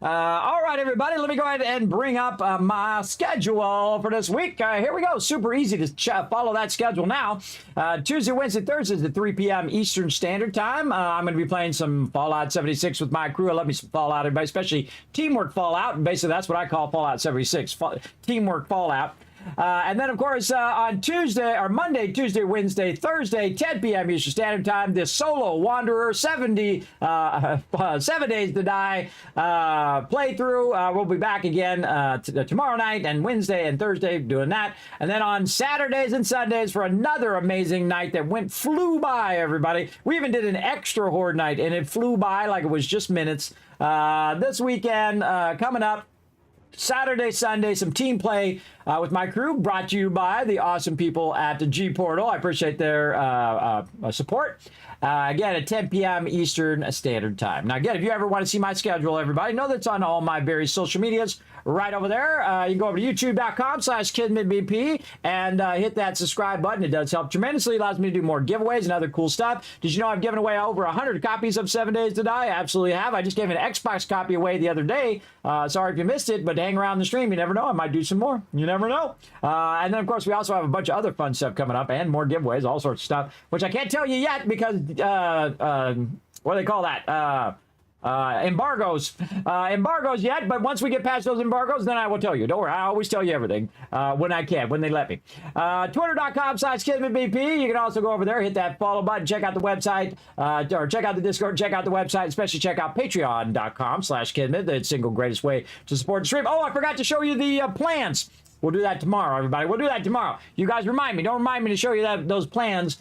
All right, everybody, let me go ahead and bring up my schedule for this week. Here we go. Super easy to follow that schedule now. Tuesday, Wednesday, Thursdays at 3 p.m. Eastern Standard Time. I'm going to be playing some Fallout 76 with my crew. I love me some Fallout, everybody, especially Teamwork Fallout. And basically, that's what I call Fallout 76, Teamwork Fallout. And then, of course, on Tuesday, or Monday, Tuesday, Wednesday, Thursday, 10 p.m. Eastern Standard Time, this Solo Wanderer 7 Days to Die playthrough. We'll be back again tomorrow night and Wednesday and Thursday doing that. And then on Saturdays and Sundays for another amazing night that flew by, everybody. We even did an extra Horde night, and it flew by like it was just minutes. This weekend, coming up, Saturday, Sunday, some team play with my crew, brought to you by the awesome people at the G Portal. I appreciate their support. Again, at 10 p.m. Eastern Standard Time. Now, again, if you ever want to see my schedule, everybody, know that's on all my various social medias right over there. You can go over to youtube.com/KismetBP and hit that subscribe button. It does help tremendously. It allows me to do more giveaways and other cool stuff. Did you know I've given away over 100 copies of 7 Days to Die? I absolutely have. I just gave an Xbox copy away the other day. Sorry if you missed it, but hang around the stream. You never know. I might do some more. You never know. And then, of course, we also have a bunch of other fun stuff coming up and more giveaways, all sorts of stuff, which I can't tell you yet because, what do they call that? Embargoes. Embargoes yet, but once we get past those embargoes, then I will tell you. Don't worry, I always tell you everything when I can, when they let me. Twitter.com/KismetBP. You can also go over there, hit that follow button, check out the website, or check out the Discord, check out the website, especially check out Patreon.com/Kismet, the single greatest way to support the stream. Oh, I forgot to show you the plans. We'll do that tomorrow, everybody. We'll do that tomorrow. You guys remind me. Don't remind me to show you those plans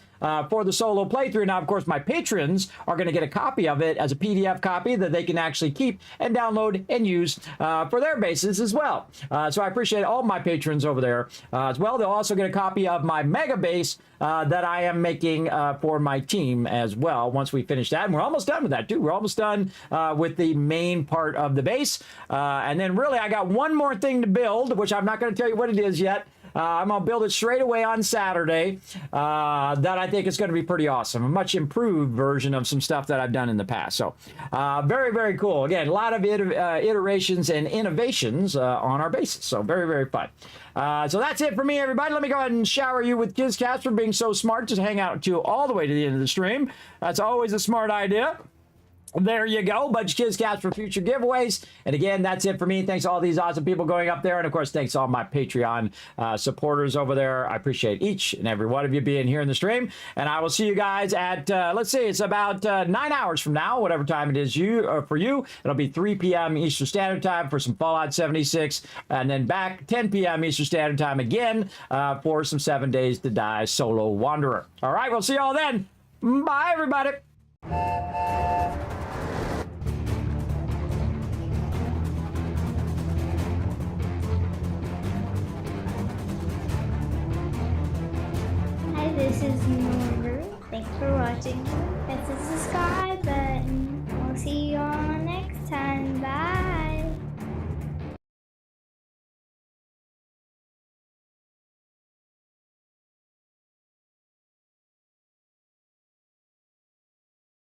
for the solo playthrough. Now, of course, my patrons are going to get a copy of it as a PDF copy that they can actually keep and download and use for their bases as well. So I appreciate all my patrons over there as well. They'll also get a copy of my mega base that I am making for my team as well once we finish that. And we're almost done with that, too. We're almost done with the main part of the base. And then, really, I got one more thing to build, which I'm not going to tell you what it is yet. I'm going to build it straight away on Saturday. That I think is going to be pretty awesome. A much improved version of some stuff that I've done in the past. So very, very cool. Again, a lot of iterations and innovations on our bases. So very, very fun. So that's it for me, everybody. Let me go ahead and shower you with KizCast for being so smart. Just hang out to all the way to the end of the stream. That's always a smart idea. There you go. Bunch of KizCast for future giveaways. And again, that's it for me. Thanks to all these awesome people going up there. And of course, thanks to all my Patreon supporters over there. I appreciate each and every one of you being here in the stream. And I will see you guys at, let's see, it's about 9 hours from now, whatever time it is for you. It'll be 3 p.m. Eastern Standard Time for some Fallout 76. And then back 10 p.m. Eastern Standard Time again for some 7 Days to Die Solo Wanderer. All right, we'll see you all then. Bye, everybody. Hi, this is Norman. Thanks for watching. Hit the subscribe